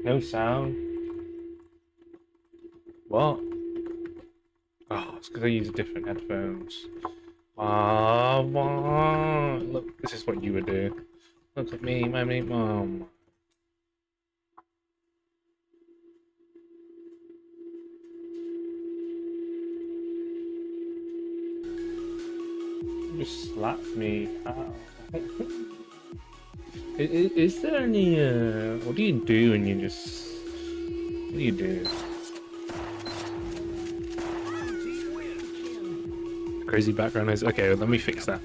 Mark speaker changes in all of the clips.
Speaker 1: No sound. What? Oh, it's because I use different headphones. Look, this is what you would do. Look at me, my mate, mom. You just slapped me. Ow. Is there any, what do you do when you just, what do you do? Crazy background noise. Okay, let me fix that.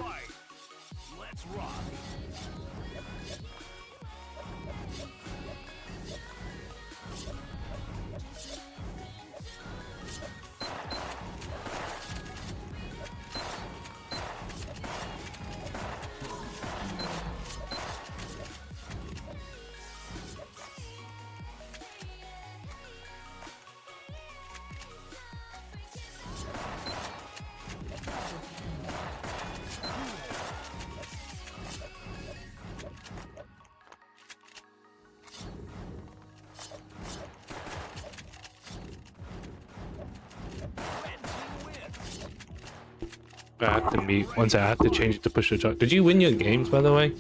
Speaker 1: I have to mute. Once I have to change it to push to talk. Did you win your games, by the way?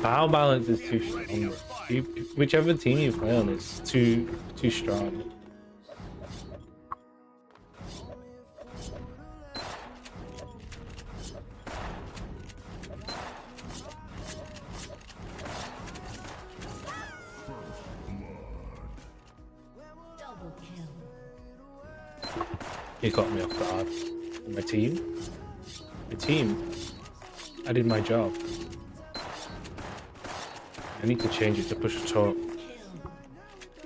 Speaker 1: Power balance is too strong. Whichever team you play on is too strong. You caught me off guard. My team? My team? I did my job. I need to change it to push to talk.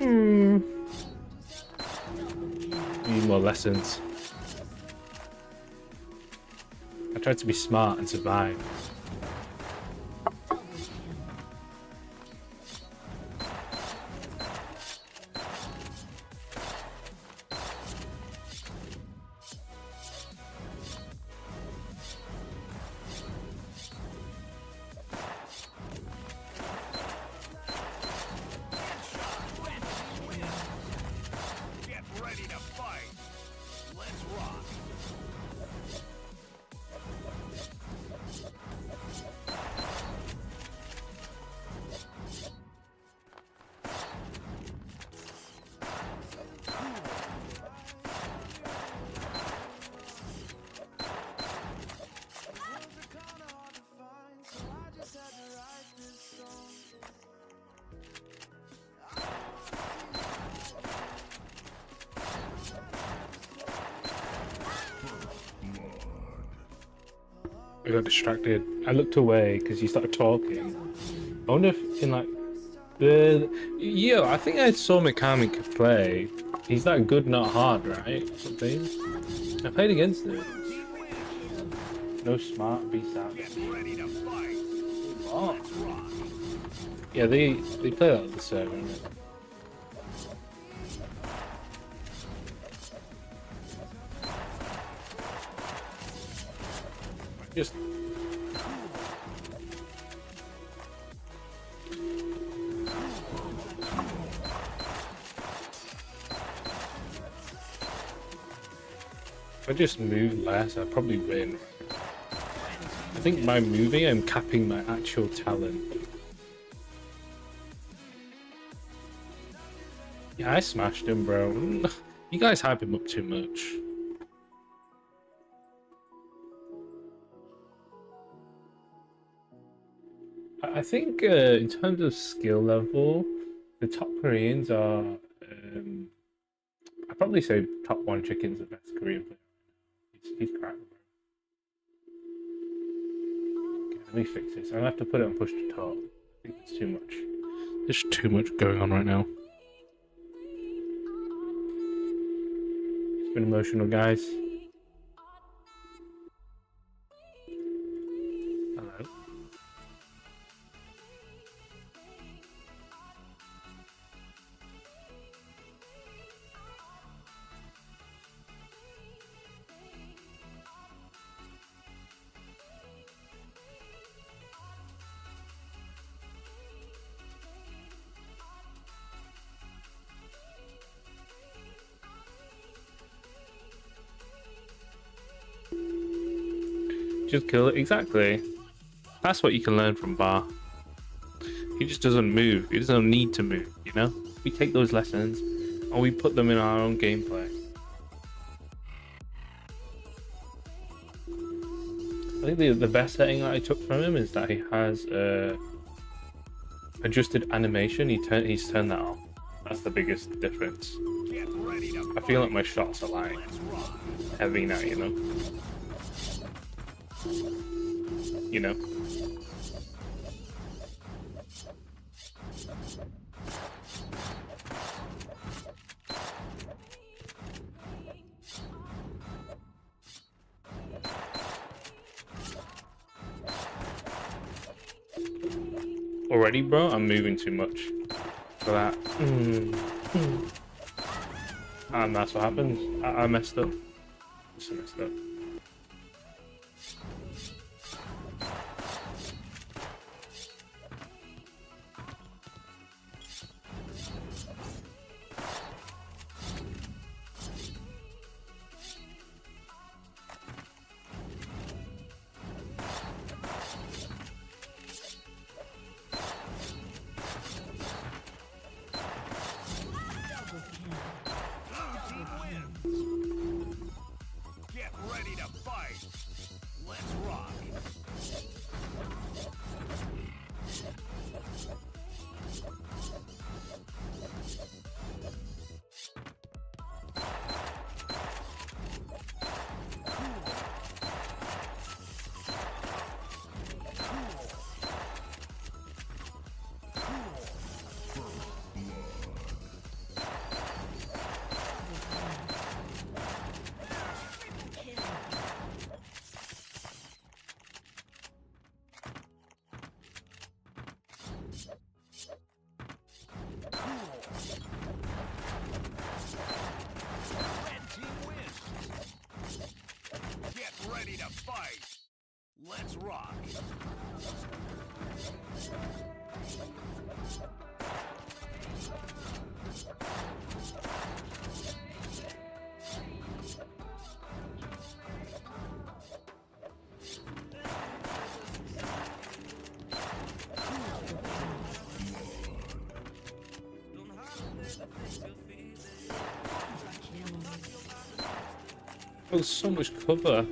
Speaker 1: Need more lessons. I tried to be smart and survive. I got distracted. I looked away because you started talking. I wonder if in like I think I saw Mikami play. He's that good, not hard, right? Something. I played against him. No smart beast out. Oh. Yeah, they play that on the server. Just if I just move less, I'd probably win. I think by moving, I'm capping my actual talent. Yeah, I smashed him, bro. You guys hype him up too much. I think in terms of skill level, the top Koreans are, I'd probably say top one chicken's the best Korean player. He's crap. Okay, let me fix this. I'm gonna have to put it on push to talk. I think it's too much. There's too much going on right now. Been emotional, guys. Hello. Just kill it. Exactly. That's what you can learn from Bar. He just doesn't move. He doesn't need to move, you know? We take those lessons and we put them in our own gameplay. I think the best setting that I took from him is that he has adjusted animation. He's turned that off. That's the biggest difference. I feel like my shots are like heavy now, you know? You know? Already, bro? I'm moving too much for that. And that's what happened. I messed up. Just messed up.
Speaker 2: Ready to fight. Let's rock.
Speaker 1: Oh, there's so much cover.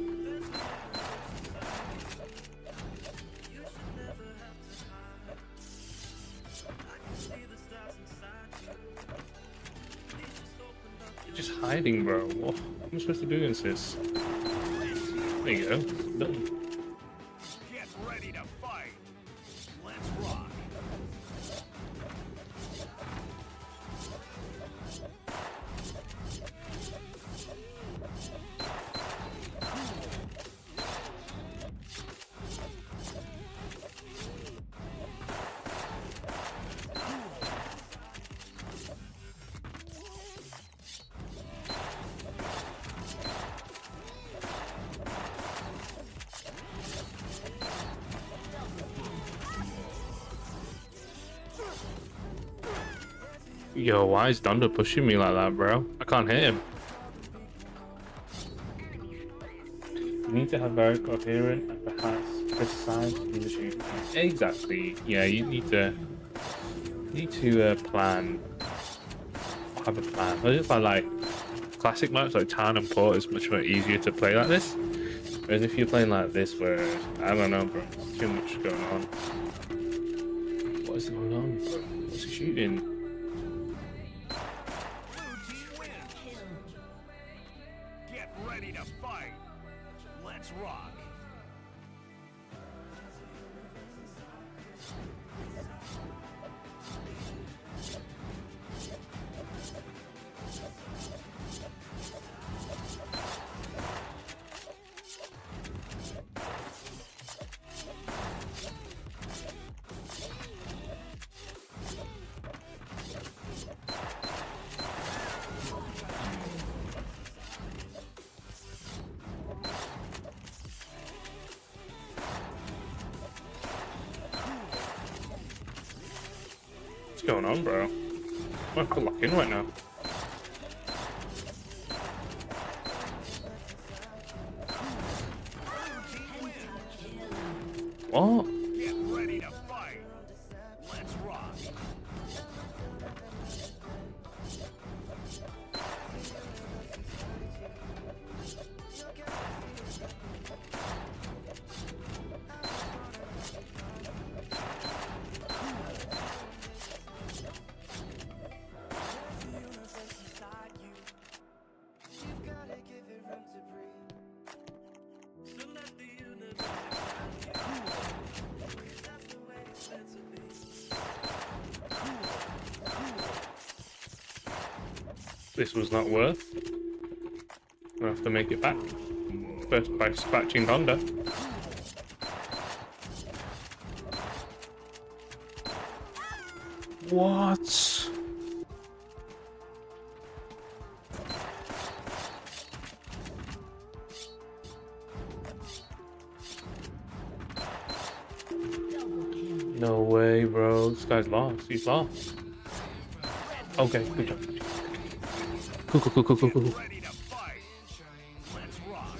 Speaker 1: You're just hiding, bro. What am I supposed to do against this? There you go. Done.
Speaker 2: Get ready to fight. Let's rock.
Speaker 1: Yo, why is Thunder pushing me like that, bro? I can't hit him. You need to have very coherent and perhaps precise leadership. Exactly. Yeah, you need to plan. Have a plan. I just find like classic maps like Town and Port is much more easier to play like this. Whereas if you're playing like this, where I don't know, bro, there's too much going on. What is going on, bro? What's he shooting?
Speaker 2: Ready to fight. Let's rock.
Speaker 1: What's going on, bro? I have to lock in right now. What?
Speaker 2: Get ready to fight. Let's rock.
Speaker 1: This was not worth. We'll have to make it back. First by dispatching Honda. What? No way, bro. This guy's lost. He's lost. Okay, good job. Cool.
Speaker 2: Ready to fight. Let's rock.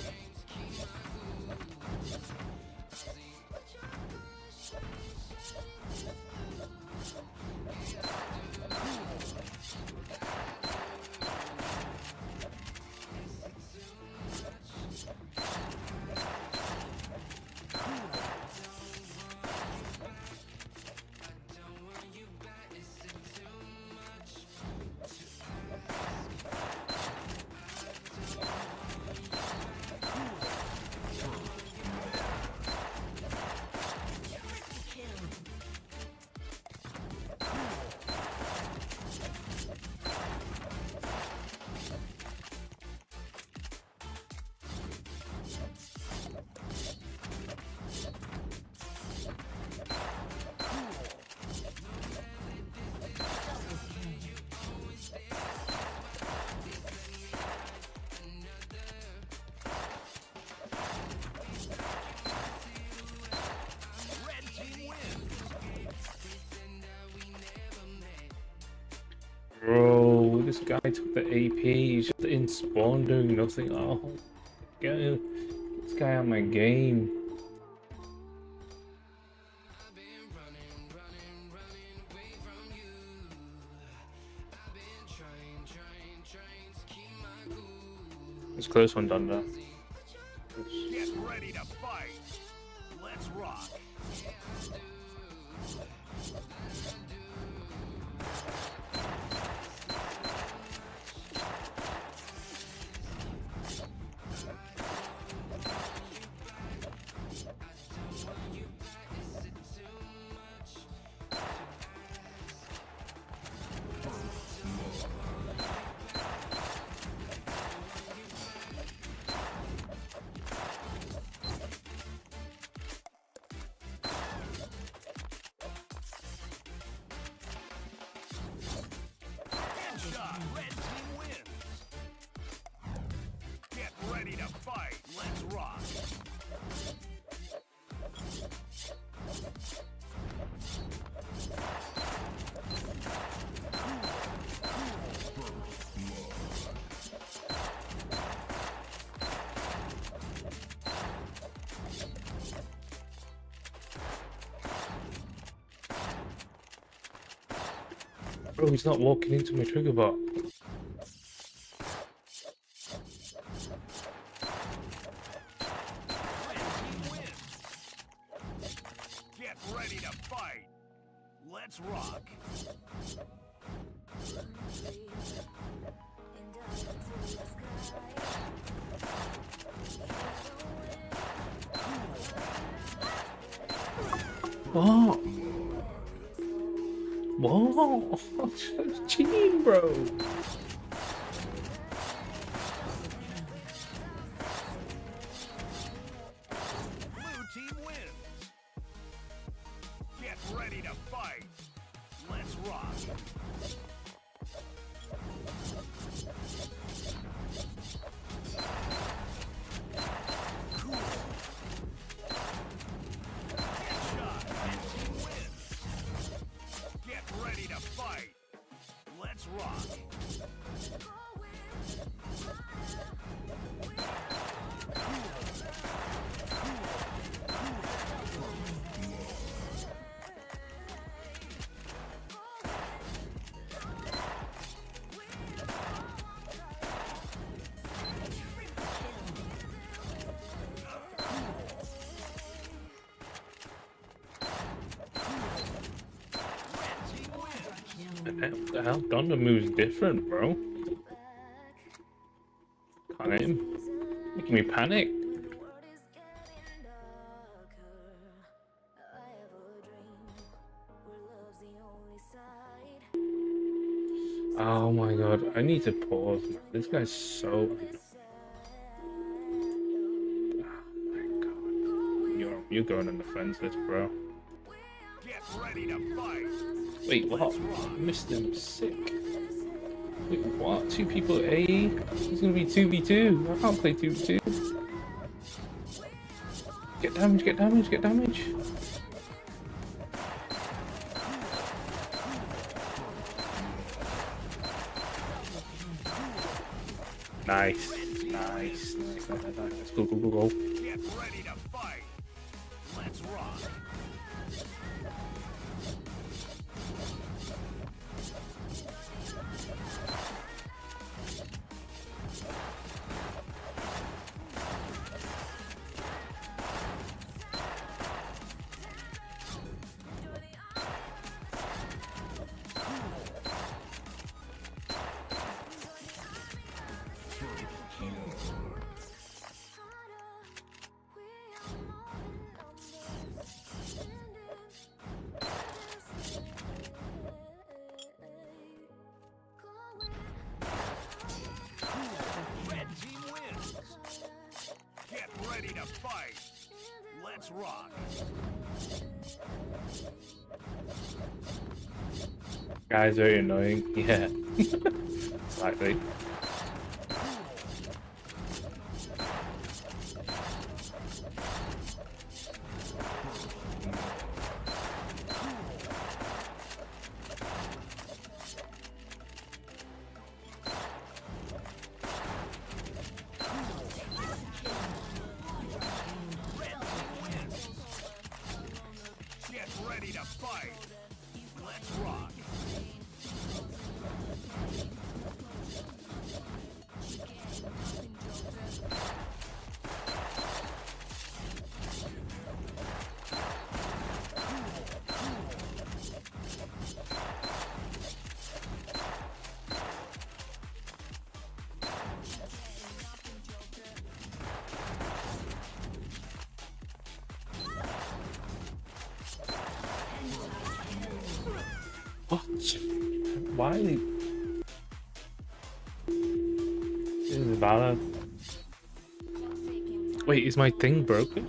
Speaker 1: Bro, this guy took the AP. He's just in spawn doing nothing. Oh, get this guy on my game. It's close one, Donda.
Speaker 2: Get ready to fight. Let's rock. Headshot. Red team wins. Get ready to fight. Let's rock.
Speaker 1: Bro, he's not walking into my trigger bot.
Speaker 2: Get ready to fight. Let's rock.
Speaker 1: What? What? That's cheating, bro.
Speaker 2: Blue team wins. Get ready to fight. Let's rock. Headshot. Red team wins. Get ready to fight. rock.
Speaker 1: What the hell? Donda moves different, bro. Can't hit him. Making me panic. Oh my god, I need to pause, man. This guy's so... Oh my god. You're going on the fences, bro.
Speaker 2: Get ready to fight.
Speaker 1: Wait, what? I missed him. Sick. Wait, what? Two people A? He's gonna be 2v2. I can't play 2v2. Get damage, get damage, get damage. Nice. Nice. Nice. Let's go, go, go, go.
Speaker 2: Get ready to fight. Let's rock. Red team wins. Get ready to fight. Let's rock.
Speaker 1: Guy's very annoying. Yeah. Slightly.
Speaker 2: Get ready to fight. Let's rock.
Speaker 1: What? Why? This is valid. Wait, is my thing broken?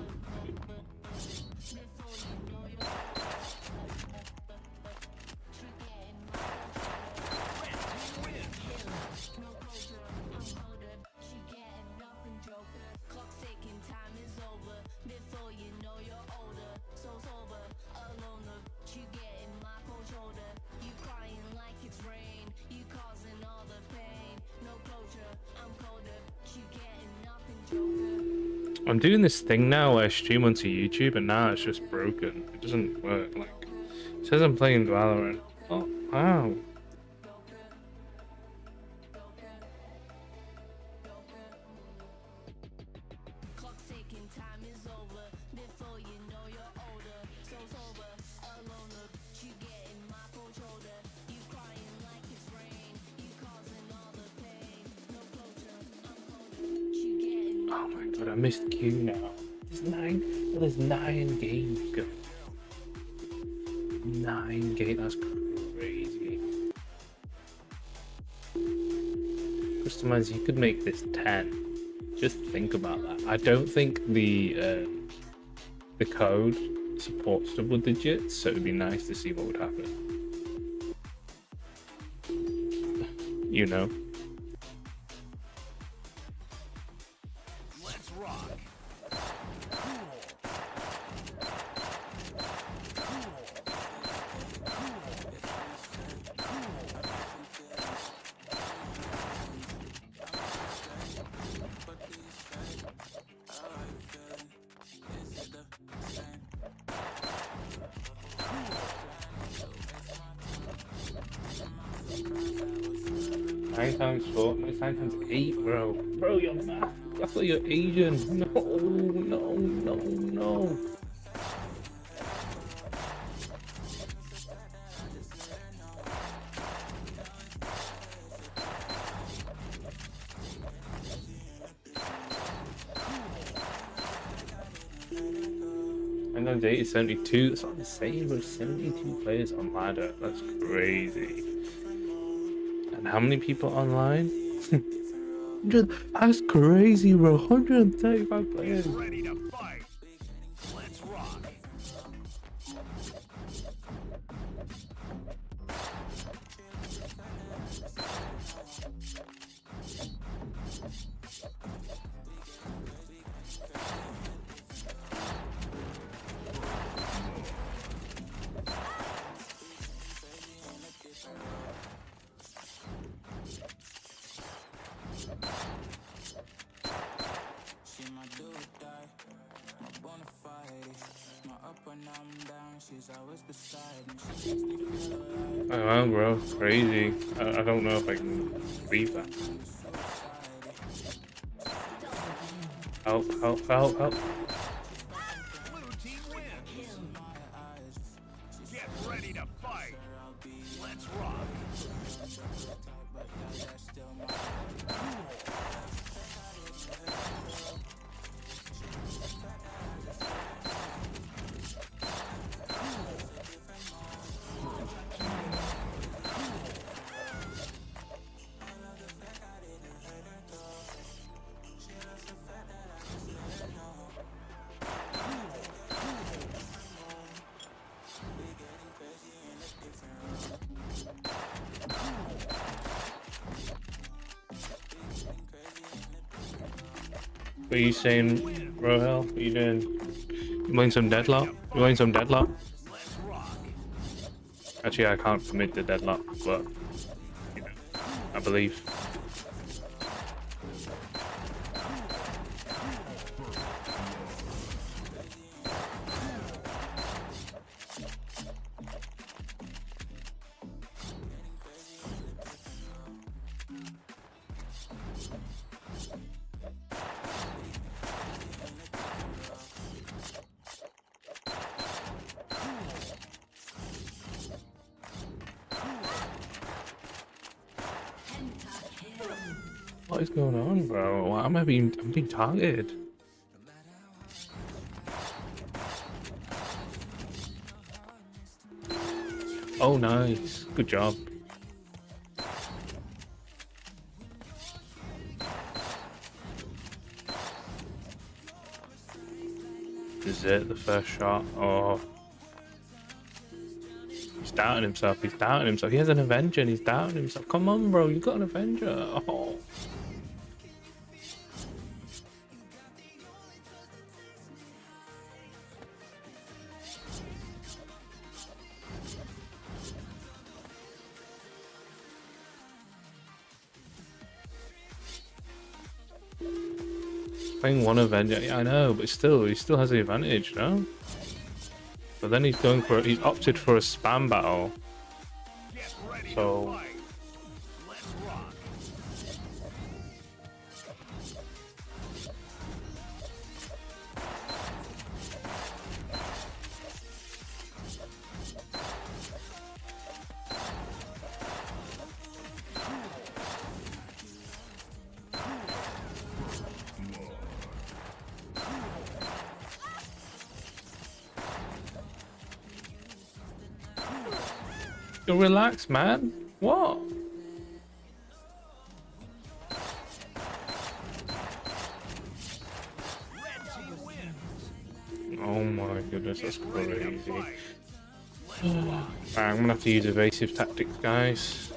Speaker 1: I'm doing this thing now where I stream onto YouTube and now it's just broken. It doesn't work. Like, it says I'm playing Valorant. Oh, wow. Oh my god, I missed Q now. There's nine games go. 9 games, that's crazy. Customize, you could make this 10. Just think about that. I don't think the code supports double digits, so it'd be nice to see what would happen. You know.
Speaker 2: Let's rock.
Speaker 1: 9 times 4. No, it's 9 times 8, bro. Bro, you're mad. I thought you're Asian. No, no, no, no. And then 8 is 72. That's what I'm saying, bro. 72 players on ladder. That's crazy. And how many people online? 100. That's crazy, bro. 135 players.
Speaker 2: Get ready to fight. Let's rock.
Speaker 1: Oh, wow, bro. Crazy. I don't know if I can believe that. Help, help, help, help.
Speaker 2: Blue team wins. Get ready to fight. Let's rock.
Speaker 1: What are you saying, Rohel? What are you doing? You wanting some deadlock? You wanting some deadlock?
Speaker 2: Let's rock.
Speaker 1: Actually, I can't commit to deadlock, but you know, I believe. What is going on, bro? Why am I being targeted? Oh, nice. Good job. Is it the first shot? Oh. He's doubting himself. He's doubting himself. He has an Avenger and he's doubting himself. Come on, bro. You got an Avenger. Oh. Playing one Avenger, yeah, I know, but still, he still has the advantage, no? But then he's opted for a spam battle.
Speaker 2: Get ready
Speaker 1: So-
Speaker 2: to fight. Let's rock.
Speaker 1: Yo, relax, man. What?
Speaker 2: Red team wins.
Speaker 1: Oh my goodness, that's
Speaker 2: Get ready to
Speaker 1: crazy.
Speaker 2: fight. Let's rock.
Speaker 1: Alright, I'm gonna have to use evasive tactics, guys.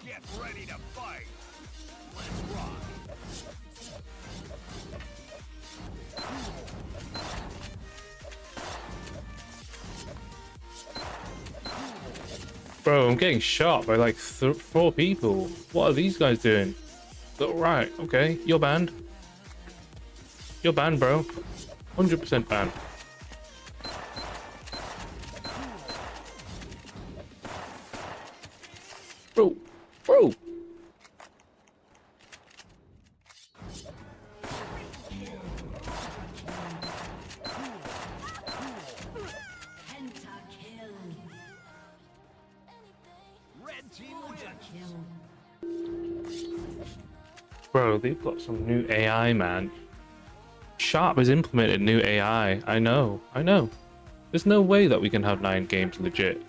Speaker 2: Get ready to fight. Let's rock.
Speaker 1: Bro, I'm getting shot by like 4 people. What are these guys doing? Oh, right, okay. You're banned. You're banned, bro. 100% banned. Bro, bro.
Speaker 2: Red team wins.
Speaker 1: Bro, they've got some new AI, man. Sharp has implemented new AI. I know, I know. There's no way that we can have 9 games legit.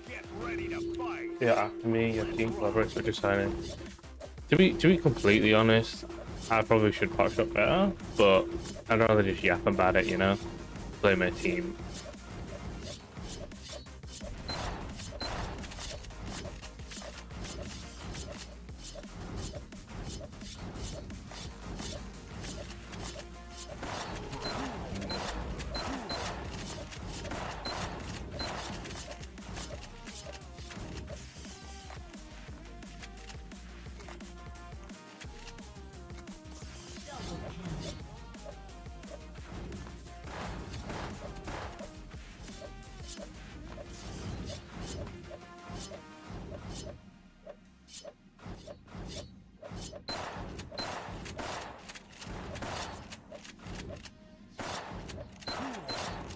Speaker 2: Get ready to fight.
Speaker 1: Yeah, me and Team Collaborates were just signing. To be completely honest, I probably should patch up better, but I'd rather just yap about it, you know? Play my team.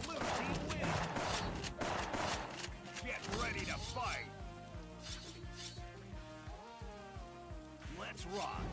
Speaker 2: Blue team wins. Get ready to fight. Let's rock.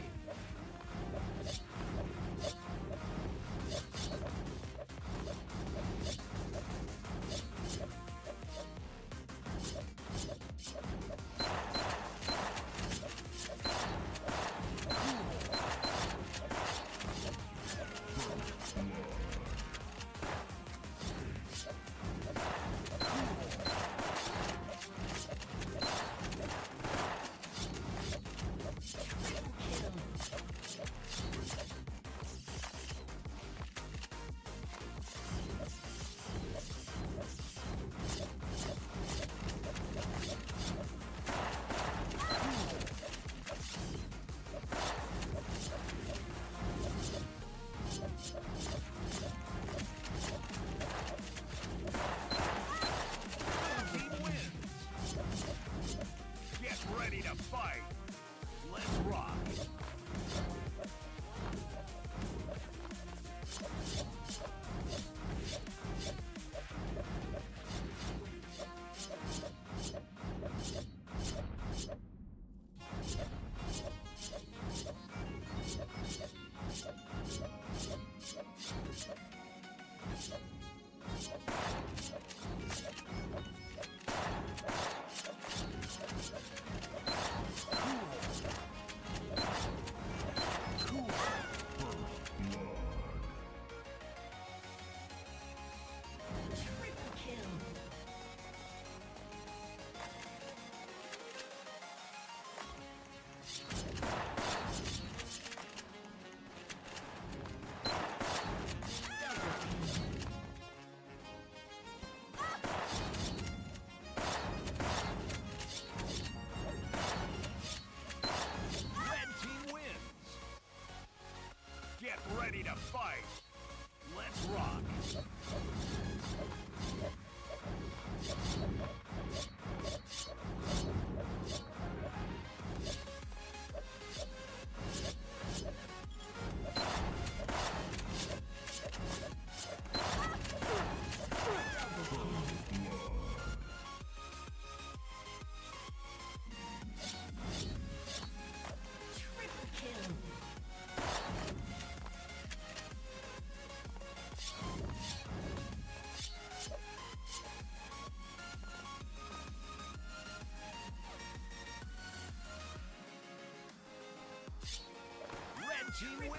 Speaker 2: team wins.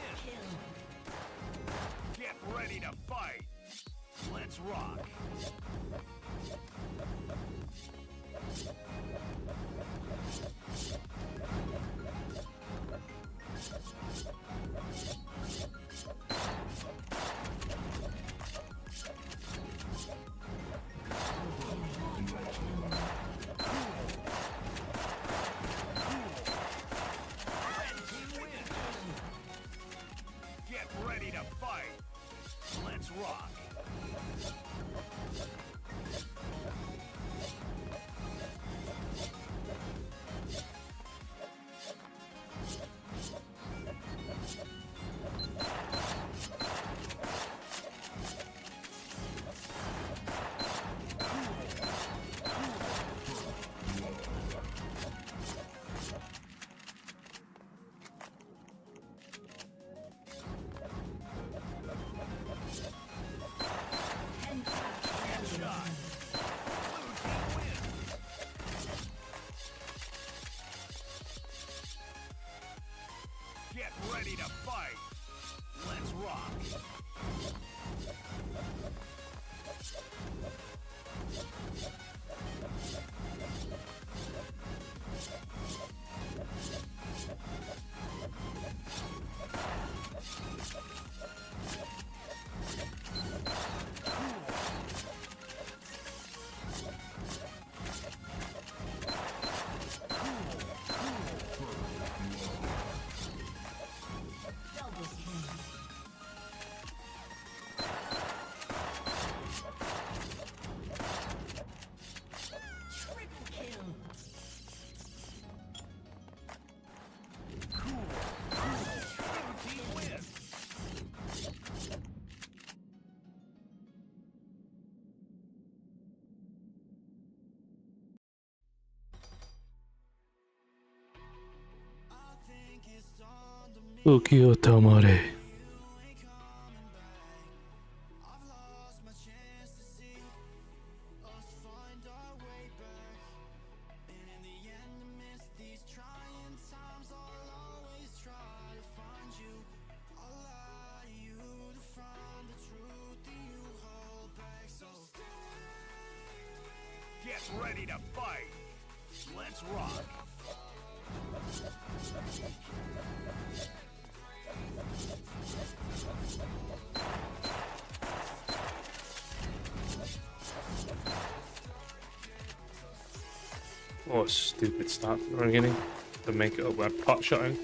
Speaker 2: Get ready to fight. Let's rock. Get ready to fight. Let's rock. Headshot. Blue team wins. Get ready to fight. Let's rock.
Speaker 3: Double kill. Triple kill.
Speaker 2: Blue team wins.
Speaker 1: Ukio Tamare.
Speaker 2: Get ready to fight. Let's rock.
Speaker 1: Oh, stupid start from the beginning to make it up by pot shotting.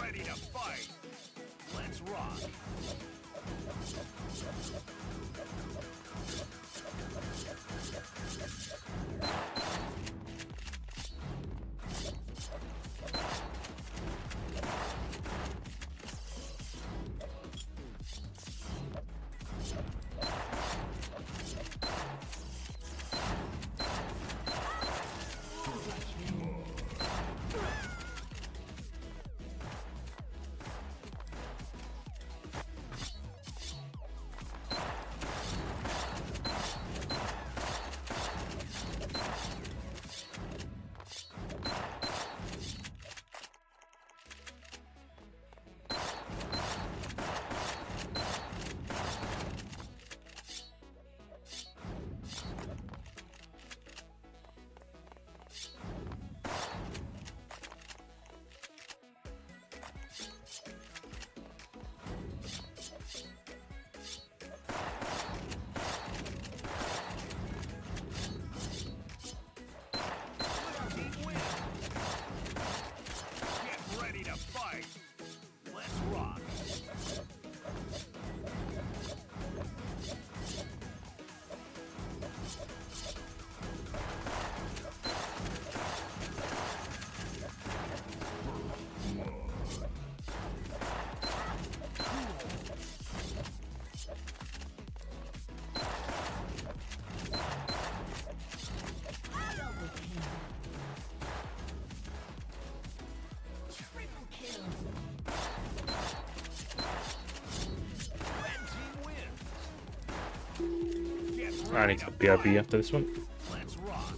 Speaker 2: ready to fight. Let's rock. Get ready to fight. Let's rock.
Speaker 3: Triple kill.
Speaker 2: Red team wins. Get
Speaker 1: I
Speaker 2: ready
Speaker 1: need to
Speaker 2: to
Speaker 1: BRB
Speaker 2: fight.
Speaker 1: after this one.
Speaker 2: Let's rock.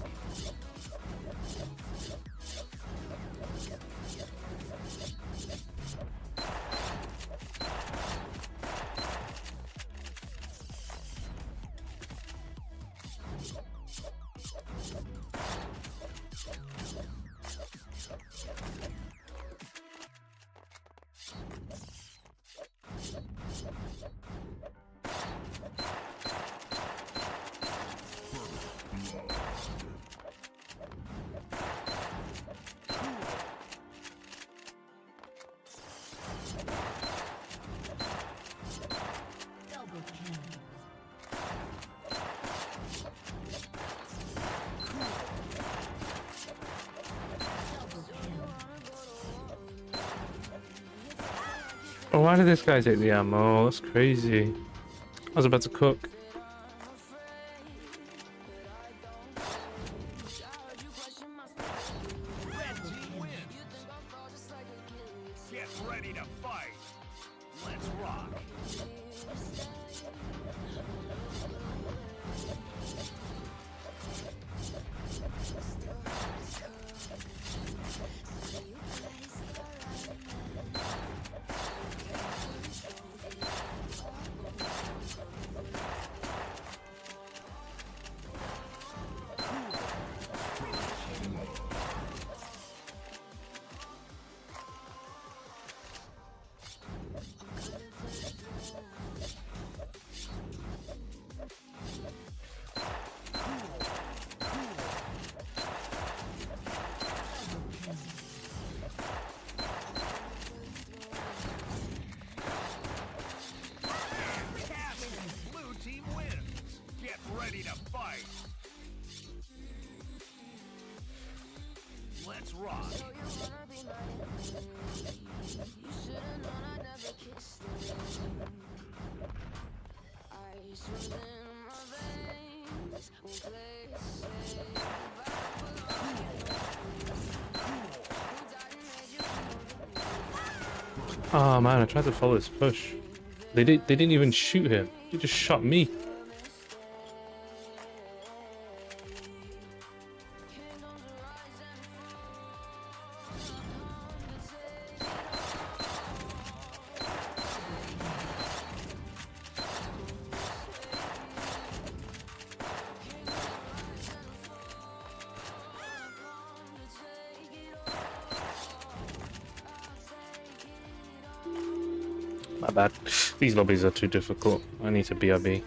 Speaker 3: Double kill. Double kill.
Speaker 1: Oh, why did this guy take the ammo? That's crazy. I was about to cook.
Speaker 2: Red team wins. Get ready to fight. Let's rock. Blue team wins. Get ready to fight. Let's rock.
Speaker 1: Oh man, I tried to follow this push. They didn't even shoot him. They just shot me. My bad. These lobbies are too difficult. I need to BRB.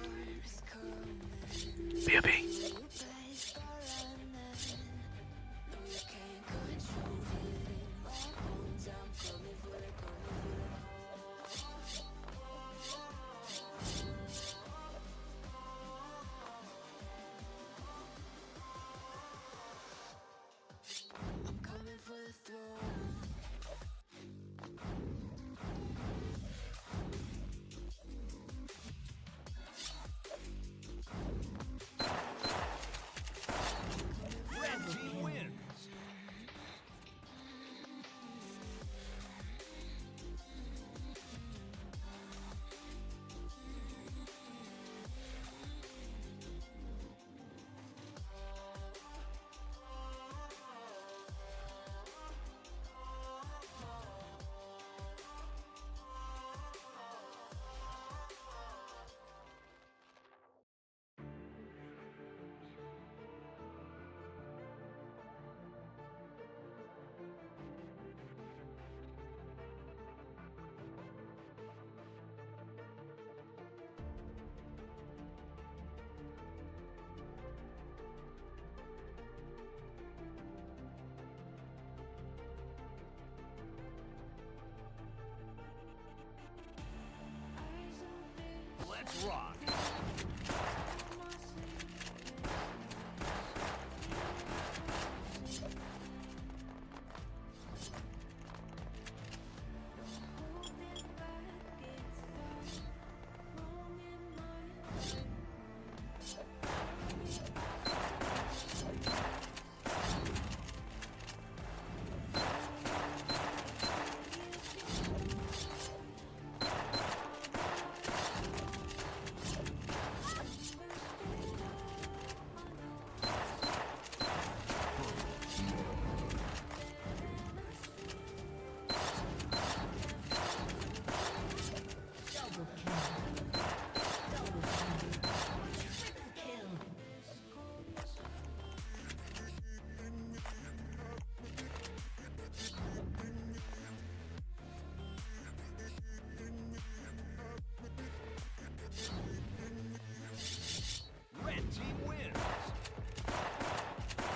Speaker 1: BRB.
Speaker 2: Let's rock.
Speaker 3: Double kill. Double kill. Triple kill.
Speaker 2: Red team wins.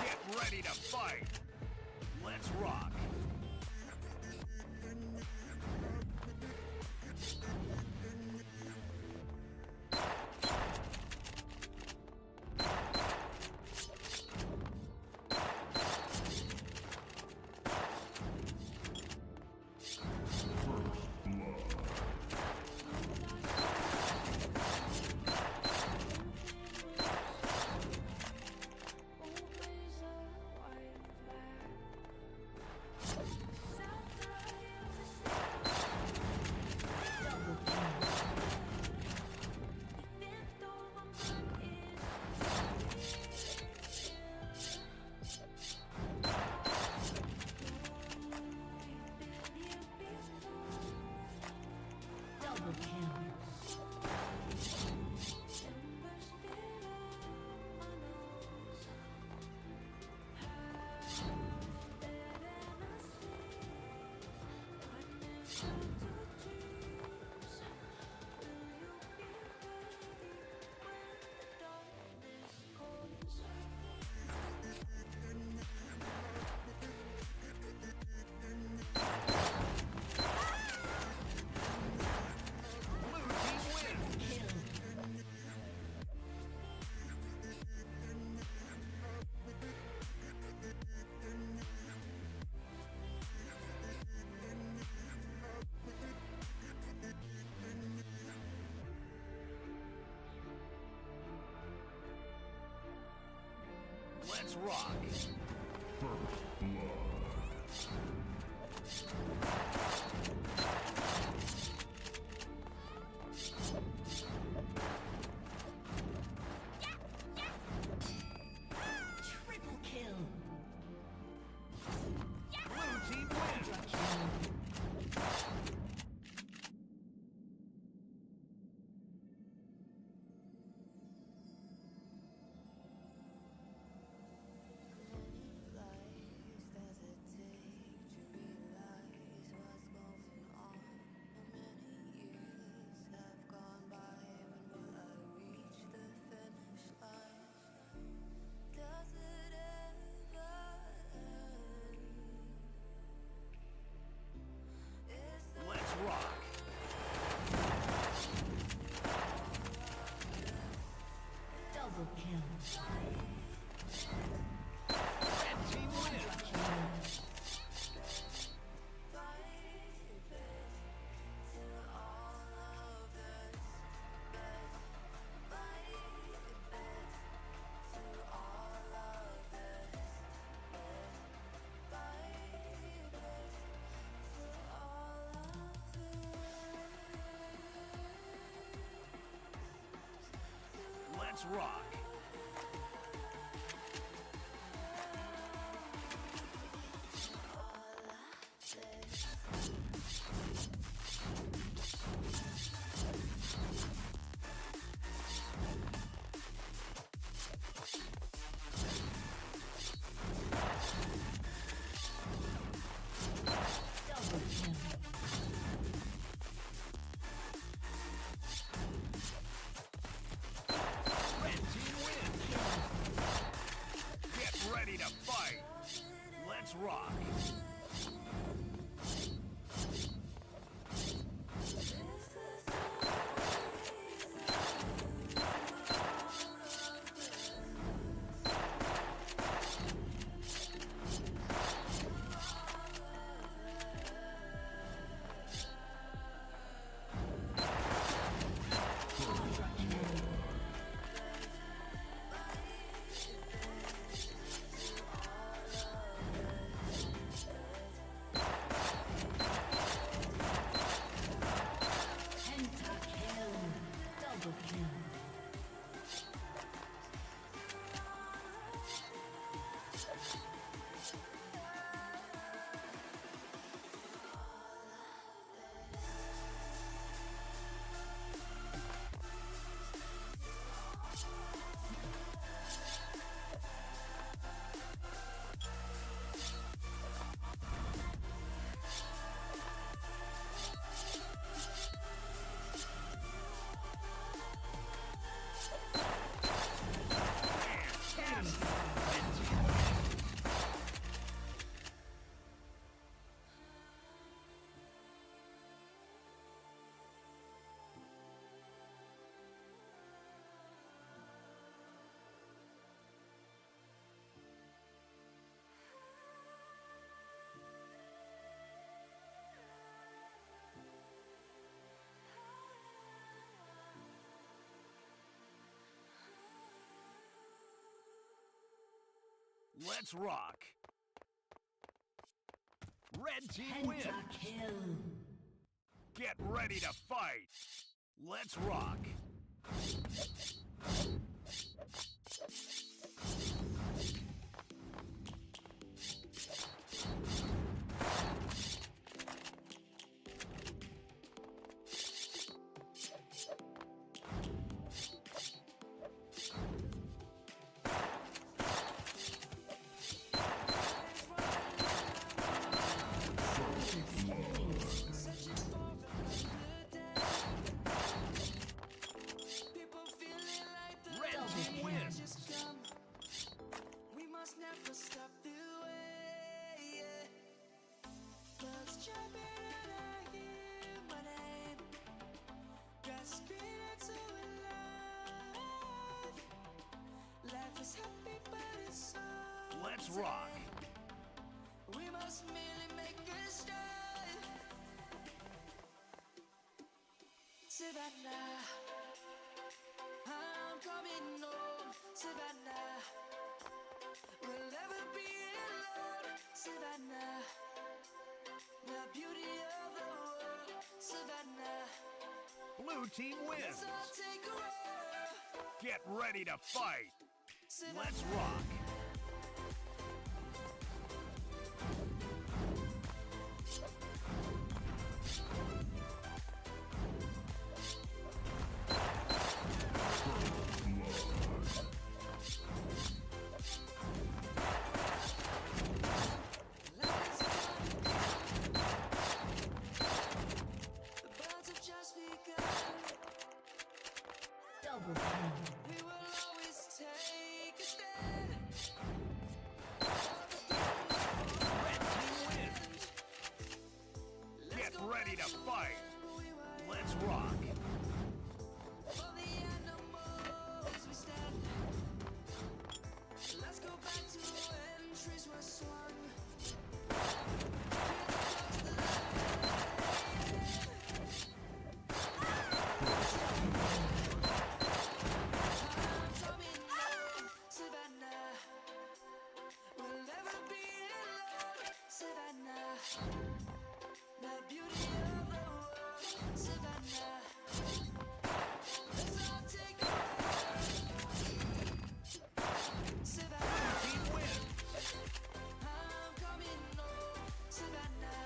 Speaker 2: Get ready to fight. Let's rock.
Speaker 3: Double kill.
Speaker 2: Blue team wins. Let's rock.
Speaker 3: Triple kill.
Speaker 2: Blue team wins.
Speaker 4: Life does it take to realize what's going on? How many years have gone by? When will I reach the finish line? Does it ever end? Is there
Speaker 2: Let's rock.
Speaker 3: Double kill.
Speaker 2: Red team wins. Let's rock.
Speaker 3: Double kill.
Speaker 2: Red team wins. Get ready to fight. Let's rock. Let's rock. Red team wins.
Speaker 3: Pentakill.
Speaker 2: Get ready to fight. Let's rock. Red team wins.
Speaker 4: We must never stop the way. Birds jumping and I hear my name, grasping into life. Life is happy, but it's so
Speaker 2: Let's rock.
Speaker 4: we must merely make a start. Savannah, I'm coming home. Savannah, we'll never be alone. Savannah, the beauty of the world. Savannah,
Speaker 2: Blue team
Speaker 4: let's
Speaker 2: wins.
Speaker 4: all take a roll.
Speaker 2: Get ready to fight.
Speaker 4: Savannah,
Speaker 2: Let's rock.
Speaker 4: let's go. The birds have just begun.
Speaker 3: Double kill.
Speaker 4: We will always take a stand.
Speaker 2: Red team wins. Get ready to fight. Let's rock.
Speaker 4: For the animals we stand. Let's go back to when trees were swung. Savannah, we'll never be alone. Savannah, the beauty of the world. Savannah, let's all take a ride. Savannah,
Speaker 2: Team wins.
Speaker 4: I'm coming home. Savannah,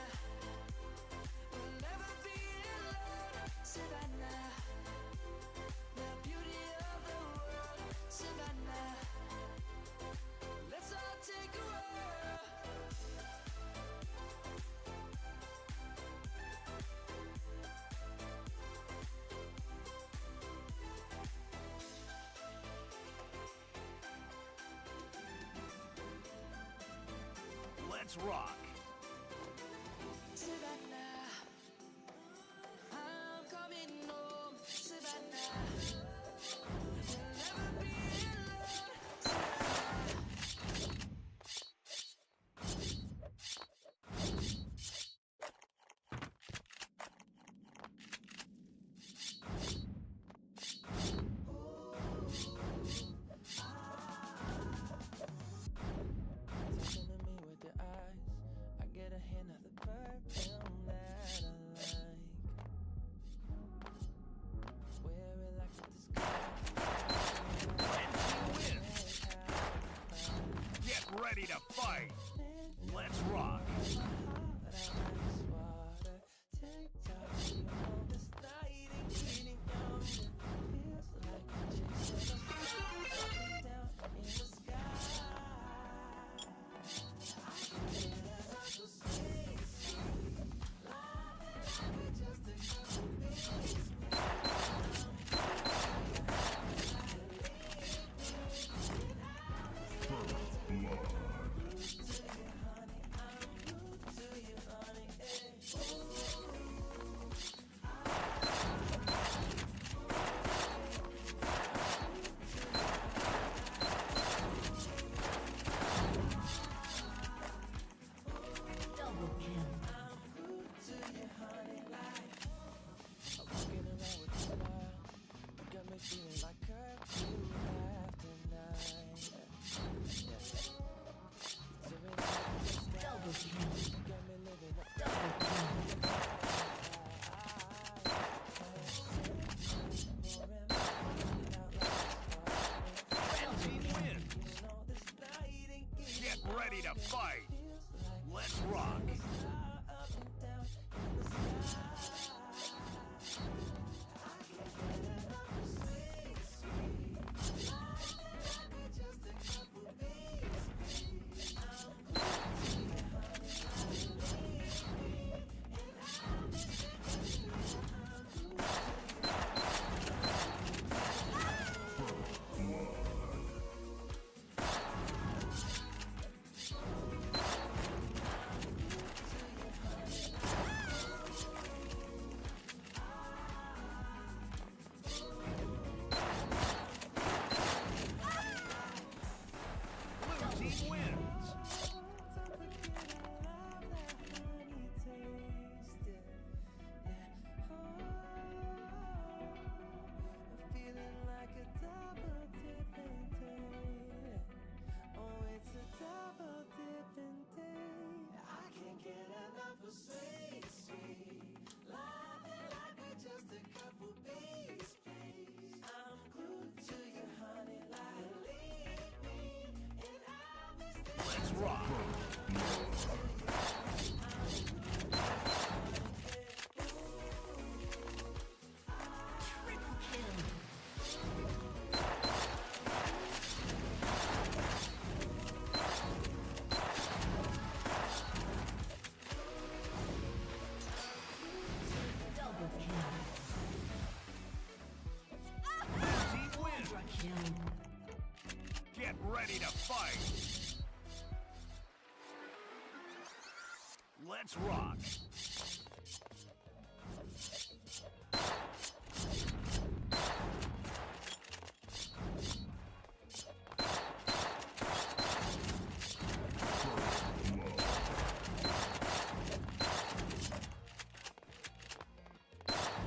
Speaker 4: we'll never be alone. Savannah, the beauty of the world. Savannah, let's all take a ride.
Speaker 2: Let's rock.
Speaker 4: Savannah, I'm coming home. Savannah, we'll never be alone. Savannah,
Speaker 5: Listen to me with your eyes.
Speaker 2: rock.
Speaker 3: Triple kill. Double kill.
Speaker 2: Team wins.
Speaker 3: Quadra kill.
Speaker 2: Get ready to fight. Let's rock.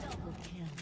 Speaker 3: Double kill.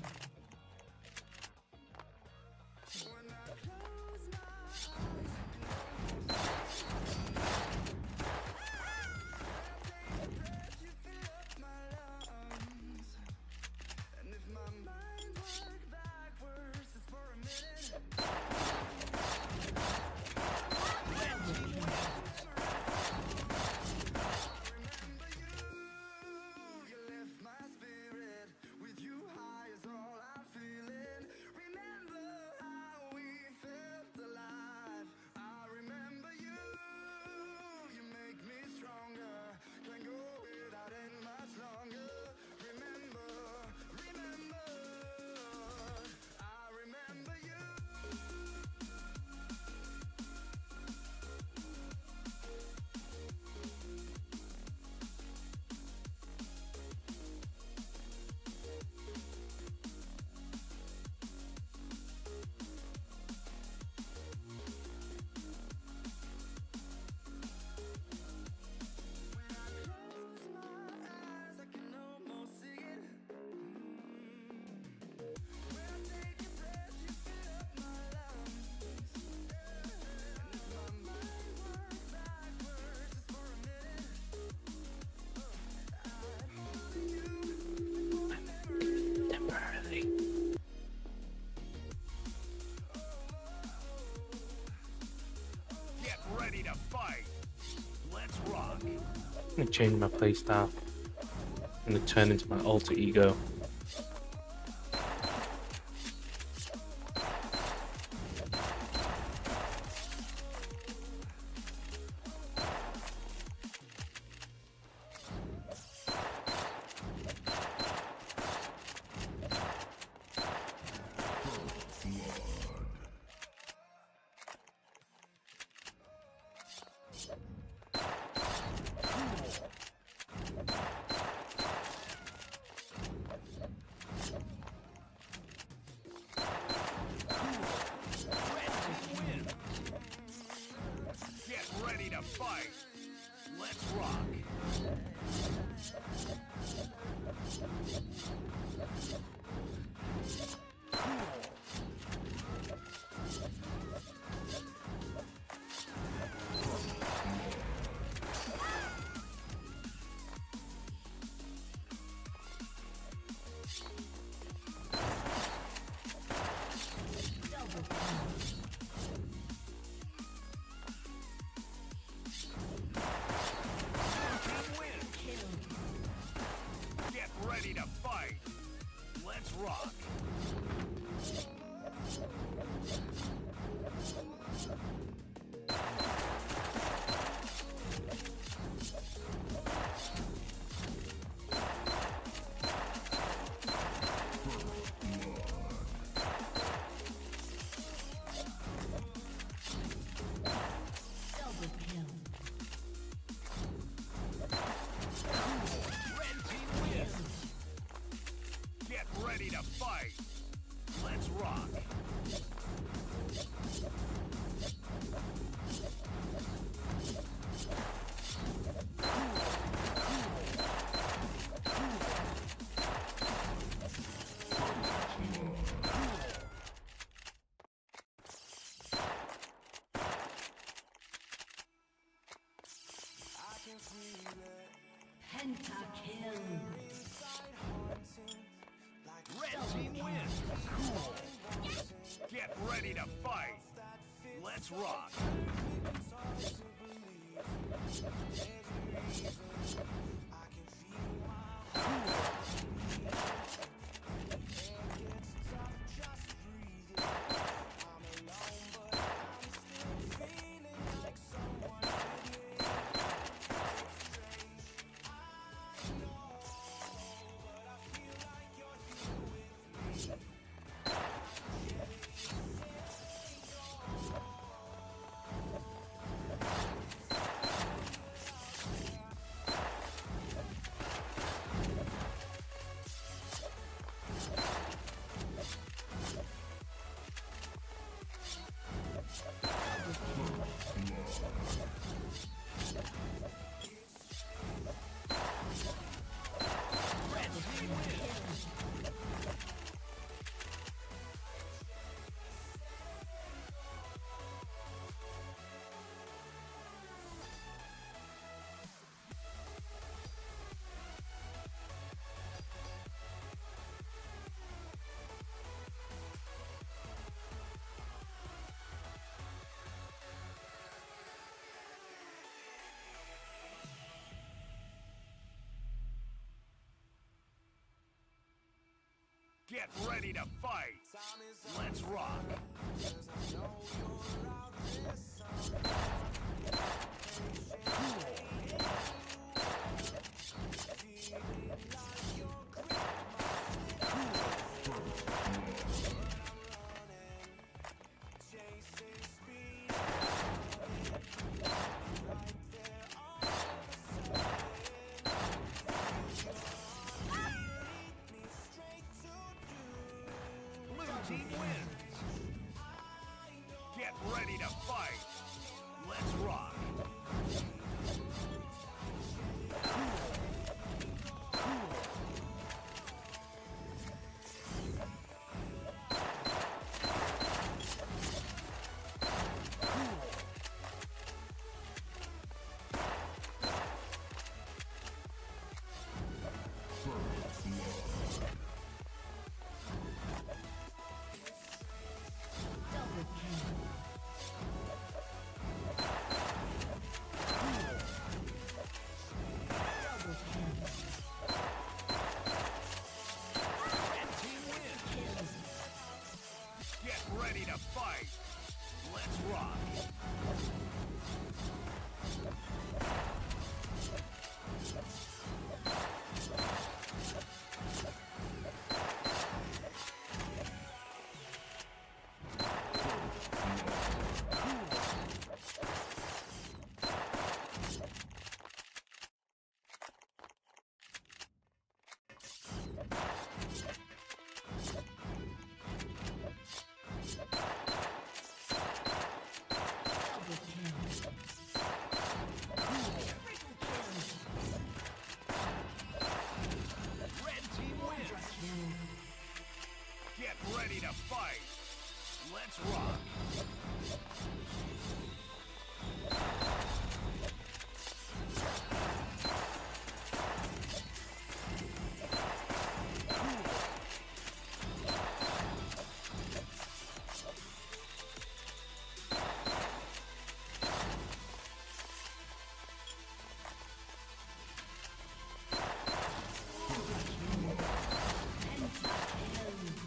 Speaker 1: Temporarily.
Speaker 2: Get ready to fight. Let's rock.
Speaker 1: I'm gonna change my playstyle. I'm gonna turn into my alter ego.
Speaker 2: Get ready to fight. Let's rock.
Speaker 3: Double kill.
Speaker 2: Team wins.
Speaker 3: Kill.
Speaker 2: Get ready to fight. Let's rock.
Speaker 3: Double kill.
Speaker 2: Red team wins. Get ready to fight. Let's rock.
Speaker 3: Pentakill.
Speaker 2: Red team wins. Cool. Get ready to fight. Let's rock. Get ready to fight. Let's rock. Blue team wins. Get ready to fight. Let's rock.
Speaker 3: Double kill. Double kill.
Speaker 2: Red team wins. Get ready to fight. Let's rock.
Speaker 3: Double kill. Triple kill.
Speaker 2: Red team wins.
Speaker 3: Kill.
Speaker 2: Get ready to fight. Let's rock.
Speaker 3: Pentakill.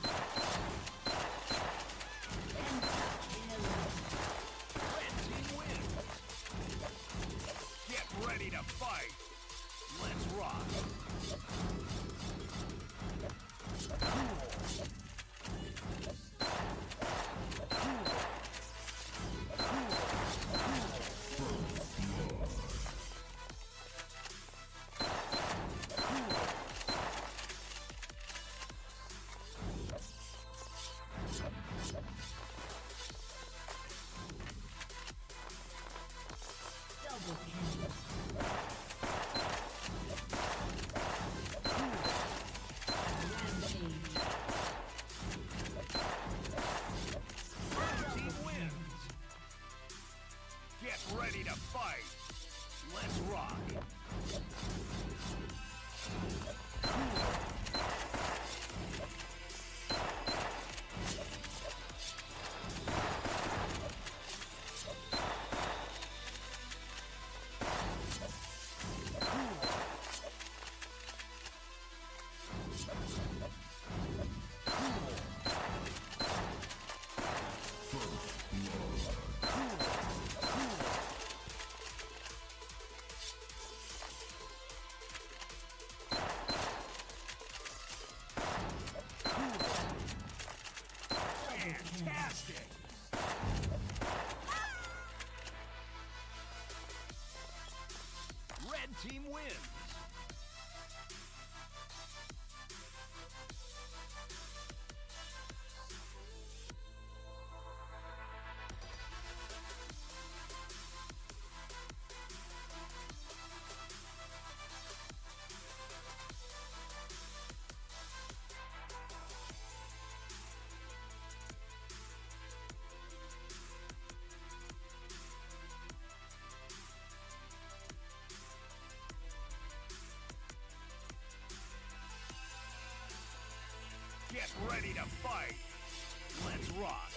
Speaker 2: wins. Get ready to fight. Let's rock.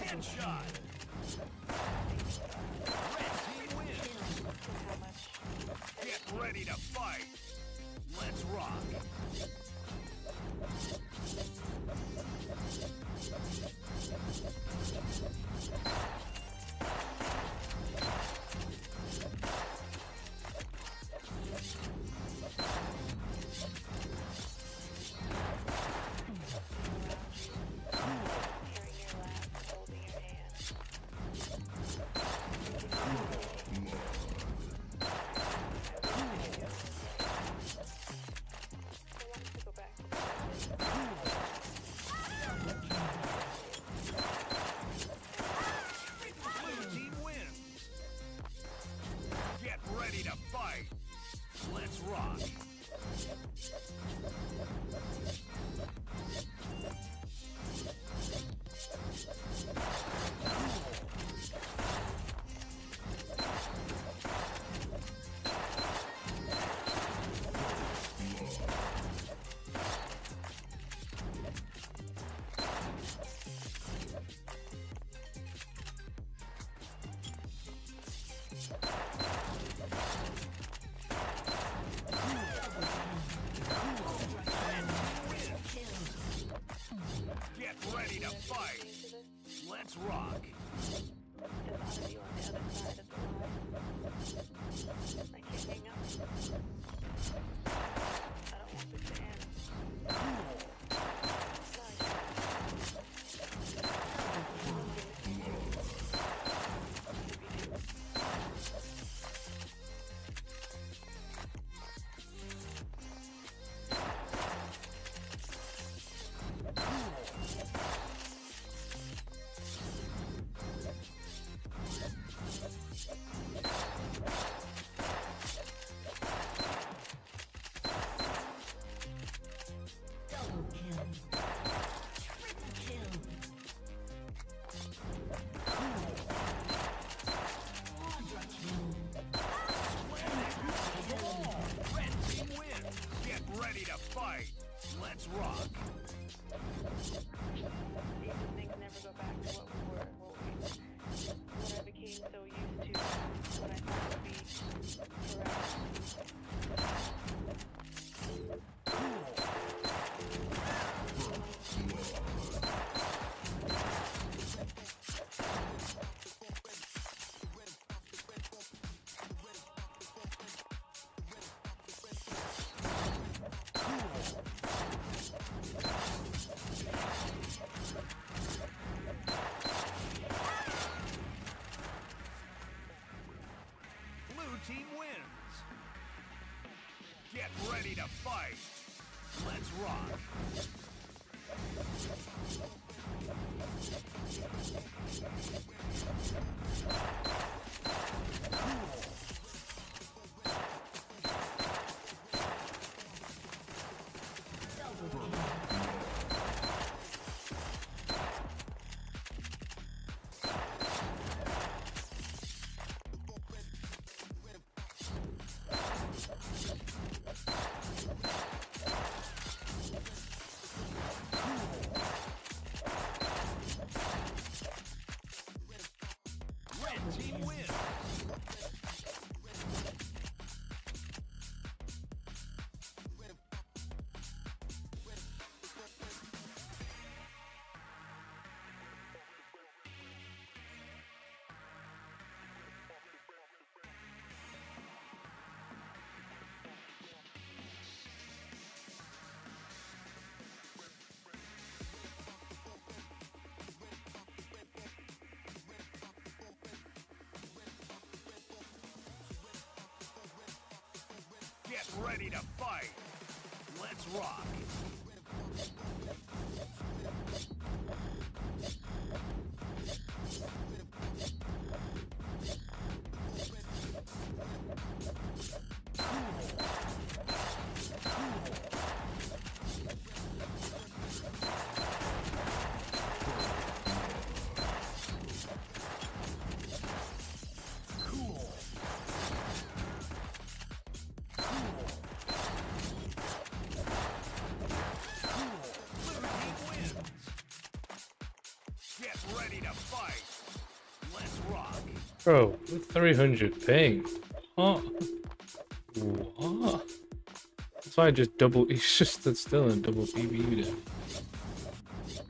Speaker 2: Headshot. Red team wins. Get ready to fight. Let's rock. Blue team wins. Get ready to fight. Let's rock. Get ready to fight. Let's rock.
Speaker 5: I can't hang up. I don't want this to end.
Speaker 3: Double kill. Triple kill. Quadra kill.
Speaker 2: Red team wins. Get ready to fight. Let's rock.
Speaker 5: These things never go back to what we were, what I became so used to, what I thought would be
Speaker 2: Blue team wins. Get ready to fight. Let's rock.
Speaker 3: Double kill.
Speaker 2: team wins. Get ready to fight. Let's rock. Cool. Get ready to fight. Let's rock.
Speaker 1: Bro, with 300 ping. What? What? That's why I just double. He's just stood still and double PB'd him.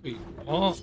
Speaker 1: Wait, what?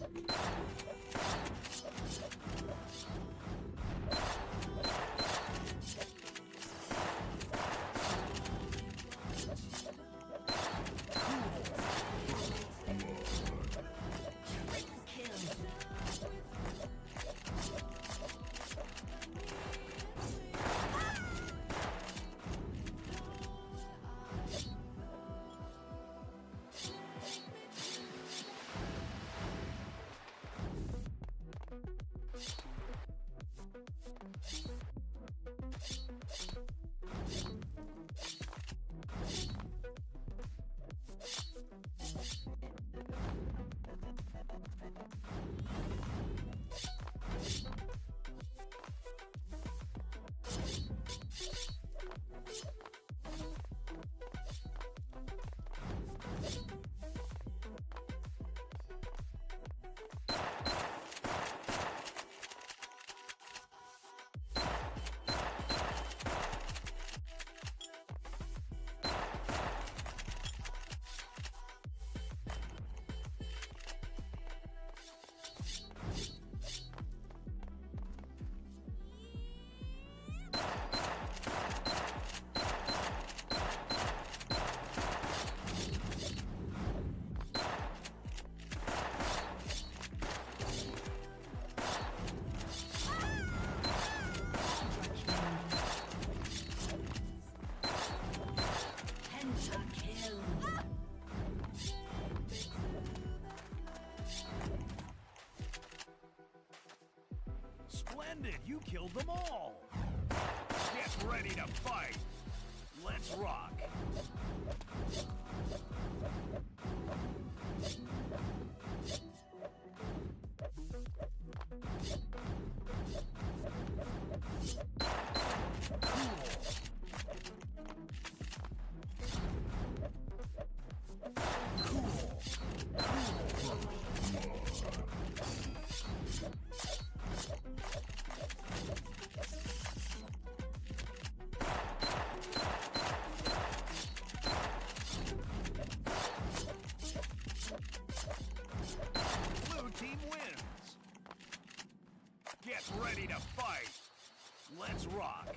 Speaker 2: Splendid, you killed them all. Get ready to fight. Let's rock. Blue team wins. Get ready to fight. Let's rock.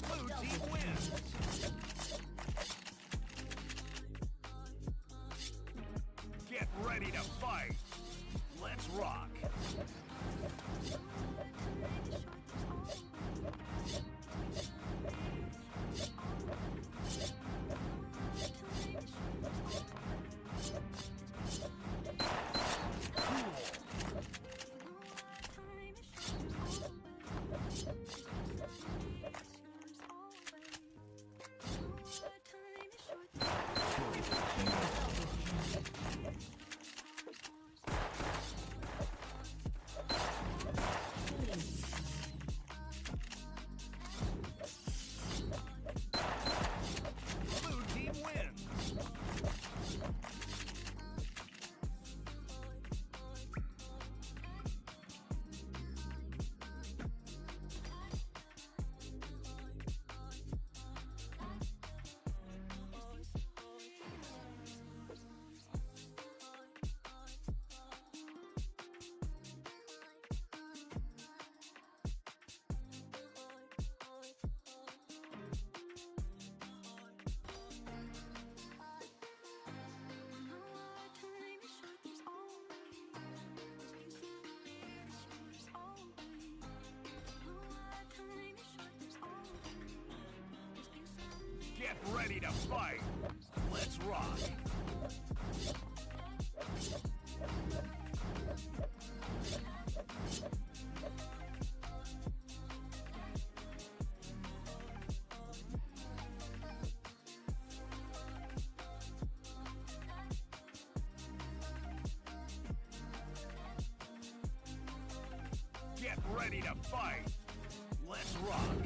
Speaker 2: Blue team wins. Get ready to fight. Let's rock. Get ready to fight. Let's rock. Get ready to fight. Let's rock.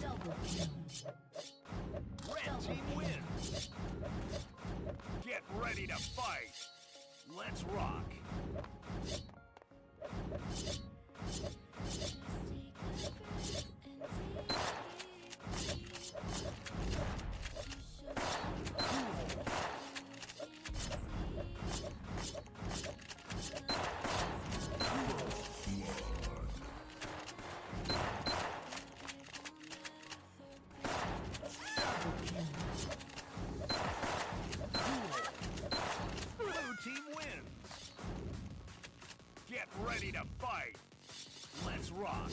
Speaker 3: Double kill.
Speaker 2: Red team wins. Get ready to fight. Let's rock. Blue team wins. Get ready to fight. Let's rock.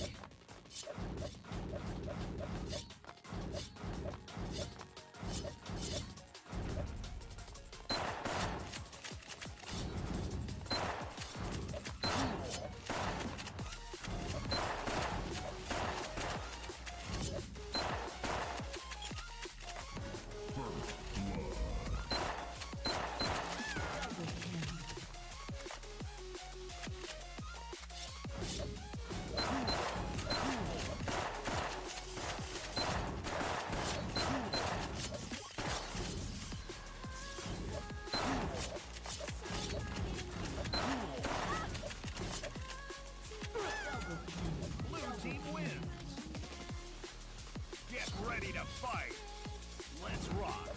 Speaker 2: Blue team wins. Get ready to fight. Let's rock.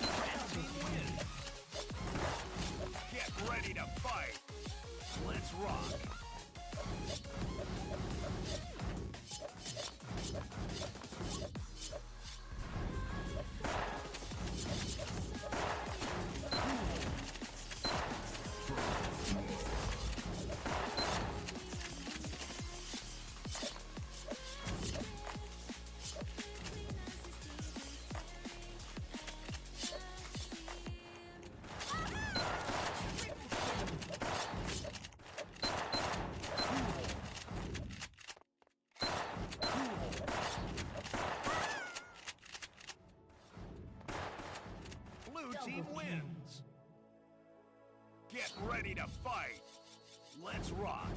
Speaker 2: Red team wins. Get ready to fight. Let's rock. Blue team wins. Get ready to fight. Let's rock.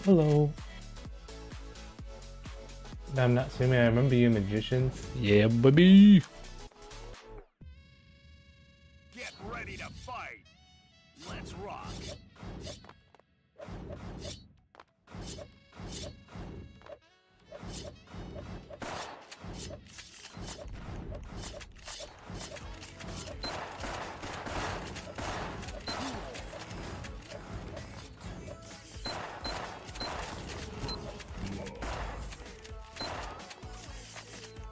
Speaker 1: Hello. Damn, Natsumi, I remember you magicians. Yeah, baby.
Speaker 2: Get ready to fight. Let's rock.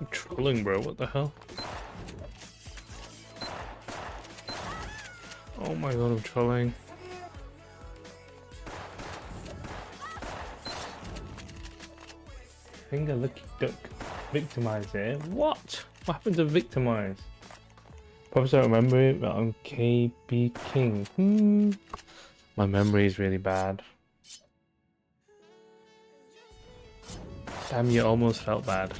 Speaker 1: I'm trolling, bro. What the hell? Oh my god, I'm trolling. Finger lucky duck. Victimize it. What? What happened to victimize? Probably don't remember it, but I'm KB King. My memory is really bad. Damn, you almost felt bad.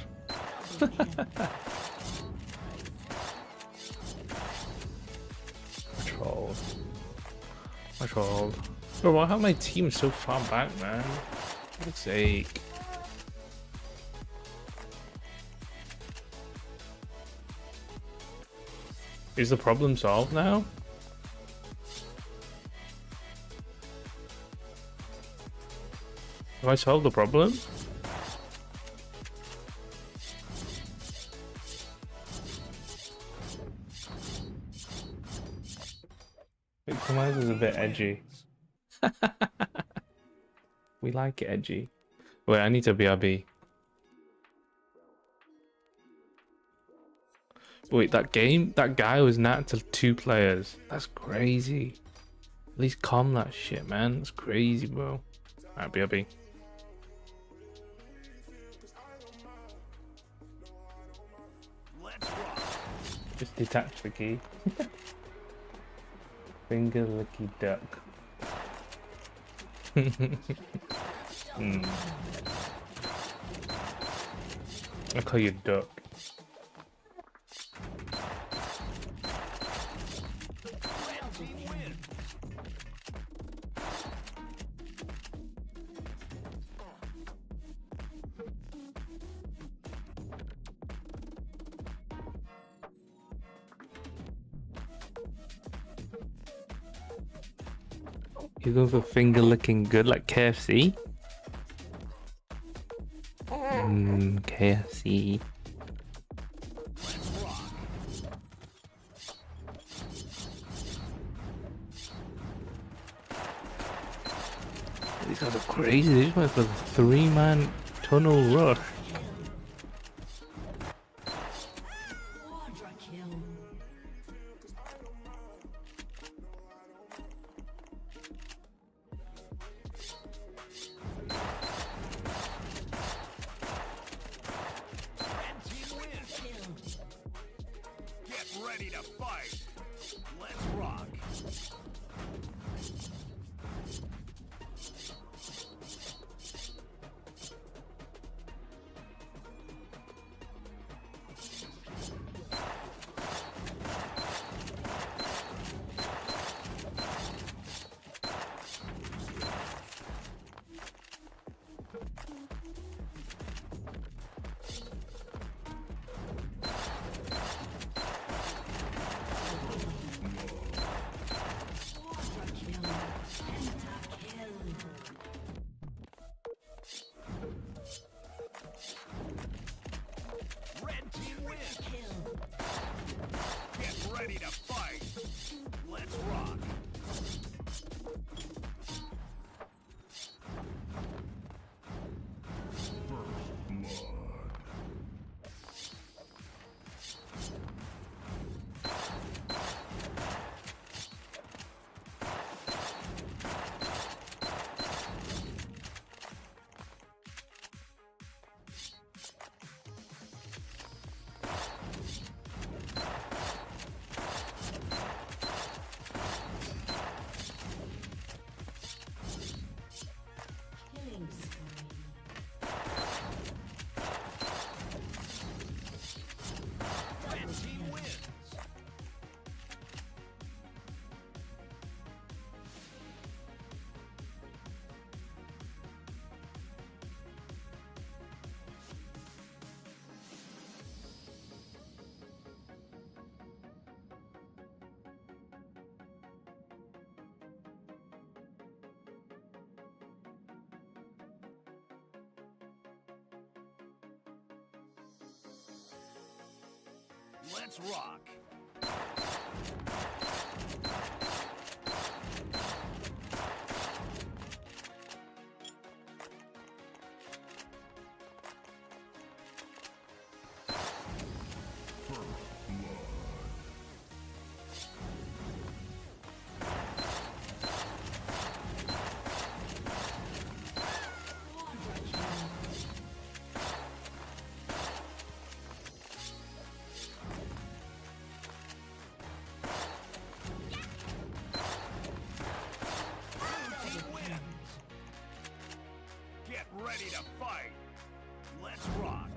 Speaker 1: Trolled. I trolled. Bro, why have my team so far back, man? For God's sake. Is the problem solved now? Have I solved the problem? Victimize is a bit edgy. We like it edgy. Wait, I need to BRB. Wait, that guy was nat to 2 players. That's crazy. At least calm that shit, man. That's crazy, bro. Alright, BRB.
Speaker 2: Let's rock.
Speaker 1: Just detach the key. Finger licky duck. I call you duck.
Speaker 2: Team win.
Speaker 1: You go for finger looking good like KFC? KFC.
Speaker 2: Let's rock.
Speaker 1: These guys are crazy. They just went for the 3-man tunnel rush.
Speaker 3: Quadra kill.
Speaker 2: Team win. Get ready to fight. Let's rock. Let's rock. Team wins. Get ready to fight. Let's rock.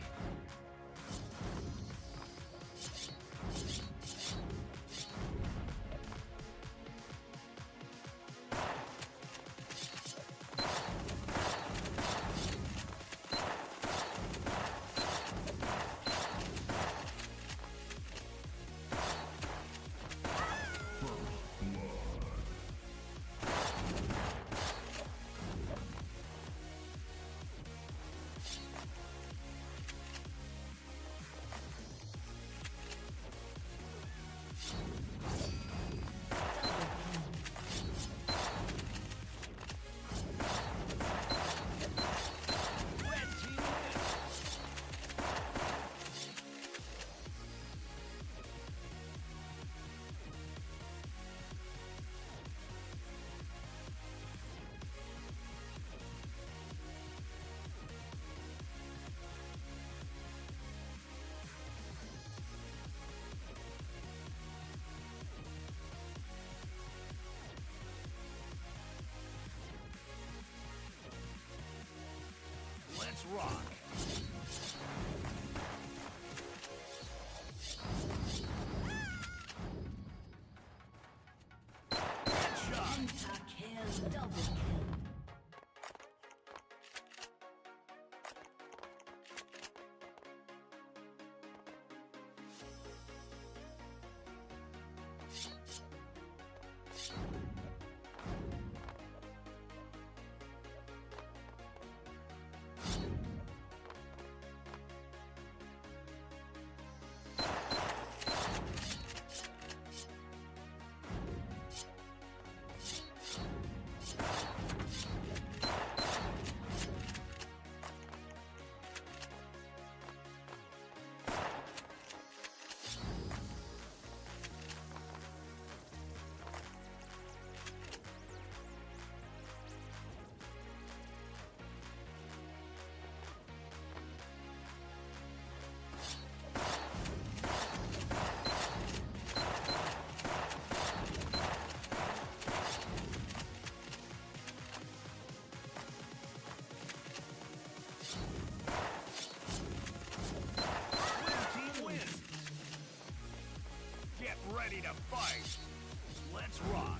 Speaker 2: Red team wins. Let's rock. Headshot.
Speaker 3: Kill. Double kill.
Speaker 2: Blue team wins. Get ready to fight. Let's rock.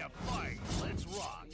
Speaker 2: to fight. Let's rock.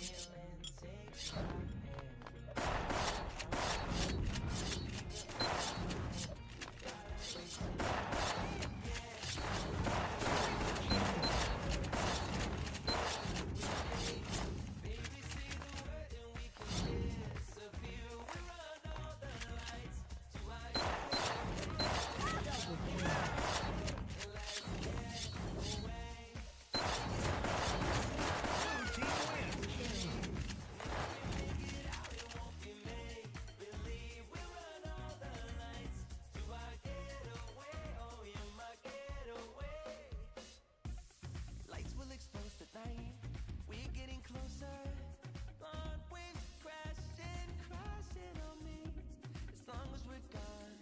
Speaker 6: Lights will expose the night. We're getting closer. Blonde waves crashing on me. As long as we're gone,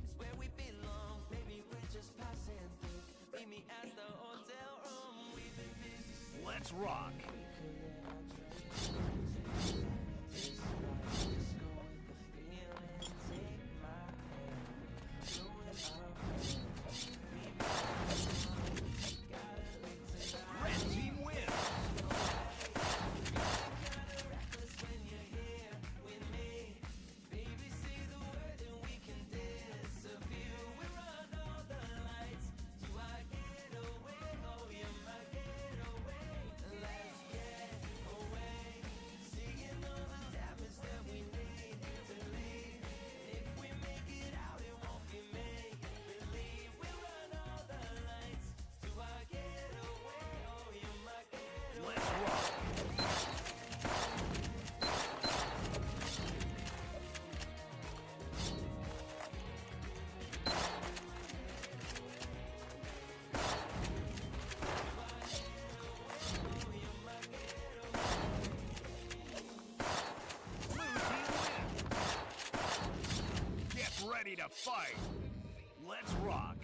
Speaker 6: it's where we belong. Maybe we're just passing through. Meet me at the hotel room. We've been busy.
Speaker 2: Let's rock. Red team wins. Let's rock. Blue team wins. Get ready to fight. Let's rock.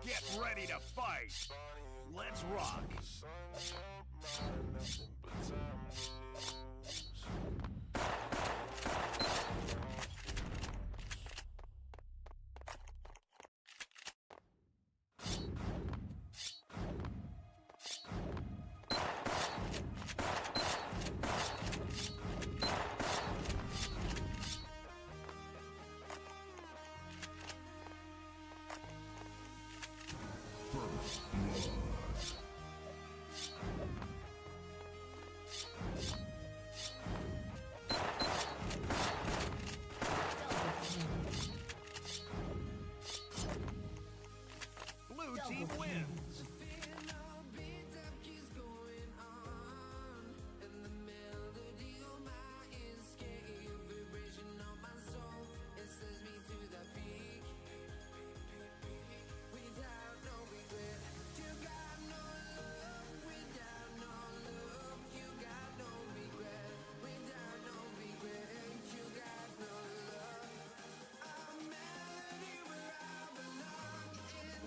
Speaker 2: Get ready to fight. Let's rock. Blue team wins.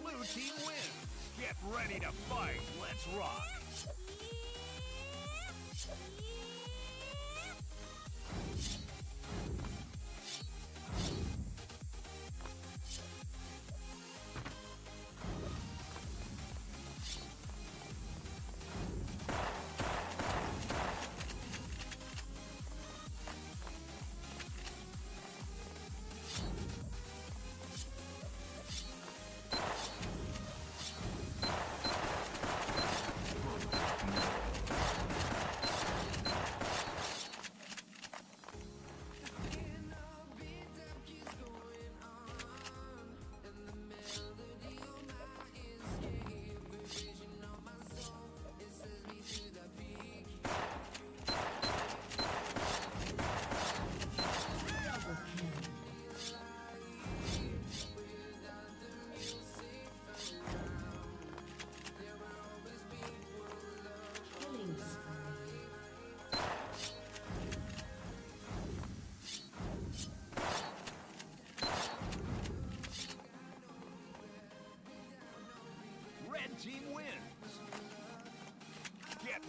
Speaker 2: Blue team wins. Get ready to fight. Let's rock.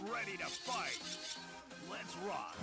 Speaker 2: Get ready to fight! Let's rock!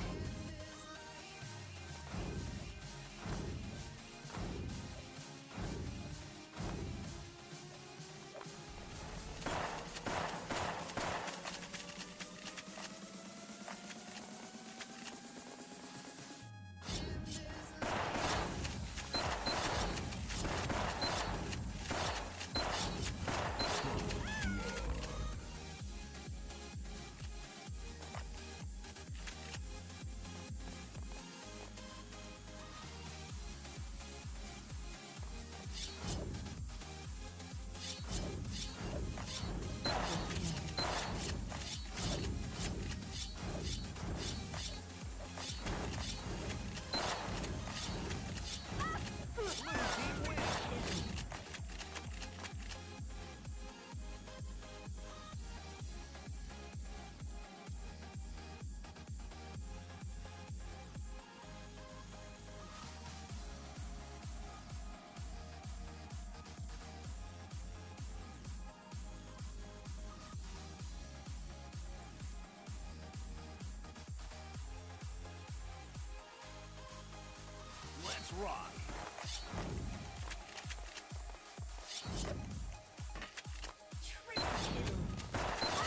Speaker 2: Let's rock!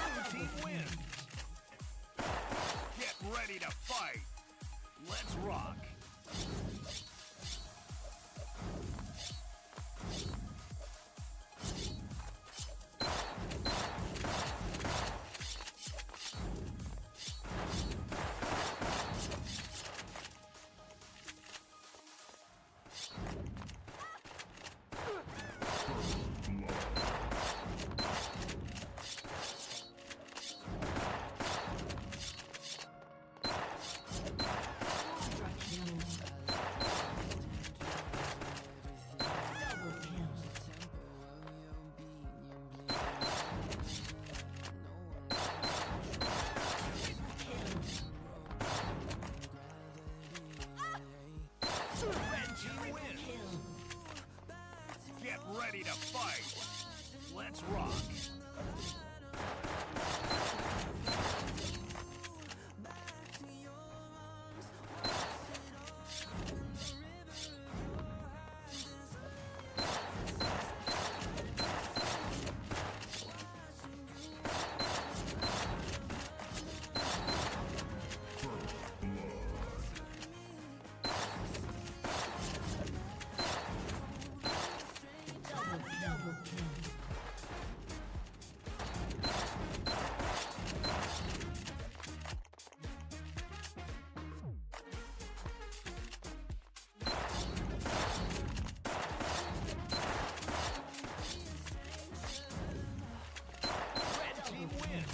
Speaker 2: Blue team wins! Get ready to fight! Let's rock! Red team wins! Get ready to fight! Let's rock!
Speaker 3: Double kill.
Speaker 2: Red team wins!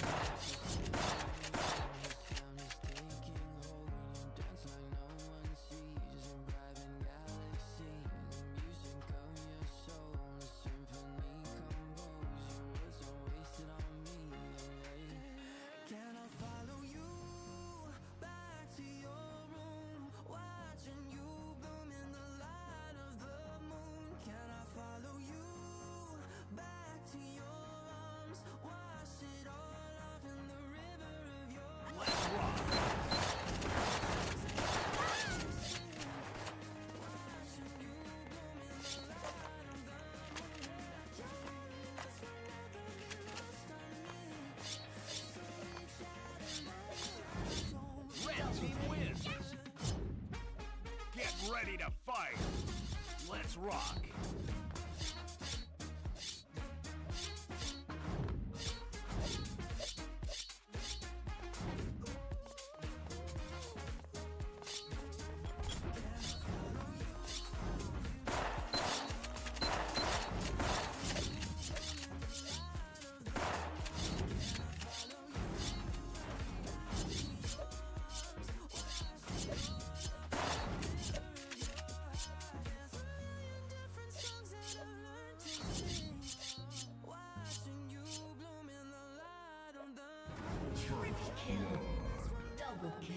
Speaker 6: Can I follow you back to your room? Watching you bloom in the light of the moon. Can I follow you back to your arms? Wash it all off in the river of your
Speaker 2: Let's rock! Red team wins! Get ready to fight! Let's rock!
Speaker 3: Double kill.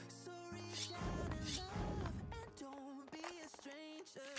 Speaker 6: So reach out and love, and don't be a stranger.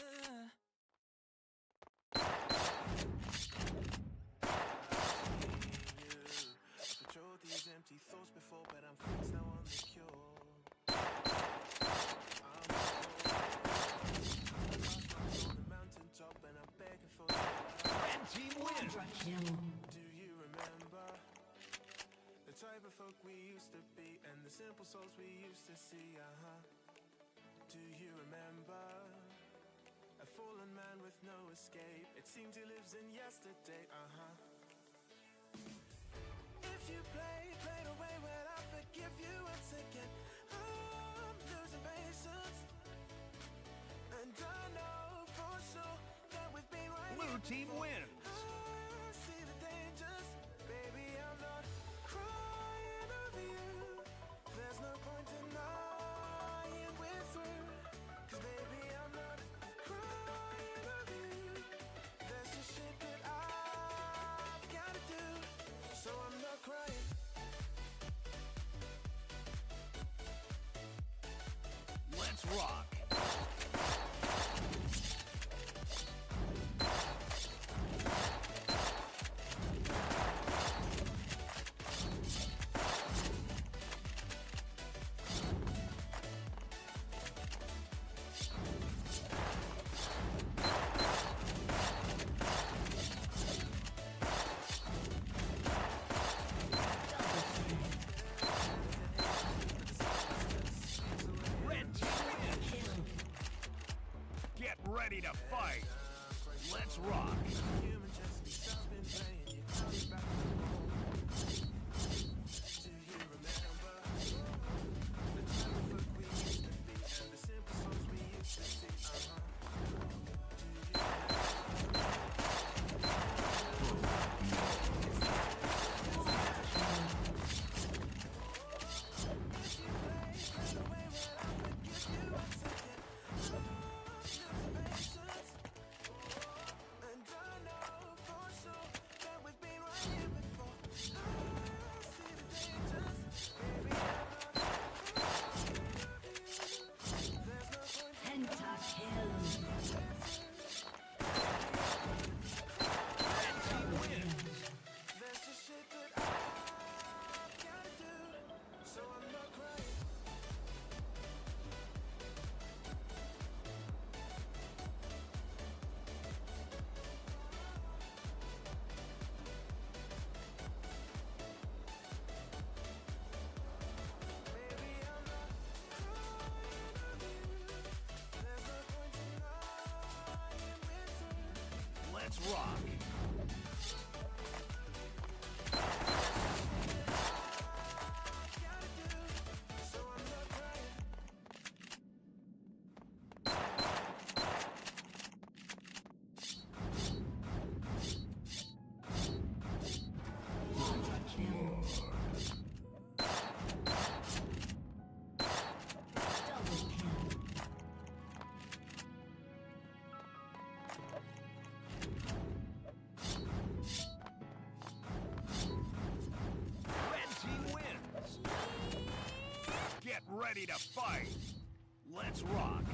Speaker 6: type of folk we used to be, and the simple souls we used to see, Do you remember? A fallen man with no escape. It seems he lives in yesterday, If you play the way, well, I forgive you once again. I'm losing patience, and I know for sure that we've been right.
Speaker 2: Blue
Speaker 6: here
Speaker 2: team
Speaker 6: before.
Speaker 2: wins.
Speaker 6: I see the dangers, baby, I'm not crying over you. There's no point denying we're through, 'cause baby, I'm not crying over you. There's just shit that I've gotta do, so I'm not crying.
Speaker 2: Let's rock. Red team wins. Get ready to fight. Let's rock.
Speaker 6: Human just be stopping playing. You coming back home. Do you remember the type of folk we used to be, and the simple songs we used to sing? Do you If you play the way, well, I forgive you once again. Losing patience, and I know for sure that we've been right here before. I see the dangers, baby, I'm not there's no point
Speaker 3: Pentakill.
Speaker 2: Red team wins.
Speaker 6: there's just shit that I've gotta do, so I'm not crying. Baby, I'm not crying over you. There's no point denying we're through.
Speaker 2: Let's rock.
Speaker 6: Gotta do, so I'm not crying.
Speaker 3: Quadra kill. Double kill.
Speaker 2: Red team wins. Get ready to fight. Let's rock.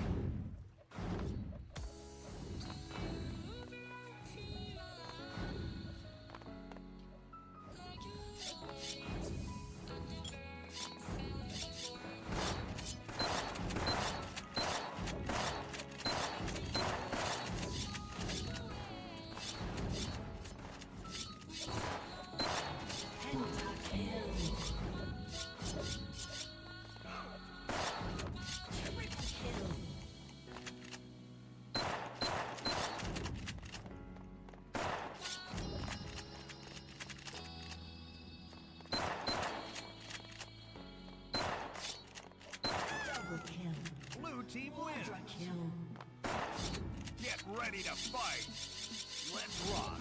Speaker 3: Pentakill. Triple kill. Double kill.
Speaker 2: Blue team
Speaker 3: Quadra
Speaker 2: wins.
Speaker 3: kill.
Speaker 2: Get ready to fight. Let's rock.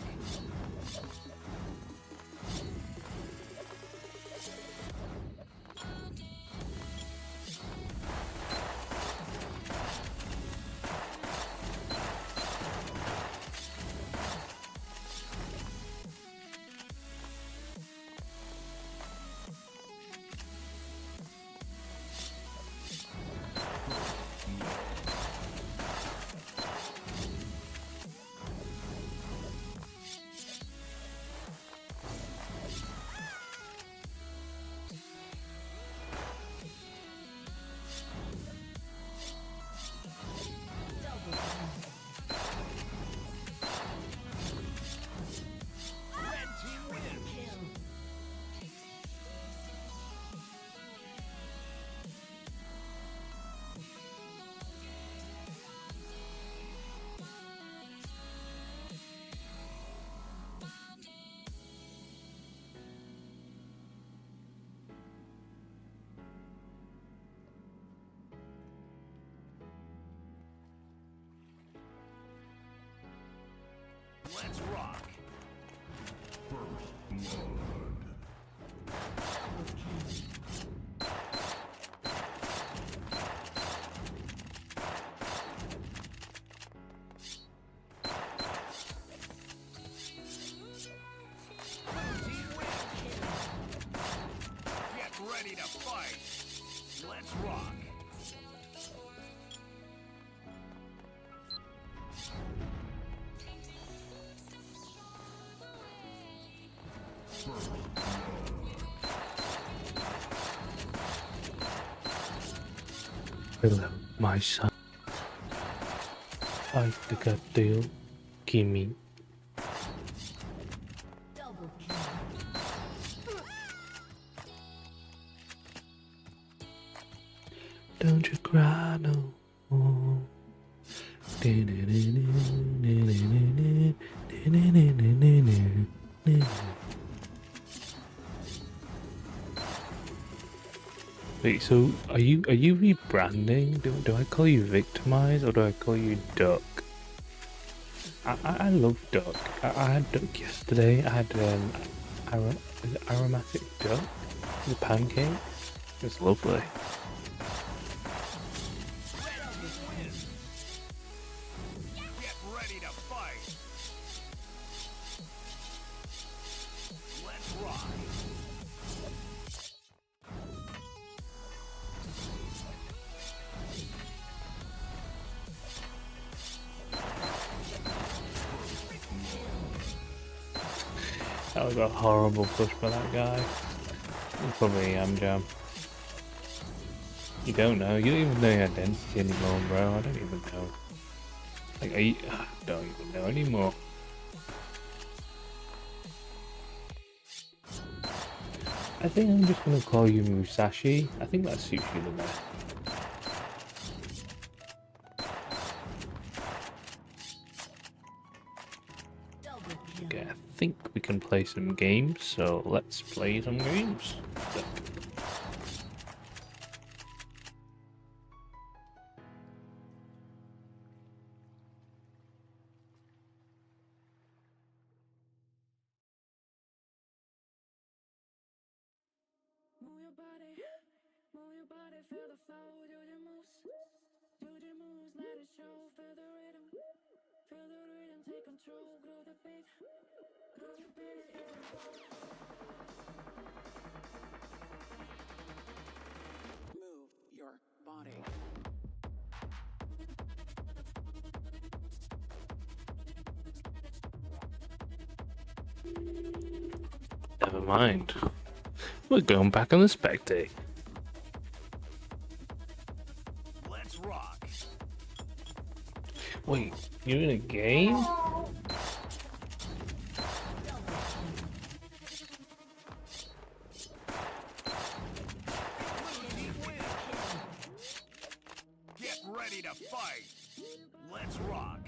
Speaker 2: Let's rock.
Speaker 3: Double kill.
Speaker 2: Team win. Get ready to fight. Let's rock.
Speaker 1: Hello, my son. I think I do. Kimi.
Speaker 3: Double kill.
Speaker 1: Don't you cry no more. Wait, so are you rebranding? Do I call you Victimize or do I call you Duck? I love Duck. I had Duck yesterday. I had is it aromatic duck? The pancake. It's lovely.
Speaker 2: Get ready to fight. Let's rock.
Speaker 1: That was a horrible push by that guy. It's probably Jam. You don't know. You don't even know your identity anymore, bro. I don't even know. Like, I don't even know anymore. I think I'm just gonna call you Musashi. I think that suits you the best.
Speaker 3: Double kill.
Speaker 1: Okay, I think we can play some games, so let's play some games.
Speaker 6: Move your body, feel the flow, do your moves, let it show, feel the rhythm, take control, groove the beat, Move your body.
Speaker 1: Never mind. We're going back on the spectate.
Speaker 2: Let's rock.
Speaker 1: Wait, you're in a game?
Speaker 2: Get ready to fight. Let's rock.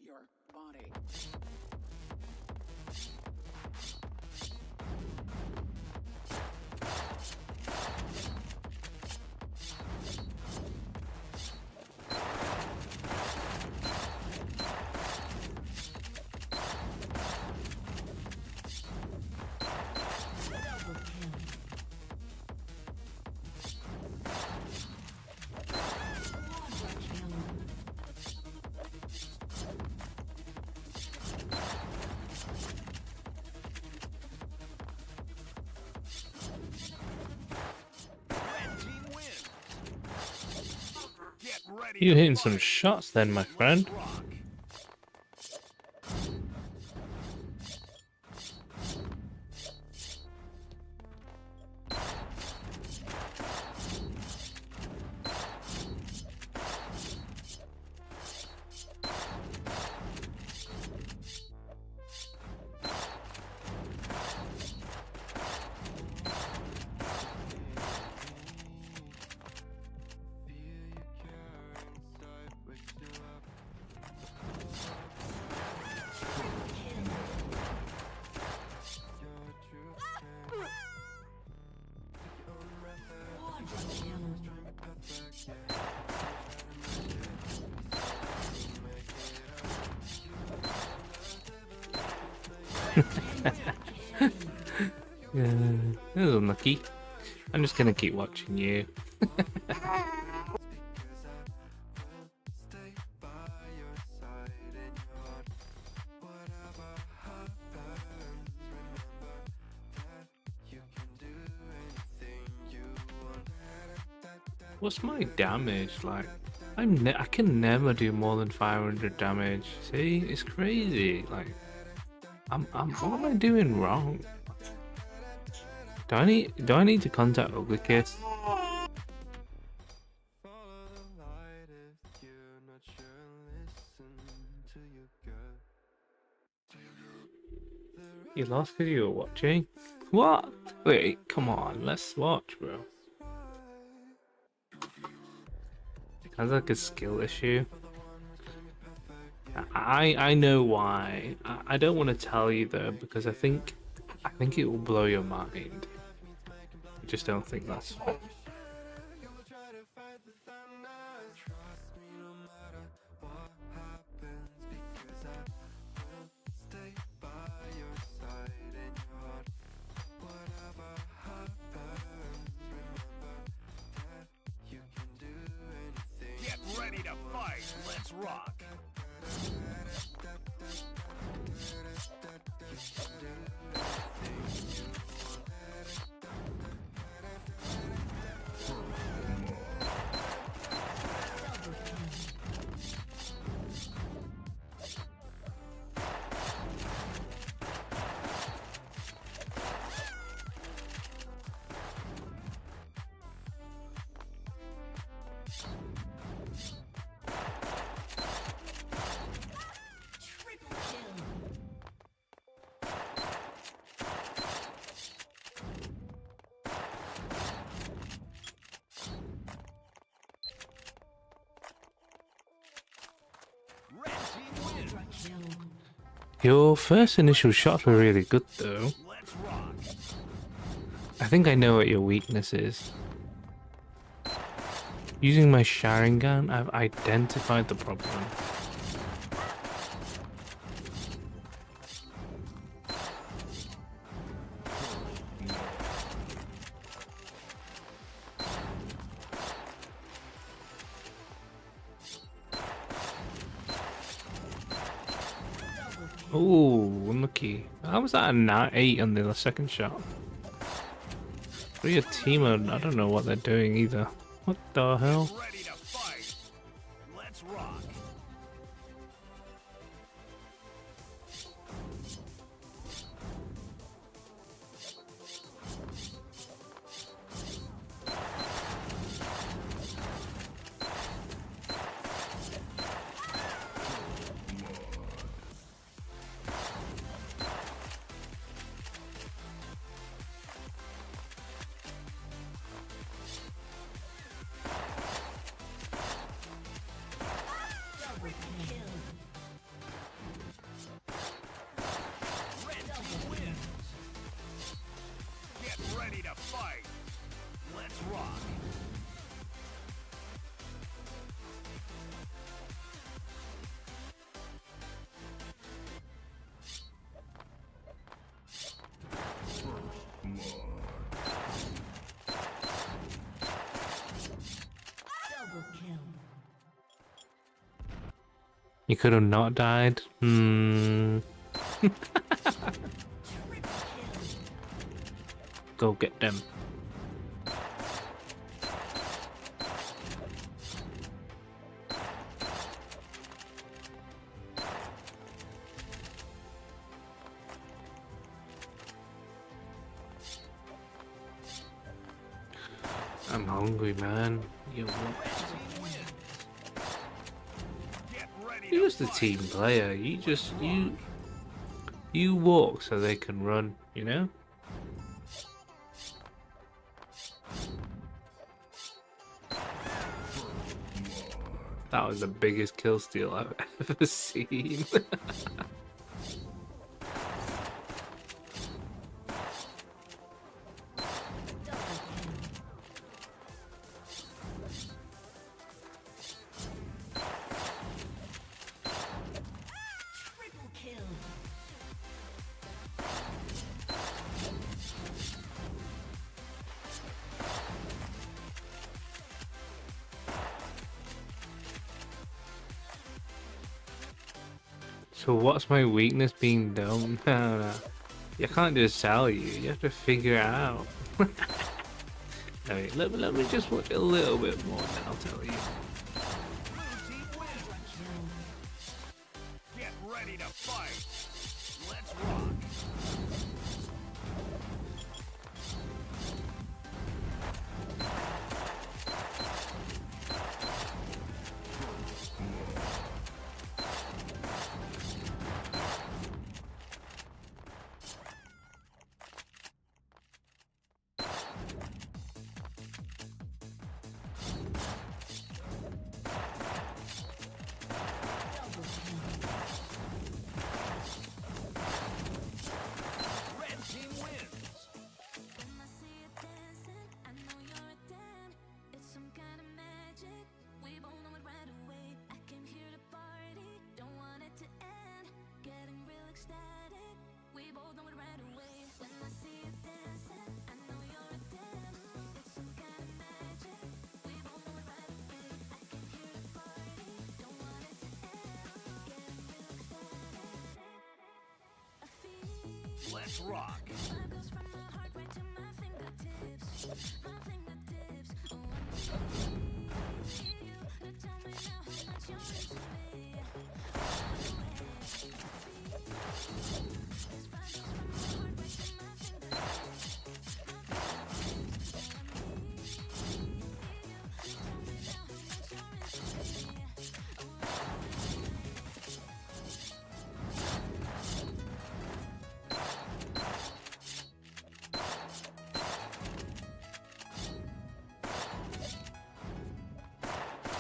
Speaker 6: Your body.
Speaker 3: Double kill. Quadra kill.
Speaker 2: Red team wins. Get ready.
Speaker 1: You're
Speaker 2: to
Speaker 1: hitting some
Speaker 2: fight.
Speaker 1: shots then, my friend.
Speaker 2: Let's rock.
Speaker 1: Yeah, that was unlucky. I'm just gonna keep watching you. What's my damage like? I can never do more than 500 damage. See, it's crazy. Like, what am I doing wrong? Do I need to contact Ugly Kiss?
Speaker 6: Follow the light if you're not sure. Listen to your gut.
Speaker 1: You lost because you were watching? What? Wait, come on, let's watch, bro. Sounds like a skill issue. I know why. I don't want to tell you though because I think it will blow your mind. I just don't think that's.
Speaker 2: Get ready to fight. Let's rock.
Speaker 3: Triple kill.
Speaker 2: Red team wins.
Speaker 3: Quadra kill.
Speaker 1: Your first initial shots were really good though.
Speaker 2: Let's rock.
Speaker 1: I think I know what your weakness is. Using my Sharingan, I've identified the problem. Oh, unlucky. How was that a 8 on the second shot? For your team, I don't know what they're doing either. What the hell?
Speaker 2: Ready to fight. Let's rock.
Speaker 3: Double kill.
Speaker 2: Red team wins. Get ready to fight. Let's rock.
Speaker 3: Double kill.
Speaker 1: You could have not died.
Speaker 3: Triple kill.
Speaker 1: Go get them. I'm hungry, man.
Speaker 2: Get ready
Speaker 1: You're
Speaker 2: to
Speaker 1: just a
Speaker 2: fight.
Speaker 1: team player. You walk so they can run. You know. That was the biggest kill steal I've ever seen.
Speaker 3: Triple kill.
Speaker 1: So what's my weakness being dumb? No, no. I can't just tell you. You have to figure it out. Okay, let me just watch a little bit more, then I'll tell you.
Speaker 2: Blue team wins. Get ready to fight. Let's rock. Red team wins.
Speaker 4: When I see you dancing, I know you're a 10. It's some kind of magic. We both know it right away. I came here to party, don't want it to end. Getting real ecstatic. We both know it right away. When I see you dancing, I know you're a 10. It's some kind of magic. We both know it right away. I came here to party, don't want it to end. Getting real ecstatic. I feel.
Speaker 2: Let's rock.
Speaker 4: Vibe goes from my heart right to my fingertips. My fingertips. Oh, I need you to tell me now how much you're into me. This vibe goes from my heart right to my fingertips. My fingertips. Oh, I need you to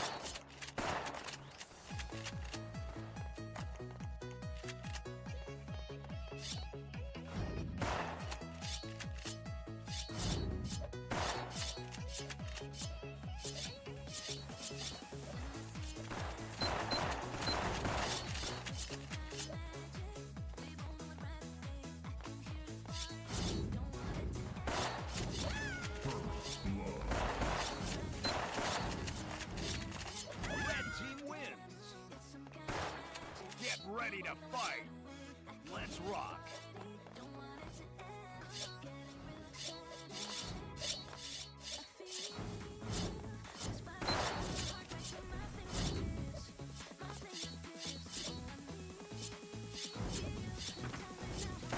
Speaker 4: tell me now how much you're into me.
Speaker 2: Red team wins. Get ready to fight. Let's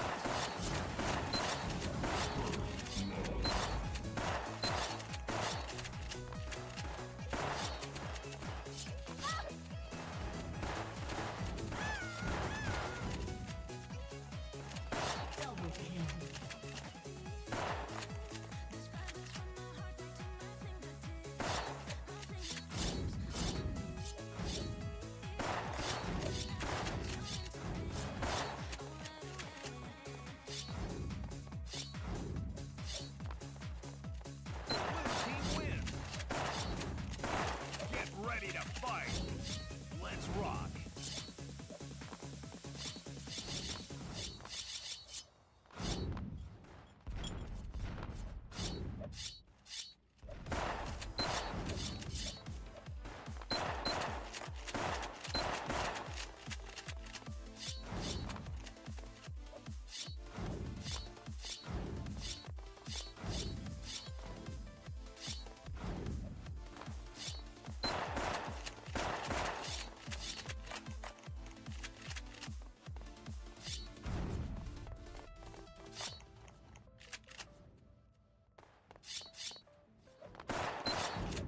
Speaker 2: rock.
Speaker 3: Double kill.
Speaker 2: Blue team wins. Get ready to fight. Let's rock.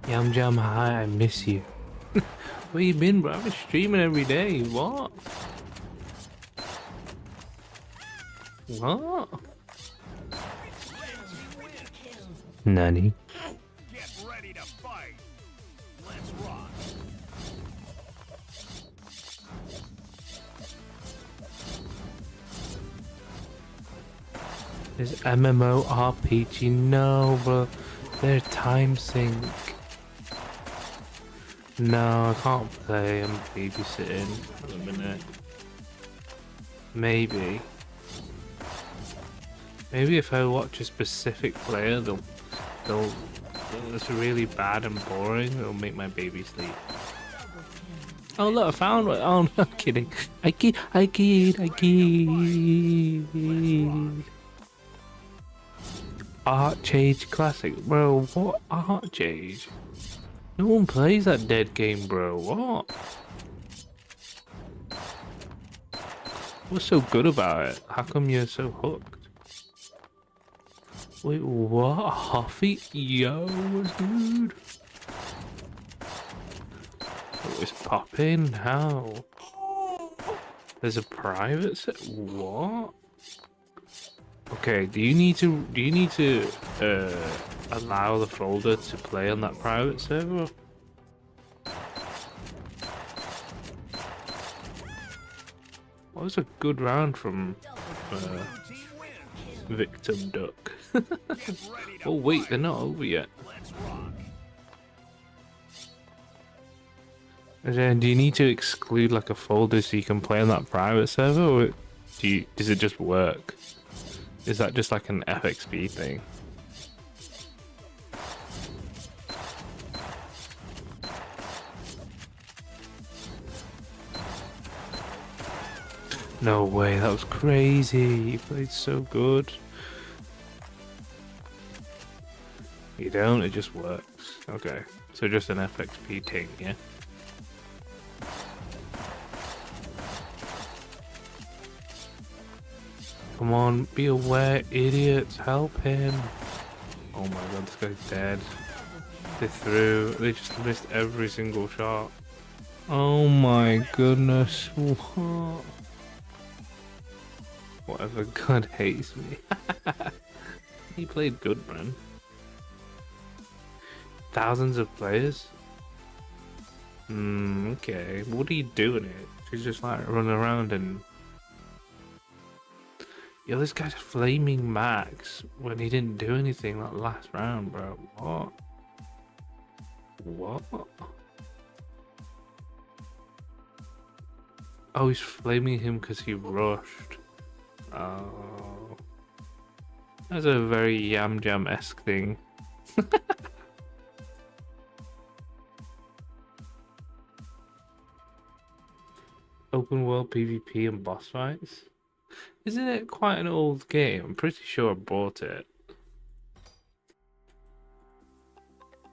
Speaker 1: Yum Jam Hi, I miss you. Where you been, bro? I've been streaming every day. What? What? Nani?
Speaker 2: Get ready to fight. Let's rock.
Speaker 1: Is MMORPG? No, bro. They're time sync. No, I can't play. I'm babysitting for a minute. Maybe. Maybe if I watch a specific player, they'll it's really bad and boring. It'll make my baby sleep. Oh look, I found one. Oh, no, I'm kidding. I kid. Archage Classic, bro. What Archage? No one plays that dead game, bro. What? What's so good about it? How come you're so hooked? Wait, what? Huffy? Yo, what's good? Oh, it's popping? How? There's a private set? What? Okay, do you need to allow the folder to play on that private server? That was a good round from
Speaker 2: Team wins.
Speaker 1: Victim Duck.
Speaker 2: Get ready to
Speaker 1: Oh wait,
Speaker 2: fight.
Speaker 1: they're not over yet.
Speaker 2: Let's rock.
Speaker 1: And then, do you need to exclude like a folder so you can play on that private server, or does it just work? Is that just like an FXP thing? No way, that was crazy. He played so good. You don't, it just works. Okay, so just an FXP thing, yeah? Come on, be aware, idiots, help him. Oh my god, this guy's dead. They just missed every single shot. Oh my goodness, what? Whatever god hates me. He played good, man. Thousands of players? Okay. What are you doing it? She's just like running around and... Yo, this guy's flaming max when he didn't do anything that last round, bro. What? What? Oh, he's flaming him because he rushed. Oh. That's a very Yam Jam-esque thing. Open world PvP and boss fights? Isn't it quite an old game? I'm pretty sure I bought it.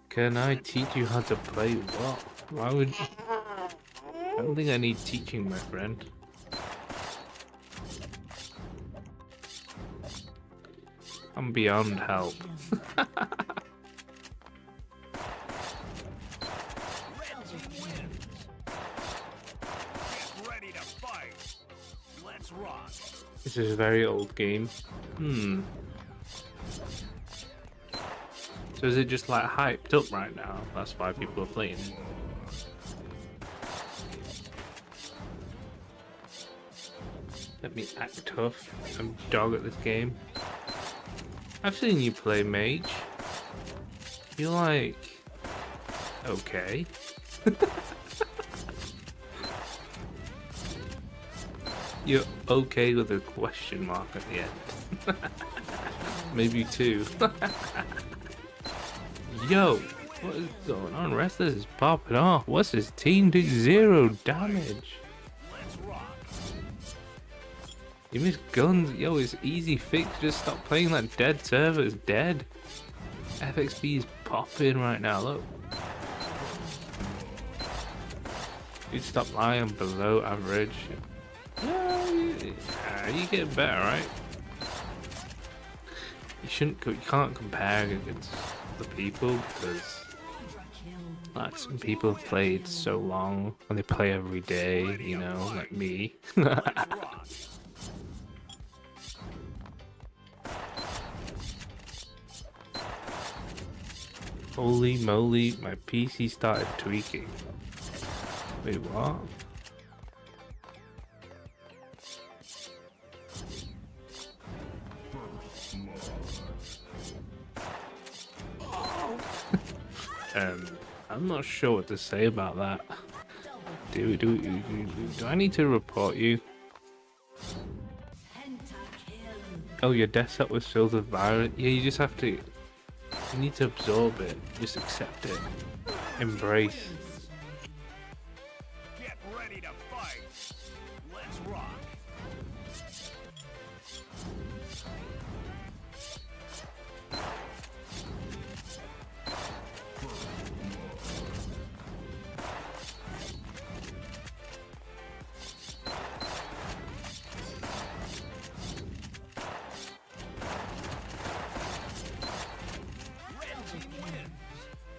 Speaker 1: Can I teach you how to play what? Why would... I don't think I need teaching, my friend. I'm beyond help.
Speaker 2: Red team wins. Get ready to fight. Let's rock.
Speaker 1: This is a very old game. So is it just like hyped up right now? That's why people are playing it. Let me act tough. I'm dog at this game. I've seen you play mage. You're like... okay. You're okay with a question mark at the end. Maybe two. Yo, what is going on? Restless is popping off. What's his team do? 0 damage.
Speaker 2: Let's rock.
Speaker 1: You missed guns. Yo, it's easy fix. Just stop playing that dead server. It's dead. FXP is popping right now. Look. You stop lying below average. Yeah, you get better, right? You shouldn't. You can't compare against the people because, like, some people have played so long and they play every day. You know, like me.
Speaker 2: Let's rock.
Speaker 1: Holy moly! My PC started tweaking. Wait, what? I'm not sure what to say about that. Do I need to report you? Oh, your desktop was filled with virus. Yeah, you just have to. You need to absorb it. Just accept it. Embrace.
Speaker 2: Get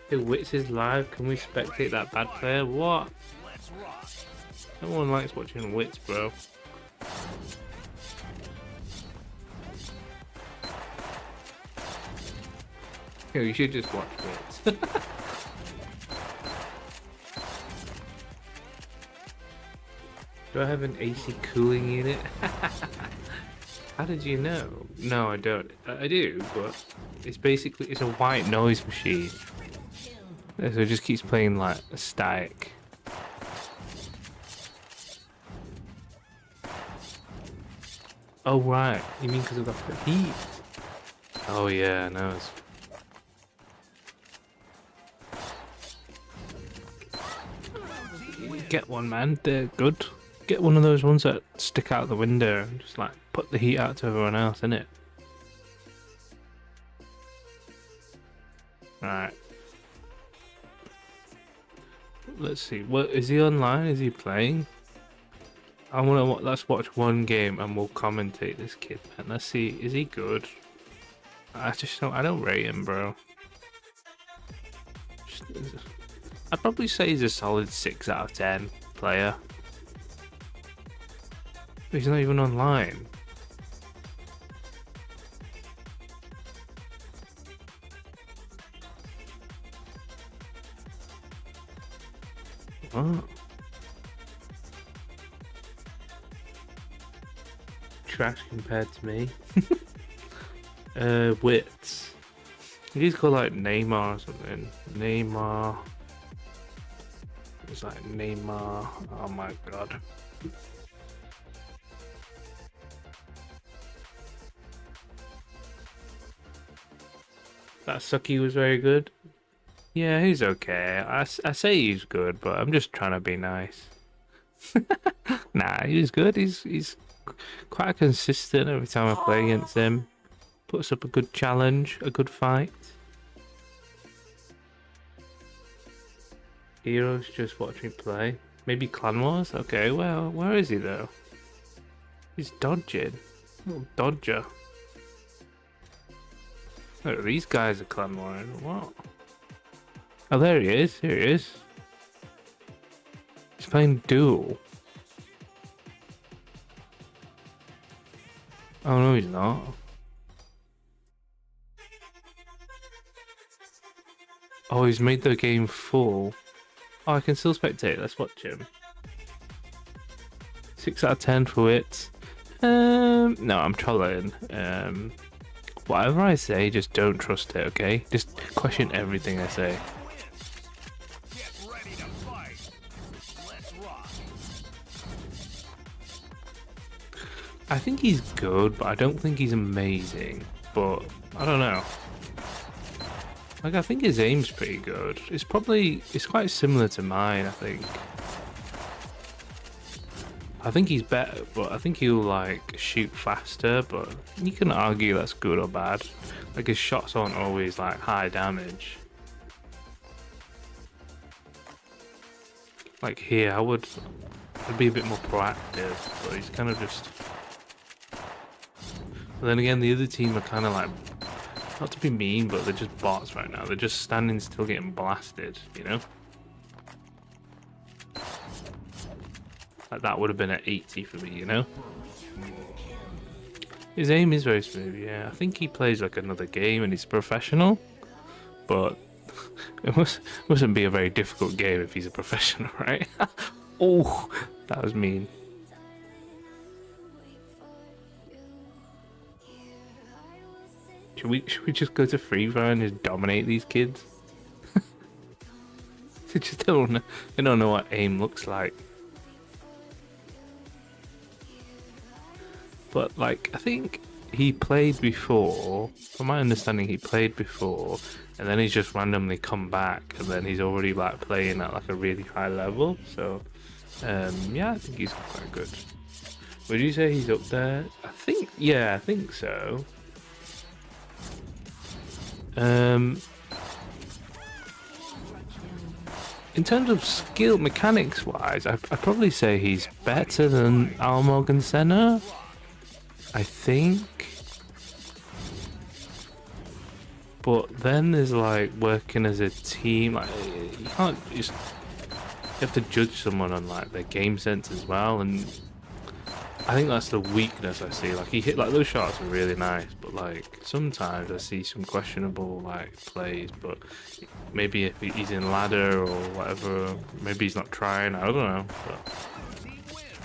Speaker 1: Hey, Wits is live. Can we spectate that bad player? What?
Speaker 2: Let's rock.
Speaker 1: No one likes watching Wits, bro. Yo, you should just watch Wits. Do I have an AC cooling unit? How did you know? No, I don't. I do, but it's basically it's a white noise machine. So it just keeps playing like a static. Oh right, you mean because of the heat? Oh yeah, no. Get one, man. They're good. Get one of those ones that stick out the window and just like put the heat out to everyone else, innit? Right. Let's see. What is he online? Is he playing? I wanna let's watch one game and we'll commentate this kid, man. Let's see. Is he good? I don't rate him, bro. I'd probably say he's a solid 6 out of 10 player. But he's not even online. What? Trash compared to me. Wits. He's called like Neymar or something. Neymar. It's like Neymar. Oh my god. That Sucky was very good. Yeah, he's okay. I say he's good, but I'm just trying to be nice. Nah, he's good. He's quite consistent every time I play against him. Puts up a good challenge, a good fight. Heroes just watch me play. Maybe Clan Wars? Okay, well, where is he though? He's dodging. Little dodger. Oh, these guys are Clan Wars. What? Oh, there he is. Here he is. He's playing Duel. Oh, no, he's not. Oh, he's made the game full. Oh, I can still spectate. Let's watch him. 6 out of 10 for it. No, I'm trolling. Whatever I say, just don't trust it, okay? Just question everything I say.
Speaker 2: Get ready to fight. Let's rock.
Speaker 1: I think he's good, but I don't think he's amazing. But I don't know. Like, I think his aim's pretty good. It's quite similar to mine, I think. I think he's better, but I think he'll, like, shoot faster, but you can argue that's good or bad. Like, his shots aren't always, like, high damage. Like, here, I'd be a bit more proactive, but he's kind of just... But then again, the other team are kind of, like... Not to be mean, but they're just bots right now. They're just standing still getting blasted, you know? Like that would have been at 80 for me, you know? His aim is very smooth, yeah. I think he plays like another game and he's professional. But it mustn't be a very difficult game if he's a professional, right? Oh, that was mean. Should we just go to Free Fire and just dominate these kids? They just don't know what aim looks like. But like, I think he played before. From my understanding, he played before, and then he's just randomly come back, and then he's already like playing at like a really high level. So, yeah, I think he's quite good. Would you say he's up there? Yeah, I think so. In terms of skill, mechanics wise, I'd probably say he's better than Almog and Senna. I think. But then there's like working as a team. Like you can't just, you have to judge someone on like their game sense as well, and I think that's the weakness I see. Like he hit like those shots are really nice, but like sometimes I see some questionable like plays. But maybe if he's in ladder or whatever, maybe he's not trying. I don't know.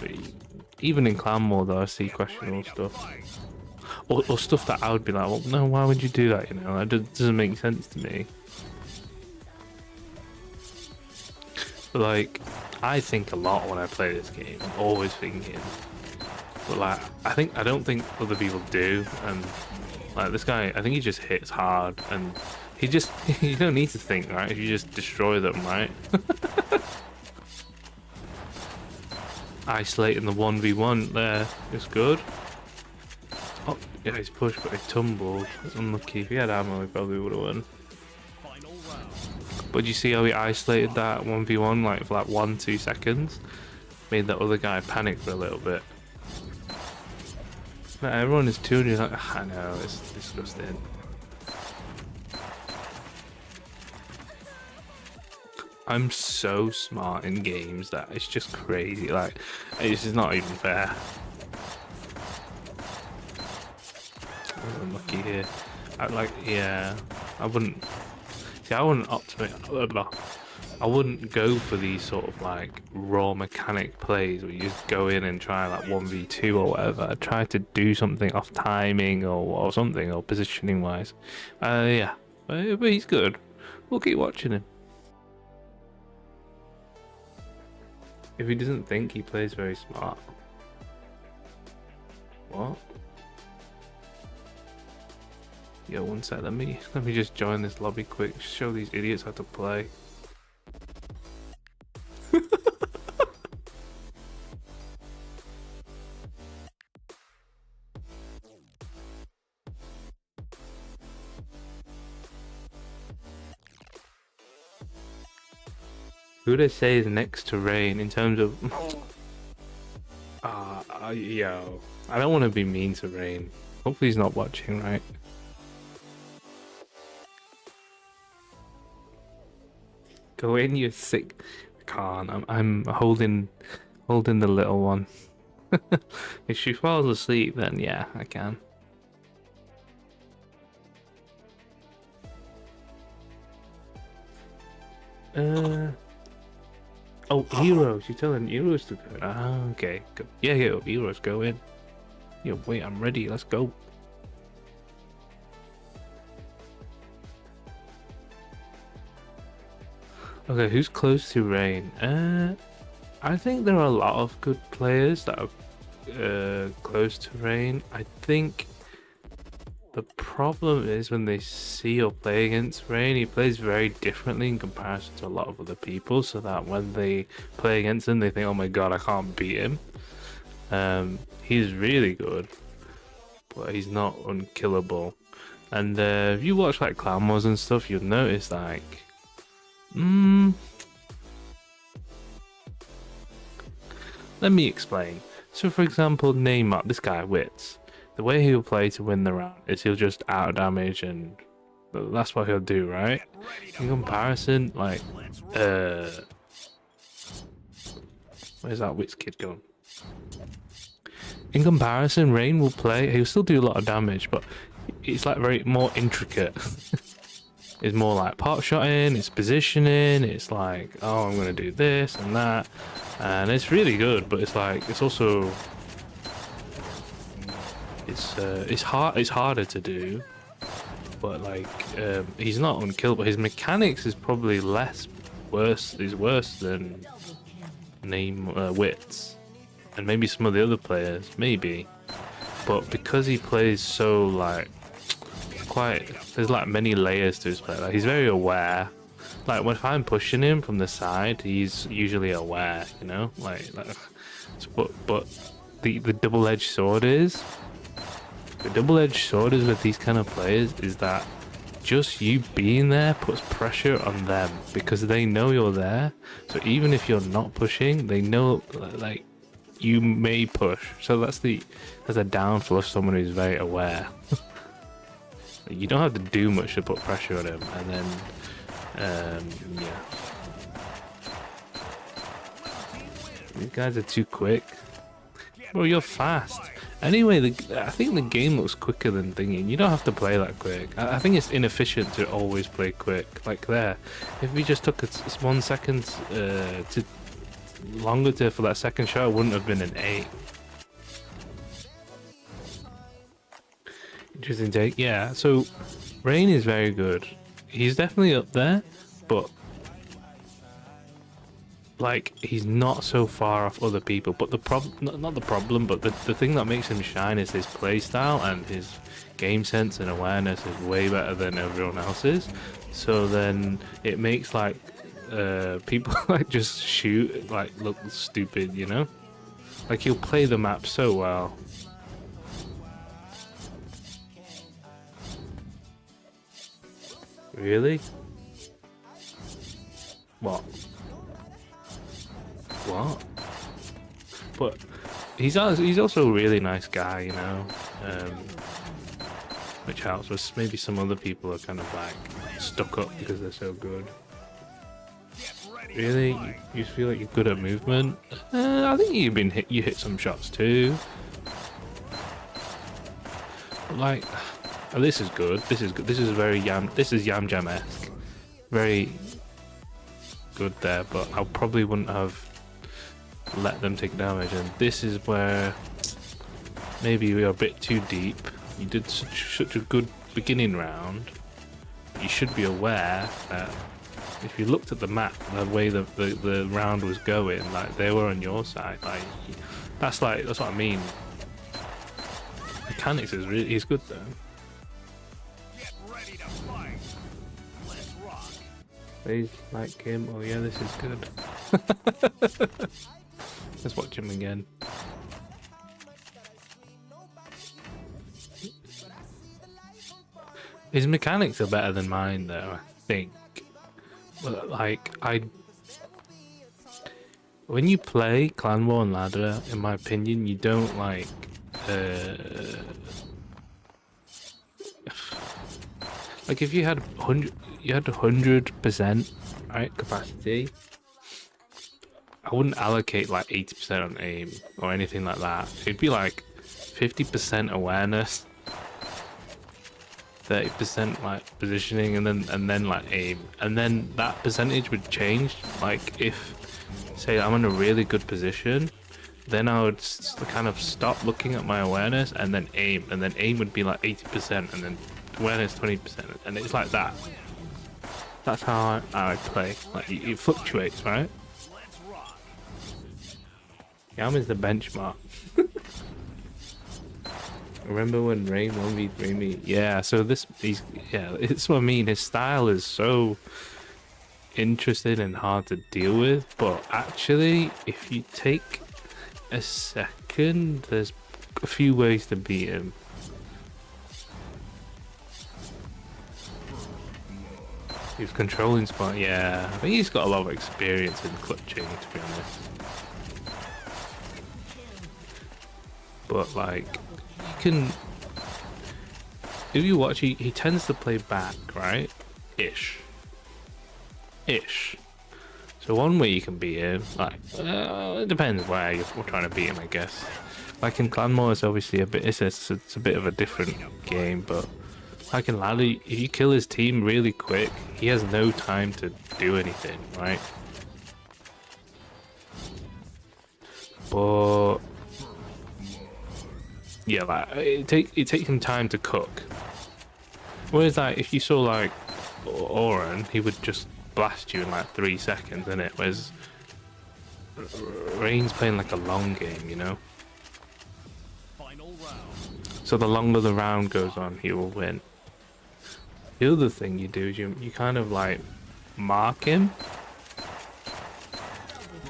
Speaker 1: But even in clan mode, though, I see questionable stuff. Or stuff that I would be like, well, no, why would you do that? You know, that doesn't make sense to me. But like, I think a lot when I play this game. I'm always thinking. But like, I don't think other people do. And like this guy, I think he just hits hard, and he just you don't need to think, right? You just destroy them, right? Isolating the 1v1 there is good. Oh, yeah, he's pushed, but he tumbled. Unlucky. If he had ammo, he probably would have won. But you see how he isolated that 1v1 like for like 1-2 seconds? Made that other guy panic for a little bit. Now, everyone is 200. Like, I know, it's disgusting. I'm so smart in games that it's just crazy. Like, it's just not even fair. I'm lucky here. I wouldn't. See, I wouldn't optimate. I wouldn't go for these sort of like raw mechanic plays where you just go in and try like 1v2 or whatever. I try to do something off timing or something, or positioning wise. Yeah, but he's good. We'll keep watching him. If he doesn't think, he plays very smart. What? Yo, one sec, let me just join this lobby quick, show these idiots how to play. Who do they say is next to Rain in terms of yo, I don't want to be mean to Rain. Hopefully he's not watching, right? Go in, you sick. I can't. I'm holding the little one. If she falls asleep, then yeah, I can. Oh, heroes. You're telling heroes to go. Ah, okay. Go. Yeah, heroes, go in. Yo, wait, I'm ready. Let's go. Okay, who's close to Rain? I think there are a lot of good players that are close to Rain. I think the problem is when they see or play against Rain, he plays very differently in comparison to a lot of other people, so that when they play against him, they think, oh my god, I can't beat him. He's really good, but he's not unkillable. And if you watch like Clan Wars and stuff, you'll notice like let me explain. So for example, Neymar, this guy Wits, the way he'll play to win the round is he'll just out damage, and that's what he'll do, right? In comparison, like where's that Wits kid going? In comparison, Rain will play, he'll still do a lot of damage, but it's like very more intricate. It's more like pot shotting, it's positioning, it's like, oh, I'm gonna do this and that, and it's really good. But it's like, it's also, it's harder to do. But like, he's not unkillable. His mechanics is probably worse than Wits, and maybe some of the other players, maybe. But because he plays so like, there's like many layers to his play. Like, he's very aware. Like if I'm pushing him from the side, he's usually aware, you know. But the double-edged sword is with these kind of players is that just you being there puts pressure on them because they know you're there. So even if you're not pushing, they know like you may push. So that's a downfall of someone who's very aware. You don't have to do much to put pressure on him, and then yeah. These guys are too quick. Bro, you're fast. Anyway, I think the game looks quicker than thingy. You don't have to play that quick. I think it's inefficient to always play quick. Like there, if we just took 1 second to longer for that second shot, it wouldn't have been an 8. Interesting take. Yeah, so Rain is very good. He's definitely up there, but like he's not so far off other people. But the problem, not the problem, but the thing that makes him shine is his play style, and his game sense and awareness is way better than everyone else's. So then it makes like people like just shoot like look stupid, you know? Like he'll play the map so well. Really? What? What? But he's also a really nice guy, you know, which helps. But maybe some other people are kind of like stuck up because they're so good. Really, you feel like you're good at movement? I think you hit some shots too. Like, oh, this is good. This is good. This is very This is Yam Jam-esque. Very good there, but I probably wouldn't have let them take damage. And this is where maybe we are a bit too deep. You did such a good beginning round. You should be aware that if you looked at the map, the way the round was going, like they were on your side. Like that's what I mean. Mechanics is good though.
Speaker 2: Get ready to fight. Let's rock.
Speaker 1: They like him. Oh yeah, this is good. Let's watch him again. His mechanics are better than mine though, I think. Well, like when you play Clan War and Ladder, in my opinion, you don't like like if you had 100% right capacity, I wouldn't allocate like 80% on aim or anything like that. It'd be like 50% awareness, 30% like positioning, and then like aim, and then that percentage would change. Like if say I'm in a really good position, then I would kind of stop looking at my awareness and then aim, and then aim would be like 80% and then awareness 20%, and it's like that. That's how I play. Like it fluctuates, right?
Speaker 2: Let's rock.
Speaker 1: Yam is the benchmark. Remember when Rain 1v3 me? Yeah, so it's what I mean. His style is so interesting and hard to deal with, but actually, if you take a second, there's a few ways to beat him. He's controlling spot, yeah. I think he's got a lot of experience in clutching, to be honest. But like, you can, if you watch, he tends to play back, right? Ish. So one way you can beat him, like, it depends where you're trying to beat him, I guess. Like in Clanmore, it's obviously a bit, it's a bit of a different game, but like in Ladder, if you kill his team really quick, he has no time to do anything, right? But yeah, like it takes him time to cook. Whereas like if you saw like Oren, he would just blast you in like 3 seconds, innit? Whereas Rain's playing like a long game, you know?
Speaker 2: Final round.
Speaker 1: So the longer the round goes on, he will win. The other thing you do is you kind of like mark him.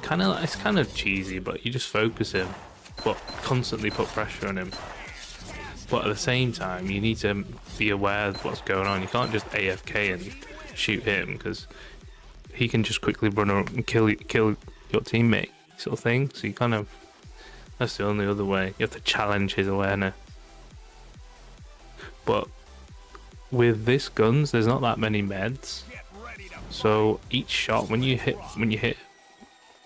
Speaker 1: It's kind of cheesy, but you just focus him, but constantly put pressure on him. But at the same time, you need to be aware of what's going on. You can't just AFK and shoot him, because he can just quickly run around and kill your teammate, sort of thing. So you kind of, that's the only other way. You have to challenge his awareness. But with this guns, there's not that many meds.
Speaker 2: Get ready to
Speaker 1: So each shot, when you hit,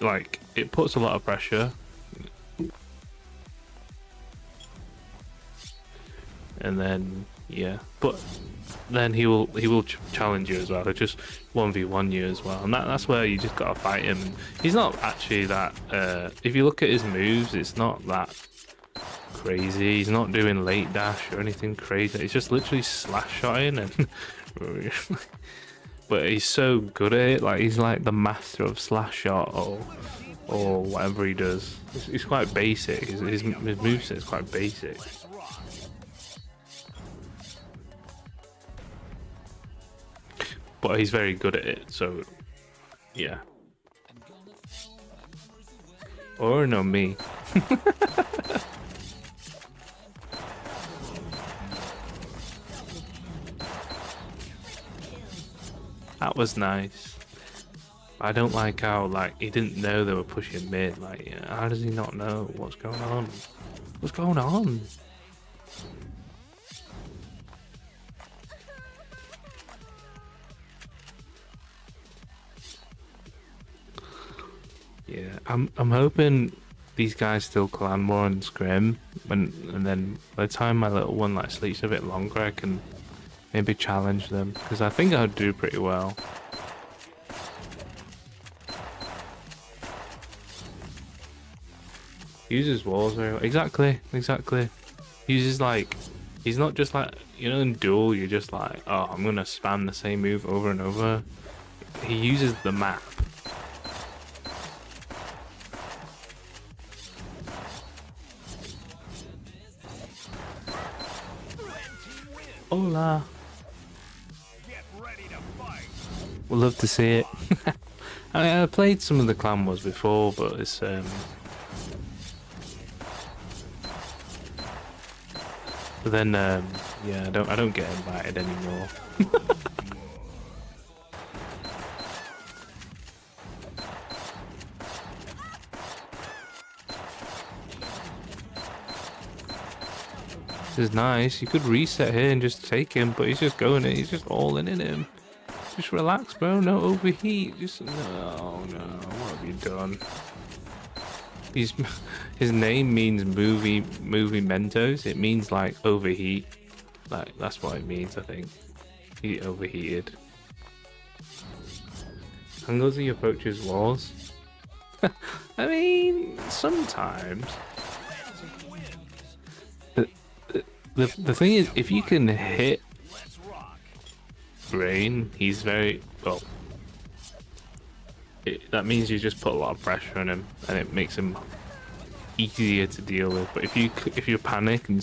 Speaker 1: like it puts a lot of pressure. And then yeah, but then he will challenge you as well. He'll just 1v1 you as well, and that's where you just gotta fight him. And he's not actually that. If you look at his moves, it's not that crazy. He's not doing late dash or anything crazy. He's just literally slash shotting and. But he's so good at it. Like he's like the master of slash shot or whatever he does. It's quite basic. His moveset is quite basic. But he's very good at it, so yeah. Or no, me. That was nice. I don't like how like he didn't know they were pushing mid. Like, how does he not know what's going on? What's going on? Yeah, I'm hoping these guys still clan more and scrim, and then by the time my little one like sleeps a bit longer, I can maybe challenge them, because I think I'd do pretty well. Uses walls very well. Exactly. Uses like, he's not just like, you know, in duel you're just like, oh, I'm gonna spam the same move over and over. He uses the map. Hola.
Speaker 2: get ready to fight.
Speaker 1: We'd love to see it. I played some of the clan wars before, but it's but then yeah, I don't get invited anymore. This is nice. You could reset here and just take him, but he's just going in. He's just all in him. Just relax, bro. No overheat. Just no. What have you done? His name means movie Mentos. It means like overheat. Like that's what it means. I think he overheated. Angles he approaches walls. I mean, sometimes. The thing is, if you can hit Rain, he's very well. That means you just put a lot of pressure on him, and it makes him easier to deal with. But if you panic and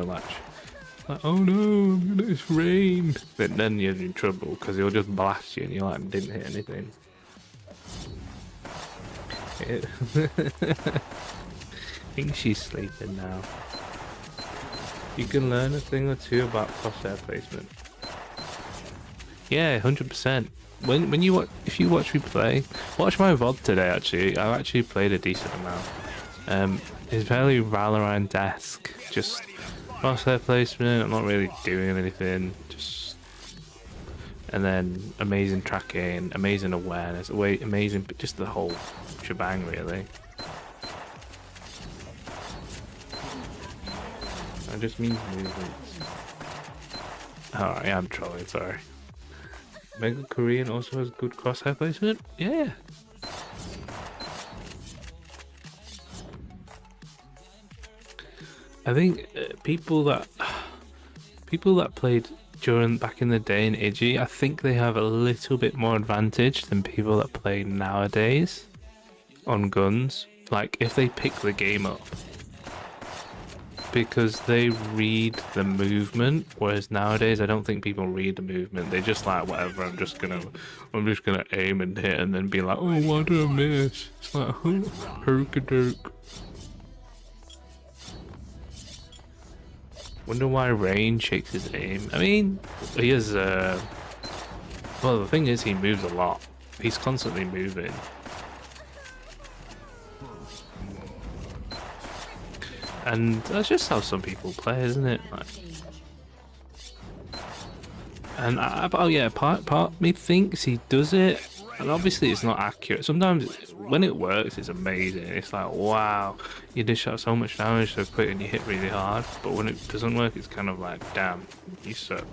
Speaker 1: like oh no, it's Rain, then you're in trouble because he'll just blast you, and you like didn't hit anything. I think she's sleeping now. You can learn a thing or two about crosshair placement. Yeah, 100%. When you if you watch me play, watch my VOD today. Actually, I've actually played a decent amount. It's fairly Valorant-esque. Just crosshair placement. I'm not really doing anything. And then amazing tracking, amazing awareness, amazing, just the whole shebang really. I just mean movements. Oh, yeah, I'm trolling, sorry. Mega Korean also has good crosshair placement? Yeah. I think people that played back in the day in Iggy, I think they have a little bit more advantage than people that play nowadays on guns. Like, if they pick the game up. Because they read the movement, whereas nowadays I don't think people read the movement. They just like, whatever, I'm just gonna aim and hit, and then be like, oh, why did I miss? It's like, herk-a-dirk. Wonder why Rain shakes his aim. I mean, he is well, the thing is, he moves a lot. He's constantly moving. And that's just how some people play, isn't it? Like, And oh yeah, part me thinks he does it, and obviously it's not accurate. Sometimes when it works, it's amazing. It's like, wow, you dish out so much damage so quick and you hit really hard. But when it doesn't work, it's kind of like, damn, you suck.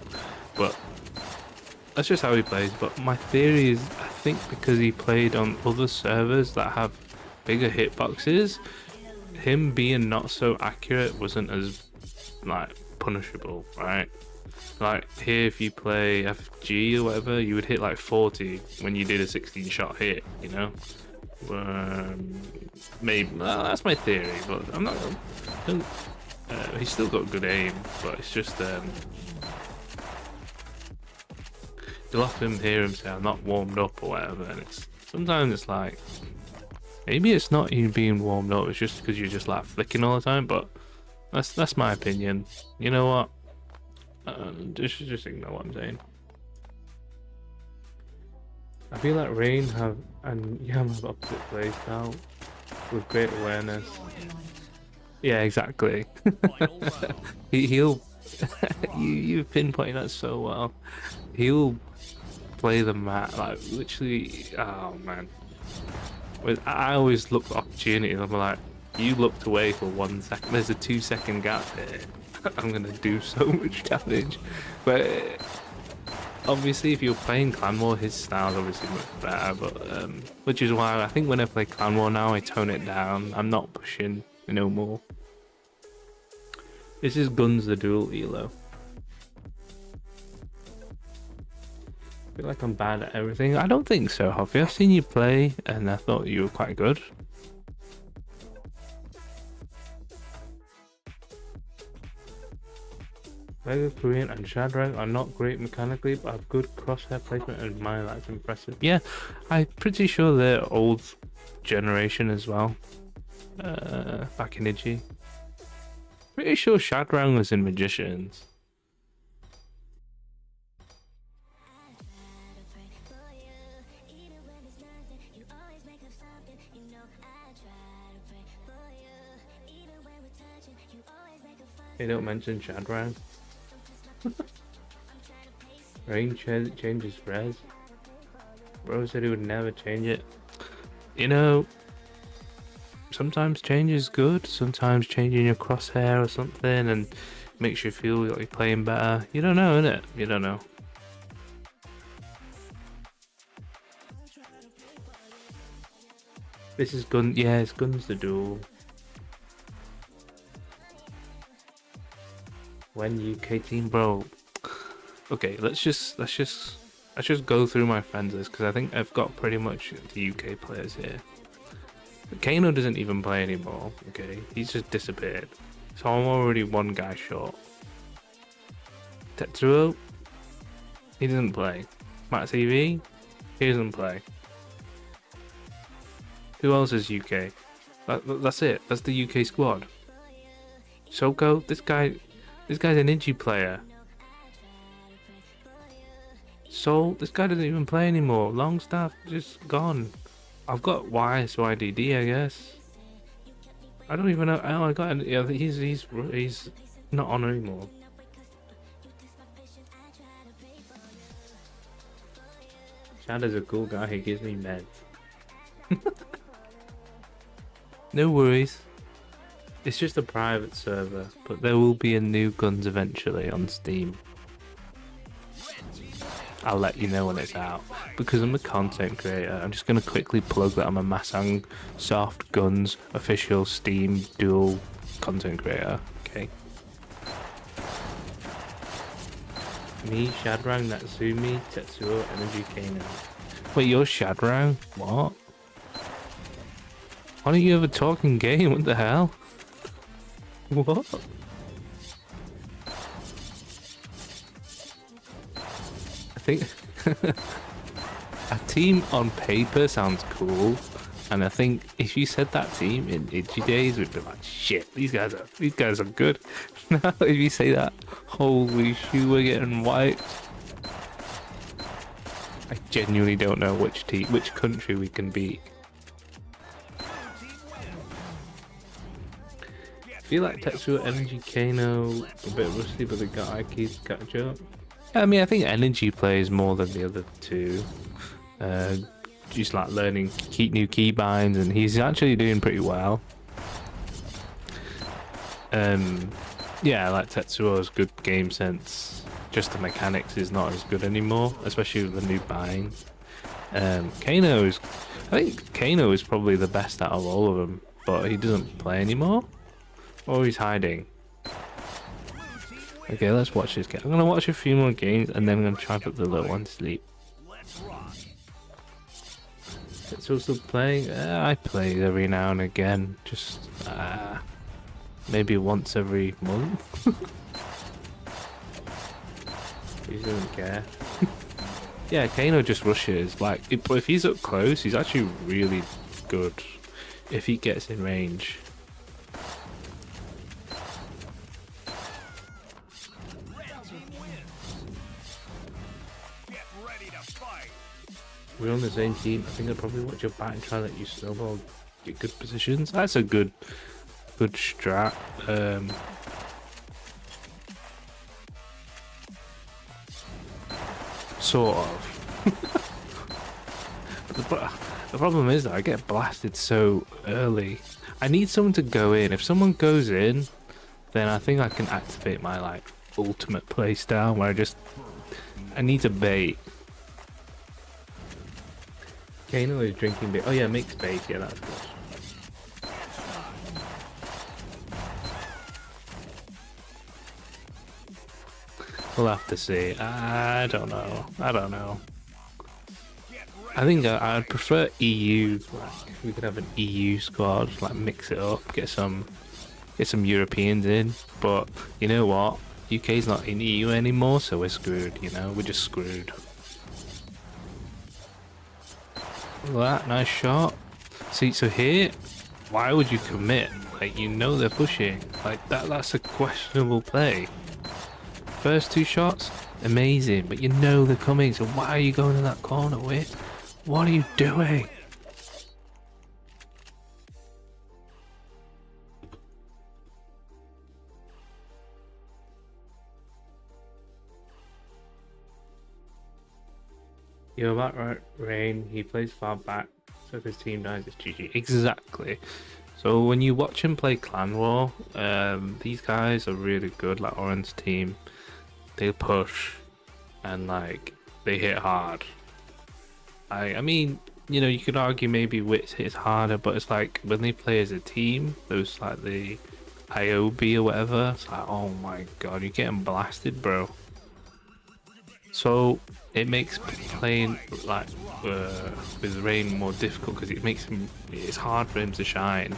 Speaker 1: But that's just how he plays. But my theory is, I think because he played on other servers that have bigger hitboxes, him being not so accurate wasn't as like punishable, right? Like here, if you play FG or whatever, you would hit like 40 when you did a 16-shot hit, you know? Maybe well, that's my theory, but I'm not. He's still got good aim, but it's just you'll often hear him say, "I'm not warmed up" or whatever, and sometimes it's like maybe it's not you being warmed up; it's just because you're just like flicking all the time. But that's my opinion. You know what? Just ignore what I'm saying. I feel like Rain and Yam have opposite play style with great awareness. Yeah, exactly. He'll you've pinpointed that so well. He'll play the map like literally. Oh man, I always look for opportunities. I'm like, you looked away for 1 second. There's a 2-second gap here. I'm gonna do so much damage. But obviously, if you're playing Clan War, his style's obviously much better. But which is why I think when I play Clan War now, I tone it down. I'm not pushing no more. This is GunZ the dual elo. I feel like I'm bad at everything. I don't think so, Hoffy. I've seen you play, and I thought you were quite good. Mega Korean and Shadrach are not great mechanically, but have good crosshair placement and mine that's impressive. Yeah, I'm pretty sure they're old generation as well. Back in Iji. Pretty sure Shadrach was in Magicians. They don't mention Shadrach. Rain changes res. Bro said he would never change it. You know, sometimes change is good. Sometimes changing your crosshair or something and makes you feel like you're playing better. You don't know, innit? You don't know. This is Gun. Yeah, it's GunZ the duel. When UK team, bro. Okay, let's just go through my friends list because I think I've got pretty much the UK players here. Kano doesn't even play anymore. Okay, he's just disappeared. So I'm already one guy short. Tetsuo, he doesn't play. Matt CV, he doesn't play. Who else is UK? That's it. That's the UK squad. Soko, this guy's an Iji player. So this guy doesn't even play anymore. Longstaff just gone. I've got YSYDD, I guess. I don't even know. Oh, I got. Yeah, he's not on anymore. Chad is a cool guy. He gives me meds. No worries. It's just a private server, but there will be a new GunZ eventually on Steam. I'll let you know when it's out. Because I'm a content creator, I'm just going to quickly plug that I'm a Masang Soft GunZ official Steam dual content creator. Okay. Me, Shadrang, Natsumi, Tetsuo, Energy Kano. Wait, you're Shadrang? What? Why don't you have a talking game? What the hell? What? I think a team on paper sounds cool, and I think if you said that team in Iji days, we'd be like, shit, these guys are good. Now if you say that, holy shoot, we're getting wiped. I genuinely don't know which country we can beat. I feel like Tetsuo Energy Kano a bit rusty, but they got Aiki's catch up. I mean, I think energy plays more than the other two. Just like learning new keybinds, and he's actually doing pretty well. Yeah, like Tetsuo's good game sense. Just the mechanics is not as good anymore, especially with the new bind. Kano is, I think Kano is probably the best out of all of them, but he doesn't play anymore, or he's hiding. Okay, let's watch this game. I'm gonna watch a few more games, and then I'm gonna try and put the little one to sleep.
Speaker 2: Let's rock.
Speaker 1: Tetsuo still playing? I play every now and again, just maybe once every month. He doesn't care. Yeah, Kano just rushes. Like, if he's up close, he's actually really good. If he gets in range.
Speaker 2: Red team wins. Get ready to fight.
Speaker 1: We're on the same team. I think I'd probably watch your back and try to let you snowball, get good positions. That's a good strat. Sort of. The problem is that I get blasted so early. I need someone to go in. If someone goes in, then I think I can activate my like ultimate playstyle where I need to bait. Kano is drinking bait. Oh yeah, mixed bait. Yeah, that's good. We'll have to see. I don't know. I think I'd prefer EU. Like, we could have an EU squad, like mix it up, get some Europeans in. But you know what? UK's not in EU anymore, so we're screwed. You know, we're just screwed. Look at that, nice shot. See, so here, why would you commit? Like, you know they're pushing. Like that's a questionable play. First two shots, amazing, but you know they're coming, so why are you going in that corner, Wit? What are you doing? You're about right, Rain. He plays far back, so if his team dies, it's GG. Exactly. So when you watch him play Clan War, these guys are really good, like Oran's team. They push and like they hit hard. I mean, you know, you could argue maybe Wits hits harder, but it's like when they play as a team, those like the IOB or whatever, it's like, oh my god, you're getting blasted, bro. So it makes playing like with Rain more difficult because it's hard for him to shine.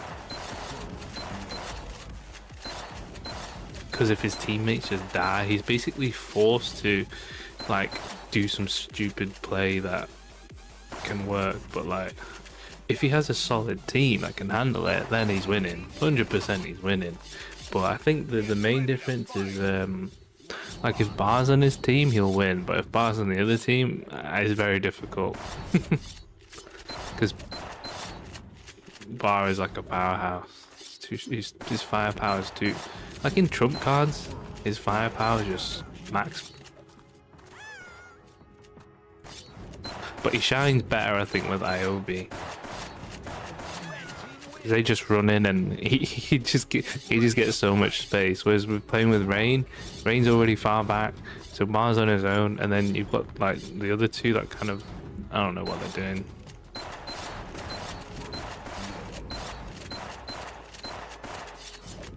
Speaker 1: Because if his teammates just die, he's basically forced to like do some stupid play that can work. But like, if he has a solid team that can handle it, then he's winning. 100% he's winning. But I think the main difference is like if Bar's on his team, he'll win. But if Bar's on the other team, it's very difficult. Because Bar is like a powerhouse. His firepower is too... Like in trump cards, his firepower is just max. But he shines better, I think, with IOB. They just run in and he just gets so much space. Whereas we're playing with Rain, Rain's already far back, so Bar's on his own, and then you've got like the other two that kind of, I don't know what they're doing.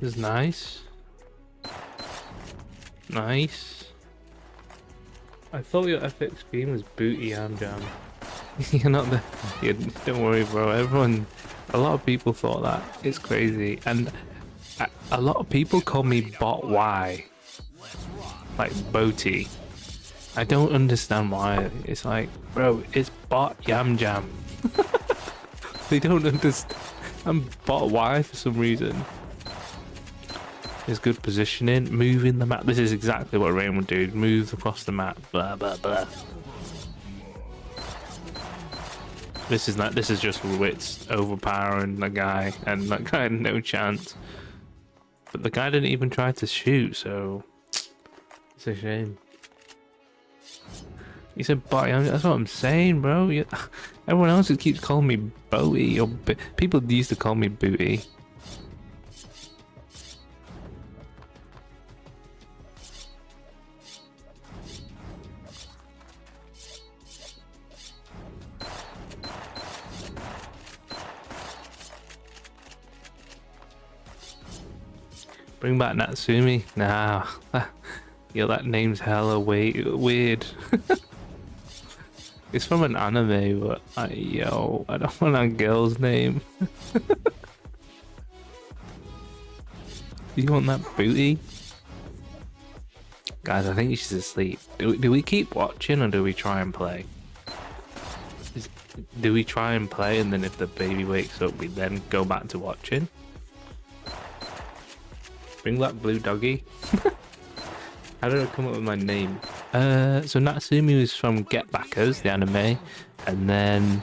Speaker 1: This is nice. Nice. I thought your epic scheme was booty arm jam. You're not the... don't worry, bro. A lot of people thought that. It's crazy. And a lot of people call me bot Y. Like Boaty. I don't understand why. It's like, bro, it's bot yam jam. They don't understand. I'm bot Y for some reason. There's good positioning, moving the map. This is exactly what Rain would do. Move across the map. Blah blah blah. This is just Wits overpowering the guy, and that guy had no chance. But the guy didn't even try to shoot, so it's a shame. You said body. That's what I'm saying, bro. Everyone else just keeps calling me Bowie, or people used to call me Booty. Bring back Natsumi? Nah. Yeah, that name's hella weird. It's from an anime, but I don't want a girl's name. You want that booty? Guys, I think she's asleep. Do we keep watching or do we try and play? Do we try and play and then if the baby wakes up we then go back to watching? Bring that blue doggy. How did I come up with my name? So Natsumi was from Get Backers, the anime, and then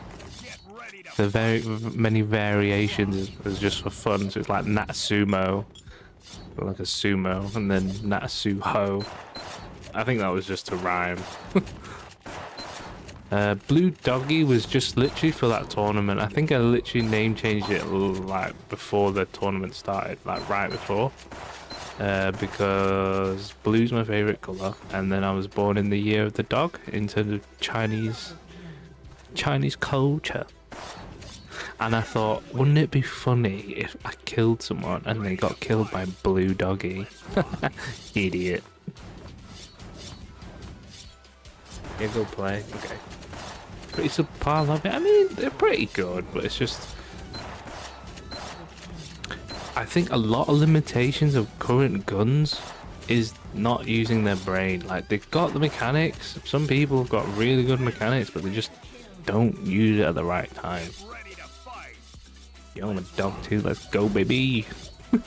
Speaker 1: the very many variations was just for fun. So it's like Natsumo, like a sumo, and then Natsuho. I think that was just to rhyme. Blue Doggy was just literally for that tournament. I think I literally name changed it like before the tournament started, like right before. Because blue's my favorite color, and then I was born in the year of the dog in terms of Chinese culture. And I thought, wouldn't it be funny if I killed someone and they got killed by Blue Doggy? Idiot. Yeah, go play. Okay. Pretty subpar lobby. I mean, they're pretty good, but it's just. I think a lot of limitations of current guns is not using their brain. Like, they've got the mechanics. Some people have got really good mechanics, but they just don't use it at the right time. Yo, I'm a dog too. Let's go, baby. Not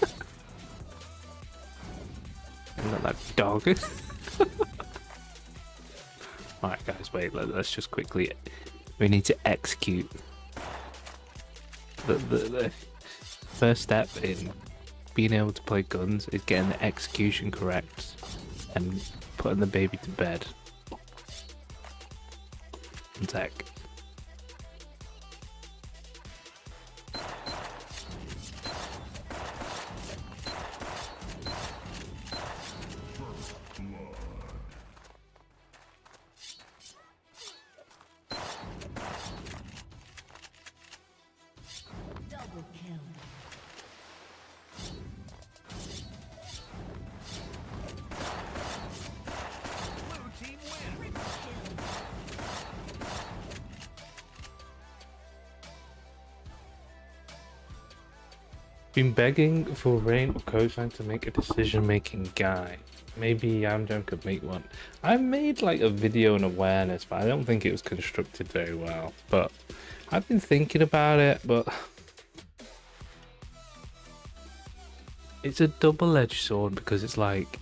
Speaker 1: that dog. Alright, guys, wait. Let's just quickly. We need to execute. The first step in being able to play guns is getting the execution correct and putting the baby to bed. One sec.
Speaker 3: Double kill.
Speaker 2: Blue team win.
Speaker 1: Been begging for Rain or Cosign to make a decision-making guide. Maybe Yamjam could make one. I made like a video on awareness, but I don't think it was constructed very well. But I've been thinking about it, but it's a double-edged sword because it's like,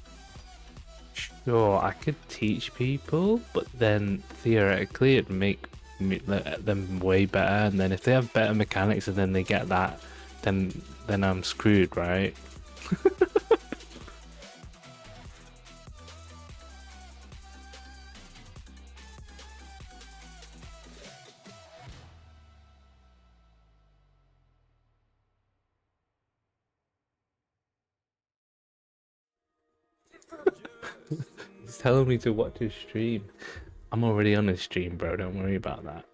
Speaker 1: sure, I could teach people, but then theoretically it'd make them way better. And then if they have better mechanics and then they get that, then I'm screwed, right? He's telling me to watch his stream. I'm already on his stream, bro. Don't worry about that.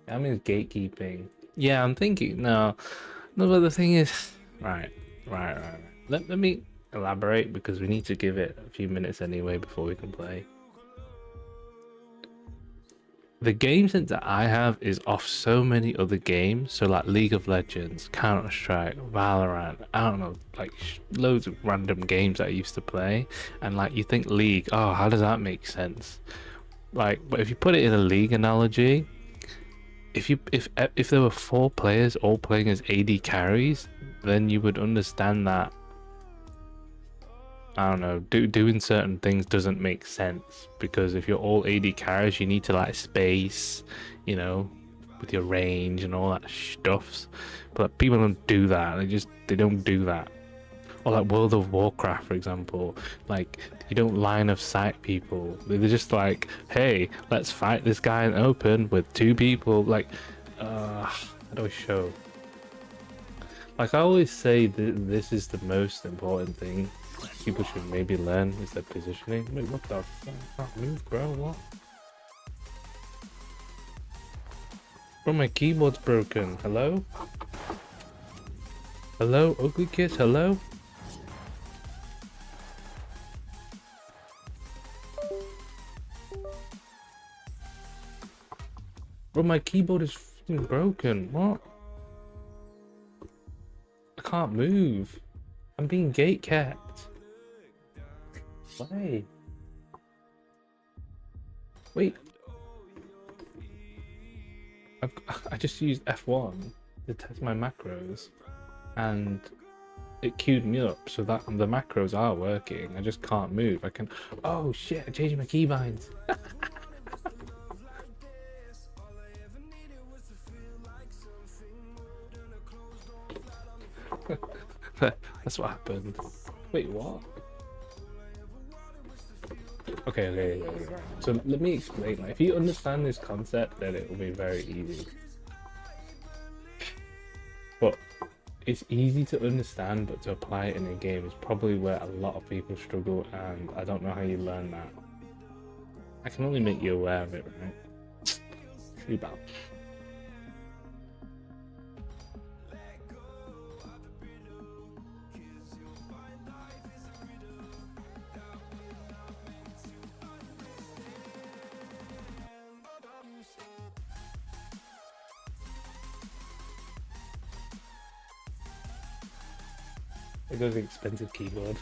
Speaker 1: That means gatekeeping. Yeah, I'm thinking. No, but the thing is, right. Let me elaborate because we need to give it a few minutes anyway before we can play. The game sense that I have is off so many other games, so like League of Legends, Counter-Strike, Valorant, I don't know, like loads of random games that I used to play, and like you think League, oh, how does that make sense? Like, but if you put it in a League analogy, if there were 4 players all playing as AD carries, then you would understand that, I don't know, doing certain things doesn't make sense, because if you're all AD carries, you need to like space, you know, with your range and all that stuff. But people don't do that. They don't do that. Or like World of Warcraft, for example. Like, you don't line of sight people. They're just like, hey, let's fight this guy in open with 2 people. Like, how do I show? Like, I always say this is the most important thing people should maybe learn is their positioning. Wait, what the fuck? I can't move, bro. What? Bro, my keyboard's broken. Hello? Hello? Ugly kids, hello? Bro, my keyboard is fucking broken. What? I can't move. I'm being gate kept. Why? Wait. I just used F1 to test my macros, and it queued me up so that the macros are working. I just can't move. I can. Oh shit! I changed my keybinds. That's what happened. Wait, what? Okay. So let me explain. Like, if you understand this concept, then it will be very easy. But it's easy to understand, but to apply it in a game is probably where a lot of people struggle, and I don't know how you learn that. I can only make you aware of it, right? Too bad. It goes expensive keyboard.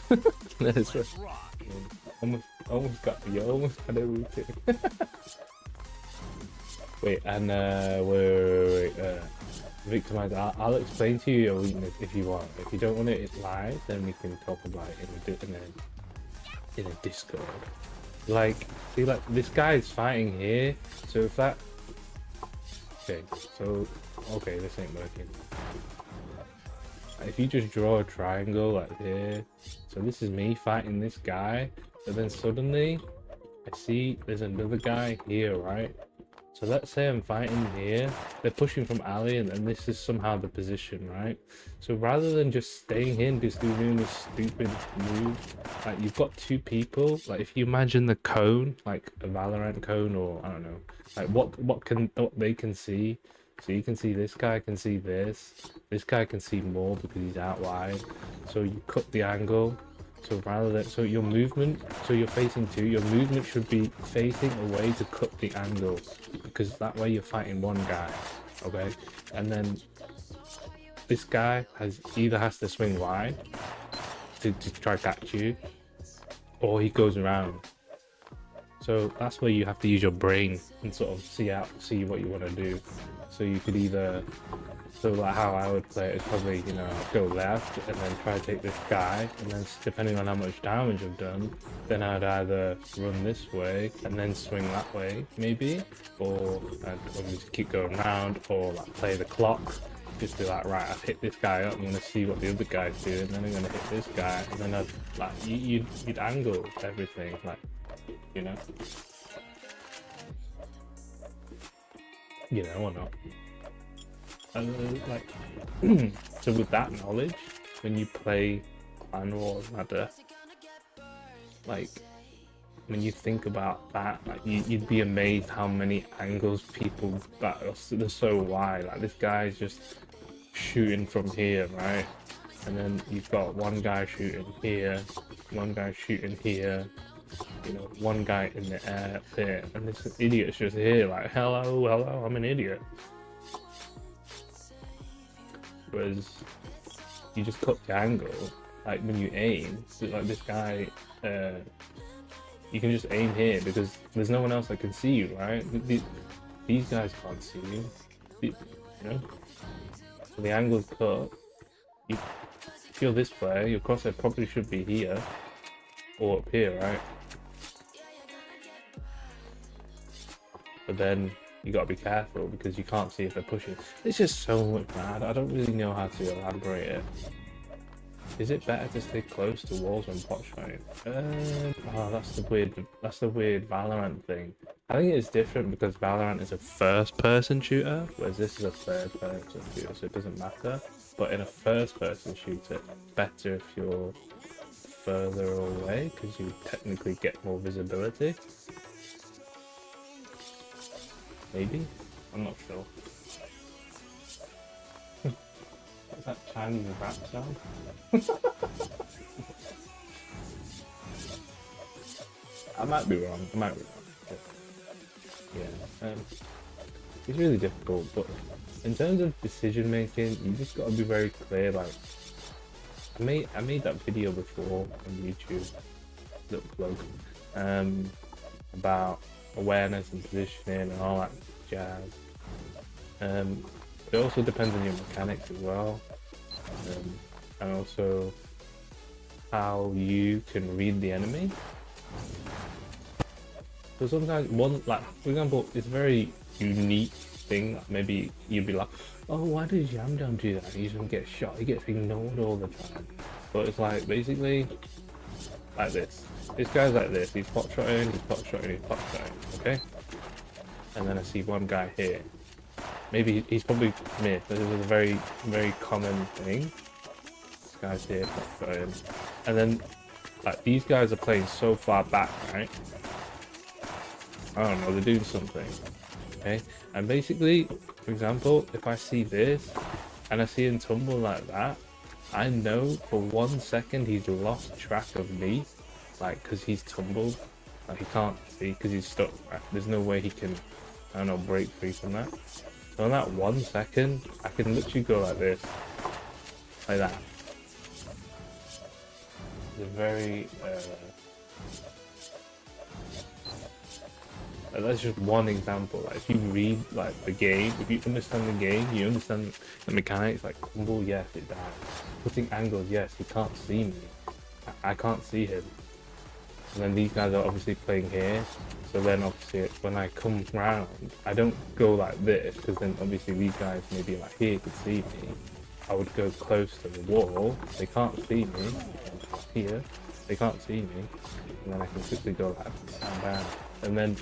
Speaker 1: That's right.
Speaker 2: Let's rock.
Speaker 1: Almost got everything. Wait, and wait. Victimize. I'll explain to you your weakness if you want. If you don't want it live, then we can talk about it in a Discord. Like, see, like this guy is fighting here. So if that, okay, this ain't working. If you just draw a triangle like here, so this is me fighting this guy, but then suddenly I see there's another guy here, right? So let's say I'm fighting here, they're pushing from alley, and then this is somehow the position, right? So rather than just staying here and just doing this stupid move, like you've got 2 people, like if you imagine the cone, like a Valorant cone, or I don't know, like what they can see. So you can see this guy can see this guy can see more because he's out wide. So you cut the angle. So rather than, so your movement, so you're facing 2, your movement should be facing away to cut the angle, because that way you're fighting one guy, okay? And then this guy either has to swing wide to try to catch you, or he goes around. So that's where you have to use your brain and sort of see what you want to do. So you could either, so like how I would play it is probably, you know, go left and then try to take this guy, and then depending on how much damage I've done, then I'd either run this way and then swing that way, maybe, or I'd just keep going around, or like play the clock, just be like, right, I've hit this guy up, I'm gonna see what the other guy's doing, and then I'm gonna hit this guy, and then I'd like you'd angle everything, like, you know. You know, or not. Like, so with that knowledge, when you play Clan Wars Ladder, like, when you think about that, like, you'd be amazed how many angles people that they're so wide. Like, this guy's just shooting from here, right? And then you've got one guy shooting here, one guy shooting here, you know, one guy in the air there, and this idiot's just here, like, hello, I'm an idiot. Whereas you just cut the angle, like when you aim, so like this guy, you can just aim here because there's no one else that can see you, right? These guys can't see you, you know? So the angle's cut. If you're this way, your crosshair probably should be here, or up here, right? But then you gotta be careful because you can't see if they're pushing. It's just so much mad. I don't really know how to elaborate it. Is it better to stay close to walls when pot shotting? Oh, that's the weird Valorant thing. I think it's different because Valorant is a first-person shooter, whereas this is a third-person shooter, so it doesn't matter. But in a first-person shooter, it's better if you're further away because you technically get more visibility. Maybe? I'm not sure. What's that Chinese rap sound? I might be wrong. But yeah, it's really difficult. But in terms of decision making, you just got to be very clear. Like, I made that video before on YouTube, little plug, about awareness and positioning and all that jazz. It also depends on your mechanics as well, and also how you can read the enemy. So sometimes for example, it's a very unique thing. Maybe you'd be like, oh, why did Jam Jam do that? He doesn't get shot. He gets ignored all the time. But it's like basically like this. This guy's like this. He's pot shotting. He's pot shotting. He's pot shotting. Okay. And then I see one guy here. Maybe he's probably mid. This is a very, very common thing. This guy's here, pot shotting. And then like these guys are playing so far back, right? I don't know, they're doing something. Okay? And basically, for example, if I see this and I see him tumble like that, I know for 1 second he's lost track of me, like, because he's tumbled. Like, he can't see because he's stuck. Right? There's no way he can, I don't know, break free from that. So in that 1 second, I can literally go like this, like that. It's a very, that's just one example. Like, if you read like the game, if you understand the game, you understand the mechanics. Like combo, yes, it dies. Putting angles, yes, he can't see me. I can't see him. And then these guys are obviously playing here. So then obviously when I come round, I don't go like this because then obviously these guys maybe like here could see me. I would go close to the wall. They can't see me. Here, they can't see me. And then I can quickly go like down. And then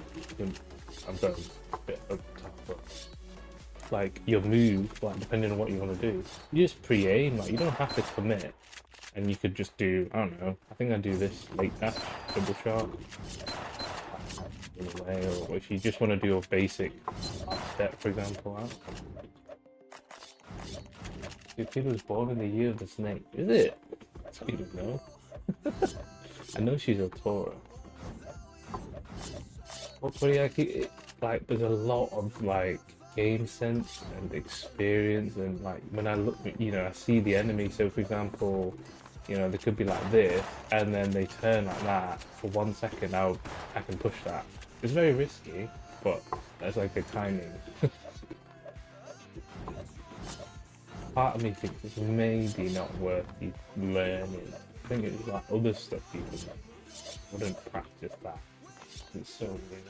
Speaker 1: I'm going a bit over the top, but like your move, like depending on what you want to do, you just pre-aim. Like you don't have to commit, and you could just do, I don't know. I think I do this late dash, double shot, in a way, or if you just want to do a basic step, for example. Your kid was born in the year of the snake. Is it? I don't know. I know she's a Torah. But yeah, like there's a lot of like game sense and experience, and like when I look, I see the enemy. So for example, they could be like this, and then they turn like that for 1 second. I can push that. It's very risky, but that's like the timing. Part of me thinks it's maybe not worth you learning. I think it's like other stuff you wouldn't practice that. It's so weird.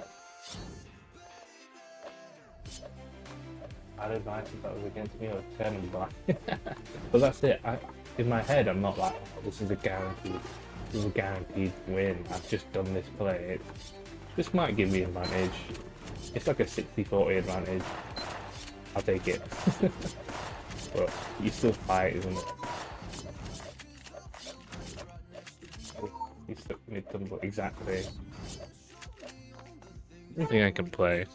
Speaker 1: I'd advise if that was against me, I would turn him back. But that's it. In my head, I'm not like, oh, this is a guaranteed win. I've just done this play. This might give me advantage. It's like a 60-40 advantage. I'll take it. But you still fight, isn't it? You still need to exactly. I don't think I can play.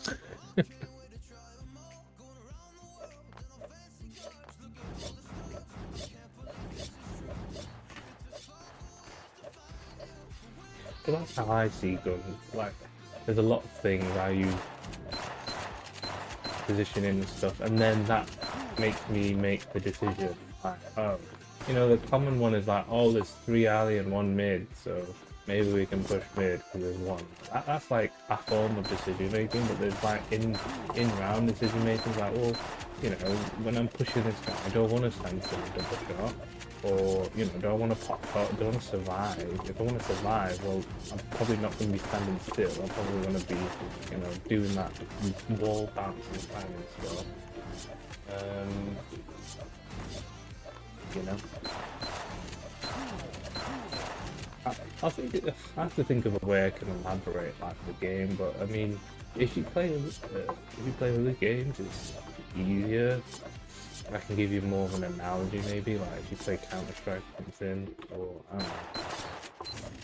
Speaker 1: But that's how I see guns. Like, there's a lot of things I use positioning and stuff, and then that makes me make the decision. Like, oh, the common one is like, oh, there's 3 alley and 1 mid, so maybe we can push mid because there's 1. That's like a form of decision making, but there's like in round decision making, like, well, when I'm pushing this guy, I don't want to stand still and double shot, or do I want to pop out? Do I want to survive? If I want to survive, well, I'm probably not going to be standing still. I'm probably going to be, doing that wall bouncing time and stuff. I have to think of a way I can elaborate like the game, but I mean, if you play other games, it's easier. I can give you more of an analogy, maybe like if you play Counter-Strike or something, or I don't know.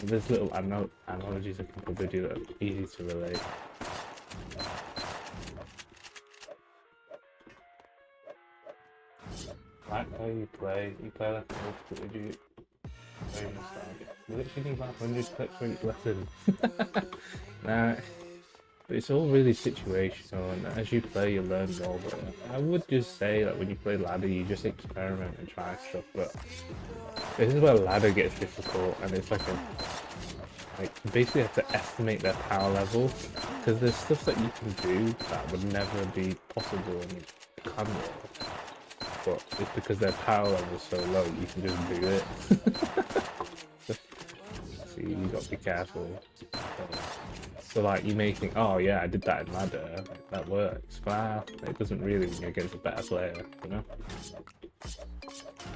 Speaker 1: There's little analogies I can probably do that are easy to relate. Like how you play like an old school idiot. Very nostalgic. You literally need like 100 clips for each lesson. Nah, but it's all really situational, and as you play, you learn more. But I would just say that when you play ladder, you just experiment and try stuff. But this is where ladder gets difficult, and it's like you basically have to estimate their power level, because there's stuff that you can do that would never be possible in clan war. But it's because their power level is so low, you can just do it. See, you got to be careful. So like, you may think, oh yeah, I did that in ladder, like, that works. Well, it doesn't really when you're against a better player, you know?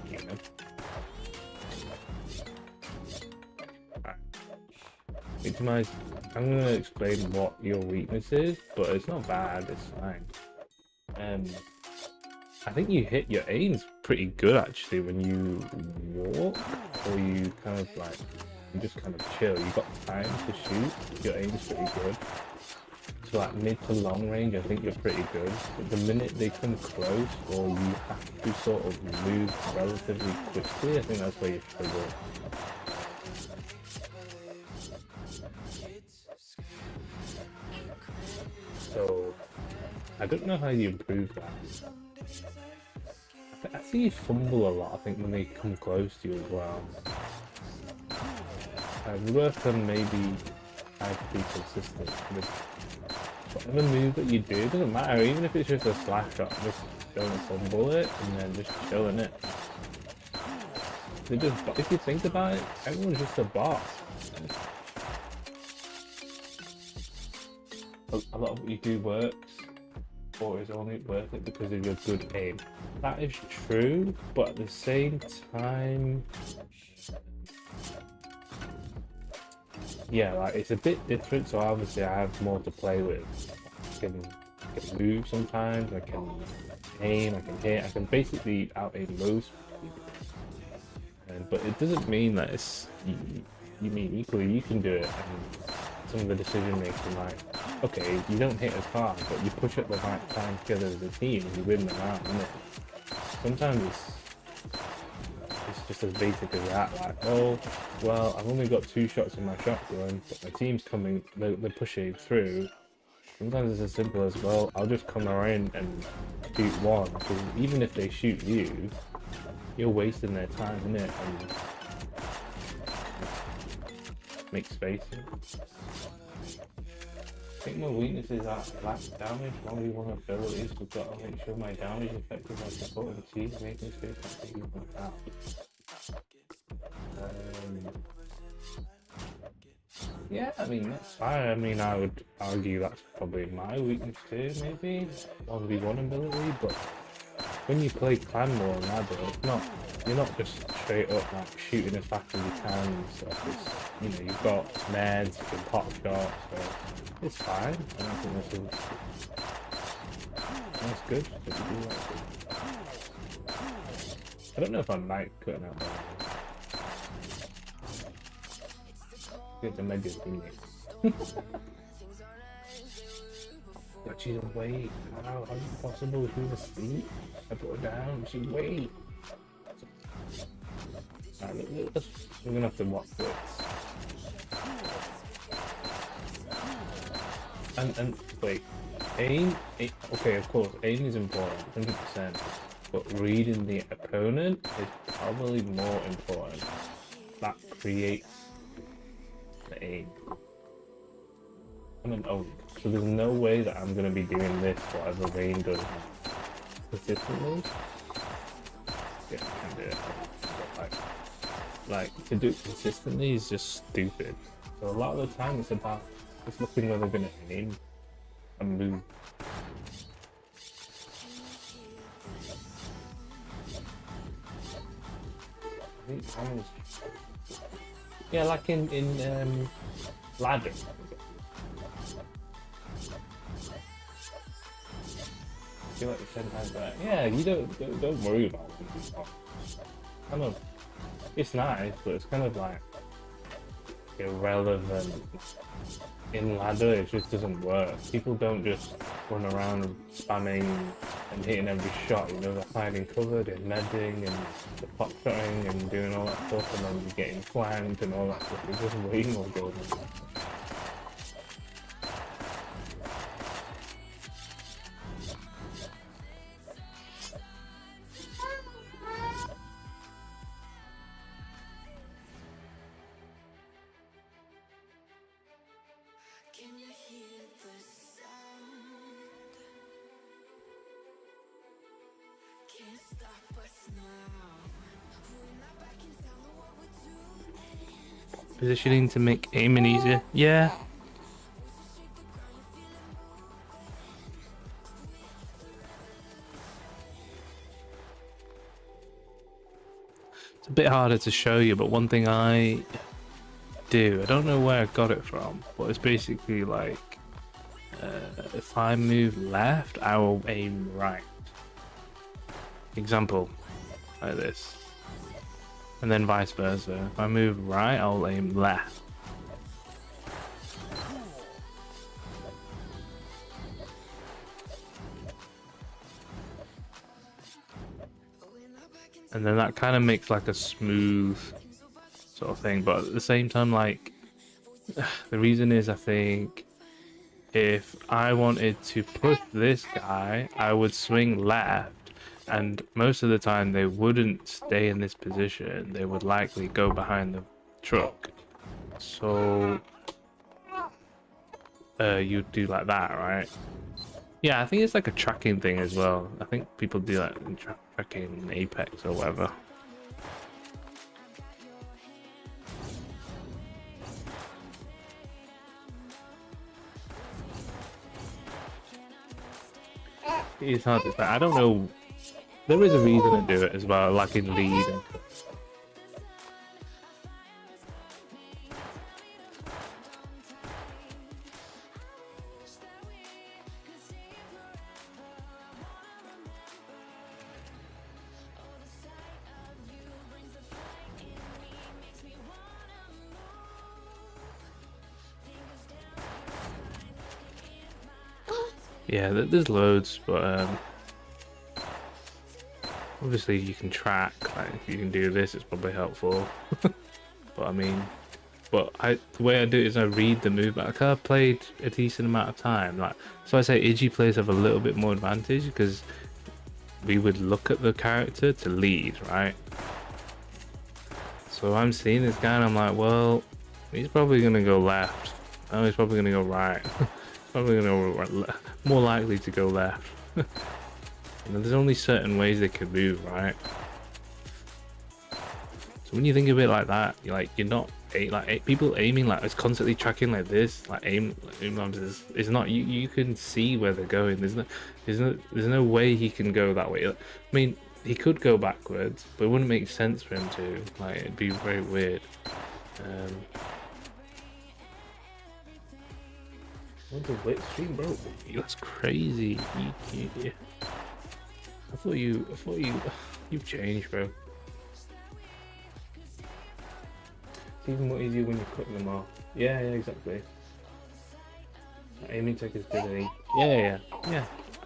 Speaker 1: You know? Right. I'm gonna explain what your weakness is, but it's not bad, it's fine. I think you hit your aim's pretty good actually when you walk, or you kind of like, you just kind of chill. You got time to shoot, your aim's pretty good. So like mid to long range, I think you're pretty good. But the minute they come close, or you have to sort of move relatively quickly, I think that's where you struggle. So I don't know how you improve that. I see you fumble a lot, I think, when they come close to you as well. We work on maybe trying to be consistent with whatever move that you do, it doesn't matter, even if it's just a slash shot, just don't fumble it and then just chill in it. If you think about it, everyone's just a bot. A lot of what you do works, or is only worth it because of your good aim. That is true, but at the same time, yeah, like it's a bit different. So obviously, I have more to play with. I can move sometimes. I can aim. I can hit. I can basically out aim most people. But it doesn't mean that it's you mean equally. You can do it. And some of the decision making, like, okay, you don't hit as hard, but you push at the right time together as a team and you win the round, isn't it? Sometimes it's just as basic as that, like, oh, well, I've only got 2 shots in my shotgun, but my team's coming, they're pushing through. Sometimes it's as simple as, well, I'll just come around and shoot one, because even if they shoot you, you're wasting their time, isn't it? And make space. I think my weakness is that lack of damage. One of one abilities, we've got to make sure my damage is effective by supporting the team, making space like things like that. Yeah, I mean, that's fine. I mean, I would argue that's probably my weakness too, maybe. 1v1 ability, but when you play clan war and ladder, it's not, you're not just straight up like shooting as fast as you can and stuff. It's, you know, you've got meds, you can pop shots, so it's fine. I don't think that's good. If you do like it. I don't know if I like cutting out that. Get the med is in it. But she's awake. How is it possible? She was asleep. I put her down. She wait. Right, we're gonna have to watch this. And wait, aim. Okay, of course, aim is important, 100%. But reading the opponent is probably more important. That creates the aim. I'm an oak, so there's no way that I'm gonna be doing this whatever Rain does consistently. Yeah, I can do it. But like to do it consistently is just stupid. So a lot of the time it's about just looking where they're gonna aim and move. I think Yeah, like in ladder. I feel like it's 10 times better. Yeah, you don't worry about it. Kind of, it's nice, but it's kind of like irrelevant. In ladder, it just doesn't work. People don't just run around spamming and hitting every shot. You know, they're hiding cover, they're medding and they're pop shotting and doing all that stuff, and then you're getting flanked and all that stuff. There's just way more going on.
Speaker 4: Can you hear the sound? Can't stop us now. We're not back in town, know what we're doing.
Speaker 1: Positioning to make aiming easier. Yeah. It's a bit harder to show you, but one thing I do, I don't know where I got it from, but it's basically like if I move left, I will aim right. Example, like this. And then vice versa. If I move right, I'll aim left. And then that kind of makes like a smooth sort of thing, but at the same time, like, the reason is, I think if I wanted to push this guy, I would swing left, and most of the time they wouldn't stay in this position. They would likely go behind the truck. So you'd do like that, right? Yeah, I think it's like a tracking thing as well. I think people do that in tracking in Apex or whatever. It's hard to say. I don't know. There is a reason to do it as well, like in lead and yeah, there's loads, but obviously you can track. Like, if you can do this, it's probably helpful. But I mean, the way I do it is I read the move. Like, I've played a decent amount of time. Like, so I say edgy players have a little bit more advantage because we would look at the character to lead, right? So I'm seeing this guy and I'm like, well, he's probably gonna go left. Oh, he's probably gonna go right. Probably gonna go more likely to go left. You know, there's only certain ways they could move, right? So when you think of it like that, you're not people aiming like it's constantly tracking like this, like aim it's not you can see where they're going. There's no way he can go that way. I mean, he could go backwards, but it wouldn't make sense for him to. Like, it'd be very weird. What the wait stream, bro? That's crazy. I thought you've changed, bro. It's even more easier when you cut them off. Yeah, exactly. Aiming tech is good. Yeah.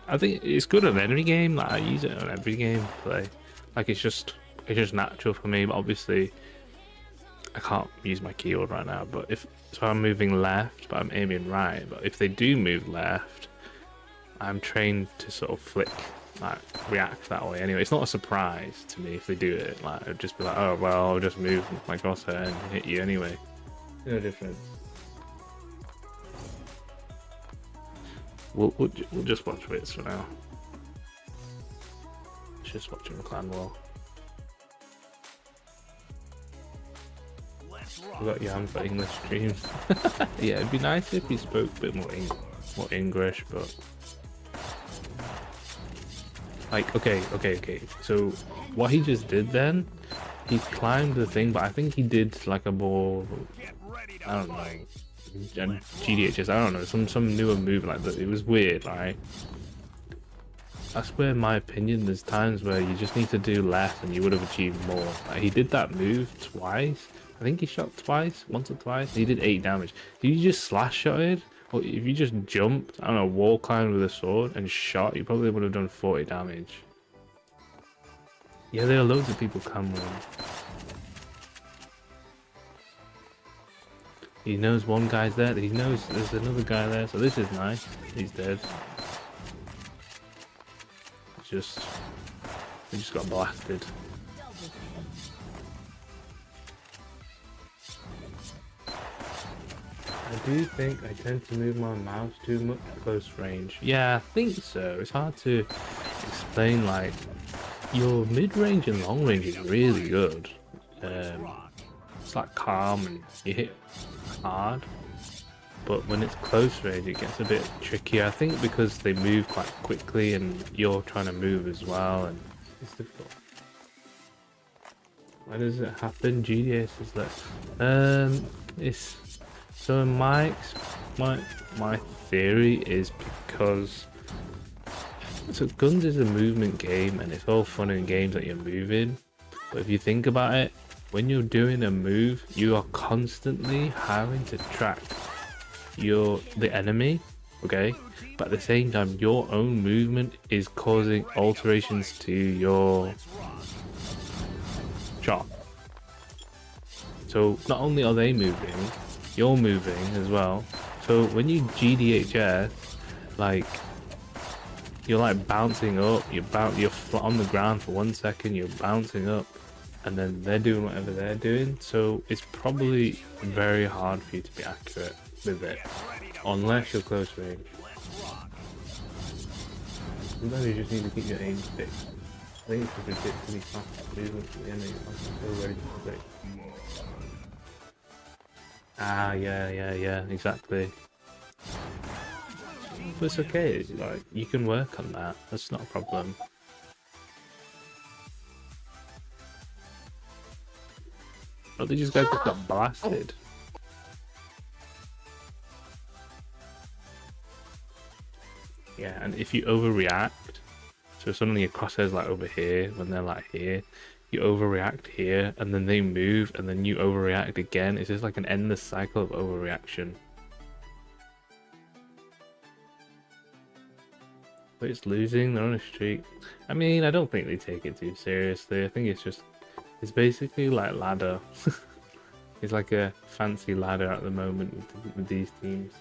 Speaker 1: I think it's good on every game. Like, I use it on every game play. Like, it's just natural for me. But obviously, I can't use my keyword right now. But so I'm moving left, but I'm aiming right. But if they do move left, I'm trained to sort of flick, like, react that way. Anyway, it's not a surprise to me if they do it. Like, I'd just be like, oh well, I'll just move my crosshair and hit you anyway. No difference. We'll just watch bits for now. Just watching the clan wall. We got Jan for English streams. Yeah, it'd be nice if he spoke a bit more English, but like, okay. So what he just did then he climbed the thing, but I think he did like a more,
Speaker 2: Get ready to
Speaker 1: I don't know,
Speaker 2: fight.
Speaker 1: GDHS, I don't know, some newer move like that. It was weird, like that's where, in my opinion, there's times where you just need to do less and you would have achieved more. Like, he did that move twice. I think he shot twice, once or twice. He did 8 damage. If you just slash shotted, or if you just jumped, I don't know, wall climbed with a sword and shot, you probably would have done 40 damage. Yeah, there are loads of people can win. He knows one guy's there. He knows there's another guy there. So this is nice. He's dead. We just got blasted. I do think I tend to move my mouse too much close range. Yeah, I think so. It's hard to explain. Like, your mid range and long range is really good. It's like calm and you hit hard. But when it's close range, it gets a bit trickier. I think because they move quite quickly and you're trying to move as well, and it's difficult. Why does it happen? GDS is like, it's so in my theory is because so GunZ is a movement game and it's all fun in games that you're moving. But if you think about it, when you're doing a move, you are constantly having to track the enemy, okay? But at the same time, your own movement is causing alterations to your shot. So not only are they moving, you're moving as well. So when you GDHS, like you're like bouncing up, you're flat on the ground for 1 second, you're bouncing up, and then they're doing whatever they're doing. So it's probably very hard for you to be accurate with it, unless you're close range. Sometimes you just need to keep your aim fixed. I think it's a ridiculously fast movement at the end of your life. I'm so ready to play. Ah, yeah, exactly. But it's okay, like, you can work on that, that's not a problem. Oh, they just got blasted. Yeah, and if you overreact, so suddenly your crosshair's like over here when they're like here, you overreact here, and then they move, and then you overreact again. It's just like an endless cycle of overreaction. But it's losing, they're on a streak. I mean, I don't think they take it too seriously. I think it's basically like ladder. It's like a fancy ladder at the moment with these teams.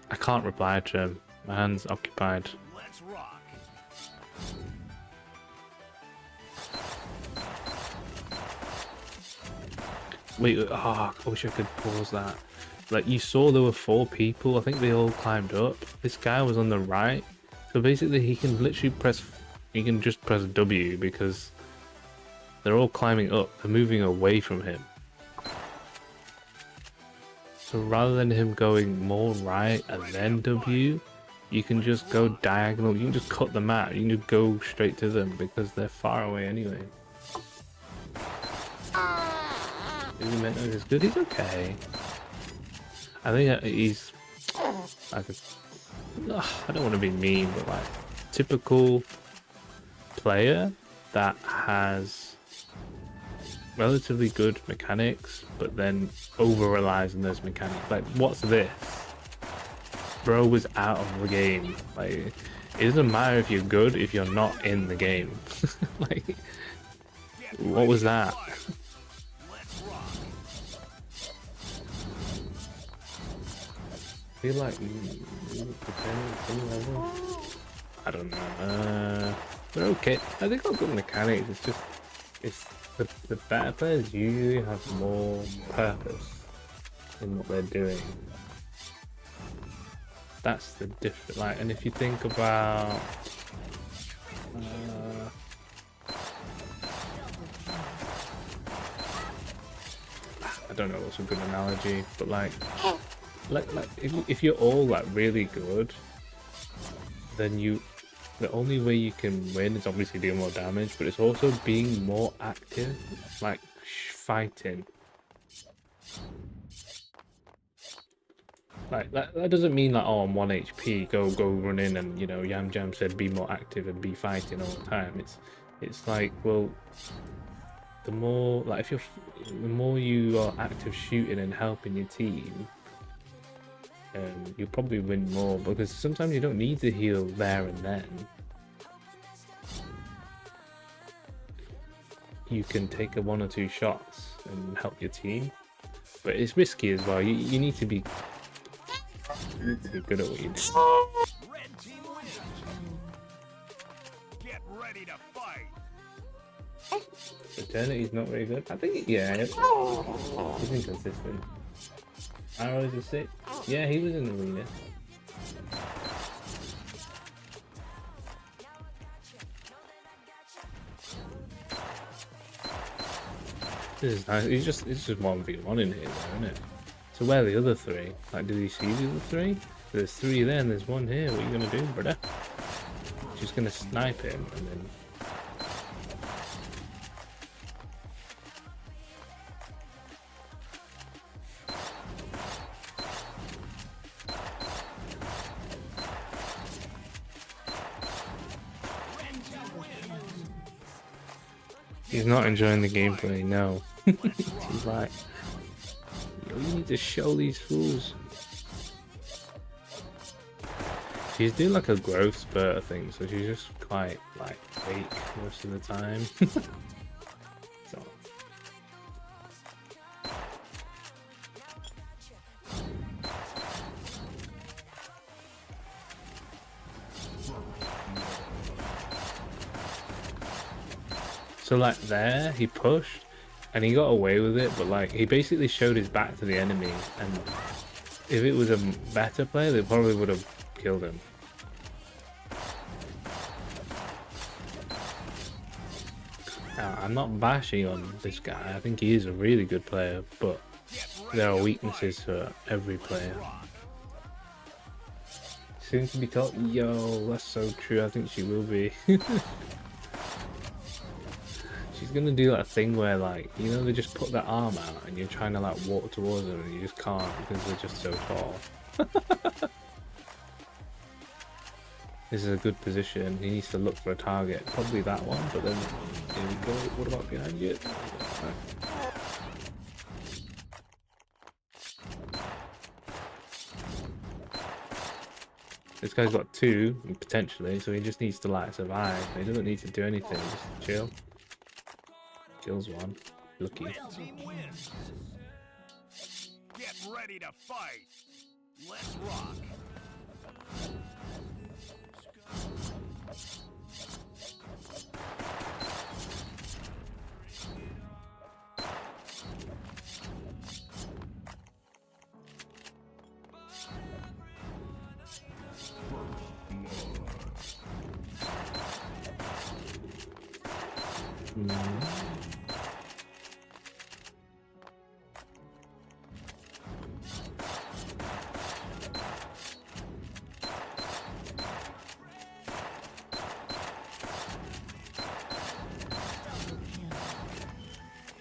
Speaker 1: I can't reply to him. My hand's occupied.
Speaker 2: Let's rock.
Speaker 1: Wait, oh, I wish I could pause that. Like, you saw there were 4 people. I think they all climbed up. This guy was on the right. So basically he can literally just press W because they're all climbing up. They're moving away from him. So rather than him going more right and then W, you can just go diagonal. You can just cut them out. You can just go straight to them because they're far away anyway. Mentos is good. He's okay. I think he's like I don't want to be mean, but like typical player that has relatively good mechanics, but then over relies on those mechanics. Like, what's this? Bro was out of the game. Like, it doesn't matter if you're good if you're not in the game. Like, what was that? I feel like I don't know. They're okay. I think I've got mechanics. It's just the better players usually have more purpose in what they're doing. That's the difference. Like, and if you think about I don't know what's a good analogy, but like if you're all like really good, then you the only way you can win is obviously doing more damage, but it's also being more active, like fighting. Like that doesn't mean like, oh, I'm 1 HP, go run in, and you know, Yam Jam said be more active and be fighting all the time. It's like, well, the more like if you're the more you are active shooting and helping your team, you'll probably win more, because sometimes you don't need to heal there and then. You can take a 1 or 2 shots and help your team, but it's risky as well. You need to be good at what you do.
Speaker 2: Red team wins. Get ready to fight.
Speaker 1: Eternity's not very good. I think, yeah, he's inconsistent. Arrows are sick. Yeah, he was in the arena. This is nice. It's just 1v1 in here, though, isn't it? So where are the other 3? Like, did he see the other 3? There's 3 there and there's 1 here. What are you gonna do, brother? Just gonna snipe him and then. He's not enjoying the gameplay, no. He's like, yo, you need to show these fools. She's doing like a growth spurt thing, so she's just quite like fake most of the time. So. So like there, he pushed and he got away with it, but like he basically showed his back to the enemy, and if it was a better player, they probably would have killed him. Now, I'm not bashing on this guy, I think he is a really good player, but there are weaknesses for every player. Soon to be taught, yo, that's so true, I think she will be. She's gonna do that thing where, like, you know, they just put their arm out and you're trying to like walk towards them and you just can't because they're just so tall. This is a good position. He needs to look for a target, probably that one, but then here we go. What about behind you? This guy's got 2 potentially, so he just needs to like survive. He doesn't need to do anything, just chill. Kills 1. Lucky.
Speaker 2: Red team wins. Get ready to fight. Let's rock.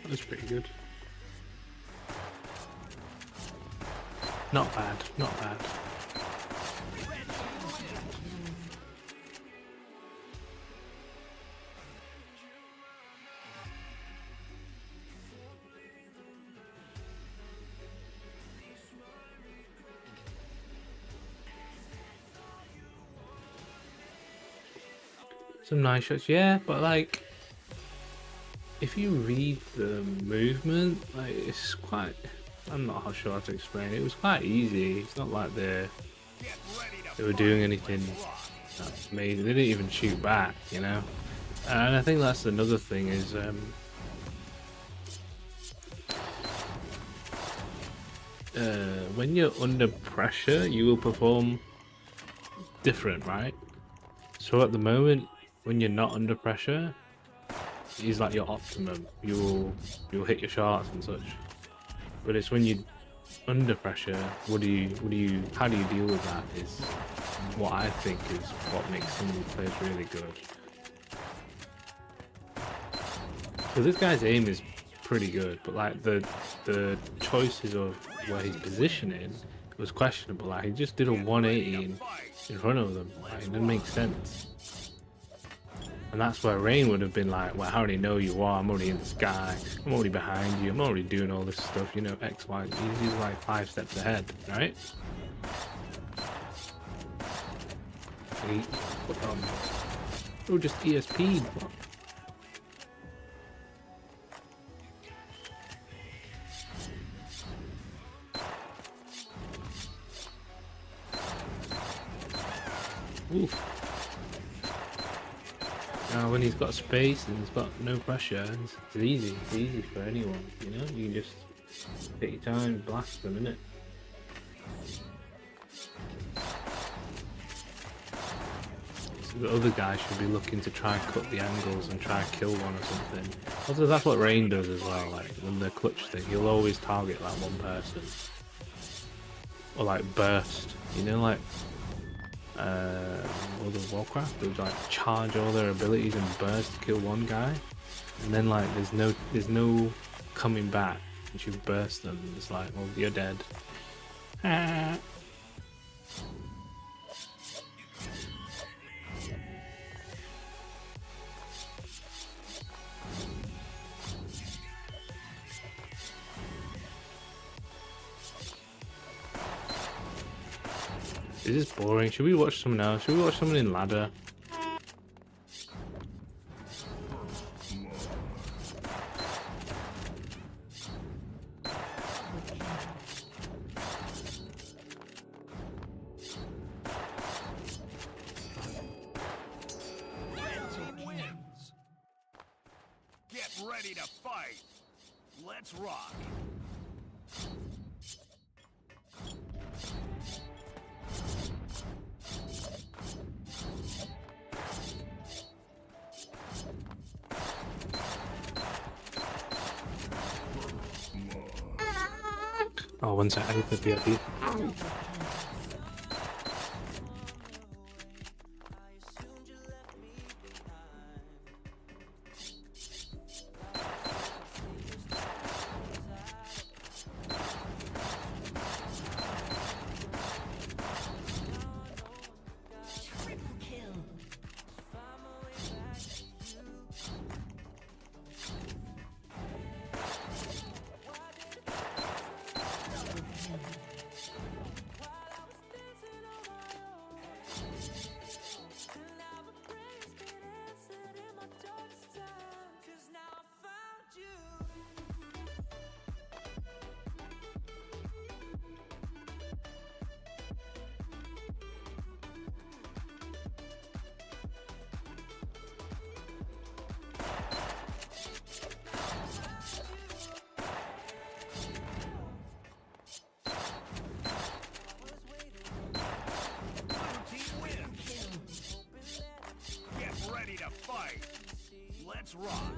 Speaker 1: That's pretty good. Not bad, not bad. Some nice shots, yeah, but like, if you read the movement, like, it's quite, I'm not sure how to explain it. It was quite easy. It's not like they were doing anything amazing. They didn't even shoot back, you know. And I think that's another thing is when you're under pressure, you will perform different, right? So at the moment, when you're not under pressure, is like your optimum. You'll hit your shots and such. But it's when you under pressure, how do you deal with that is what I think is what makes some of these players really good. So this guy's aim is pretty good, but like the choices of where he's positioning was questionable. Like he just did a 180 in front of them. Like, it didn't make sense. And that's where Rain would have been like, well, I already know you are, I'm already in the sky, I'm already behind you, I'm already doing all this stuff, you know, X, Y. He's like 5 steps ahead, right? Oh, just ESP'd. What? Oof. Now when he's got space and he's got no pressure, it's easy. It's easy for anyone, you know? You can just take your time, blast them, innit? So the other guy should be looking to try and cut the angles and try and kill one or something. Also, that's what Rain does as well, like when the clutch thing, he'll always target like one person. Or like burst, you know, like World of Warcraft, they would like charge all their abilities and burst to kill one guy, and then like there's no coming back once you've burst them. It's like, well, you're dead. Is this boring? Should we watch someone else? Should we watch someone in ladder?
Speaker 2: Wins. Get ready to fight. Let's rock.
Speaker 1: Oh, one sec, I need the VIP.
Speaker 3: Triple kill.
Speaker 2: Ready to fight. Let's rock.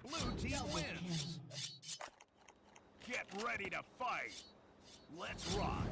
Speaker 2: Blue team wins. Get ready to fight. Let's rock.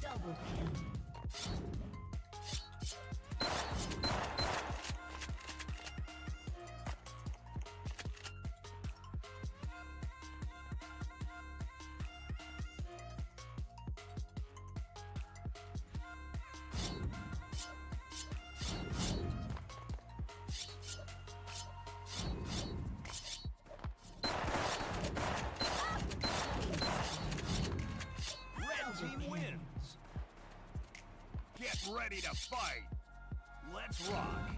Speaker 3: Double kill.
Speaker 2: Red team wins. Get ready to fight. Let's rock.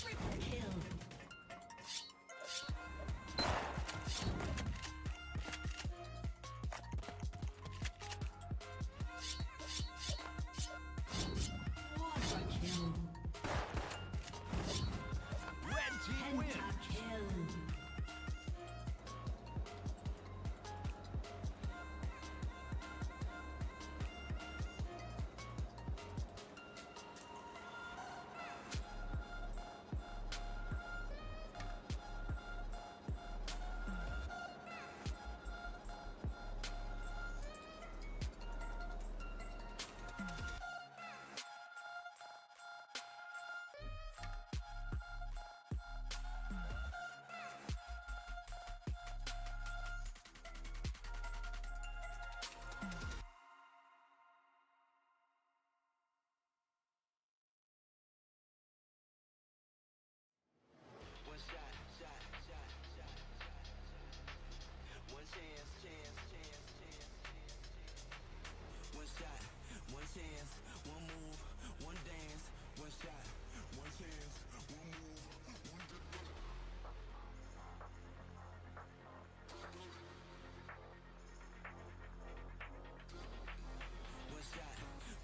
Speaker 3: Triple kill. Quadra kill.
Speaker 2: Red team wins.
Speaker 3: Kill.
Speaker 6: One shot, shot, shot, shot, shot, shot. One chance, chance, chance, chance, chance, chance. One shot, one chance, one move, one dance. One shot, one chance, one move, one dance. One shot,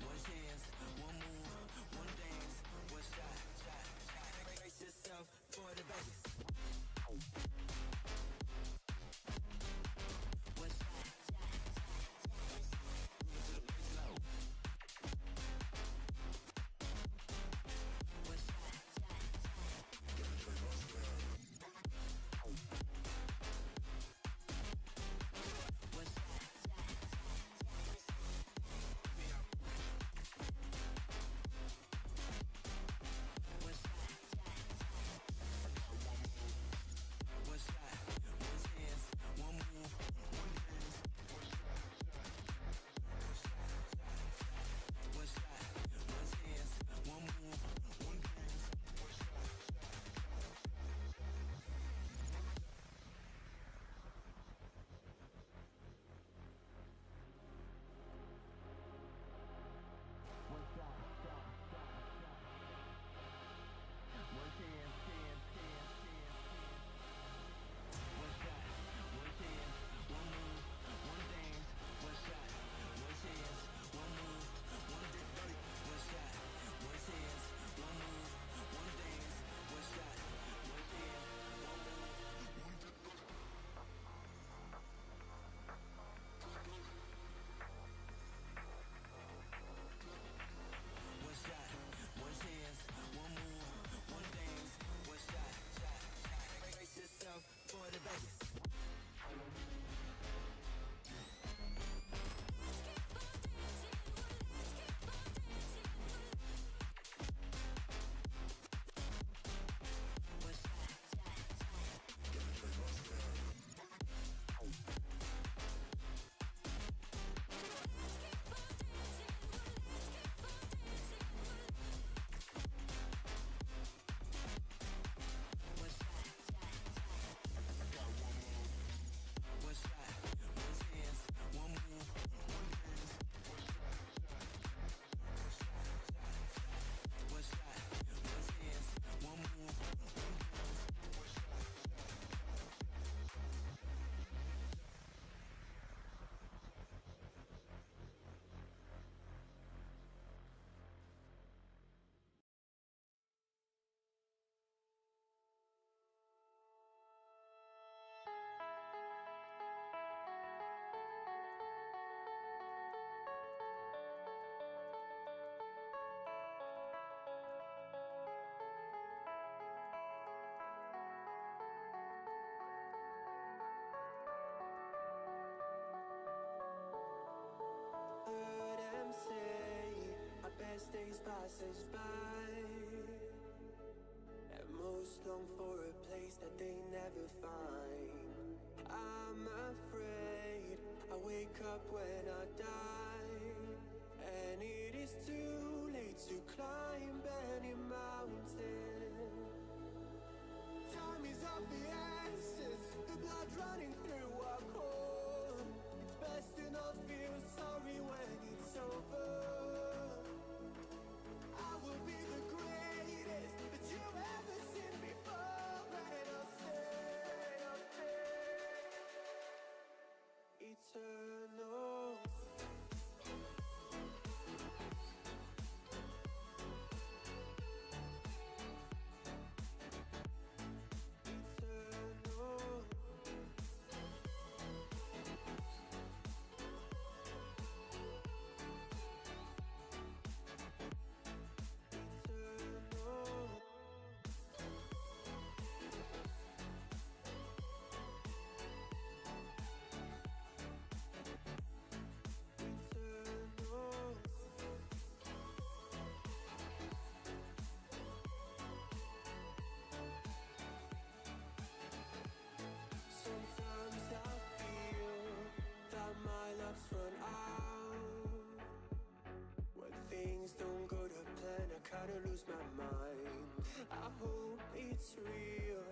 Speaker 6: one chance, one move, one dance. One shot, shot, shot. Brace yourself for the Vegas. One shot, one shot, passers-by, and most long for a place that they never find. I'm afraid I wake up when I die, and it is too late to climb any mountain. Time is of the essence, the blood running through our core. It's best to not feel sorry when it's over. I will be the greatest that you've ever seen before, and I'll stay eternal. Sometimes I feel that my love's run out. When things don't go to plan, I kinda lose my mind. I hope it's real,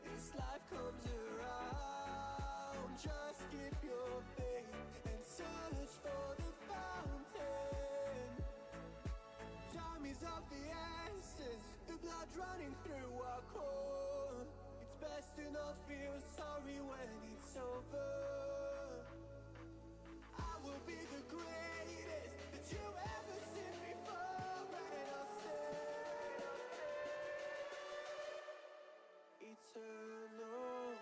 Speaker 6: this life comes around. Just keep your faith and search for the fountain. Time is of the essence, the blood running through our core. It's best to not feel sorry when it's over. I will be the greatest that you've ever seen before, and I'll stay eternal.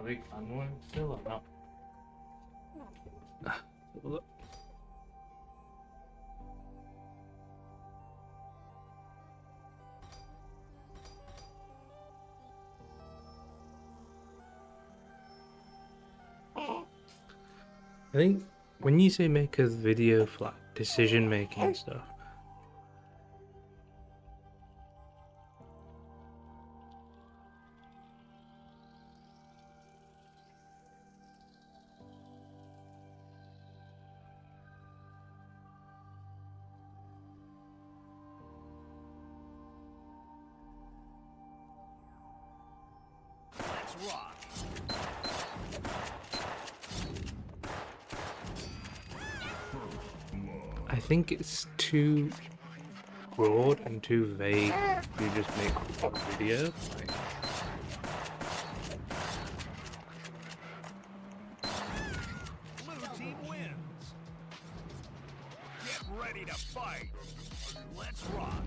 Speaker 1: big fan one still or not? Look. I think when you say make a video for like decision making and stuff,
Speaker 2: Let's rock.
Speaker 1: I think it's too broad and too vague. You just make a video. Like,
Speaker 2: Blue team wins. Get ready to fight. Let's rock.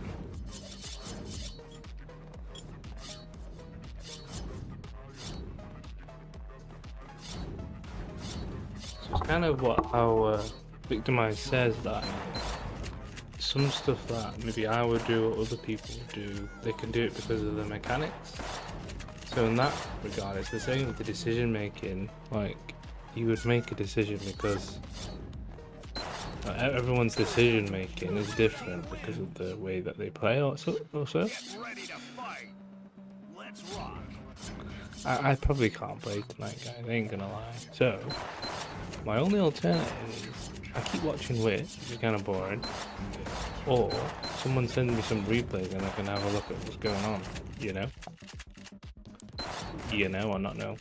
Speaker 1: so it's kind of what our Victimize says, that some stuff that maybe I would do or other people would do, they can do it because of the mechanics. So in that regard, it's the same with the decision making. Like, you would make a decision because everyone's decision making is different because of the way that they play or so.
Speaker 2: Get ready to fight. Let's rock.
Speaker 1: I probably can't play tonight, guys, I ain't gonna lie. So, my only alternative is I keep watching Witch, which is kind of boring, or someone send me some replays and I can have a look at what's going on, you know? You know or not know?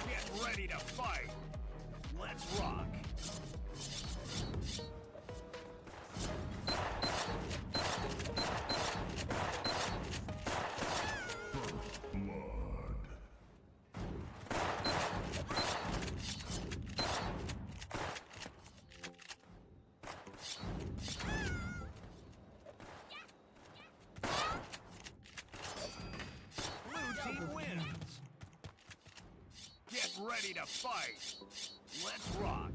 Speaker 2: Get ready to fight. Let's rock. Blue team wins. Get ready to fight. Let's rock.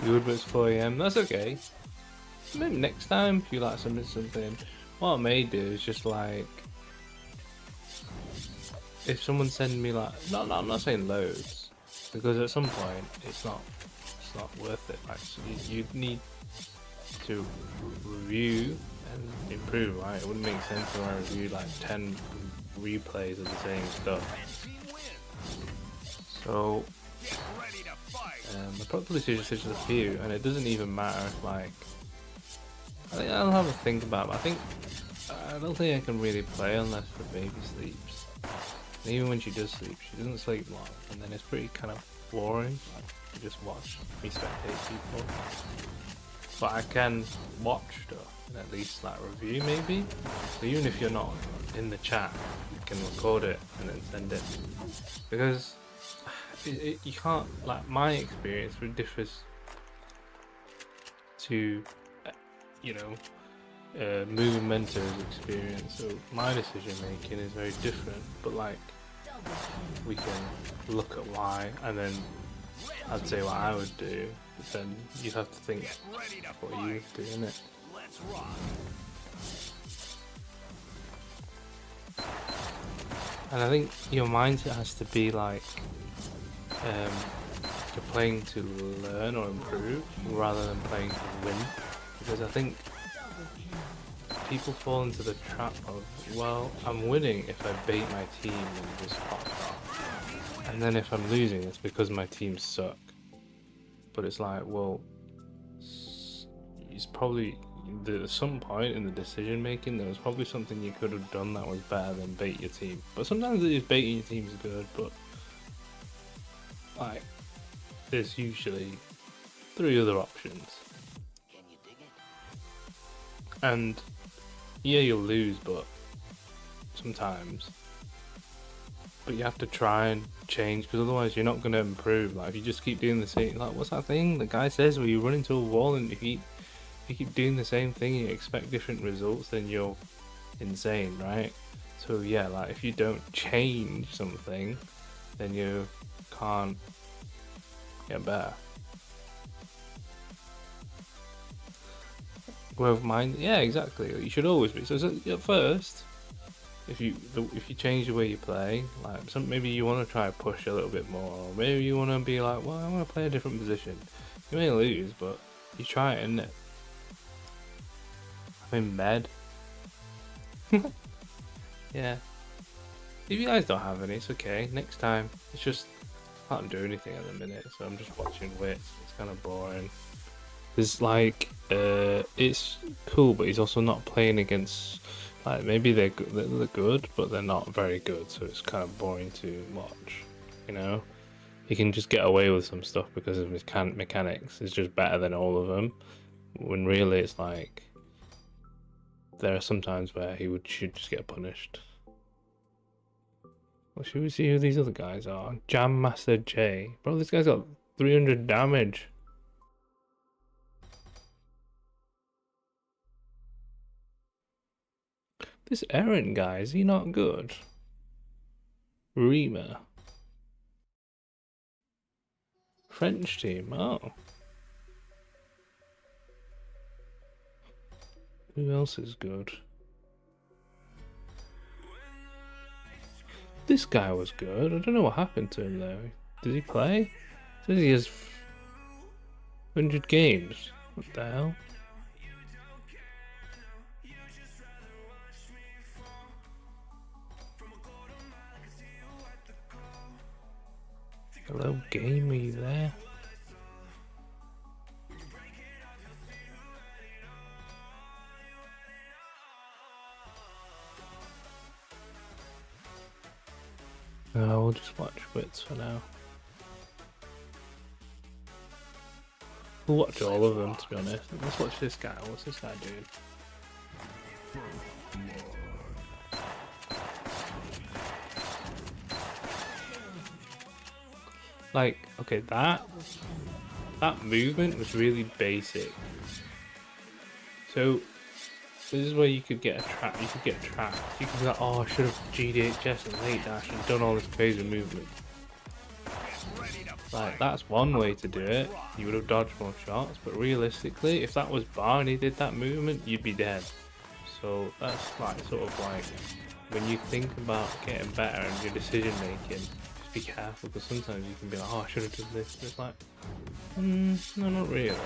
Speaker 1: You would, but it's 4 AM, that's okay. Maybe next time if you like something, what I may do is just like, if someone send me like, no, I'm not saying loads, because at some point it's not worth it. Like, so you need to review and improve, right? It wouldn't make sense if I review like 10 replays of the same stuff.
Speaker 2: Team wins.
Speaker 1: So
Speaker 2: Get ready to fight.
Speaker 1: I probably should just a few, and it doesn't even matter if like, I think I'll have a think about it. But I don't think I can really play unless the baby sleeps. And even when she does sleep, she doesn't sleep long, and then it's pretty kind of boring. Like, you just watch me spectate people. But I can watch stuff and at least like review maybe. So even if you're not in the chat, you can record it and then send it. Because you can't, like, my experience differs to, you know, Moving Mentor's experience. So my decision making is very different, but like, we can look at why, and then I'd say what I would do, but then you'd have to think
Speaker 2: Get ready to
Speaker 1: what you
Speaker 2: fight.
Speaker 1: would do, innit?
Speaker 2: Let's rock.
Speaker 1: And I think your mindset has to be like, you're playing to learn or improve rather than playing to win. Because I think people fall into the trap of, well, I'm winning if I bait my team and just pop off. And then if I'm losing, it's because my team suck. But it's like, well, it's probably at some point in the decision making, there was probably something you could have done that was better than bait your team. But sometimes it is baiting your team is good, but like there's usually 3 other options. And yeah, you'll lose, but sometimes. But you have to try and change, because otherwise you're not going to improve. Like if you just keep doing the same, like what's that thing the guy says where you run into a wall, and if you keep doing the same thing and you expect different results, then you're insane, right? So yeah, like if you don't change something, then you can't get better. Growth mind, yeah, exactly. You should always be. So at first, if you change the way you play, like maybe you want to try to push a little bit more, or maybe you want to be like, well, I want to play a different position. You may lose, but you try it, innit? I'm in bed. Yeah. If you guys don't have any, it's okay. Next time, it's just I can't do anything at the minute, so I'm just watching Wits. It's kind of boring. There's like, it's cool, but he's also not playing against. Like maybe they're good, but they're not very good, so it's kind of boring to watch. You know, he can just get away with some stuff because of his mechanics. It's just better than all of them. When really, it's like there are some times where should just get punished. Well, should we see who these other guys are? Jam Master J, bro. This guy's got 300 damage. This Aaron guy, is he not good? Rima. French team, oh. Who else is good? This guy was good. I don't know what happened to him though. Did he play? It says he has 100 games. What the hell? Hello, game, are you there? No, we'll just watch Wits for now. We'll watch all of them, to be honest. Let's watch this guy. What's this guy doing? Like, okay, that movement was really basic. So this is where you could get a trap. You could get trapped. You could be like, oh, I should have GDHS and late dash and done all this crazy movement. Like, that's one way to do it. You would have dodged more shots, but realistically, if that was Bar and he did that movement, you'd be dead. So that's like sort of like when you think about getting better and your decision making. Be careful, because sometimes you can be like, oh, I should have done this. It's like, no, not really.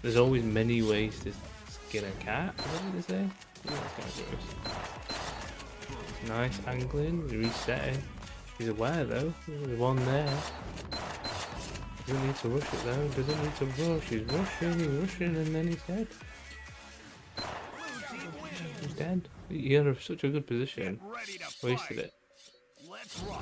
Speaker 1: There's always many ways to skin a cat. Is that what they say? Yeah, that's kind of gross. Nice angling, resetting. He's aware though. There's one there. Doesn't need to rush it though. Doesn't need to rush. He's rushing, and then he's dead. He's dead. He had such a good position. Wasted it.
Speaker 2: Let's rock.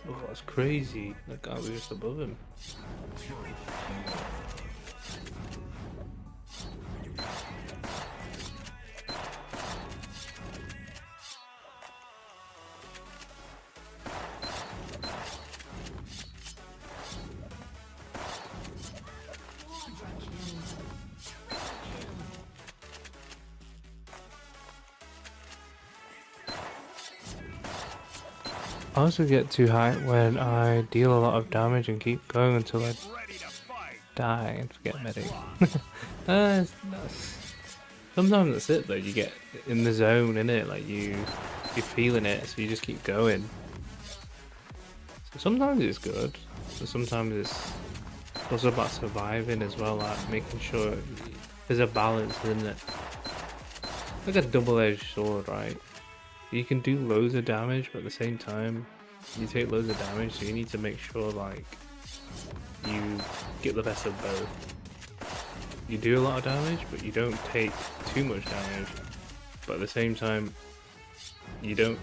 Speaker 1: Oh, that's crazy. That guy was just above him. I also get too high when I deal a lot of damage and keep going until I
Speaker 2: Ready to fight.
Speaker 1: die and forget medic. Sometimes that's it though, you get in the zone, innit? Like you're feeling it, so you just keep going. Sometimes it's good, but sometimes it's also about surviving as well, like making sure there's a balance, isn't it? Like a double-edged sword, right? You can do loads of damage, but at the same time, you take loads of damage, so you need to make sure like you get the best of both. You do a lot of damage, but you don't take too much damage. But at the same time, you don't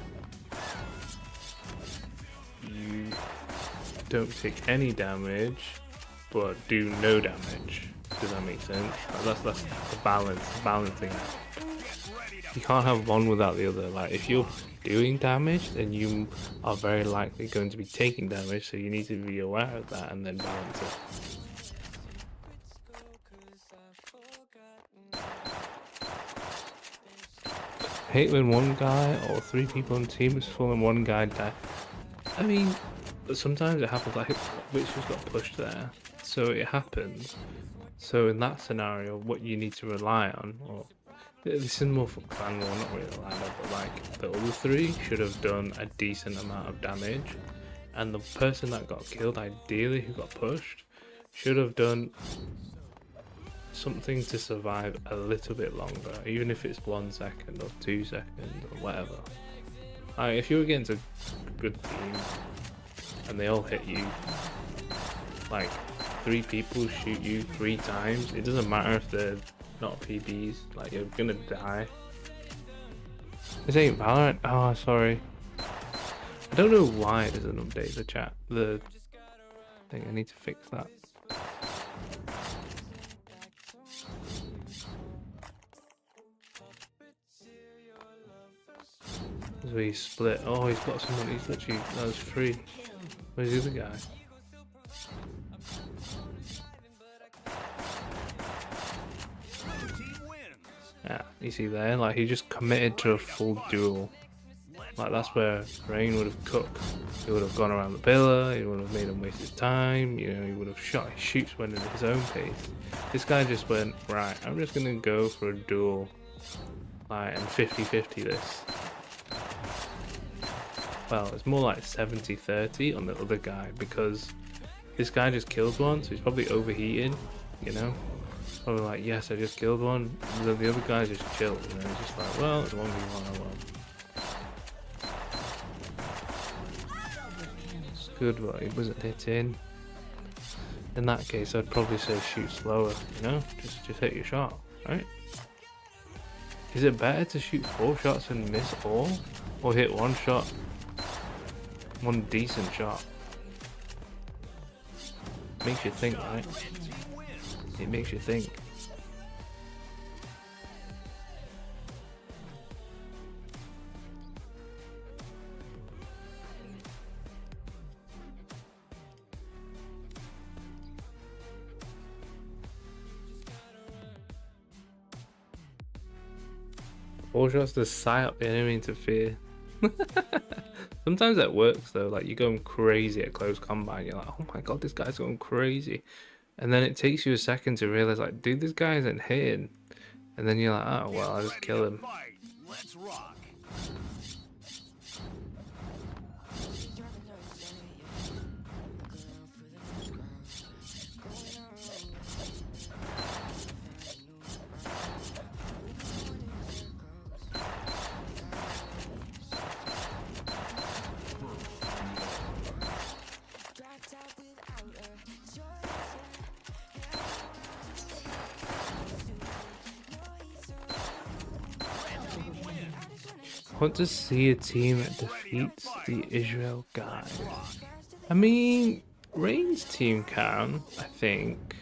Speaker 1: take any damage, but do no damage. Does that make sense? Like, that's the balancing act. You can't have one without the other. Like if you're doing damage, then you are very likely going to be taking damage, so you need to be aware of that and then balance it. I hate when one guy or three people on the team is full and one guy dies. I mean, sometimes it happens, like Witch just got pushed there, so it happens. So in that scenario, what you need to rely on, or this is more for clan war, not really a ladder, but like the other three should have done a decent amount of damage, and the person that got killed, ideally who got pushed, should have done something to survive a little bit longer, even if it's 1 second or 2 seconds or whatever. Like if you're against a good team and they all hit you, like 3 people shoot you 3 times, it doesn't matter if they're not PBs, like you're gonna die. This ain't Valorant. Oh, sorry. I don't know why it doesn't update the chat. The thing, I need to fix that. So he split. Oh, he's got someone. He's literally, that was free. Where's the other guy? Yeah, you see there, like he just committed to a full duel. Like that's where Rain would have cooked. He would have gone around the pillar, he would have made him waste his time, you know, he would have shot. He shoots when at his own pace. This guy just went, right, I'm just gonna go for a duel. Like, and 50-50 this. Well, it's more like 70-30 on the other guy, because this guy just killed one, so he's probably overheated, you know? Probably like, yes, I just killed one. And then the other guy just chilled, you know? He's just like, well, it's 1v1, I won. It's good, but he wasn't hitting. In that case, I'd probably say shoot slower, you know? Just hit your shot, right? Is it better to shoot 4 shots and miss all? Or hit 1 shot? 1 decent shot? Makes you think, right? It makes you think. All shots to sight up the enemy into fear. Sometimes that works though, like you're going crazy at close combat, you're like, oh my god, this guy's going crazy. And then it takes you a second to realize, like, dude, this guy isn't hitting. And then you're like, oh, well, I'll just kill him.
Speaker 2: Let's rock.
Speaker 1: I want to see a team that defeats the Israel guys. I mean, Rain's team can, I think.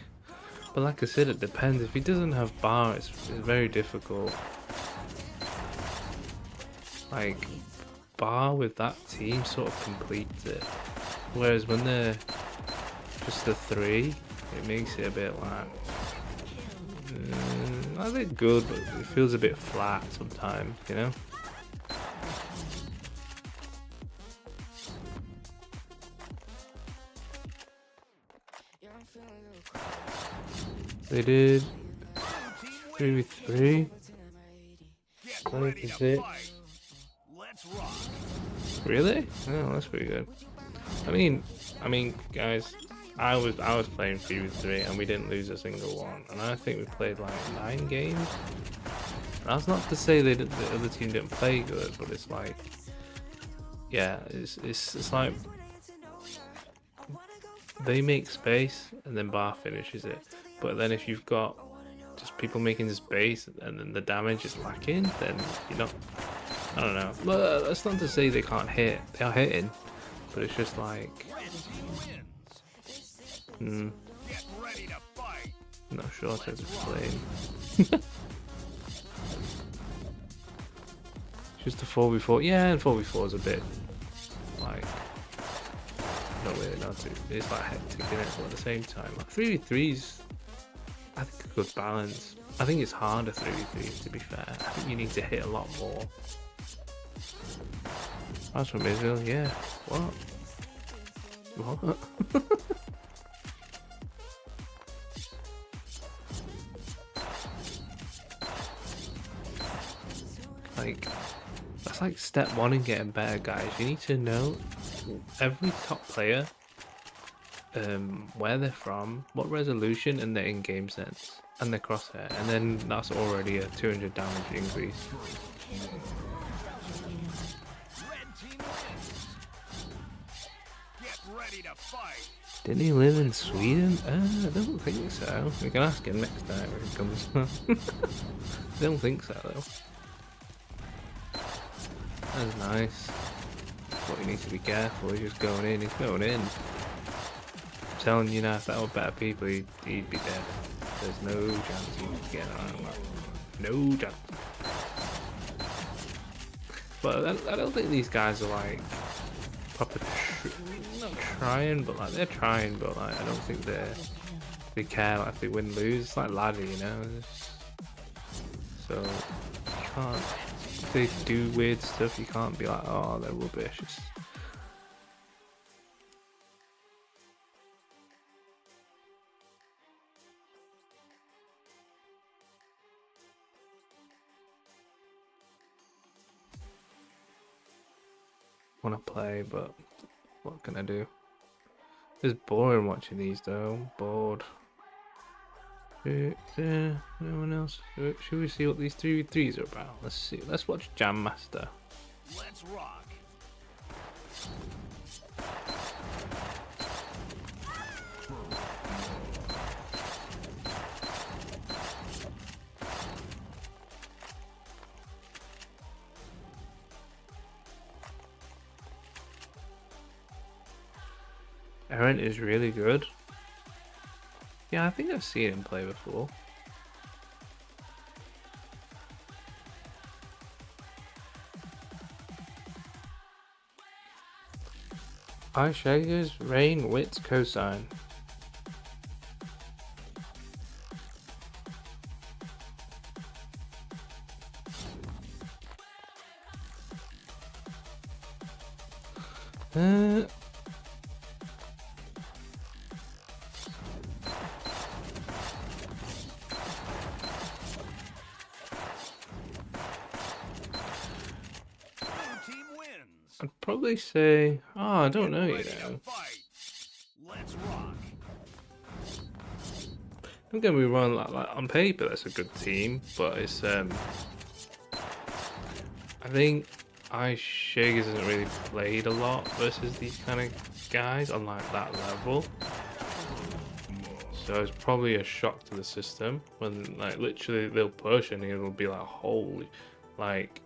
Speaker 1: But like I said, it depends. If he doesn't have bar, it's very difficult. Like, bar with that team sort of completes it. Whereas when they're just the 3, it makes it a bit like... I think good, but it feels a bit flat sometimes, you know? They did 3v3.
Speaker 2: Get ready to
Speaker 1: 6.
Speaker 2: fight. Let's rock.
Speaker 1: Really? Oh, that's pretty good. I mean, guys, I was playing 3v3 and we didn't lose a single one, and I think we played like 9 games. That's not to say the other team didn't play good, but it's like, yeah, it's like they make space and then Bar finishes it. But then if you've got just people making space and then the damage is lacking, then you're not. I don't know. Well, that's not to say they can't hit. They are hitting, but it's just like,
Speaker 2: Get ready to fight.
Speaker 1: I'm not sure how to explain. Just a 4v4. Yeah, and 4v4 is a bit like, not really know to. It's like hectic in it, but at the same time, like 3v3's, I think, a good balance. I think it's harder 3v3s, to be fair. I think you need to hit a lot more. That's from Israel, yeah. What? What? Like, that's like step one in getting better, guys. You need to know every top player, where they're from, what resolution, and their in-game sense, and their crosshair, and then that's already a 200 damage increase.
Speaker 2: Red team wins. Get ready to fight.
Speaker 1: Didn't he live in Sweden? I don't think so. We can ask him next time when he comes. I don't think so though. That's nice. But he needs to be careful. He's just going in. He's going in. I'm telling you now, if that were better people, he'd be dead. There's no chance he'd get around that. No chance. But I don't think these guys are like proper. Not trying, but like they're trying, but like I don't think they care like if they win lose. It's like ladder, you know. So you can't. If they do weird stuff, you can't be like, oh, they're rubbish. It's... want to play, but what can I do? It's boring watching these though. I'm bored. No one else. Should we see what these 3v3s are about? Let's see. Let's watch Jam Master.
Speaker 2: Let's rock.
Speaker 1: Aaron is really good. Yeah, I think I've seen him play before. Eye Shakers, Rain, Wits, Cosine.
Speaker 2: Team wins.
Speaker 1: I'd probably say, oh, I don't know, you
Speaker 2: Ready to
Speaker 1: know.
Speaker 2: fight. Let's rock.
Speaker 1: Don't get me wrong, like on paper that's a good team, but it's I think Ice Shakers hasn't really played a lot versus these kind of guys on like that level. So it's probably a shock to the system when like literally they'll push and it'll be like holy, like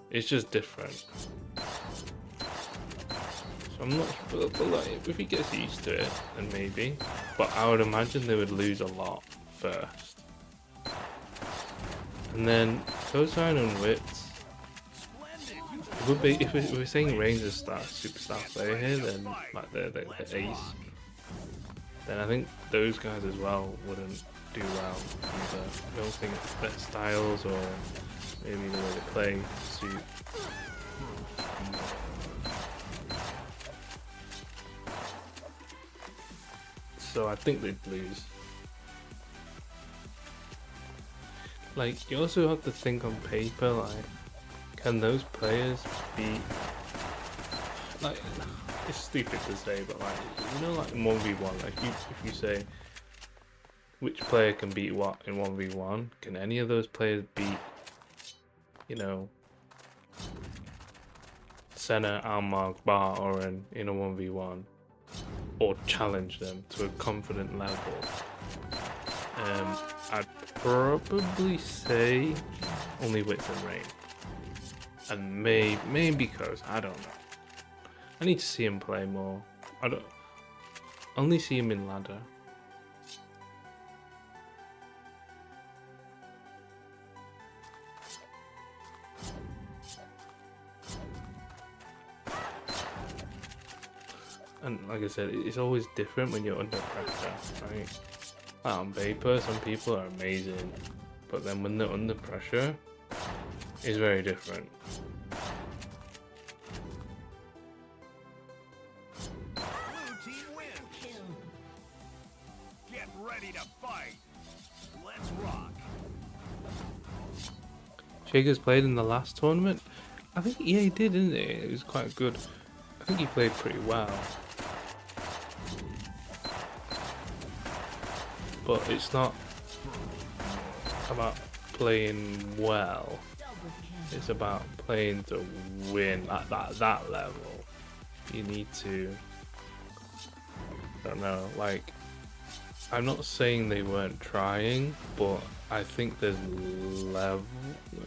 Speaker 1: it's just different. So I'm not sure, but like if he gets used to it, then maybe. But I would imagine they would lose a lot first. And then Cosine and Wits. It would be, if we're saying Rangers superstar player here, then like they're ace. Then I think those guys as well wouldn't do well either. I don't think their styles or maybe the way they play suit. So I think they'd lose. Like, you also have to think on paper, like, can those players beat, like, it's stupid to say, but like, you know, like in 1v1, like if you say which player can beat what in 1v1, can any of those players beat, you know, Senna, Almag, Bar, or in a 1v1, or challenge them to a confident level? I'd probably say only Wits and Rain. And maybe because I don't know. I need to see him play more. I don't only see him in ladder. And like I said, it's always different when you're under pressure, right? On paper, some people are amazing, but then when they're under pressure, it's very different.
Speaker 2: Blue team wins.
Speaker 3: Kill.
Speaker 2: Get ready to fight. Let's rock.
Speaker 1: Shaker's played in the last tournament. I think he did, didn't he? It was quite good. I think he played pretty well. But it's not about playing well.
Speaker 3: Double kill.
Speaker 1: It's about playing to win at that level. You need to, I don't know, like, I'm not saying they weren't trying, but I think there's level,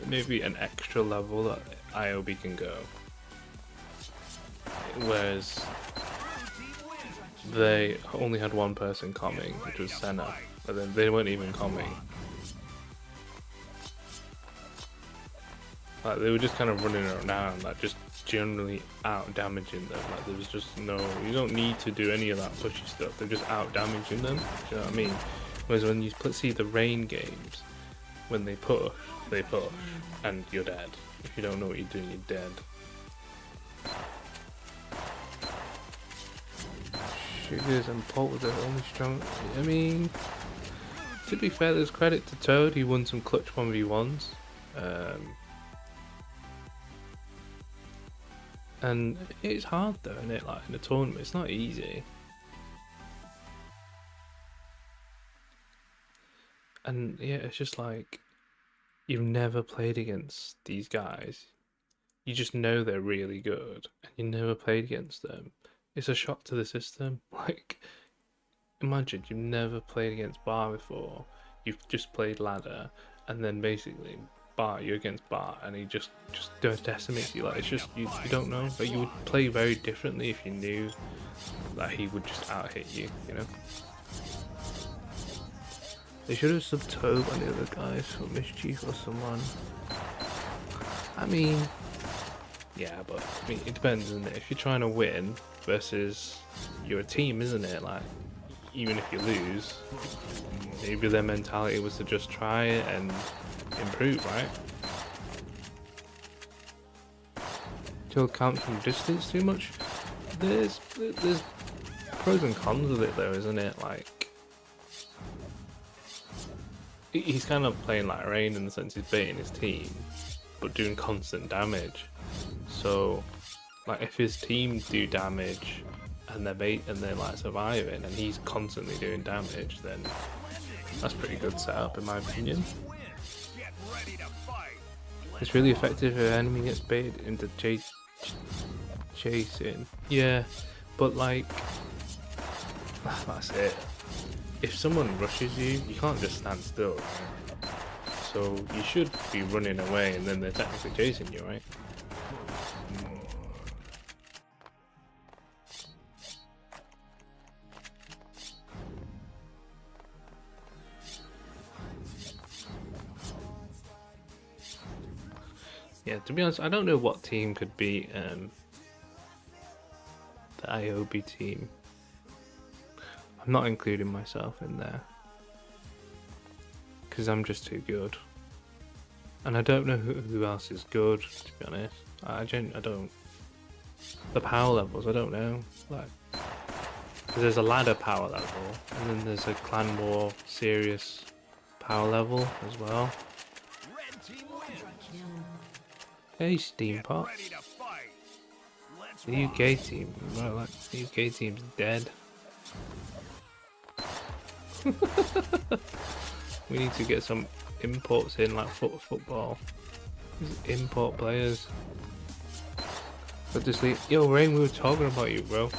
Speaker 1: maybe an extra level that IOB can go. Whereas they only had one person coming, which was Senna, but then they weren't even coming. Like, they were just kind of running around, like, just generally out damaging them. Like, there was just no, you don't need to do any of that pushy stuff. They're just out damaging them. Do you know what I mean? Whereas when you see the rain games, when they push, and you're dead. If you don't know what you're doing, you're dead. Sugars and Pult were the only strong. I mean, to be fair, there's credit to Toad. He won some clutch 1v1s. And it's hard though, isn't it? Like in a tournament, it's not easy. And yeah, it's just like, you've never played against these guys. You just know they're really good, and you never played against them. It's a shock to the system. Like, imagine you've never played against Bar before. You've just played ladder, and then basically Bar, you're against Bar, and he just decimates you. Like, it's just, you don't know. But you would play very differently if you knew that he would just out hit you, you know? They should have subbed Toad on the other guys for Mischief or someone. I mean, yeah, but I mean, it depends, isn't it? If you're trying to win versus you're a team, isn't it? Like, even if you lose, maybe their mentality was to just try it and improve, right? Kill count from distance too much. There's pros and cons with it though, isn't it? Like, he's kind of playing like Rain in the sense he's baiting his team, but doing constant damage. So, like, if his team do damage and they're like surviving, and he's constantly doing damage, then that's pretty good setup in my opinion.
Speaker 2: Get ready to fight.
Speaker 1: It's really effective if an enemy gets baited into chasing. Yeah, but like, that's it. If someone rushes you, you can't just stand still, right? So you should be running away, and then they're technically chasing you, right? Yeah, to be honest, I don't know what team could beat the IOB team. I'm not including myself in there because I'm just too good, and I don't know who else is good. To be honest, I don't. The power levels, I don't know. Like, 'cause there's a ladder power level, and then there's a clan war serious power level as well.
Speaker 2: Red team wins.
Speaker 3: Kill.
Speaker 1: Hey, Steam
Speaker 2: Get
Speaker 1: Pot.
Speaker 2: ready to fight. Let's
Speaker 1: The UK team, well, like the UK team's dead. We need to get some imports in, like football. These import players. But just leave. Yo, Rain, we were talking about you, bro.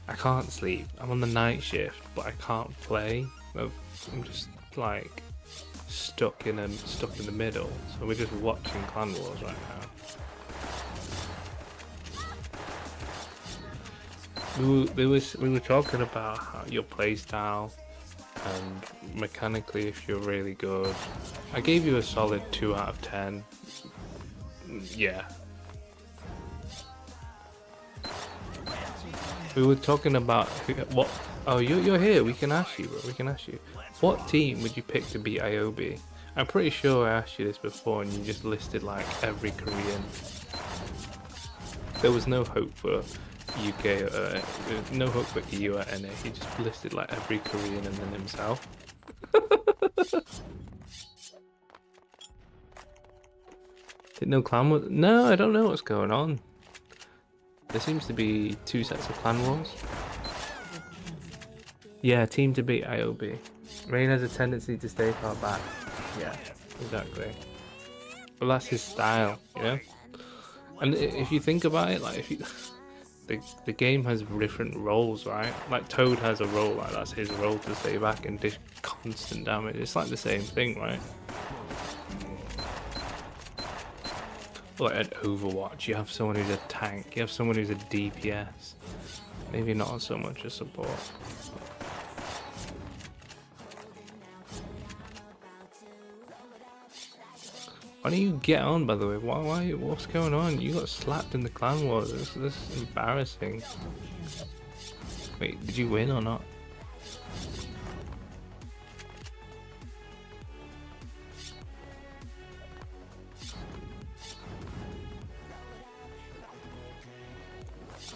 Speaker 1: I can't sleep. I'm on the night shift, but I can't play. I'm just like stuck in the middle. So we're just watching Clan Wars right now. We were talking about how your playstyle and mechanically if you're really good. I gave you a solid 2 out of 10. Yeah. We were talking about what. Oh, you're here. We can ask you, bro. We can ask you. What team would you pick to beat IOB? I'm pretty sure I asked you this before, and you just listed like every Korean. There was no hope for UK. No hope for EU at NA. He just listed like every Korean and then himself. Did no clan wars? No, I don't know what's going on. There seems to be 2 sets of clan wars. Yeah, team to beat IOB. Rain has a tendency to stay far back. Yeah, exactly. Well, that's his style, you know. And if you think about it, like if you, the game has different roles, right? Like Toad has a role, like that's his role to stay back and dish constant damage. It's like the same thing, right? Like at Overwatch, you have someone who's a tank, you have someone who's a DPS. Maybe not so much a support. Why don't you get on, by the way? Why? What's going on? You got slapped in the clan wars. This is embarrassing. Wait, did you win or not?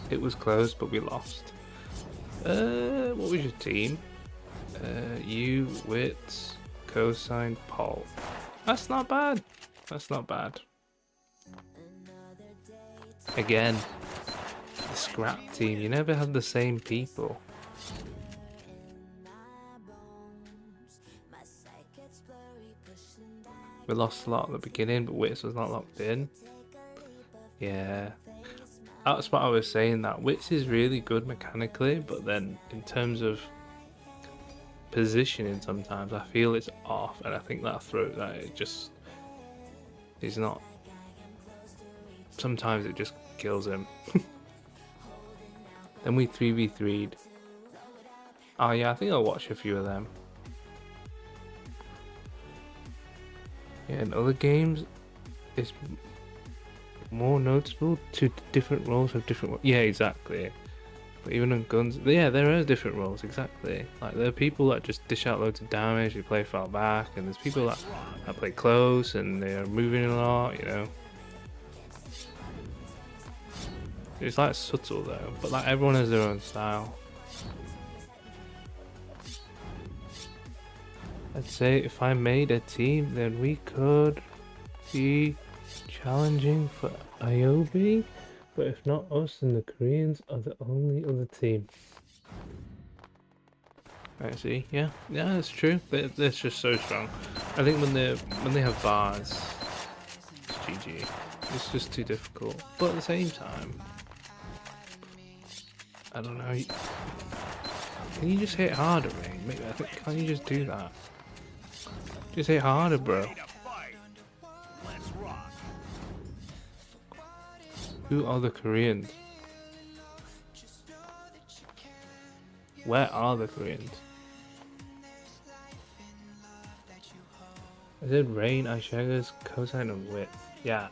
Speaker 1: It was close, but we lost. What was your team? You, Wits, Cosine, Paul. That's not bad. That's not bad. Again, the scrap team. You never have the same people. We lost a lot at the beginning, but Wits was not locked in. Yeah. That's what I was saying, that Wits is really good mechanically, but then in terms of positioning sometimes I feel it's off, and I think that it just is not. Sometimes it just kills him. Then we 3v3'd. Oh yeah, I think I'll watch a few of them. Yeah, in other games it's more noticeable to different roles have different. Yeah, exactly. But even on GunZ, yeah, there are different roles. Exactly. Like there are people that just dish out loads of damage, who play far back, and there's people that play close and they're moving a lot. You know, it's like subtle though, but like everyone has their own style. I'd say if I made a team, then we could be challenging for IOB, but if not us, then the Koreans are the only other team. I see. Yeah, that's true. They're just so strong. I think when they have bars, it's GG. It's just too difficult. But at the same time, I don't know. Can you just hit harder, Rain? Maybe I think. Can't you just do that? Just hit harder, bro.
Speaker 2: Let's rock.
Speaker 1: Who are the Koreans? Where are the Koreans? I said Rain, Aishagas, Cosine, and Wit. Yeah.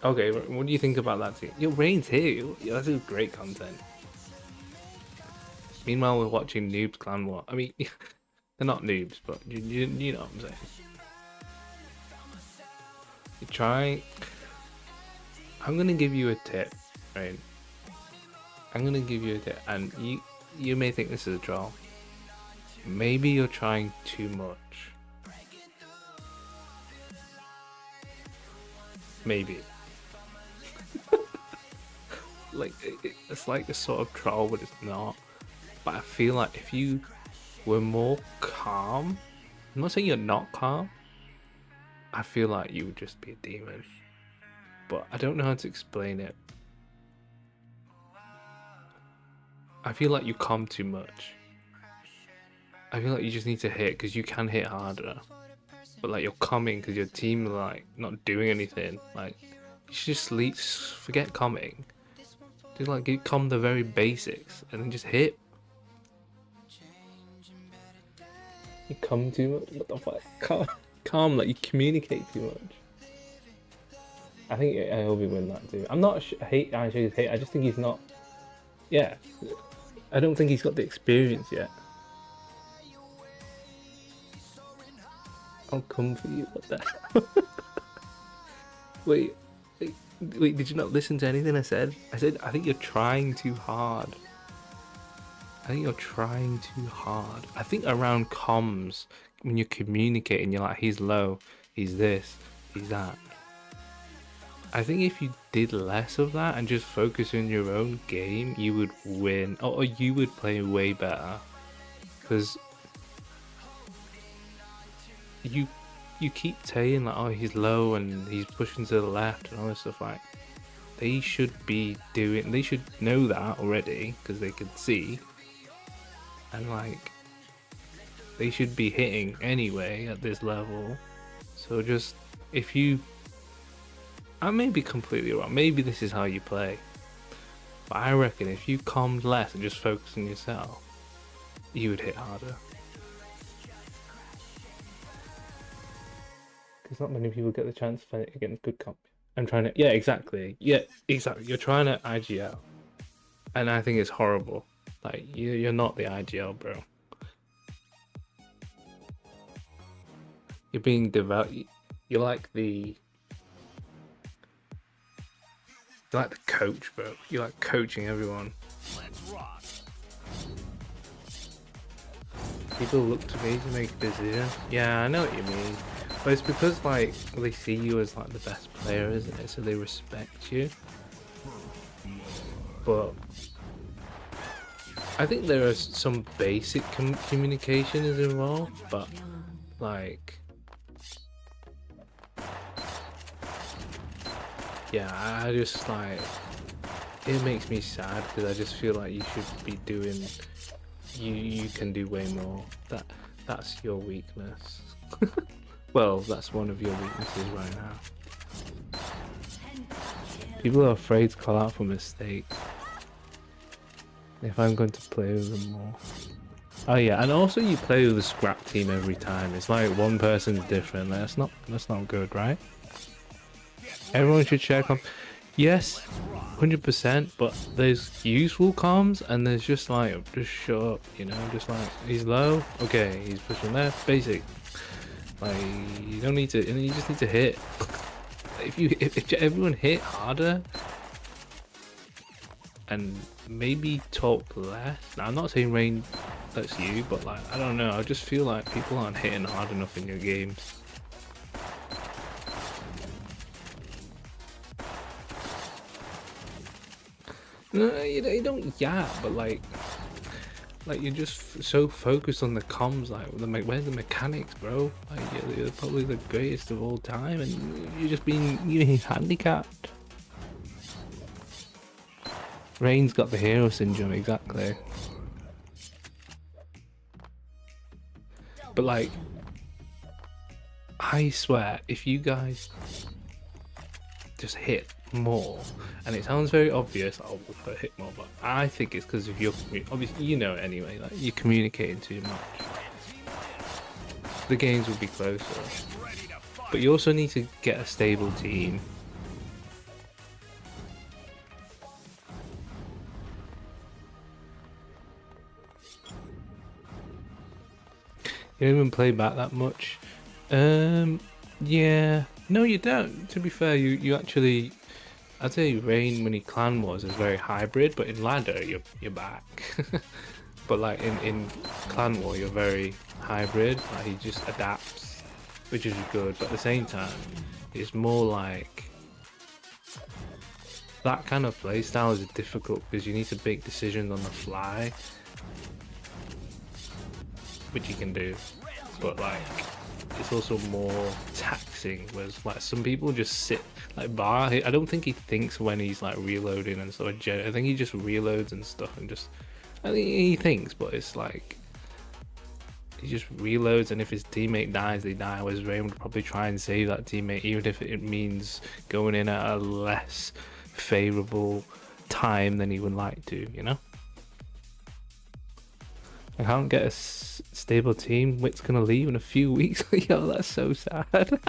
Speaker 1: Okay, what do you think about that team? Yo, Rain's here. Yeah, that's great content. Meanwhile, we're watching Noobs Clan War. I mean, they're not noobs, but you know what I'm saying. You try. I'm gonna give you a tip, right? I'm gonna give you a tip, and you may think this is a troll. Maybe you're trying too much. maybe. Like it's like a sort of troll, but it's not. But I feel like if you were more calm, I'm not saying you're not calm, I feel like you would just be a demon. But I don't know how to explain it. I feel like you calm too much. I feel like you just need to hit, because you can hit harder. But like you're calming because your team are like not doing anything. Like you should just sleep, forget calming. Just like you calm the very basics and then just hit. You calm too much? What the fuck? Calm, like you communicate too much. I think Iobi win that too. I'm not hate. I just think he's not. Yeah, I don't think he's got the experience yet. I'll come for you. What the hell? Wait, did you not listen to anything I said? I said, I think you're trying too hard. I think you're trying too hard. I think around comms, when you're communicating, you're like, he's low, he's this, he's that. I think if you did less of that and just focus on your own game, you would win, or you would play way better. Because you keep saying like, oh, he's low and he's pushing to the left and all this stuff. Like they should know that already because they can see, and like they should be hitting anyway at this level. So just if you, I may be completely wrong, maybe this is how you play, but I reckon if you calmed less and just focused on yourself, you would hit harder. Because not many people get the chance to play it against good comp. I'm trying to, yeah, exactly. Yeah, exactly. You're trying to IGL, and I think it's horrible. Like you're not the IGL, bro. You're being devout. You're like the coach, bro. You're like coaching everyone.
Speaker 2: Let's rock.
Speaker 1: People look to me to make a decision. Yeah, I know what you mean. But it's because like they see you as like the best player, isn't it? So they respect you. But I think there is some basic communication is involved, but like, yeah, I just like, it makes me sad because I just feel like you should be doing, you can do way more. That's your weakness. Well, that's one of your weaknesses right now. People are afraid to call out for mistakes. If I'm going to play with them more. Oh yeah, and also you play with the scrap team every time. It's like one person's different. That's not good, right? Everyone should share comms. Yes, 100%. But there's useful comms, and there's just like, just shut up, you know, just like he's low. Okay, he's pushing left. Basic. Like you don't need to, and you just need to hit. If everyone hit harder and maybe talk less. Now I'm not saying Rain, that's you, but like I don't know. I just feel like people aren't hitting hard enough in your games. No, you don't yap, but like you're just so focused on the comms, like where's the mechanics, bro? Like you're probably the greatest of all time, and you're just being handicapped. Rain's got the hero syndrome, exactly. But like, I swear, if you guys just hit more, and it sounds very obvious, I'll hit more, but I think it's because of your, obviously you know it anyway, like you're communicating too much. The games will be closer, but you also need to get a stable team. You don't even play back that much. Yeah, no, you don't. To be fair, you actually, I'd say Rain when he clan wars is very hybrid, but in ladder you're back. But like in clan war you're very hybrid. Like he just adapts, which is good. But at the same time, it's more like that kind of play style is difficult because you need to make decisions on the fly, which you can do, but like it's also more taxing. Whereas like some people just sit like Bar. I don't think he thinks when he's like reloading and stuff. I think he just reloads and stuff and just. I think he thinks, but it's like he just reloads, and if his teammate dies, they die. Whereas Rain would probably try and save that teammate, even if it means going in at a less favorable time than he would like to, you know. I can't get a stable team. Witt's gonna leave in a few weeks. Yo, that's so sad.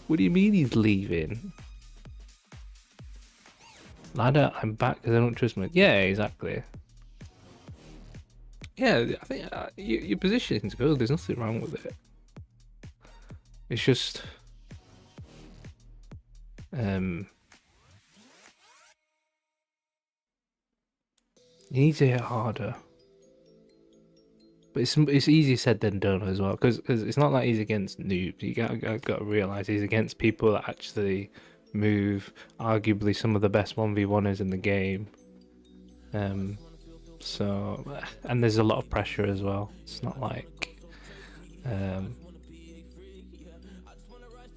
Speaker 1: What do you mean he's leaving? Ladder, I'm back because I don't trust him. Yeah, exactly. Yeah, I think your positioning's good. There's nothing wrong with it. It's just, you need to hit harder. But it's easier said than done as well, because it's not like he's against noobs. You got to realize he's against people that actually move. Arguably some of the best 1v1ers in the game. So, and there's a lot of pressure as well. It's not like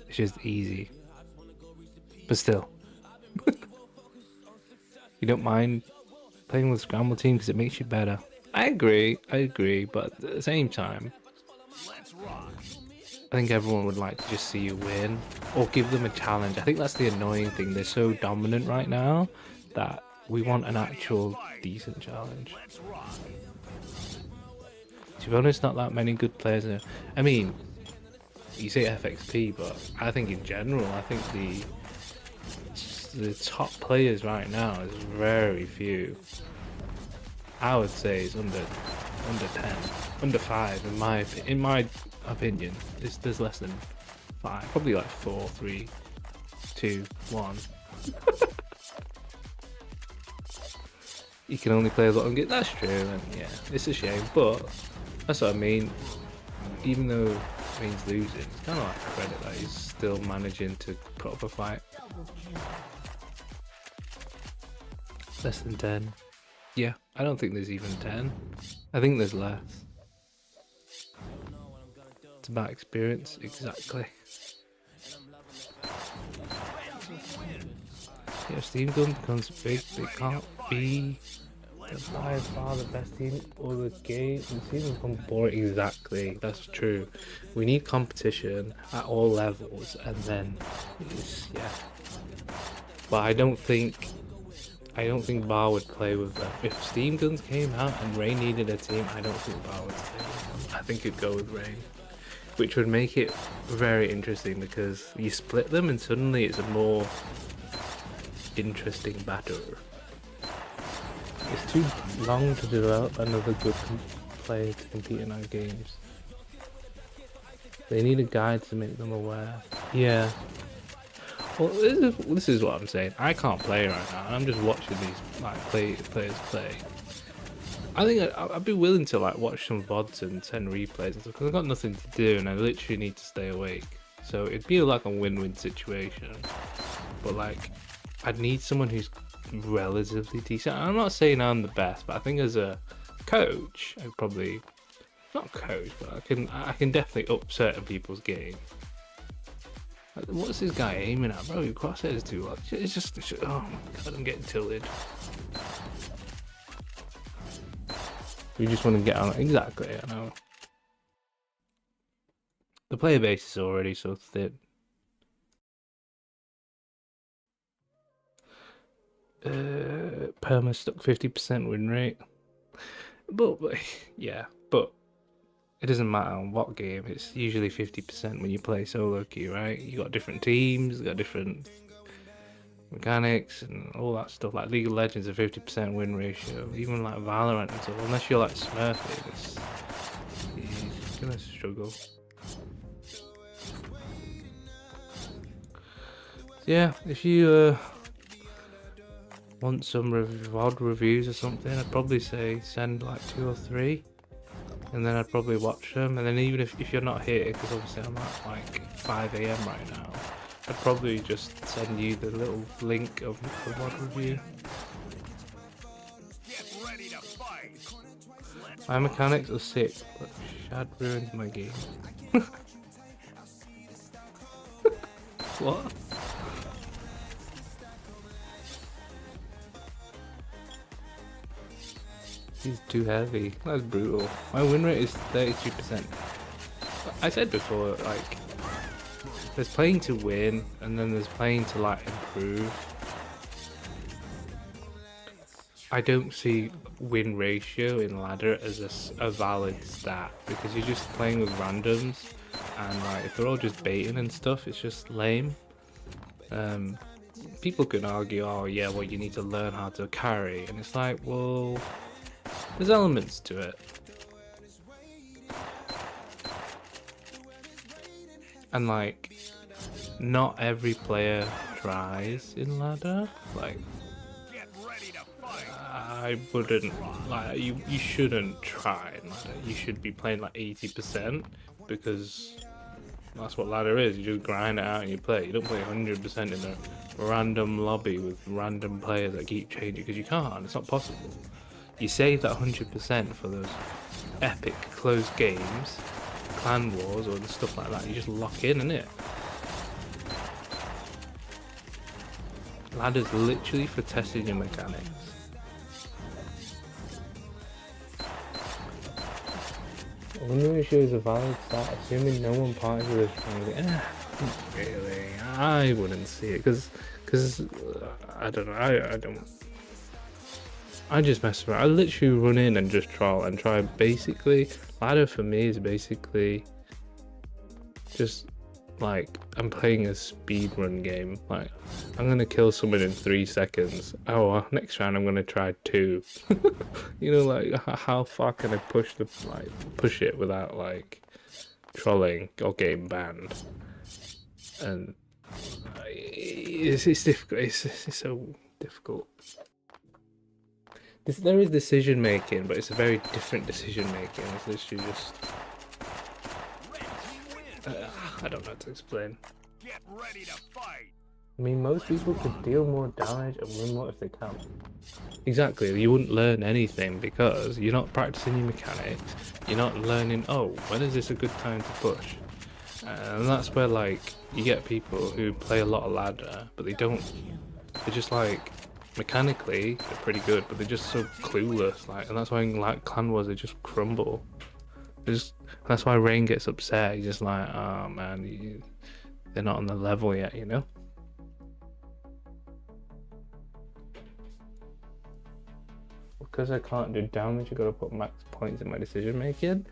Speaker 1: it's just easy, but still, you don't mind playing with scramble team because it makes you better. I agree, but at the same time, I think everyone would like to just see you win or give them a challenge. I think that's the annoying thing. They're so dominant right now that we want an actual decent challenge. To be honest, not that many good players are. I mean, you say FXP, but I think in general, I think the top players right now is very few. I would say it's under 10, under 5 in my opinion. There's less than 5, probably like 4, 3, 2, 1. You can only play a lot and get. That's true, and yeah, it's a shame, but that's what I mean. Even though Rain's losing, it's kind of like credit that he's still managing to put up a fight. Less than 10. Yeah, I don't think there's even 10. I think there's less. It's about experience, exactly. Yeah, Steam Gun becomes big, they can't be by far the best team or the game. The team become boring. Exactly, that's true. We need competition at all levels, and then yeah. But I don't think Bar would play with them. If Steam Guns came out and Rain needed a team, I don't think Bar would stay with them. I think it'd go with Rain, which would make it very interesting because you split them and suddenly it's a more interesting battle. It's too long to develop another good player to compete in our games. They need a guide to make them aware. Yeah. Well, this is what I'm saying. I can't play right now. I'm just watching these like players play. I think I'd be willing to like watch some VODs and send replays and stuff because I've got nothing to do and I literally need to stay awake. So it'd be like a win-win situation. But like, I'd need someone who's relatively decent. I'm not saying I'm the best, but I think as a coach, I'd probably not coach, but I can definitely up certain people's game. What's this guy aiming at, bro? Your crosshairs too much. It's just oh my god, I'm getting tilted. We just want to get on. Exactly, I know. The player base is already so thin. Perma stuck 50% win rate. But yeah, but it doesn't matter on what game, it's usually 50% when you play solo queue, right? You got different teams, you got different mechanics and all that stuff. Like League of Legends, a 50% win ratio. Even like Valorant and stuff, unless you're like Smurfing, you're gonna struggle. Yeah, if you want some VOD reviews or something, I'd probably say send like 2 or 3. And then I'd probably watch them, and then even if you're not here, because obviously I'm at like 5 AM right now, I'd probably just send you the little link of the mod review.
Speaker 2: Get ready to fight. Let's
Speaker 1: My mechanics are sick, but Shad ruined my game. What? He's too heavy. That's brutal. My win rate is 32%. I said before, like, there's playing to win, and then there's playing to, like, improve. I don't see win ratio in ladder as a valid stat, because you're just playing with randoms, and, like, if they're all just baiting and stuff, it's just lame. People can argue, oh yeah, well, you need to learn how to carry, and it's like, well, there's elements to it. And like, not every player tries in ladder. Like,
Speaker 2: get ready to fight.
Speaker 1: I wouldn't, like, you shouldn't try in ladder. You should be playing like 80%, because that's what ladder is. You just grind it out and you play. You don't play 100% in a random lobby with random players that keep changing, because you can't. It's not possible. You save that 100% for those epic close games, clan wars or stuff like that. You just lock in, innit? Ladder's literally for testing your mechanics. Win ratio is a valid stat, assuming no one parties with this not really. I wouldn't see it, because I don't know. I just mess around. I literally run in and just troll and try. Basically, ladder for me is basically just like I'm playing a speed run game. Like, I'm gonna kill someone in 3 seconds. Oh, well, next round I'm gonna try 2. You know, like, how far can I push it without like trolling or getting banned? And it's difficult. It's so difficult. There is decision making, but it's a very different decision making. It's literally just I don't know how to explain.
Speaker 2: Get ready to fight.
Speaker 1: I mean, most people could deal more damage and win more if they can. Exactly, you wouldn't learn anything because you're not practicing your mechanics. You're not learning, oh, when is this a good time to push? And that's where, like, you get people who play a lot of ladder, but they're just like, mechanically, they're pretty good, but they're just so clueless, like, and that's why in like clan wars they just crumble. That's why Rain gets upset. He's just like, oh man, they're not on the level yet, you know. Because I can't do damage, I gotta put max points in my decision making.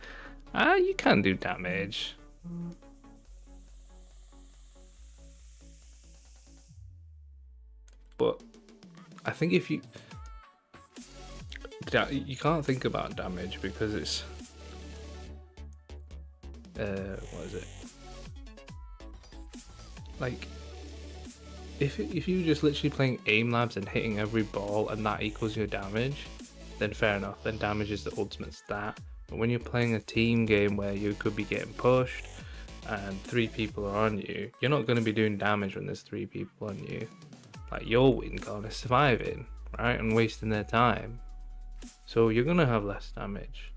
Speaker 1: You can do damage. But I think if you can't think about damage because it's what is it? Like, if you're just literally playing aim labs and hitting every ball and that equals your damage, then fair enough. Then damage is the ultimate stat. But when you're playing a team game where you could be getting pushed and 3 people are on you, you're not going to be doing damage when there's 3 people on you. Like, your win goal is surviving, right, and wasting their time. So you're gonna have less damage.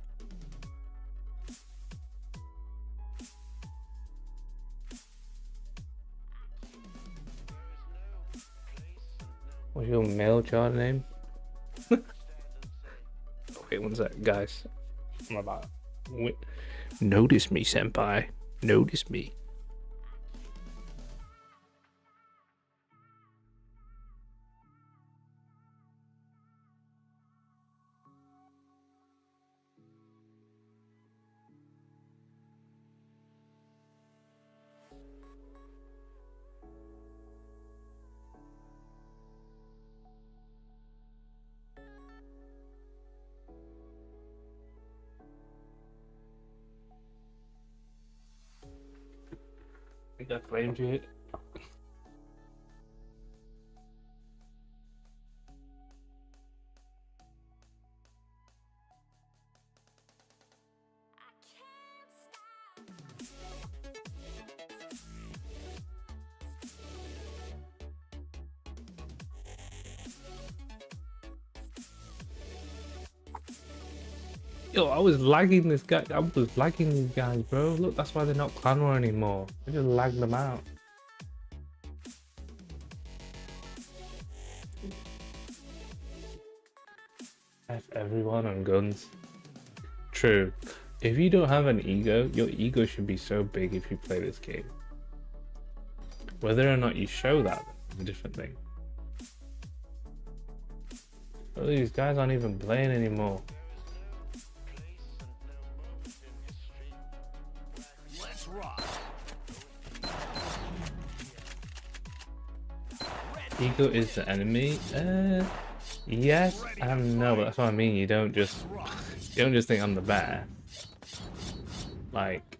Speaker 1: What's your male child name? Wait one sec, guys. I'm about. Notice me, senpai. Notice me. I think I flamed you. Yo, I was lagging this guy. I was lagging these guys, bro. Look, that's why they're not clan war anymore. I just lagged them out. F everyone on guns. True. If you don't have an ego, your ego should be so big if you play this game. Whether or not you show that is a different thing. Oh, these guys aren't even playing anymore.
Speaker 2: Let's rock.
Speaker 1: Ego is the enemy. Yes and no, but that's what I mean. You don't just think I'm the bear. Like,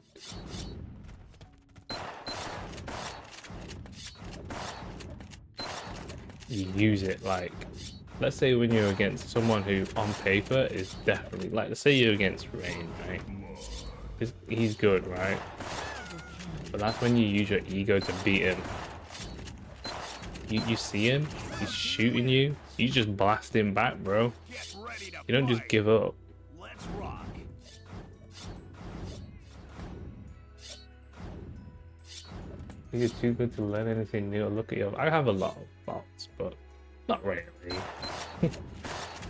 Speaker 1: you use it. Like, let's say when you're against someone who on paper is definitely, like, let's say you're against Rain, right? He's good, right? But that's when you use your ego to beat him. You see him, he's shooting you, you just blast him back, bro.
Speaker 2: Get ready to
Speaker 1: You don't just
Speaker 2: fight.
Speaker 1: give up.
Speaker 2: Let's rock.
Speaker 1: You're too good to learn anything new. Look at you. I have a lot of faults, but not really.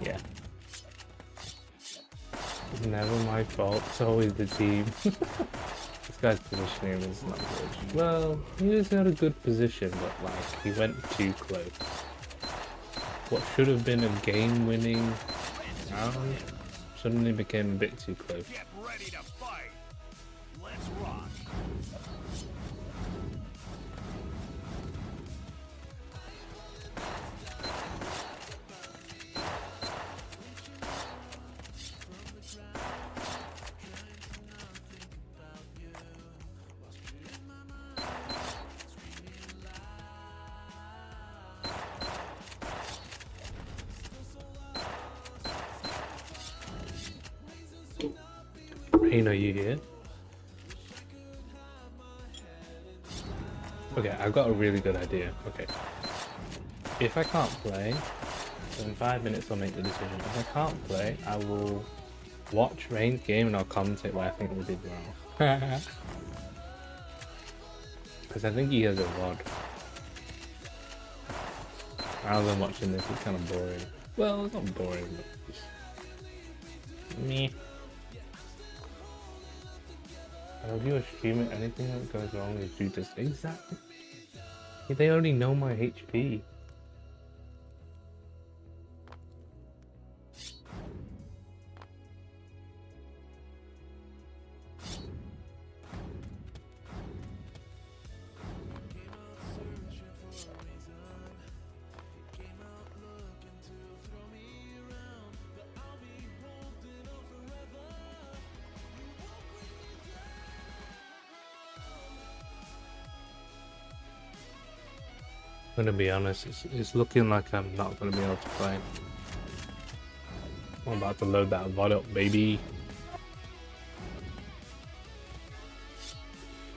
Speaker 1: Yeah. It's never my fault. It's always the team. This guy's positioning is not good. Well, he was at a good position, but like he went too close. What should have been a game-winning round suddenly became a bit too close.
Speaker 2: Get ready to fight. Let's rock.
Speaker 1: Rain, are you here? Okay, I've got a really good idea. Okay. If I can't play, so in 5 minutes I'll make the decision. If I can't play, I will watch Rain's game and I'll commentate what I think we did wrong. Because I think he has a rod. Rather than watching this, it's kind of boring. Well, it's not boring, but just... meh. And if you are streaming, anything that goes wrong is due to... Exactly. They only know my HP. I'm gonna be honest, it's looking like I'm not gonna be able to play. I'm about to load that VOD up, baby.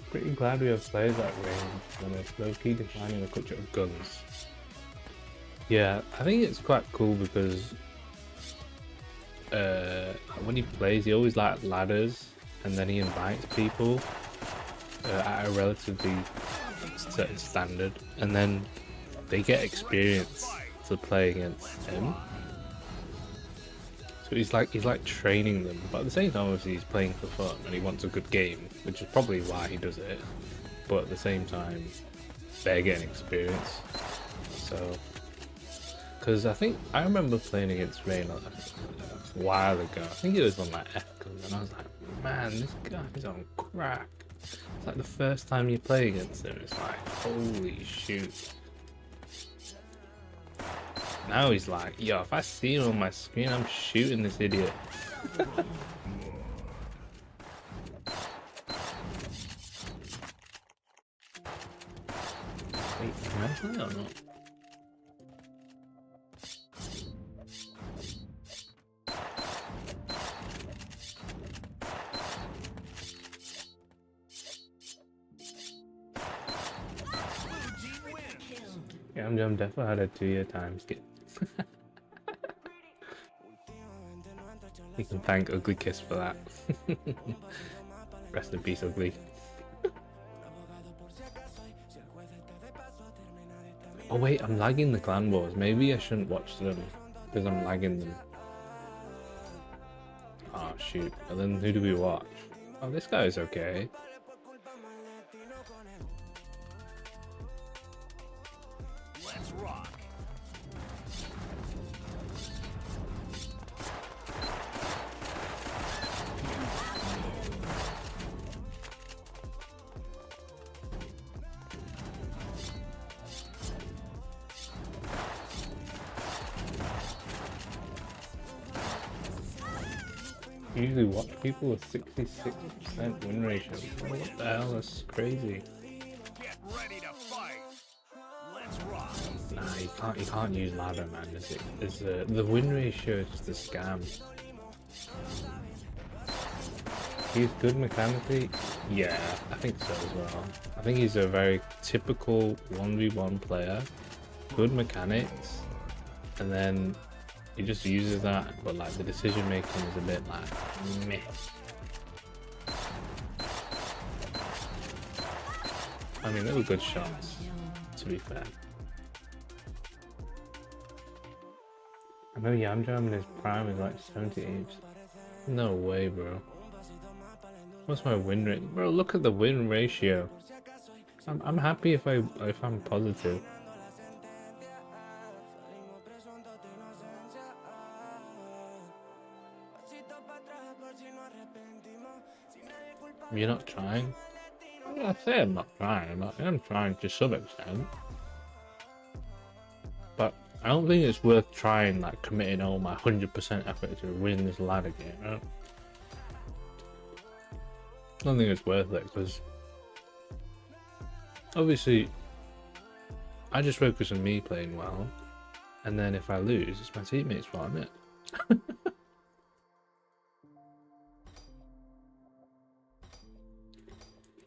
Speaker 1: Pretty glad we have players that range, and it's low-key defining the culture of guns. Yeah, I think it's quite cool because when he plays, he always like ladders, and then he invites people at a relatively certain standard, and then they get experience to play against him. So he's like training them, but at the same time, obviously, he's playing for fun and he wants a good game, which is probably why he does it. But at the same time, they're getting experience. So, because I remember playing against Rain a while ago. I think it was on like F-Guns, and I was like, man, this guy's on crack. It's like the first time you play against him, it's like, holy shoot. Now he's like, yo, if I see him on my screen, I'm shooting this idiot. Wait, can I play or not? Yeah, I'm definitely had a 2-year time skip. You can thank Ugly Kiss for that. Rest in peace, Ugly. Oh wait, I'm lagging the clan wars. Maybe I shouldn't watch them because I'm lagging them. Oh shoot. And then who do we watch? Oh, this guy is okay.
Speaker 2: Let's rock.
Speaker 1: I usually watch people with 66% win ratio. What the hell? That's crazy.
Speaker 2: Get ready to fight. Let's rock.
Speaker 1: Nah, you can't use ladder, man. The win ratio is just a scam. He's good mechanically. Yeah, I think so as well. I think he's a very typical 1v1 player. Good mechanics, and then he just uses that, but like the decision making is a bit like meh. I mean, they were good shots, to be fair. I know Yamjam in his prime is like 78. No way, bro. What's my win rate? Bro, look at the win ratio. I'm happy if I'm positive. You're not trying? I say I'm not trying. I'm trying to some extent. But I don't think it's worth trying, like committing all my 100% effort to win this ladder game, right? I don't think it's worth it because obviously I just focus on me playing well, and then if I lose, it's my teammates' fault, isn't it?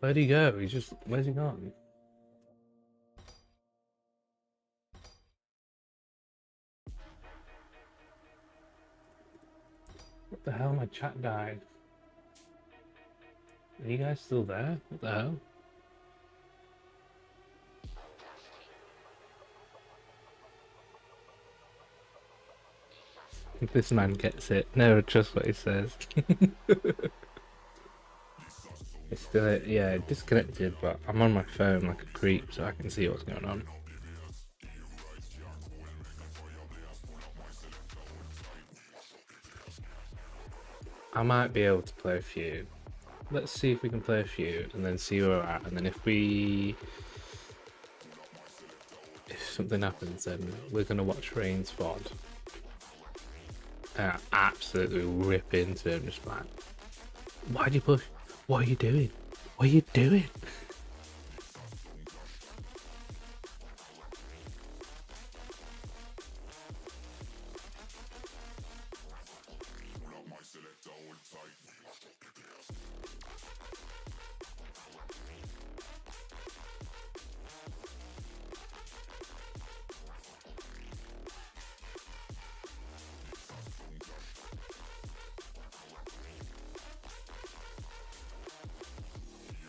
Speaker 1: Where'd he go? Where's he gone? What the hell? My chat died. Are you guys still there? What the hell? If this man gets it, never trust what he says. It's still, yeah, disconnected, but I'm on my phone like a creep so I can see what's going on. I might be able to play a few. Let's see if we can play a few and then see where we're at, and then if something happens, then we're gonna watch Rain's VOD. And absolutely rip into him, just like, why'd you push? What are you doing? What are you doing?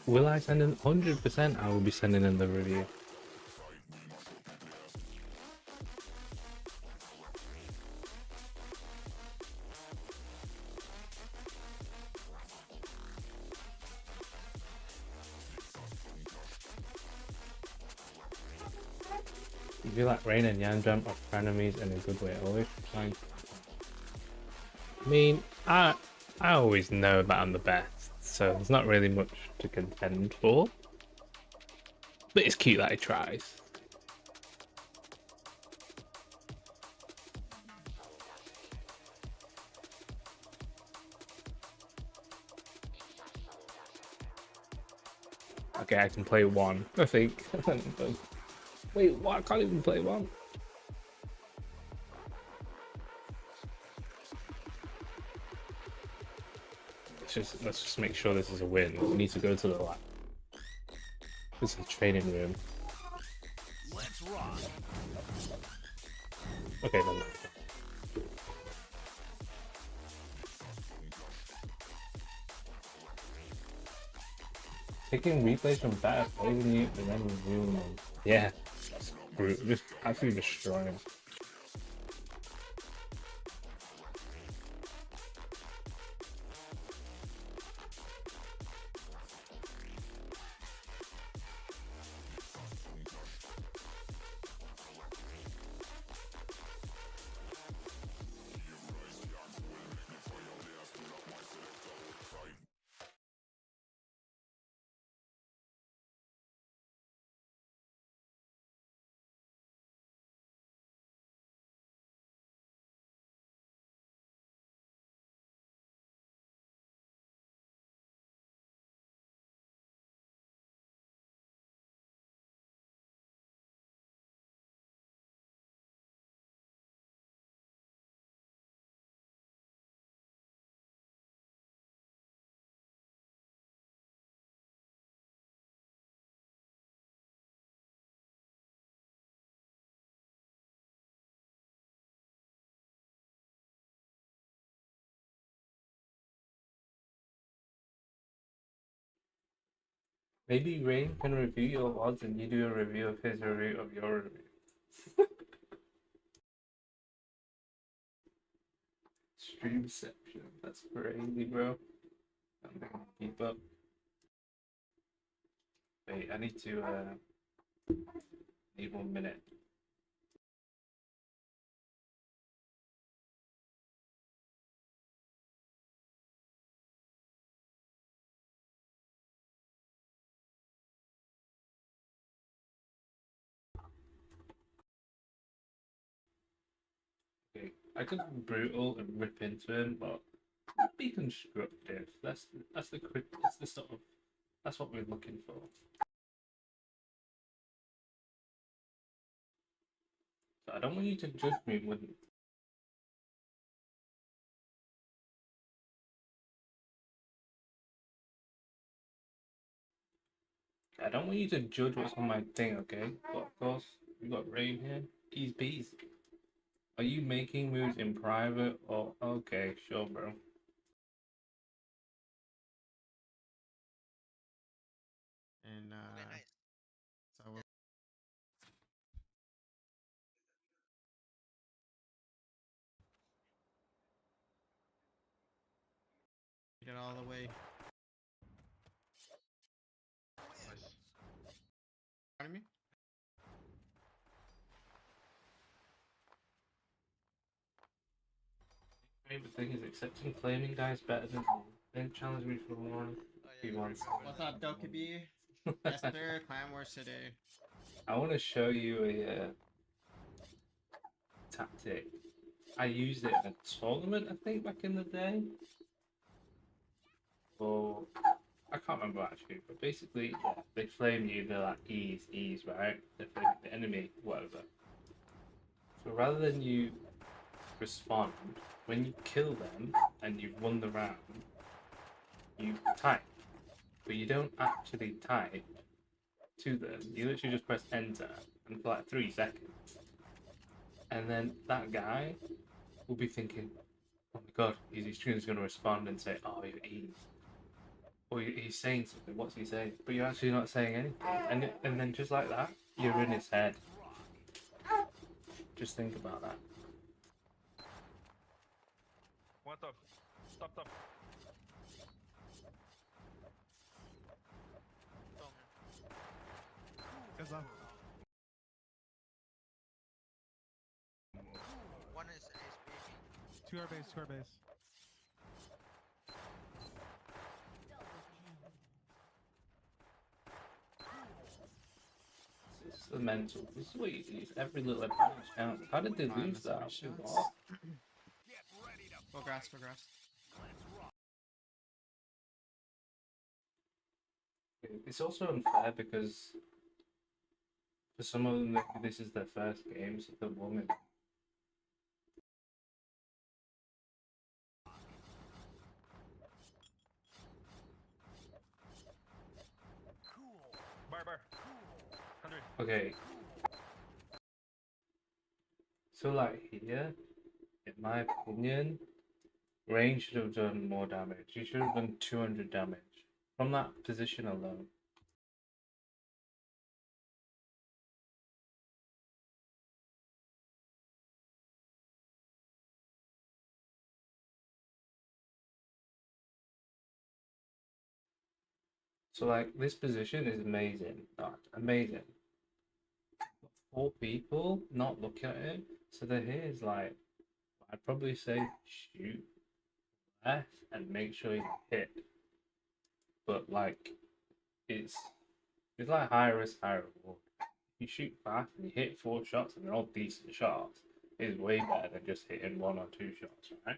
Speaker 1: Will I send in 100%? I will be sending in the review. You feel like Rain and Yanjam are frenemies in a good way, always trying. I mean, I always know that I'm the best, so there's not really much to contend for. But it's cute that he tries. Okay, I can play one, I think. Wait, what? I can't even play one. Let's just make sure this is a win. We need to go to the lab. This is a training room.
Speaker 2: Let's rock.
Speaker 1: Okay, then. Taking replays from better plays than you and then reviewing them. Yeah. Just absolutely destroying. Maybe Rain can review your odds and you do a review of his review of your review. Streamception. That's crazy, bro. I'm gonna keep up. Wait, I need to need 1 minute. Okay, I could be brutal and rip into him, but be constructive. That's the that's the sort of that's what we're looking for. So I don't want you to judge me when I don't want you to judge what's on my thing, okay? But of course, we got Rain here. He's bees. Are you making moves in private or okay, sure, bro.
Speaker 7: And so we'll get all the way. Pardon me?
Speaker 1: Favorite thing is accepting flaming guys better than me. Then challenge me for one. He wants.
Speaker 7: What's up, Dokkaby? Yes, sir. Clan Wars today.
Speaker 1: I want to show you a tactic. I used it in a tournament, I think, back in the day. Or I can't remember actually, but basically, yeah, they flame you. They're like ease, right? They flame the enemy, whatever. So rather than you respond, when you kill them and you've won the round, you type, but you don't actually type to them. You literally just press enter, and for like 3 seconds, and then that guy will be thinking, "Oh my god, he's going to respond and say, oh, you're ease." Or he's saying something. What's he saying? But you're actually not saying anything. And then just like that, you're in his head. Just think about that.
Speaker 2: What up? Stop.
Speaker 8: One is baby.
Speaker 7: To our base.
Speaker 1: This is the mental. This is what you use. Every little advantage counts. How did they lose that? What?
Speaker 7: Full grass.
Speaker 1: It's also unfair because for some of them, this is their first game, so the woman.
Speaker 2: Bar. 100.
Speaker 1: Okay. So like here, in my opinion, Rain should have done more damage. He should have done 200 damage from that position alone. So like this position is amazing, amazing. 4 people not looking at him, so the here's like I'd probably say shoot left and make sure you hit, but like it's it's like high risk, high reward. You shoot fast and you hit 4 shots and they're all decent shots, is way better than just hitting 1 or 2 shots, right?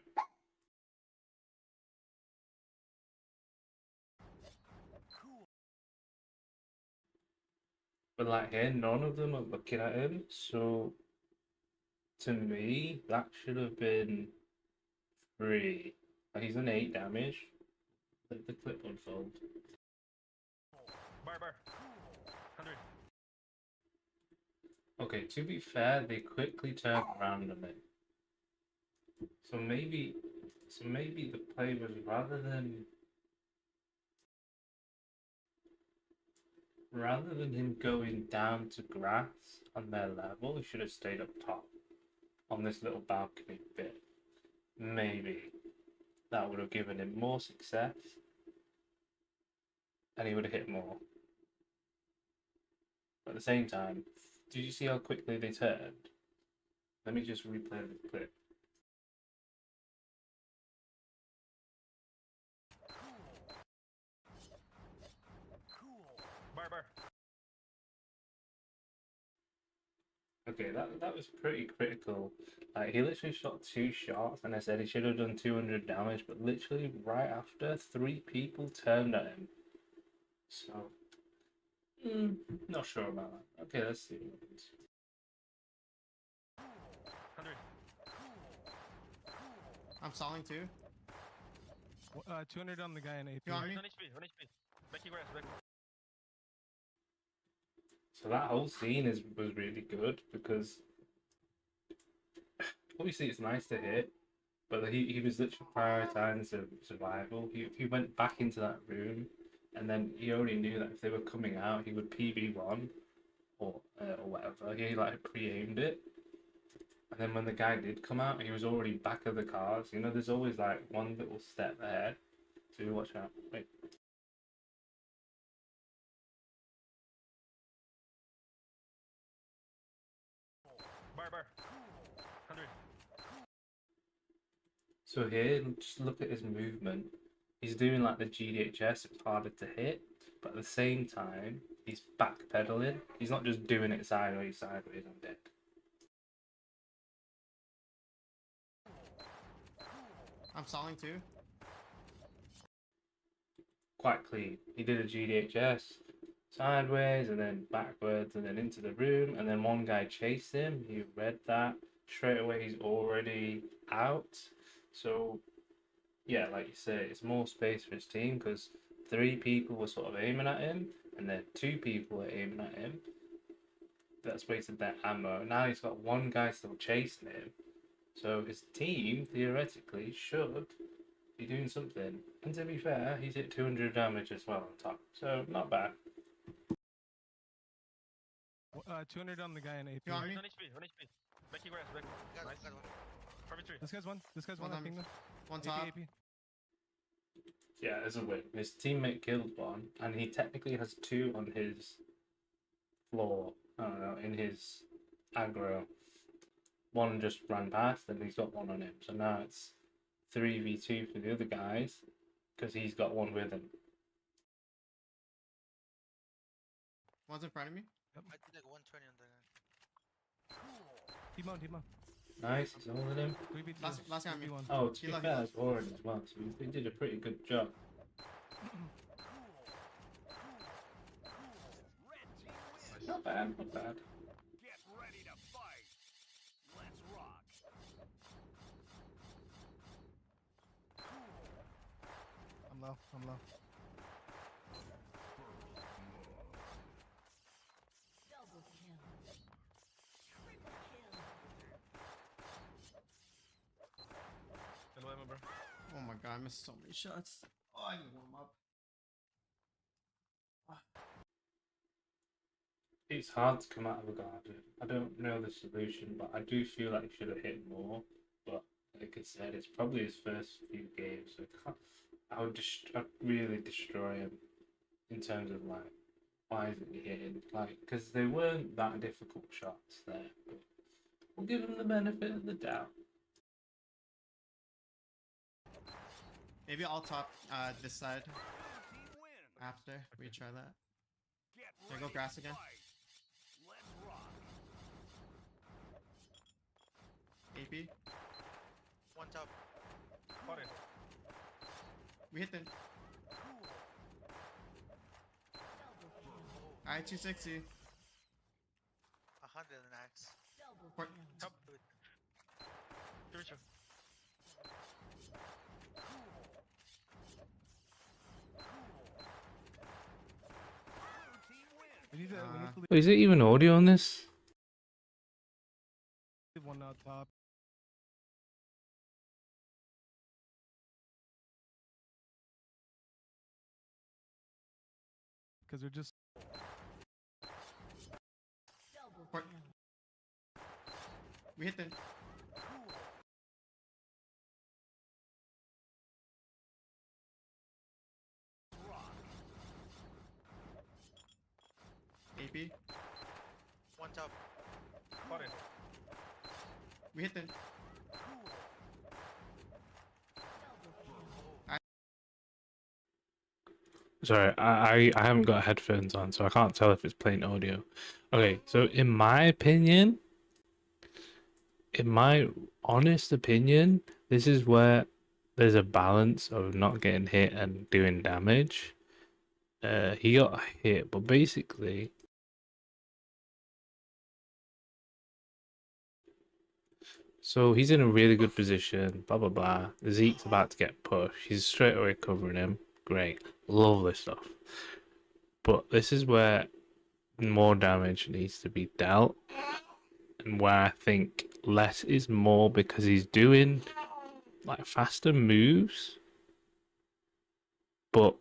Speaker 1: But like here, none of them are looking at him, so to me, that should have been 3. He's done 8 damage. Let the clip unfold.
Speaker 2: Bar. 100.
Speaker 1: Okay, to be fair, they quickly turned around on it. So maybe the play was rather than him going down to grass on their level, he should have stayed up top on this little balcony bit. Maybe that would have given him more success and he would have hit more. But at the same time, did you see how quickly they turned? Let me just replay the clip.
Speaker 2: Bar.
Speaker 1: Okay, that was pretty critical. Like he literally shot 2 shots, and I said he should have done 200 damage, but literally right after, 3 people turned at him. So, not sure about that. Okay, let's see what happens.
Speaker 2: 100.
Speaker 7: I'm stalling too.
Speaker 9: 200 on the guy in AP.
Speaker 7: You want me?
Speaker 2: 1 HP. 1 HP. Back your grass. Back.
Speaker 1: So that whole scene was really good because obviously it's nice to hit, but he was literally prioritizing survival. He went back into that room, and then he already knew that if they were coming out, he would PB1 or whatever. He like pre-aimed it, and then when the guy did come out, he was already back of the cars. You know, there's always like one little step ahead. So you watch out. Wait.
Speaker 2: Bar. 100.
Speaker 1: So here, just look at his movement. He's doing like the GDHS, it's harder to hit, but at the same time, he's backpedaling. He's not just doing it sideways, I'm dead.
Speaker 7: I'm stalling too.
Speaker 1: Quite clean. He did a GDHS sideways and then backwards and then into the room, and then one guy chased him. He read that. Straight away, he's already out. So, yeah, like you say, it's more space for his team because 3 people were sort of aiming at him, and then 2 people were aiming at him. That's wasted their ammo. Now he's got 1 guy still chasing him. So his team, theoretically, should be doing something. And to be fair, he's hit 200 damage as well on top. So, not bad.
Speaker 9: 200 on the guy in AP.
Speaker 7: You want me?
Speaker 2: 1 HP. 1 HP. Back your grass. Back.
Speaker 8: Got
Speaker 2: Nice.
Speaker 8: one.
Speaker 2: Perfect 3.
Speaker 9: This guy's one. This guy's
Speaker 7: One
Speaker 9: one. I
Speaker 7: on
Speaker 9: pinged
Speaker 7: me.
Speaker 9: him.
Speaker 7: One
Speaker 9: AP,
Speaker 7: top.
Speaker 9: AP.
Speaker 1: Yeah, as a win. His teammate killed 1, and he technically has 2 on his floor. I don't know, in his aggro. 1 just ran past, and he's got 1 on him. So now it's 3v2 for the other guys, because he's got 1 with him.
Speaker 7: One's in front of me.
Speaker 8: I did like 120 on that guy.
Speaker 9: Team on.
Speaker 1: Nice, he's holding him.
Speaker 9: 3v2.
Speaker 7: Last guy on me.
Speaker 9: 3v1.
Speaker 1: Oh, to
Speaker 7: He
Speaker 1: be
Speaker 7: left,
Speaker 1: fair,
Speaker 7: he
Speaker 1: that's Warren as well, so they did a pretty good job. Not bad, not bad.
Speaker 2: Get ready to fight. Let's rock.
Speaker 9: I'm low.
Speaker 3: Double kill. Triple kill.
Speaker 2: Hello, Emma, bro.
Speaker 7: Oh my god, I missed so many shots. Oh, I need to warm up.
Speaker 1: It's hard to come out of a garden. I don't know the solution, but I do feel like he should have hit more. But like I said, it's probably his first few games, so I would I'd really destroy him in terms of like why isn't he hitting? Like, because they weren't that difficult shots there, but we'll give him the benefit of the doubt.
Speaker 7: Maybe I'll top this side after we try that. There go grass again. AP.
Speaker 8: One top.
Speaker 7: We hit them. Alright, 260.
Speaker 8: 100 an axe.
Speaker 7: Port.
Speaker 8: Top. Give it to.
Speaker 9: We need to
Speaker 1: Wait, is it even audio on this?
Speaker 9: leave one out top. Because they're just
Speaker 7: Port. We hit them. AP.
Speaker 8: One top.
Speaker 7: We hit them.
Speaker 1: Sorry, I haven't got headphones on, so I can't tell if it's playing audio. Okay, so in my opinion, in my honest opinion, this is where there's a balance of not getting hit and doing damage. He got hit, but basically, so he's in a really good position, blah blah blah. Zeke's about to get pushed. He's straight away covering him. Great. Lovely stuff. But this is where more damage needs to be dealt. And where I think less is more because he's doing like faster moves, but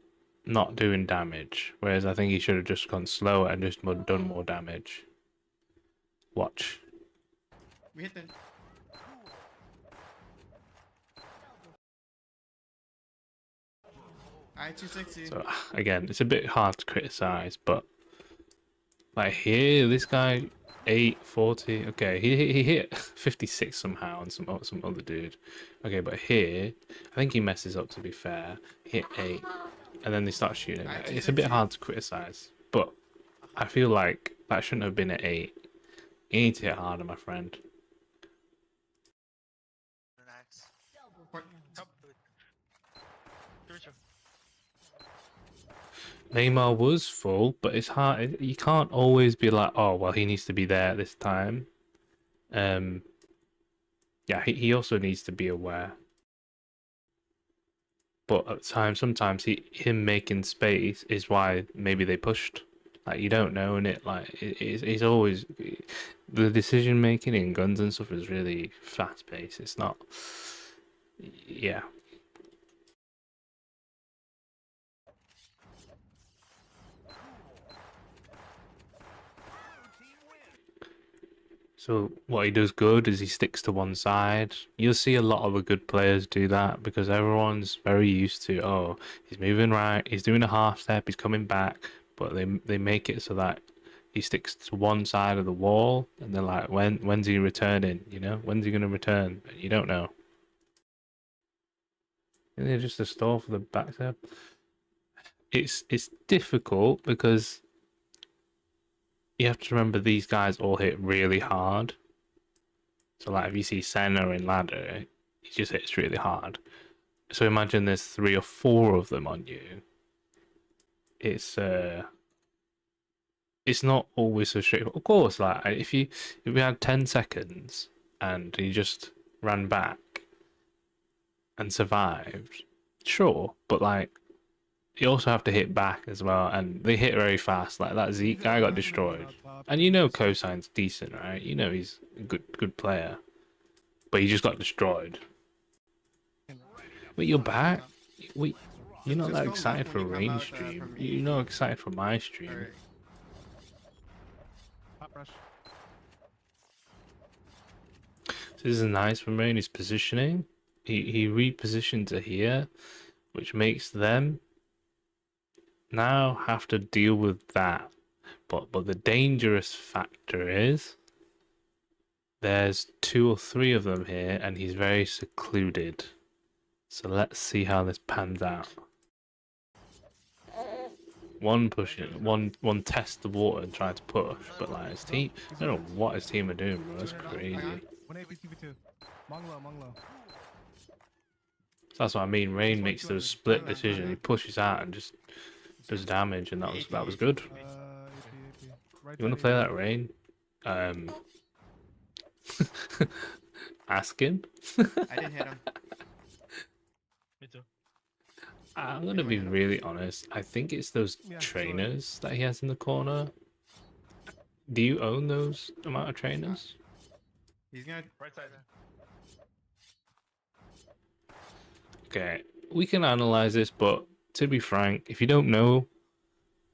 Speaker 1: not doing damage. Whereas I think he should have just gone slower and just done more damage. Watch.
Speaker 7: We hit them. Alright, 260.
Speaker 1: So again, it's a bit hard to criticize, but like here, this guy 840. Okay, he hit 56 somehow on some other dude. Okay, but here, I think he messes up. To be fair, hit 8, and then they start shooting. It's a bit hard to criticize, but I feel like that shouldn't have been at 8. You need to hit harder, my friend.
Speaker 8: An axe.
Speaker 7: Port.
Speaker 8: Top. Give it to.
Speaker 1: Neymar was full, but it's hard. You can't always be like, oh well, he needs to be there at this time. Yeah, he also needs to be aware. But at the time, sometimes him making space is why maybe they pushed. Like you don't know, and it's always the decision making in guns and stuff is really fast paced. It's not, yeah. So what he does good is he sticks to one side. You'll see a lot of the good players do that because everyone's very used to, oh, he's moving right, he's doing a half step, he's coming back, but they make it so that he sticks to one side of the wall, and they're like, when's he returning? You know, when's he gonna return? You don't know. And they're just a stall for the back step. It's difficult because you have to remember these guys all hit really hard. So like if you see Senna in ladder, he just hits really hard. So imagine there's 3 or 4 of them on you. It's not always so straightforward. Of course, like if we had 10 seconds and he just ran back and survived, sure, but like you also have to hit back as well, and they hit very fast. Like that Zeke guy got destroyed, and you know Cosign's decent, right? You know he's a good player, but he just got destroyed. Wait, you're back? Wait, you're not that excited for a rain stream. You're not excited for my stream.
Speaker 7: Alright.
Speaker 9: Hot rush.
Speaker 1: So this is nice from Rain. His positioning. He repositioned to here, which makes them now have to deal with that. But the dangerous factor is there's 2 or 3 of them here, and he's very secluded. So let's see how this pans out. One pushing, one test the water and try to push, but like his team, I don't know what his team are doing, bro. That's crazy.
Speaker 9: 1 AP, 2v2. Mong low.
Speaker 1: So that's what I mean. Rain makes those split decisions. He pushes out and just does damage, and that was good.
Speaker 9: AP. Right
Speaker 1: You want to
Speaker 9: side
Speaker 1: play
Speaker 9: AP.
Speaker 1: that, Rain? Ask him.
Speaker 7: I didn't hit him.
Speaker 8: Me too.
Speaker 1: I'm gonna be really honest. I think it's those
Speaker 9: Yeah,
Speaker 1: trainers that he has in the corner. Do you own those amount of trainers?
Speaker 7: He's gonna.
Speaker 8: Right side.
Speaker 1: Okay, we can analyze this, but to be frank, if you don't know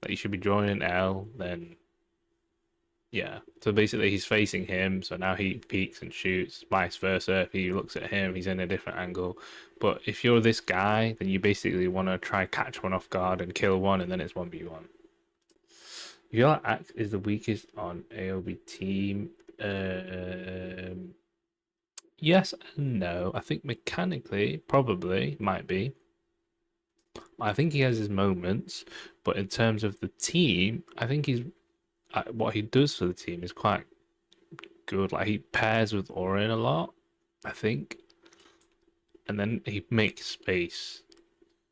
Speaker 1: that you should be joining L, then yeah. So basically, he's facing him, so now he peeks and shoots. Vice versa, if he looks at him, he's in a different angle. But if you're this guy, then you basically want to try catch one off guard and kill one, and then it's 1v1. Your act is the weakest on AOB team. Yes and no. I think mechanically, probably might be. I think he has his moments, but in terms of the team, I think he's what he does for the team is quite good. Like he pairs with Orin a lot, I think, and then he makes space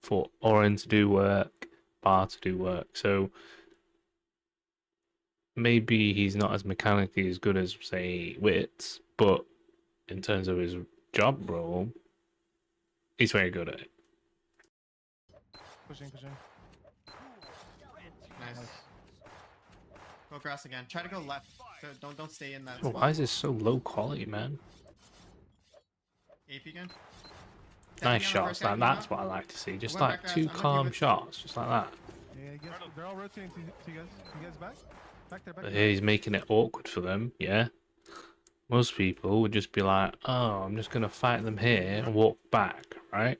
Speaker 1: for Orin to do work, Bar to do work. So maybe he's not as mechanically as good as say Wits, but in terms of his job role, he's very good at it.
Speaker 9: Pushing.
Speaker 7: Nice. Go grass again. Try to go left. Don't stay in that.
Speaker 1: Oh, why is this so low quality, man?
Speaker 7: AP again.
Speaker 1: Nice shots. That's what I like to see. Just like 2 calm shots, just like that.
Speaker 9: Yeah, I guess they're all rotating to you guys. You guys back? Back there.
Speaker 1: But here he's making it awkward for them. Yeah. Most people would just be like, "Oh, I'm just gonna fight them here and walk back," right?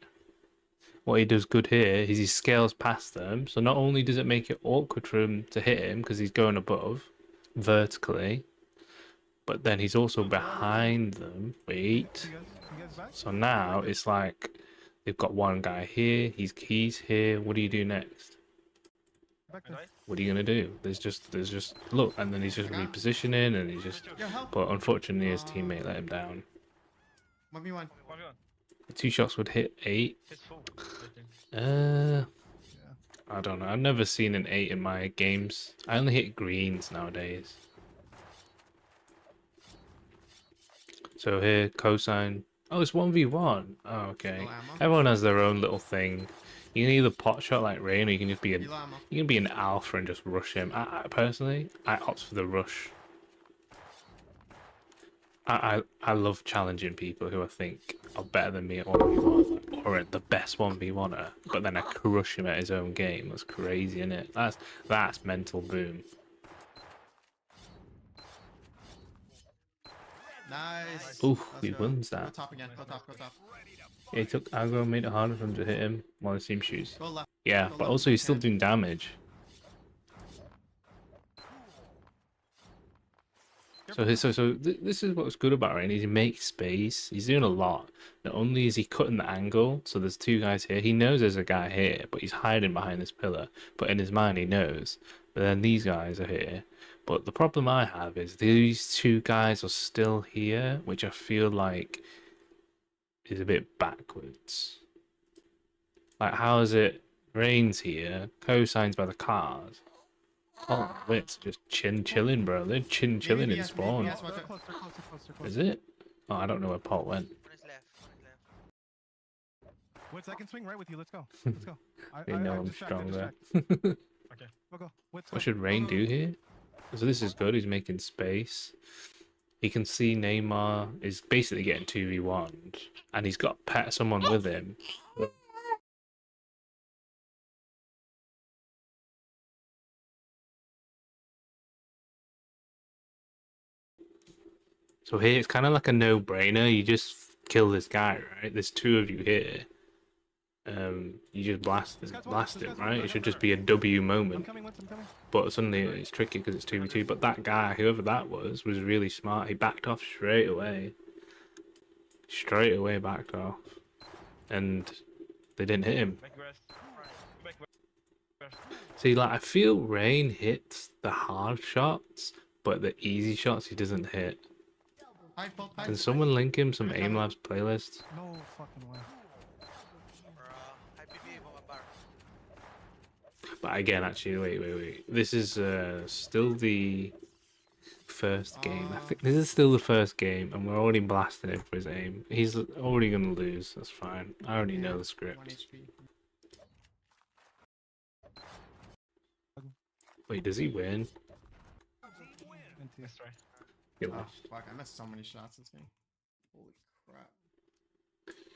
Speaker 1: What he does good here is he scales past them, so not only does it make it awkward for him to hit him because he's going above vertically, but then he's also behind them. Wait.
Speaker 9: You guys back?
Speaker 1: So now it's like they've got one guy here, he's here. What do you do next?
Speaker 9: Back there.
Speaker 1: What are you gonna do? There's just look, and then he's just repositioning, and he's just.
Speaker 7: Yo, help.
Speaker 1: But unfortunately, his teammate let him down.
Speaker 7: 1v1.
Speaker 8: 1v1.
Speaker 1: 2 shots would hit 8.
Speaker 8: Hits full. I think.
Speaker 1: I don't know. I've never seen an 8 in my games. I only hit greens nowadays. So here, cosine. Oh, it's 1v1. Oh, okay.
Speaker 7: No ammo.
Speaker 1: Everyone has their own little thing. You can either pot shot like Rain, or you can just be a.
Speaker 7: Low ammo.
Speaker 1: You can be an alpha and just rush him. Personally, I opt for the rush. I love challenging people who I think are better than me at 1v1 or at the best 1v1er, but then I crush him at his own game. That's crazy, isn't it? That's mental boom.
Speaker 7: Nice.
Speaker 1: Ooh,
Speaker 7: Let's
Speaker 1: he
Speaker 7: go.
Speaker 1: wins
Speaker 7: Go
Speaker 1: that.
Speaker 7: top again. Go top.
Speaker 1: Yeah, he took aggro, made it harder for him to hit him while his team shoots.
Speaker 7: Go left.
Speaker 1: Yeah,
Speaker 7: Go
Speaker 1: but
Speaker 7: left
Speaker 1: also
Speaker 7: if
Speaker 1: he's
Speaker 7: you
Speaker 1: still
Speaker 7: can.
Speaker 1: doing damage. So this is what's good about Rain. He makes space. He's doing a lot. Not only is he cutting the angle, so there's 2 guys here. He knows there's a guy here, but he's hiding behind this pillar. But in his mind, he knows. But then these guys are here. But the problem I have is these 2 guys are still here, which I feel like is a bit backwards. Like, how is it? Rain's here, cosines by the cars. Oh, Wits just chilling, bro. They're chilling in spawn.
Speaker 7: Yes, watch
Speaker 9: They're
Speaker 7: out.
Speaker 9: close. They're close.
Speaker 1: Is it? Oh, I don't know where Pot went.
Speaker 8: One is left.
Speaker 9: Wait, I can swing right with you. Let's go.
Speaker 1: They know I'm
Speaker 9: distract,
Speaker 1: stronger.
Speaker 9: distract.
Speaker 8: Okay.
Speaker 9: Go. Wait,
Speaker 1: What should Rain do here? So this is good. He's making space. He can see Neymar is basically getting 2v1'd, and he's got someone with him. So here it's kind of like a no-brainer. You just kill this guy, right? There's 2 of you here. you just blast
Speaker 9: This
Speaker 1: him,
Speaker 9: guy's one,
Speaker 1: blast
Speaker 9: this
Speaker 1: him,
Speaker 9: guy's one.
Speaker 1: right? It should just be a W
Speaker 9: I'm
Speaker 1: moment.
Speaker 9: coming, Wentz, I'm coming.
Speaker 1: But suddenly it's tricky because it's 2v2. But that guy, whoever that was really smart. He backed off straight away. Straight away backed off. And they didn't hit him. See, like, I feel Rain hits the hard shots, but the easy shots he doesn't hit.
Speaker 7: Hide, both
Speaker 1: Can
Speaker 7: hides.
Speaker 1: someone link him some
Speaker 7: I'm
Speaker 1: Aim
Speaker 7: coming.
Speaker 1: Labs playlist?
Speaker 9: No fucking way.
Speaker 8: High PB, bar.
Speaker 1: But again, actually, wait. This is still the first game. I think this is still the first game, and we're already blasting him for his aim. He's already gonna lose. That's fine. I already know the
Speaker 7: 1
Speaker 1: script.
Speaker 7: HP.
Speaker 1: Wait, does he win?
Speaker 9: NT.
Speaker 1: He
Speaker 7: Oh
Speaker 1: lost.
Speaker 7: fuck! I missed so many shots this game. Holy crap!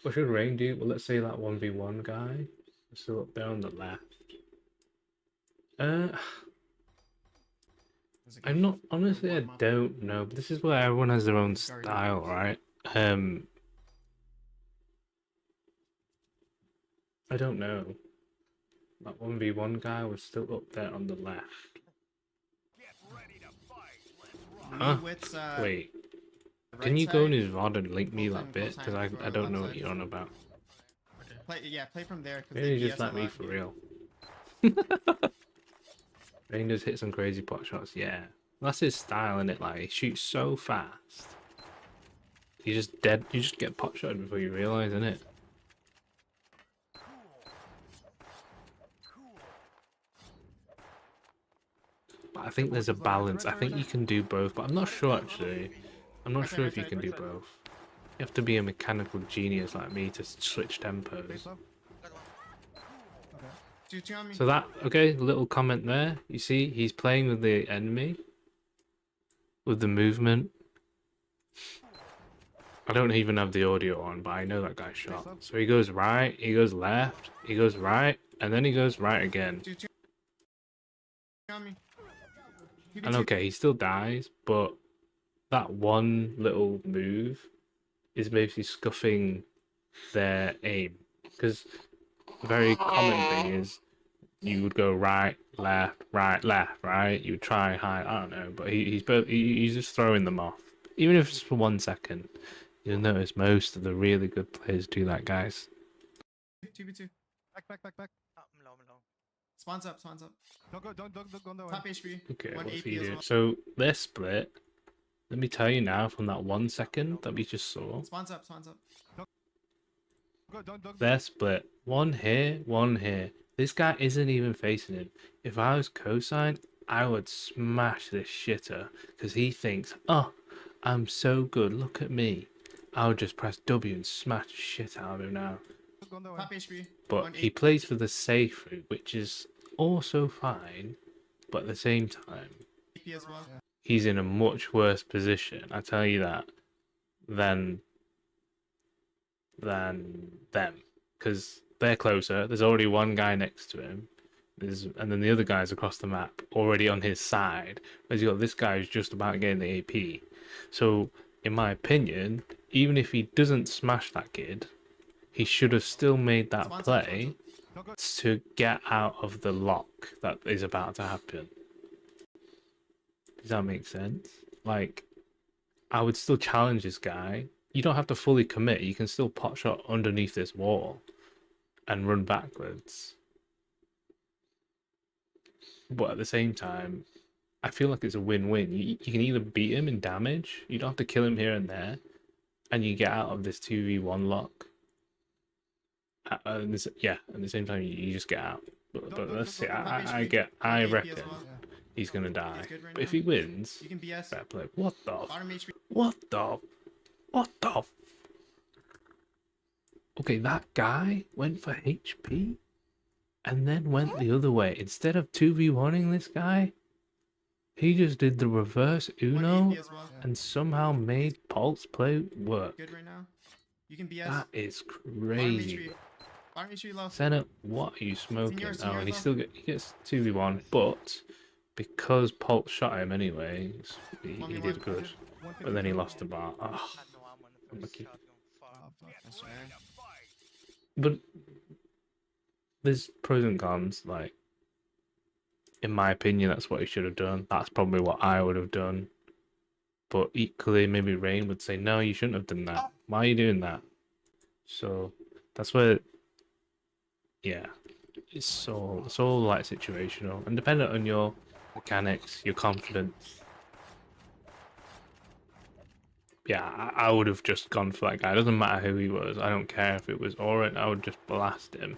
Speaker 1: What should Rain do? Well, let's say that 1v1 guy. Still up there on the left.
Speaker 7: Is it
Speaker 1: I'm not honestly. I
Speaker 7: warm up?
Speaker 1: don't know. But this is where everyone has their own
Speaker 7: Sorry.
Speaker 1: style, right? I don't know. That 1v1 guy was still up there on the left.
Speaker 2: Get ready to fight. Let's rock.
Speaker 1: Huh?
Speaker 7: Wits,
Speaker 1: Wait,
Speaker 7: right
Speaker 1: can you go in
Speaker 7: side.
Speaker 1: his VOD and link me
Speaker 7: Both
Speaker 1: that
Speaker 7: time,
Speaker 1: bit?
Speaker 7: both
Speaker 1: Because
Speaker 7: time,
Speaker 1: I don't know
Speaker 7: left
Speaker 1: what you're
Speaker 7: side.
Speaker 1: on about.
Speaker 7: Play from there. 'Cause
Speaker 1: Maybe
Speaker 7: they
Speaker 1: just
Speaker 7: BS a
Speaker 1: like me
Speaker 7: lot.
Speaker 1: for real. Rain does hit some crazy pot shots, yeah. That's his style, isn't it? Like, he shoots so fast. You just dead. You just get pot shotted before you realize, innit? But I think there's a balance. I think you can do both, but I'm not sure actually. I'm not sure if you can do both. You have to be a mechanical genius like me to switch tempos.
Speaker 9: Face up.
Speaker 8: Got one.
Speaker 9: Okay.
Speaker 7: Two on me.
Speaker 1: So that, okay, little comment there. You see, he's playing with the enemy. With the movement. I don't even have the audio on, but I know that guy shot. So he goes right, he goes left, he goes right, and then he goes right again.
Speaker 7: Two on me.
Speaker 1: And okay, he still dies, but that one little move is basically scuffing their aim. Because the very common thing is you would go right, left, right? You would try high, I don't know, but he's just throwing them off. Even if it's for 1 second. You'll notice most of the really good players do that, guys.
Speaker 7: 2v2.
Speaker 9: Back.
Speaker 8: Ah, I'm low.
Speaker 7: Spawns up.
Speaker 9: Don't go on that way.
Speaker 7: Top HP.
Speaker 1: Okay,
Speaker 7: 1
Speaker 1: what if
Speaker 7: AP
Speaker 1: you
Speaker 7: as
Speaker 1: do?
Speaker 7: well.
Speaker 1: So they're split. Let me tell you now, from that 1 second that we just saw,
Speaker 7: Spawns up.
Speaker 9: Go, don't.
Speaker 1: they're split. One here, one here. This guy isn't even facing him. If I was cosine, I would smash this shitter because he thinks, oh, I'm so good. Look at me. I would just press W and smash the shit out of him now.
Speaker 9: Go on that way.
Speaker 7: Top HP.
Speaker 1: But
Speaker 7: 1
Speaker 1: he
Speaker 7: AP.
Speaker 1: plays for the safe route, which is also fine. But at the same time,
Speaker 7: as well.
Speaker 1: he's in a much worse position, I tell you that, than them. Because they're closer. There's already one guy next to him. And then the other guy's across the map, already on his side. Whereas you got this guy who's just about getting the AP. So, in my opinion, even if he doesn't smash that kid, he should have still made that play to get out of the lock that is about to happen. Does that make sense? Like, I would still challenge this guy. You don't have to fully commit. You can still pot shot underneath this wall and run backwards. But at the same time, I feel like it's a win-win. You can either beat him in damage, you don't have to kill him here and there, and you get out of this 2v1 lock. At the same time, you just get out. But let's see, I reckon he's gonna die. But if he wins,
Speaker 7: You can BS.
Speaker 1: fair play. What the?
Speaker 7: Bottom HP.
Speaker 1: What the? Okay, that guy went for HP and then went the other way. Instead of 2v1ing this guy, he just did the reverse
Speaker 7: 1
Speaker 1: Uno
Speaker 7: AP as well.
Speaker 1: and somehow made Pulse play work.
Speaker 7: Good right now. You can BS.
Speaker 1: That is
Speaker 7: Bottom
Speaker 1: crazy.
Speaker 7: HP. Bottom HP low.
Speaker 1: Senna, what are you smoking?
Speaker 7: yours,
Speaker 1: Oh, and he
Speaker 7: though.
Speaker 1: still he gets 2v1, but because Pulse shot him anyway, he
Speaker 7: 1v1.
Speaker 1: did good. But then he lost the bar. Oh,
Speaker 8: Had no ammo in the first
Speaker 1: Unlucky.
Speaker 8: shotgun. Fuck.
Speaker 7: That's
Speaker 2: Ready
Speaker 7: fair.
Speaker 2: to fight.
Speaker 1: but there's pros and cons. Like, in my opinion, that's what he should have done. That's probably what I would have done. But equally, maybe Rain would say, no, you shouldn't have done that. Why are you doing that? So that's where, yeah, it's all like situational and dependent on your mechanics, your confidence. Yeah, I would have just gone for that guy. It doesn't matter who he was. I don't care if it was Orin. I would just blast him.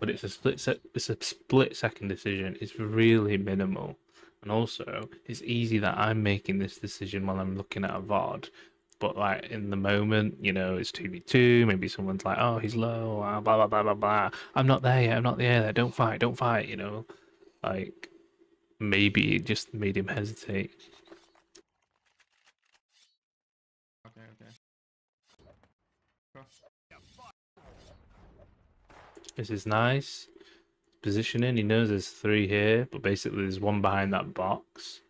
Speaker 1: But it's a split second decision. It's really minimal, and also it's easy that I'm making this decision while I'm looking at a VOD. But like in the moment, you know, it's 2v2. Maybe someone's like, "Oh, he's low." Blah blah blah blah blah. I'm not there yet. I'm not there yet. Don't fight. Don't fight. You know, like maybe it just made him hesitate.
Speaker 7: Okay, okay. Go.
Speaker 1: This is nice. Positioning. He knows there's 3 here, but basically there's one behind that box.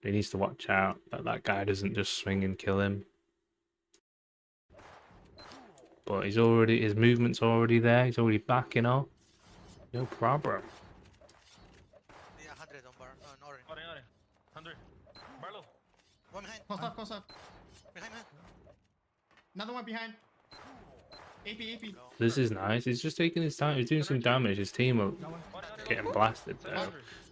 Speaker 1: He needs to watch out that that guy doesn't just swing and kill him. But his movement's already there. He's already backing off. No problem.
Speaker 8: Yeah, 100 on bar. On orange.
Speaker 9: Orange, orange. 100. Barlow.
Speaker 8: One behind.
Speaker 7: Close up, close up.
Speaker 8: Behind, behind.
Speaker 7: Another one behind. AP, AP.
Speaker 8: Go.
Speaker 1: This is nice. He's just taking his time. He's doing some damage. His team are
Speaker 9: That one.
Speaker 1: getting blasted though.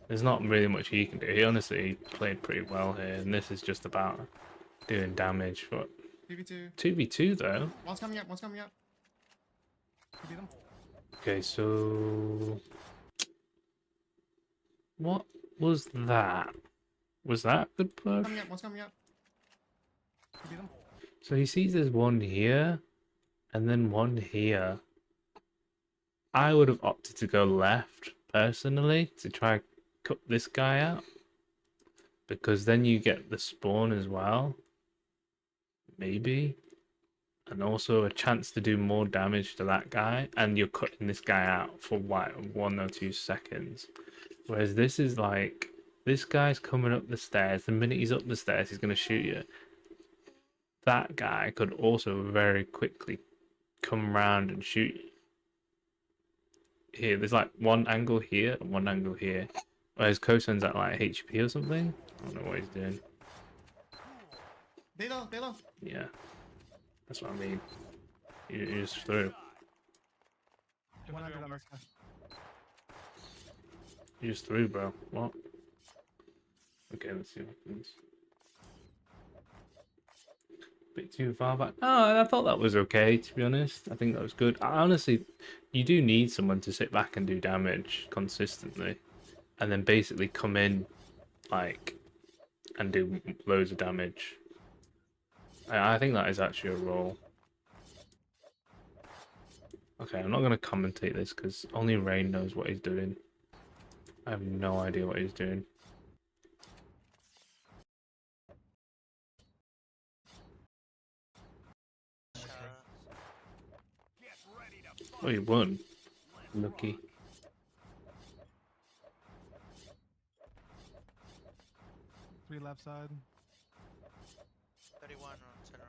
Speaker 1: There's not really much he can do. He honestly played pretty well here, and this is just about doing damage. But
Speaker 7: 2v2.
Speaker 1: 2v2 though.
Speaker 7: One's coming up, one's coming up.
Speaker 9: You beat him.
Speaker 1: Okay, so what was that? Was that the push?
Speaker 7: Coming up, one's coming up.
Speaker 9: You beat him.
Speaker 1: So he sees there's one here, and then one here. I would have opted to go left, personally, to try cut this guy out. Because then you get the spawn as well. Maybe. And also a chance to do more damage to that guy. And you're cutting this guy out for like 1 or 2 seconds. Whereas this is like, this guy's coming up the stairs. The minute he's up the stairs, he's going to shoot you. That guy could also very quickly come round and shoot you. Here, there's like one angle here and one angle here. Whereas Kosen's at like HP or something. I don't know what he's doing.
Speaker 7: They low, they low.
Speaker 1: Yeah. That's what I mean. You just threw.
Speaker 9: 100 on this guy.
Speaker 1: You just threw, bro. What? Okay, let's see what happens. Bit too far back. Oh, I thought that was okay, to be honest. I think that was good. Honestly, you do need someone to sit back and do damage consistently. And then basically come in, like, and do loads of damage. I think that is actually a role. Okay, I'm not going to commentate this because only Rain knows what he's doing. I have no idea what he's doing. Oh, he won. Lucky.
Speaker 9: 3 left side.
Speaker 8: 31 on center.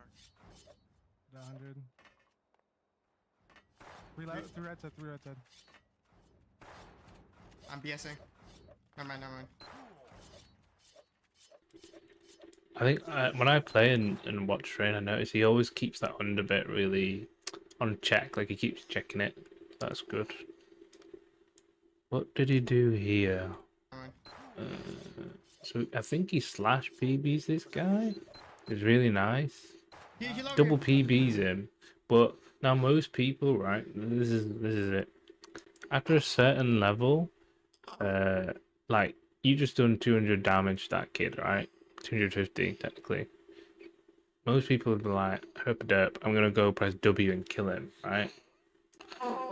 Speaker 9: 100. 3 left, 3 right side, 3 right side.
Speaker 7: I'm BSing. Never mind, never mind.
Speaker 1: I think when I play and watch Train, I notice he always keeps that under bit really on check. Like he keeps checking it. That's good. What did he do here?
Speaker 7: Never mind.
Speaker 1: So I think he slash PBs this guy. It's really nice.
Speaker 7: He low
Speaker 1: Double
Speaker 7: here.
Speaker 1: PBs him. But now most people, right? This is it. After a certain level, like you just done 200 damage to that kid, right? 250 technically. Most people would be like, herp, I'm gonna go press W and kill him, right?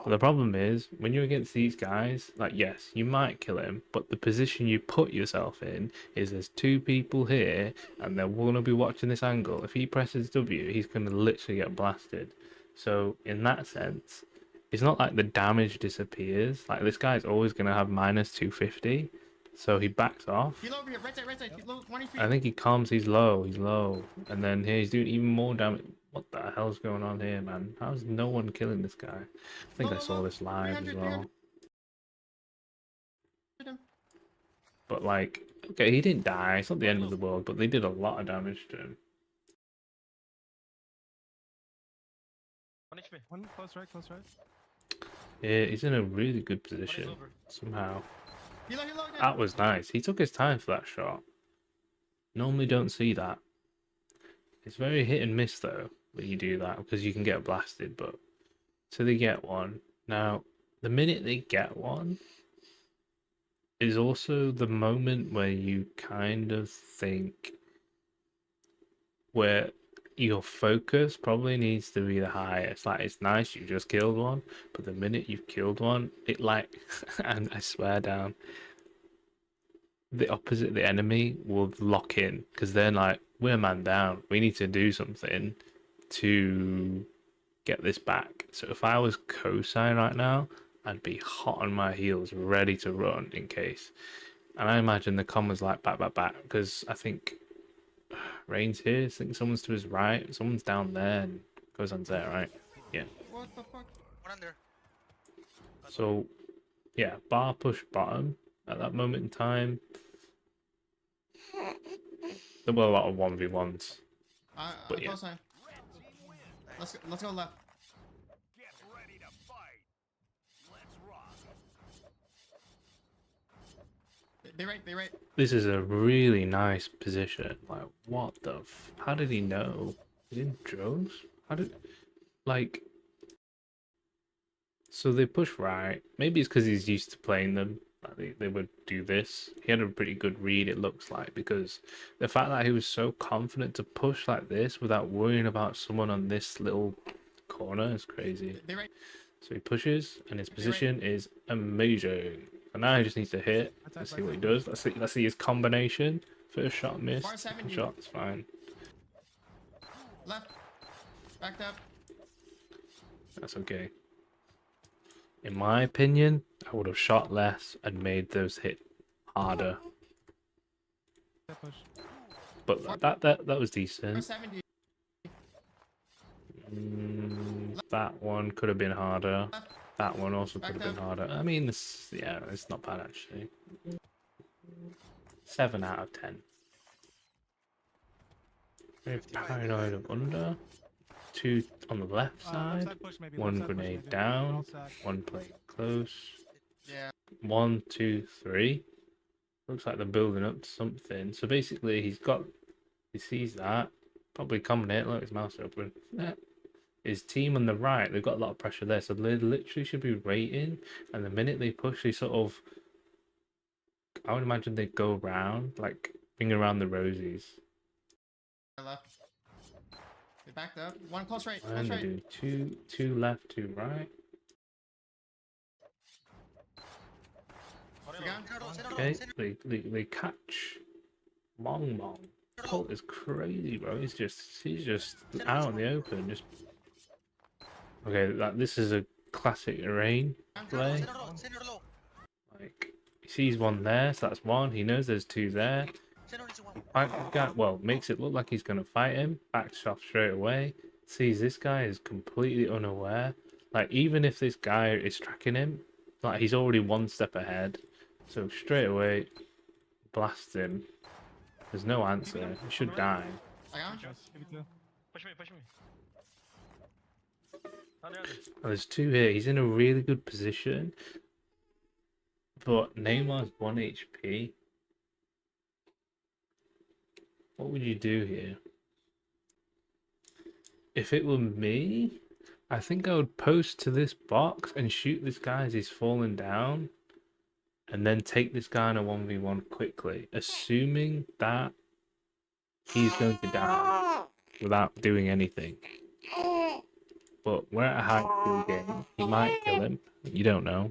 Speaker 1: But the problem is, when you're against these guys, like yes, you might kill him, but the position you put yourself in is there's 2 people here, and they're gonna be watching this angle. If he presses W, he's gonna literally get blasted. So in that sense, it's not like the damage disappears. Like this guy's always gonna have minus 250. So he backs off.
Speaker 7: Heal over here, right side. Heal low, 23.
Speaker 1: I think he calms. He's low. And then here he's doing even more damage. What the hell's going on here, man? How's no one killing this guy? I think I saw this live as
Speaker 7: 300,
Speaker 1: well.
Speaker 7: 300.
Speaker 1: But like, okay, he didn't die. It's not the end of the world, but they did a lot of damage to him.
Speaker 8: Punish me.
Speaker 9: One close right.
Speaker 1: Yeah, he's in a really good
Speaker 8: One is
Speaker 1: position
Speaker 8: over.
Speaker 1: somehow.
Speaker 7: Heal low, again.
Speaker 1: That was nice. He took his time for that shot. Normally don't see that. It's very hit and miss though when you do that because you can get blasted, but so they get one. Now, the minute they get one is also the moment where you kind of think where your focus probably needs to be the highest. Like, it's nice you just killed one, but the minute you've killed one, it like, and I swear down, the opposite, the enemy will lock in because they're like, we're man down. We need to do something to get this back. So if I was Kosai right now, I'd be hot on my heels, ready to run in case. And I imagine the con was like back, because I think Rain's here. I think someone's to his right, someone's down there, and Kosan's there, right? Yeah.
Speaker 7: What the fuck?
Speaker 8: One under.
Speaker 1: So, yeah, bar push bottom at that moment in time. There were a lot of 1v1s. But yeah.
Speaker 7: Close line. Let's go left.
Speaker 2: Get ready to fight. Let's rock.
Speaker 7: They right.
Speaker 1: This is a really nice position. Like, what the how did he know? He didn't drones? How did... Like... So they push right. Maybe it's because he's used to playing them. Like they would do this. He had a pretty good read, it looks like, because the fact that he was so confident to push like this without worrying about someone on this little corner is crazy.
Speaker 7: They right.
Speaker 1: So he pushes, and his position is amazing. And now he just needs to hit. Let's see what he does. Let's see his combination. First shot missed.
Speaker 7: Bar 70.
Speaker 1: Shot is fine.
Speaker 7: Left. Backed up.
Speaker 1: That's okay. In my opinion, I would have shot less and made those hit harder. But that was
Speaker 7: Bar
Speaker 1: decent.
Speaker 7: 70.
Speaker 1: That one could have been harder.
Speaker 7: Left.
Speaker 1: That one also could have
Speaker 7: Backed
Speaker 1: been
Speaker 7: up.
Speaker 1: harder. I mean, yeah, it's not bad actually. 7 out of 10. Very paranoid of under. 2 on the left side.
Speaker 9: Push maybe.
Speaker 1: One
Speaker 9: left side push
Speaker 1: grenade
Speaker 9: maybe.
Speaker 1: down.
Speaker 9: All stack.
Speaker 1: One plate close.
Speaker 7: Yeah.
Speaker 1: 1, 2, 3. Looks like they're building up to something. So basically, he sees that. Probably combinate. Look, his mouth's open. Yeah. His team on the right, they've got a lot of pressure there. So they literally should be rating. And the minute they push, they sort of... I would imagine they go around, like, bring around the rosies.
Speaker 7: Left. They backed up. One close right.
Speaker 1: And
Speaker 7: Close
Speaker 1: they
Speaker 7: right.
Speaker 1: do two left, 2 right. Okay, they catch Mong Mong. Colt is crazy, bro. He's just out in the open. Just okay. This is a classic Rain play. Like he sees one there, so that's one. He knows there's 2 there. Well, makes it look like he's gonna fight him. Backs off straight away. Sees this guy is completely unaware. Like even if this guy is tracking him, like he's already 1 step ahead. So straight away, blast him. There's no answer. He should die.
Speaker 7: I got him.
Speaker 9: Yes, give it to-
Speaker 8: Push me. Under.
Speaker 1: Oh, there's 2 here. He's in a really good position. But Neymar's 1 HP. What would you do here? If it were me, I think I would post to this box and shoot this guy as he's falling down. And then take this guy in a 1v1 quickly. Assuming that he's going to die without doing anything. But we're at a high skill game. He might kill him. You don't know.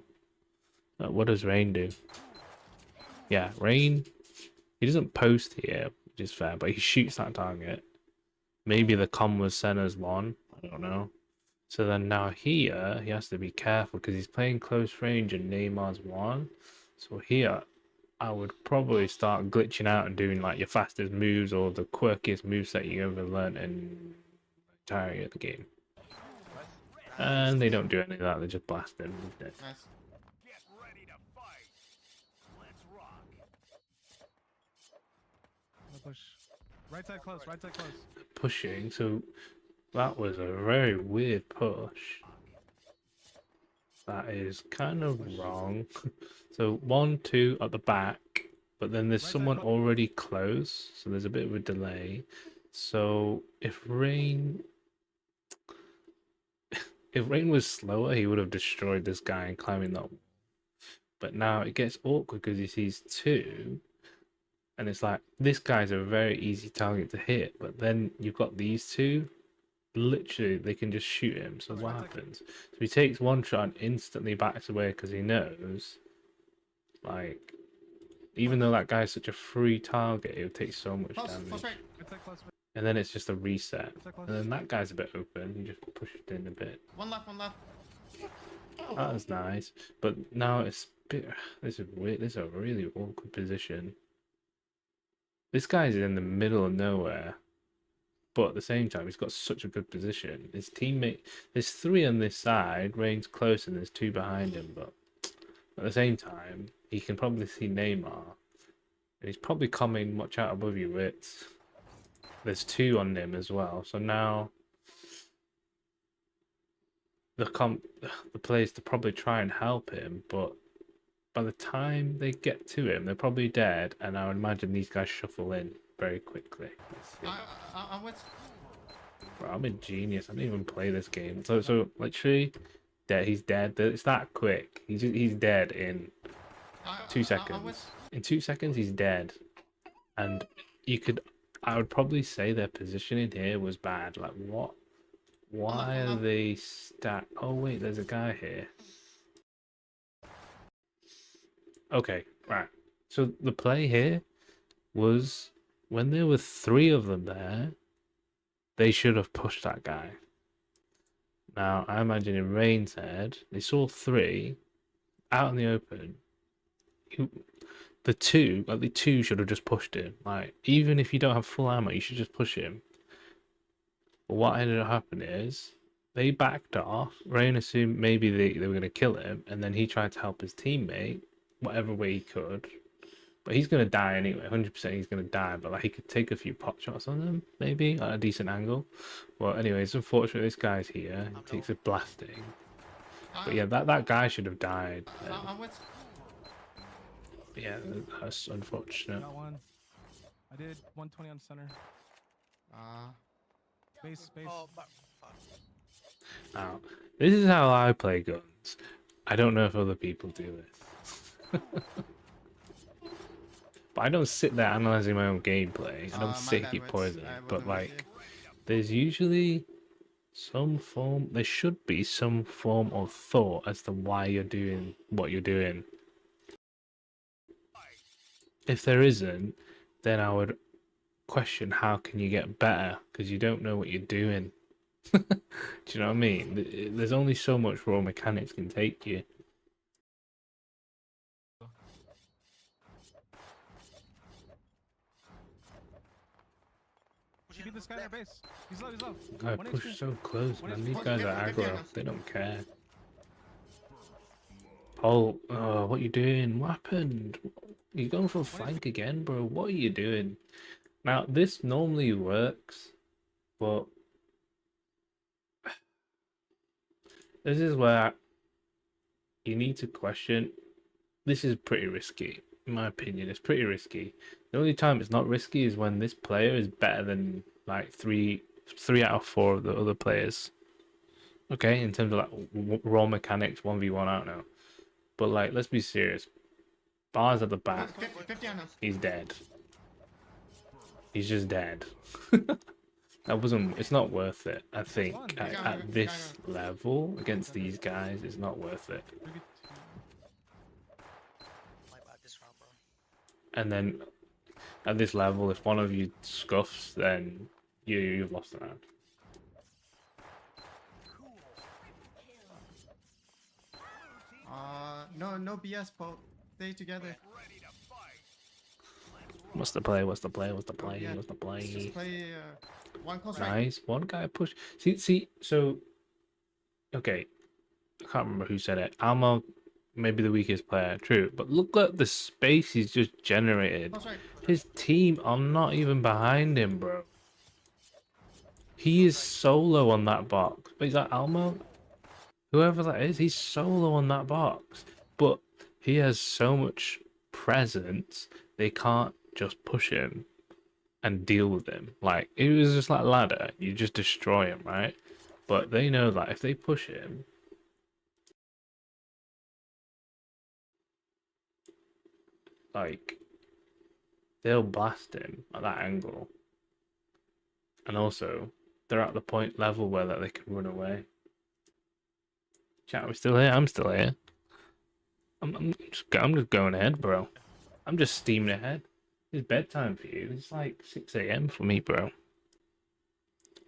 Speaker 1: What does Rain do? Yeah, Rain, he doesn't post here, which is fair, but he shoots that target. Maybe the com was sent as 1. I don't know. So then now here, he has to be careful because he's playing close range and Neymar's 1. So here, I would probably start glitching out and doing like your fastest moves or the quirkiest moveset you ever learned in the entirety of the game. And they don't do any of that, they just blast him.
Speaker 7: Nice.
Speaker 2: Get ready to fight. Let's rock.
Speaker 9: No push. Right side close, right side close.
Speaker 1: Pushing, so that was a very weird push. That is kind of wrong. So 1, 2 at the back, but then there's
Speaker 9: Right side
Speaker 1: someone
Speaker 9: close.
Speaker 1: already close, so there's a bit of a delay. So if Rain was slower, he would have destroyed this guy and climbing that wall. But now it gets awkward because he sees 2, and it's like this guy's a very easy target to hit, but then you've got these 2. Literally, they can just shoot him. So what happens? So he takes one shot and instantly backs away because he knows, like, even though that guy's such a free target, it would take so much
Speaker 7: Close,
Speaker 1: damage.
Speaker 7: close right.
Speaker 9: Right side close.
Speaker 1: And then it's just a reset.
Speaker 9: Right side close.
Speaker 1: And then that guy's a bit open. You just push it in a bit.
Speaker 7: One left, one left.
Speaker 1: That was nice. But now it's a bit. This is weird. This is a really awkward position. This guy's in the middle of nowhere. But at the same time, he's got such a good position. His teammate, there's 3 on this side, Rain's close, and there's 2 behind him. But at the same time, he can probably see Neymar, and he's probably coming much out above you. Wits. There's 2 on him as well. So now the players to probably try and help him, but by the time they get to him, they're probably dead, and I would imagine these guys shuffle in very quickly. Let's see.
Speaker 7: I'm with.
Speaker 1: Bro, I'm a genius. I didn't even play this game. So literally, dead. He's dead. It's that quick. He's dead in 2 seconds. In 2 seconds, he's dead. And I would probably say their positioning here was bad. Like what? Why are they stacked? Oh wait, there's a guy here. Okay, right. So the play here was when there were 3 of them there, they should have pushed that guy. Now, I imagine in Rain's head, they saw 3 out in the open. The 2 should have just pushed him. Like, even if you don't have full ammo, you should just push him. But what ended up happening is they backed off. Rain assumed maybe they were going to kill him, and then he tried to help his teammate whatever way he could. But he's going to die anyway. 100% he's going to die. But like he could take a few pot shots on them, maybe at a decent angle. Well, anyway, it's unfortunate this guy's here. He takes a blasting. But yeah, that guy should have died.
Speaker 7: I'm with.
Speaker 1: Yeah, that's unfortunate.
Speaker 9: Got one. I did 120 on center. Base.
Speaker 8: Oh, but fuck.
Speaker 1: Now, this is how I play guns. I don't know if other people do this. But I don't sit there analyzing my own gameplay. I don't
Speaker 7: My
Speaker 1: sit
Speaker 7: bad,
Speaker 1: keep
Speaker 7: Wits.
Speaker 1: poison.
Speaker 7: I
Speaker 1: But
Speaker 7: wasn't with
Speaker 1: like,
Speaker 7: you.
Speaker 1: there's usually some form. There should be some form of thought as to why you're doing what you're doing. If there isn't, then I would question how can you get better because you don't know what you're doing. Do you know what I mean? There's only so much raw mechanics can take you.
Speaker 9: You beat this guy in our base. He's low.
Speaker 1: I
Speaker 9: 1
Speaker 1: push
Speaker 9: HP.
Speaker 1: so close, man. These
Speaker 7: Push,
Speaker 1: guys are
Speaker 7: get down.
Speaker 1: aggro. They don't care. Paul, what you doing? What happened? You going for a flank again, bro? What are you doing? Now, this normally works, but this is where you need to question. This is pretty risky, in my opinion. It's pretty risky. The only time it's not risky is when this player is better than like three out of 4 of the other players. Okay, in terms of like raw mechanics, 1v1, I don't know. But like, let's be serious. Bars at the back.
Speaker 7: 50 on us.
Speaker 1: He's dead. He's just dead. That wasn't. It's not worth it. I think at this level against these guys, it's not worth it.
Speaker 8: My bad this round, bro.
Speaker 1: And then at this level, if one of you scuffs, then you've lost the round.
Speaker 7: No BS, Paul. Stay together.
Speaker 2: Ready to fight.
Speaker 1: What's the play? What's the play? What's the
Speaker 7: Oh,
Speaker 1: play?
Speaker 7: yeah.
Speaker 1: What's the
Speaker 7: Let's just
Speaker 1: play?
Speaker 7: play one close right.
Speaker 1: Nice. One guy push. See. So, okay. I can't remember who said it. Almo, maybe the weakest player. True. But look at the space he's just generated.
Speaker 7: Close right.
Speaker 1: His team are not even behind him, bro. He is solo on that box. But is that Almo? Whoever that is, he's solo on that box. But he has so much presence, they can't just push him and deal with him. Like, it was just like ladder, you just destroy him, right? But they know that if they push him, like, they'll blast him at that angle. And also, they're at the point level where that they can run away. Chat, we're still here? I'm still here. I'm just going ahead, bro. I'm just steaming ahead. It's bedtime for you. It's like 6 a.m. for me, bro.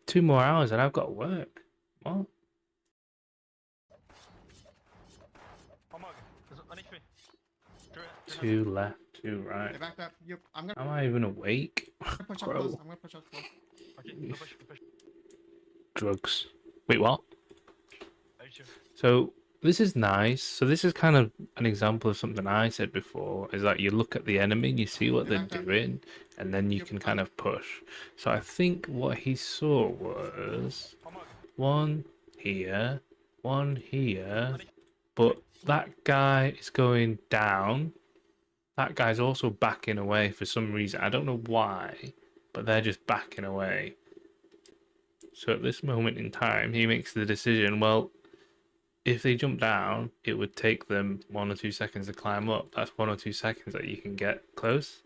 Speaker 1: 2 more hours and I've got work. What? Two left, two right.
Speaker 7: They backed up. Yep. I'm
Speaker 1: Am I even awake?
Speaker 7: gonna push up
Speaker 1: Bro.
Speaker 7: close. I'm gonna push up close.
Speaker 1: Drugs. Wait, what? So this is nice. So this is kind of an example of something I said before, is that you look at the enemy and you see what they're doing, and then you can kind of push. So I think what he saw was one here, but that guy is going down. That guy's also backing away for some reason. I don't know why, but they're just backing away. So at this moment in time, he makes the decision, well, if they jump down, it would take them 1 or 2 seconds to climb up. That's 1 or 2 seconds that you can get close.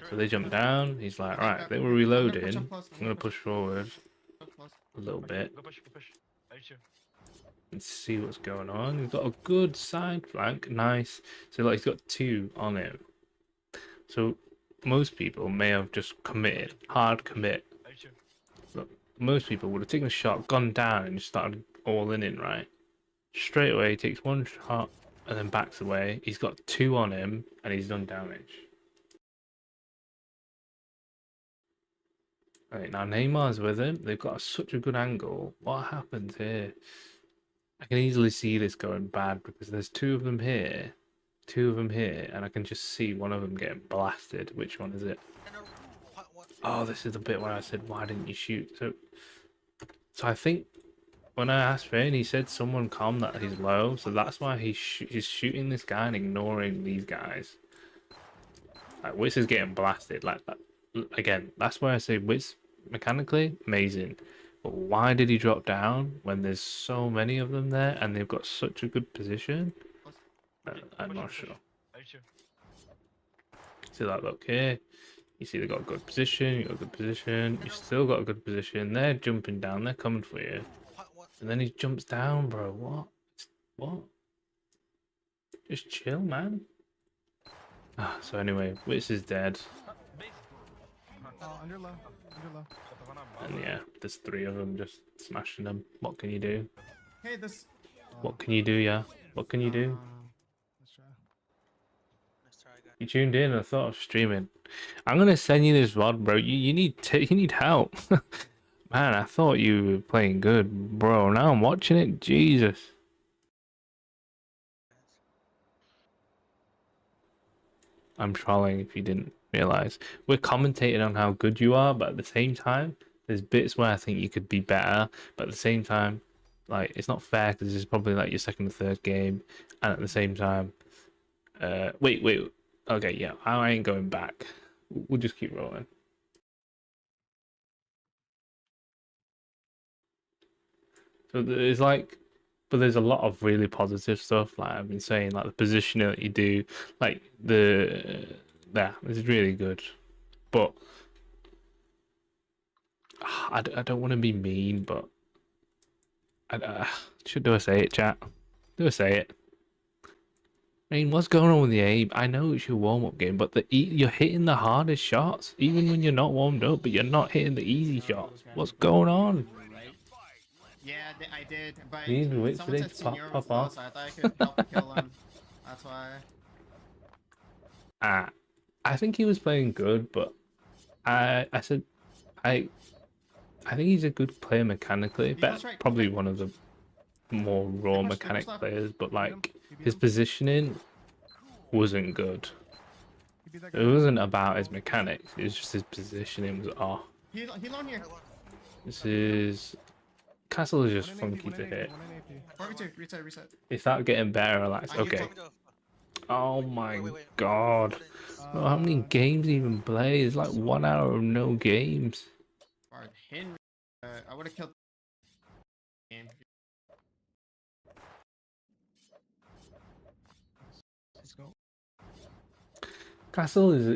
Speaker 1: So they jump down. He's like, right, they were reloading. I'm going to push forward a little bit and see what's going on. He's got a good side flank. Nice. So like he's got 2 on him. So most people may have just committed, hard commit. Look, most people would have taken a shot, gone down, and just started all in, right? Straight away, he takes 1 shot and then backs away. He's got 2 on him and he's done damage. Right, now Neymar's with him. They've got such a good angle. What happens here? I can easily see this going bad because there's 2 of them here, 2 of them here, and I can just see one of them getting blasted. Which one is it? Oh, this is the bit where I said, why didn't you shoot? So I think when I asked Finn, he said someone calm that he's low, so that's why he's shooting this guy and ignoring these guys. Like, Witz is getting blasted. Like that. Again, that's why I say Witz, mechanically, amazing. But why did he drop down when there's so many of them there and they've got such a good position? I'm not sure. See that look here? You see they got a good position, you got a good position, you still got a good position. They're jumping down, they're coming for you. And then he jumps down, bro. What? What? Just chill, man. Ah, so anyway, Witz is dead.
Speaker 9: Oh, under low. Under low.
Speaker 1: And yeah, there's 3 of them just smashing them. What can you do?
Speaker 7: Hey, this.
Speaker 1: What can you do, yeah? What can you do?
Speaker 9: Let's try.
Speaker 1: You tuned in and I thought I was streaming. I'm gonna send you this VOD, bro. You need help. Man, I thought you were playing good, bro. Now I'm watching it. Jesus. I'm trolling if you didn't realize. We're commentating on how good you are, but at the same time, there's bits where I think you could be better. But at the same time, like, it's not fair because this is probably like your 2nd or 3rd game. And at the same time, wait. Okay, yeah, I ain't going back. We'll just keep rolling. So there's like, but there's a lot of really positive stuff. Like I've been saying, like the positioning that you do, like yeah, it's really good. But I don't want to be mean, but do I say it, chat? Do I say it? I mean, what's going on with the aim? I know it's your warm-up game, but you're hitting the hardest shots, even when you're not warmed up, but you're not hitting the easy shots. What's going on?
Speaker 7: Yeah, I did, but
Speaker 1: These wits
Speaker 7: someone
Speaker 1: today
Speaker 7: said Senior was
Speaker 1: pop
Speaker 7: low,
Speaker 1: off.
Speaker 7: so I thought I could help kill him. That's why.
Speaker 1: I think he was playing good, but I said I think he's a good player mechanically.
Speaker 7: Eagles right,
Speaker 1: Probably
Speaker 7: right.
Speaker 1: one of the more raw
Speaker 7: push,
Speaker 1: mechanic
Speaker 7: left.
Speaker 1: players, but
Speaker 9: Beat him.
Speaker 1: like
Speaker 9: You beat
Speaker 1: his
Speaker 9: him.
Speaker 1: positioning wasn't good.
Speaker 9: You beat that
Speaker 1: It
Speaker 9: guy.
Speaker 1: wasn't about his mechanics. It was just his positioning was off.
Speaker 7: Heal on here.
Speaker 1: This is Castle is just
Speaker 9: 1 in AP,
Speaker 1: funky
Speaker 9: 1
Speaker 1: to
Speaker 9: in AP,
Speaker 1: hit.
Speaker 9: 1 in AP.
Speaker 7: 4v2, reset.
Speaker 1: They start getting better. Like
Speaker 7: I
Speaker 1: okay.
Speaker 7: hit
Speaker 1: Oh my god.
Speaker 8: Wait.
Speaker 1: Bro, how many
Speaker 9: Uh,
Speaker 1: games even play? It's like 1 hour of no games.
Speaker 7: Alright, Henry. I would have killed. Game.
Speaker 9: Let's go.
Speaker 1: Castle is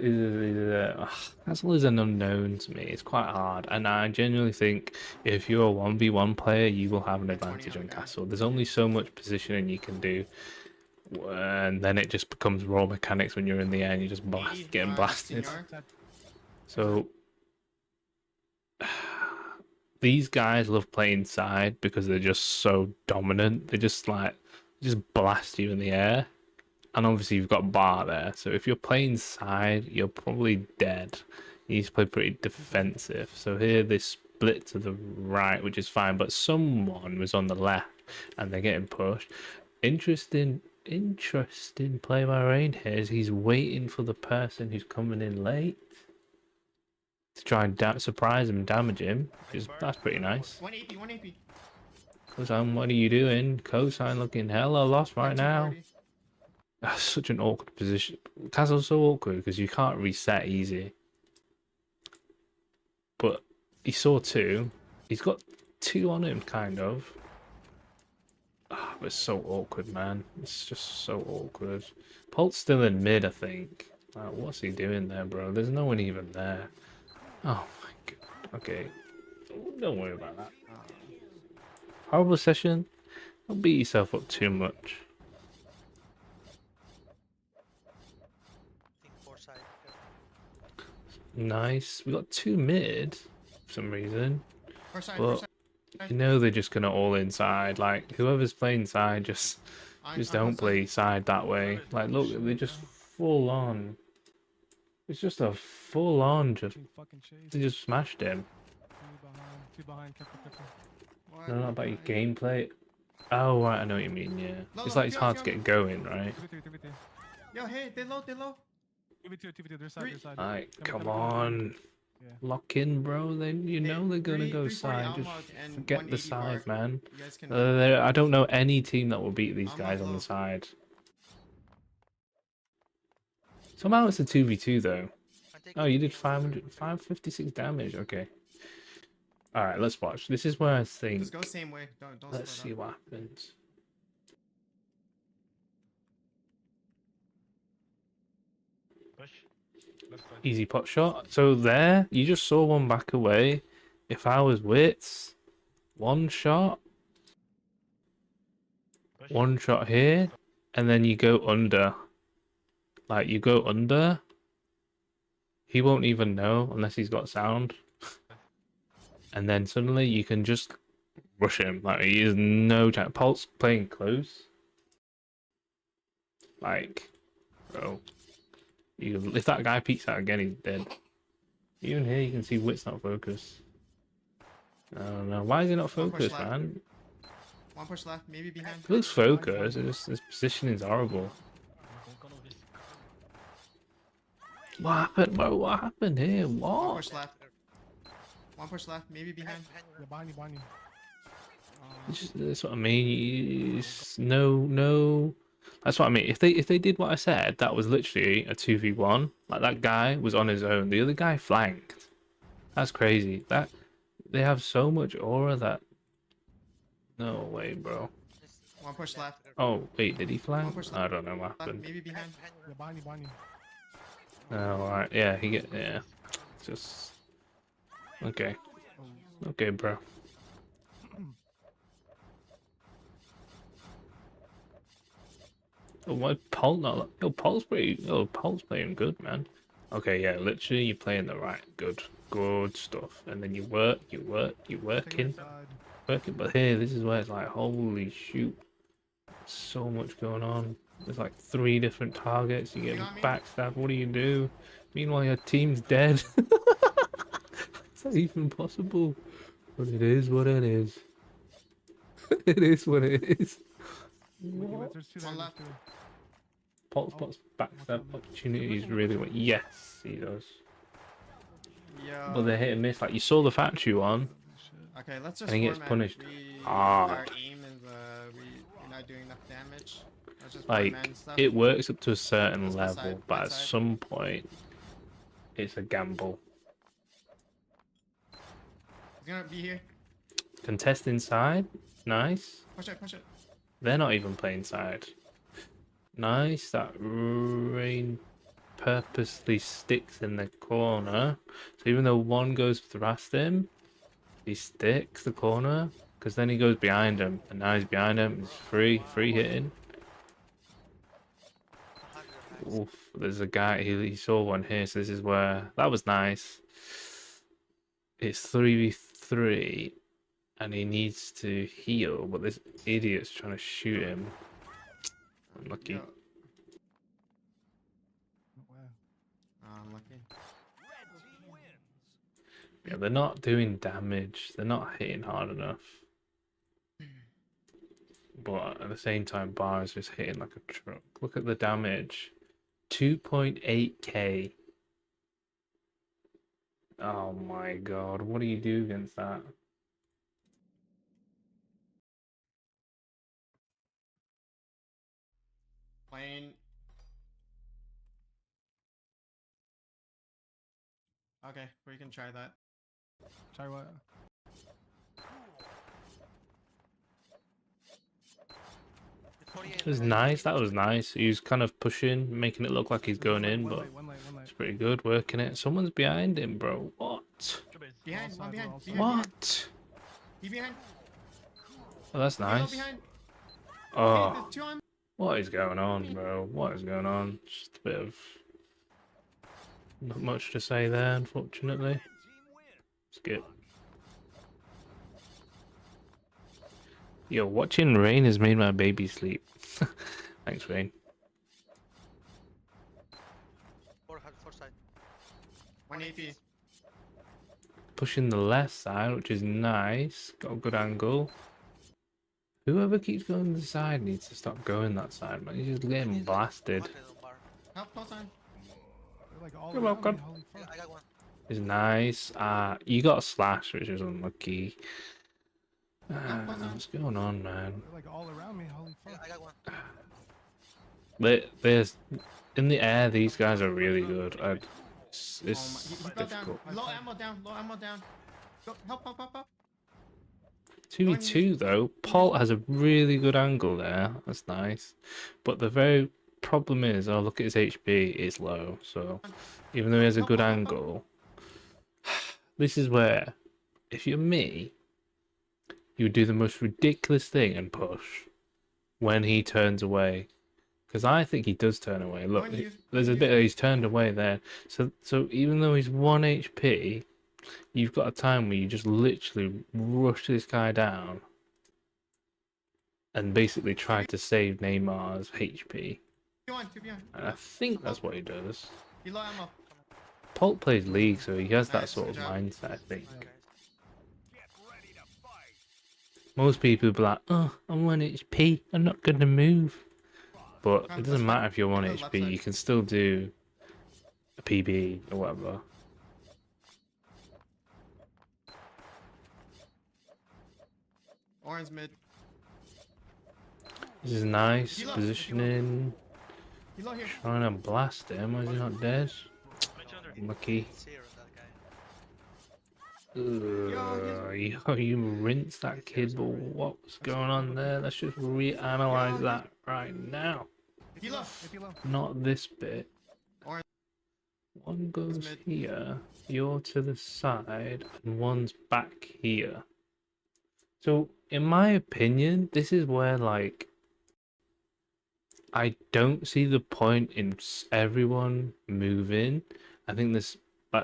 Speaker 1: an unknown to me. It's quite hard, and I genuinely think if you're a 1v1 player, you will have an advantage on Castle. There's only so much positioning you can do, and then it just becomes raw mechanics when you're in the air and you're just getting blasted. So these guys love playing side because they're just so dominant. They just blast you in the air. And obviously you've got bar there, so if you're playing side, you're probably dead. You need to play pretty defensive. So here they split to the right, which is fine, but someone was on the left and they're getting pushed. Interesting play by Rain here is he's waiting for the person who's coming in late to try and surprise him and damage him. That's pretty nice.
Speaker 7: 1 AP.
Speaker 1: Cosine, what are you doing? Cosine looking hella lost right now.
Speaker 7: 240.
Speaker 1: That's such an awkward position. Castle's so awkward because you can't reset easy. But he saw 2. He's got 2 on him, kind of. But it's so awkward, man. It's just so awkward. Polt's still in mid, I think. What's he doing there, bro? There's no one even there. Oh my god. Okay. Don't worry about that. Horrible session. Don't beat yourself up too much. Nice. We got 2 mid for some reason. But you know they're just gonna all inside. Like whoever's playing side, just don't play side that way. Like look, they just full on. It's just a full on. They just smashed him.
Speaker 9: Two behind. Careful.
Speaker 1: I don't know about your gameplay. Oh right, I know what you mean. Yeah, it's like it's hard to get going, right?
Speaker 9: 2v3.
Speaker 7: Yo, hey, they low.
Speaker 9: 2v2, their side.
Speaker 1: Like, come on.
Speaker 9: Yeah.
Speaker 1: Lock in, bro. Then you know they're gonna go
Speaker 7: 340
Speaker 1: side. Just
Speaker 7: Almog and
Speaker 1: forget the
Speaker 7: 180
Speaker 1: side,
Speaker 7: bar.
Speaker 1: man.
Speaker 7: You guys can.
Speaker 1: I don't know any team that will beat these
Speaker 7: I'm
Speaker 1: guys
Speaker 7: not
Speaker 1: on
Speaker 7: low.
Speaker 1: the side. Somehow it's a 2v2 though. Oh, you did 556 damage. Okay. All right, let's watch. This is where I think.
Speaker 7: Just go same way. Don't.
Speaker 1: Let's
Speaker 7: split
Speaker 1: see
Speaker 7: up.
Speaker 1: what happens. Easy pot shot. So there, you just saw one back away. If I was Wits, one shot here, and then you go under. Like you go under. He won't even know unless he's got sound. And then suddenly you can just rush him. Like he is no chance. Pulse playing close. Like, bro. If that guy peeks out again, he's dead. Even here, you can see Wit's not focused. I don't know. Why is he not focused, man?
Speaker 7: One push left, maybe behind.
Speaker 1: He looks focused. It's just, his positioning is horrible. What happened, bro? What happened here?
Speaker 7: One
Speaker 1: What?
Speaker 7: push left. One push left, maybe behind.
Speaker 9: Yeah, behind you.
Speaker 1: That's what I mean. No. That's what I mean. If they did what I said, that was literally a 2v1. Like that guy was on his own. The other guy flanked. That's crazy. That they have so much aura that. No way, bro.
Speaker 7: One push left.
Speaker 1: Oh wait, did he flank?
Speaker 7: One push
Speaker 1: I don't know what
Speaker 7: Left,
Speaker 1: happened.
Speaker 7: maybe behind.
Speaker 9: Yeah, behind you.
Speaker 1: Oh, alright. Yeah, just okay. Okay, bro. Oh, why Paul not? Yo, Paul's playing good, man. Okay, yeah, literally you're playing the right, good stuff, and then you working. But here, this is where it's like, holy shoot, so much going on. There's like 3 different targets. You get backstab. What do you do? Meanwhile, your team's dead. Is that even possible? But it is what it is. It is what it is.
Speaker 9: Wiki, wait, there's two there.
Speaker 7: One
Speaker 9: There's
Speaker 7: left.
Speaker 9: two there.
Speaker 1: Pot's backstab opportunities really well. Yes, he does.
Speaker 7: Yeah.
Speaker 1: But they're hit and miss. Like you saw the factory one,
Speaker 7: Okay, let's just
Speaker 1: and he gets
Speaker 7: format.
Speaker 1: punished
Speaker 7: Our
Speaker 1: hard.
Speaker 7: aim is we're not doing enough damage. Let's just
Speaker 1: Like
Speaker 7: format and stuff.
Speaker 1: it works up to a certain
Speaker 7: Let's go
Speaker 1: level,
Speaker 7: side,
Speaker 1: but
Speaker 7: right
Speaker 1: at
Speaker 7: side.
Speaker 1: some point, it's a gamble.
Speaker 7: He's gonna be here.
Speaker 1: Contest inside, nice.
Speaker 7: Push it, push it.
Speaker 1: They're not even playing side. Nice. That rain purposely sticks in the corner. So even though one goes past him, he sticks the corner because then he goes behind him, and now he's behind him. He's free hitting. Oof, there's a guy. He saw one here, so this is where that was nice. It's 3v3, and he needs to heal, but this idiot's trying to shoot him. Unlucky.
Speaker 7: Yo.
Speaker 9: Wow.
Speaker 7: Unlucky.
Speaker 1: Yeah, they're not doing damage. They're not hitting hard enough. But at the same time, Bar is just hitting like a truck. Look at the damage. 2.8k. Oh my god, what do you do against that?
Speaker 7: Plane. Okay, we can try that.
Speaker 9: Try what?
Speaker 1: It was nice, that was nice. He was kind of pushing, making it look like he's going in, but
Speaker 9: One light.
Speaker 1: it's pretty good, working it. Someone's behind him, bro. What?
Speaker 7: Behind, one
Speaker 9: All
Speaker 7: behind.
Speaker 9: sides,
Speaker 7: Behind,
Speaker 9: all
Speaker 7: behind.
Speaker 1: What?
Speaker 7: He behind.
Speaker 1: Oh, that's
Speaker 7: Go
Speaker 1: nice.
Speaker 7: behind.
Speaker 1: Oh,
Speaker 7: There's two on.
Speaker 1: what is going on, bro? What is going on? Just a bit of... Not much to say there, unfortunately. Skip. Yo, watching rain has made my baby sleep. Thanks, Rain.
Speaker 8: Four side.
Speaker 7: 1 AP.
Speaker 1: Pushing the left side, which is nice. Got a good angle. Whoever keeps going to the side needs to stop going that side, man. He's just getting blasted.
Speaker 7: Help, close on.
Speaker 9: They're like all
Speaker 1: You're
Speaker 9: around me,
Speaker 1: welcome.
Speaker 9: holy fuck.
Speaker 8: I got one.
Speaker 1: It's nice. You got a slash, which is unlucky. What's going on, man?
Speaker 9: They're like all around me, holy fuck.
Speaker 8: I got one.
Speaker 1: There's in the air. These guys are really good. It's
Speaker 7: He fell down.
Speaker 1: difficult.
Speaker 7: Low ammo down. Low ammo down. Go, help.
Speaker 1: 2v2 though, Paul has a really good angle there. That's nice. But the very problem is, oh look at his HP, it's low. So even though he has a good angle, this is where, if you're me, you would do the most ridiculous thing and push when he turns away. Because I think he does turn away. Look, there's a bit he's turned away there. So even though he's 1 HP, you've got a time where you just literally rush this guy down and basically try to save Neymar's HP.
Speaker 7: 2 on, 2 behind.
Speaker 1: And I think that's what he does.
Speaker 7: He low ammo.
Speaker 1: Pulp plays League, so he has that
Speaker 7: Nice,
Speaker 1: sort of
Speaker 7: good job.
Speaker 1: mindset, I think.
Speaker 2: Get ready to fight.
Speaker 1: Most people would be like, oh, I'm 1 HP, I'm not going to move. But it doesn't matter if you're 1
Speaker 7: Left
Speaker 1: HP,
Speaker 7: side.
Speaker 1: you can still do a PB or whatever.
Speaker 7: Orange mid.
Speaker 1: This is nice
Speaker 7: He low,
Speaker 1: positioning.
Speaker 7: He low here.
Speaker 1: Trying to blast him, why is he not dead? Lucky. Yo, you rinsed that kid, but what's going on there? Let's just reanalyze that right now.
Speaker 7: He low.
Speaker 9: AP low.
Speaker 1: Not this bit.
Speaker 7: Orange.
Speaker 1: One goes
Speaker 7: mid.
Speaker 1: here, you're to the side, and one's back here. So, in my opinion, this is where, like, I don't see the point in everyone moving. I think this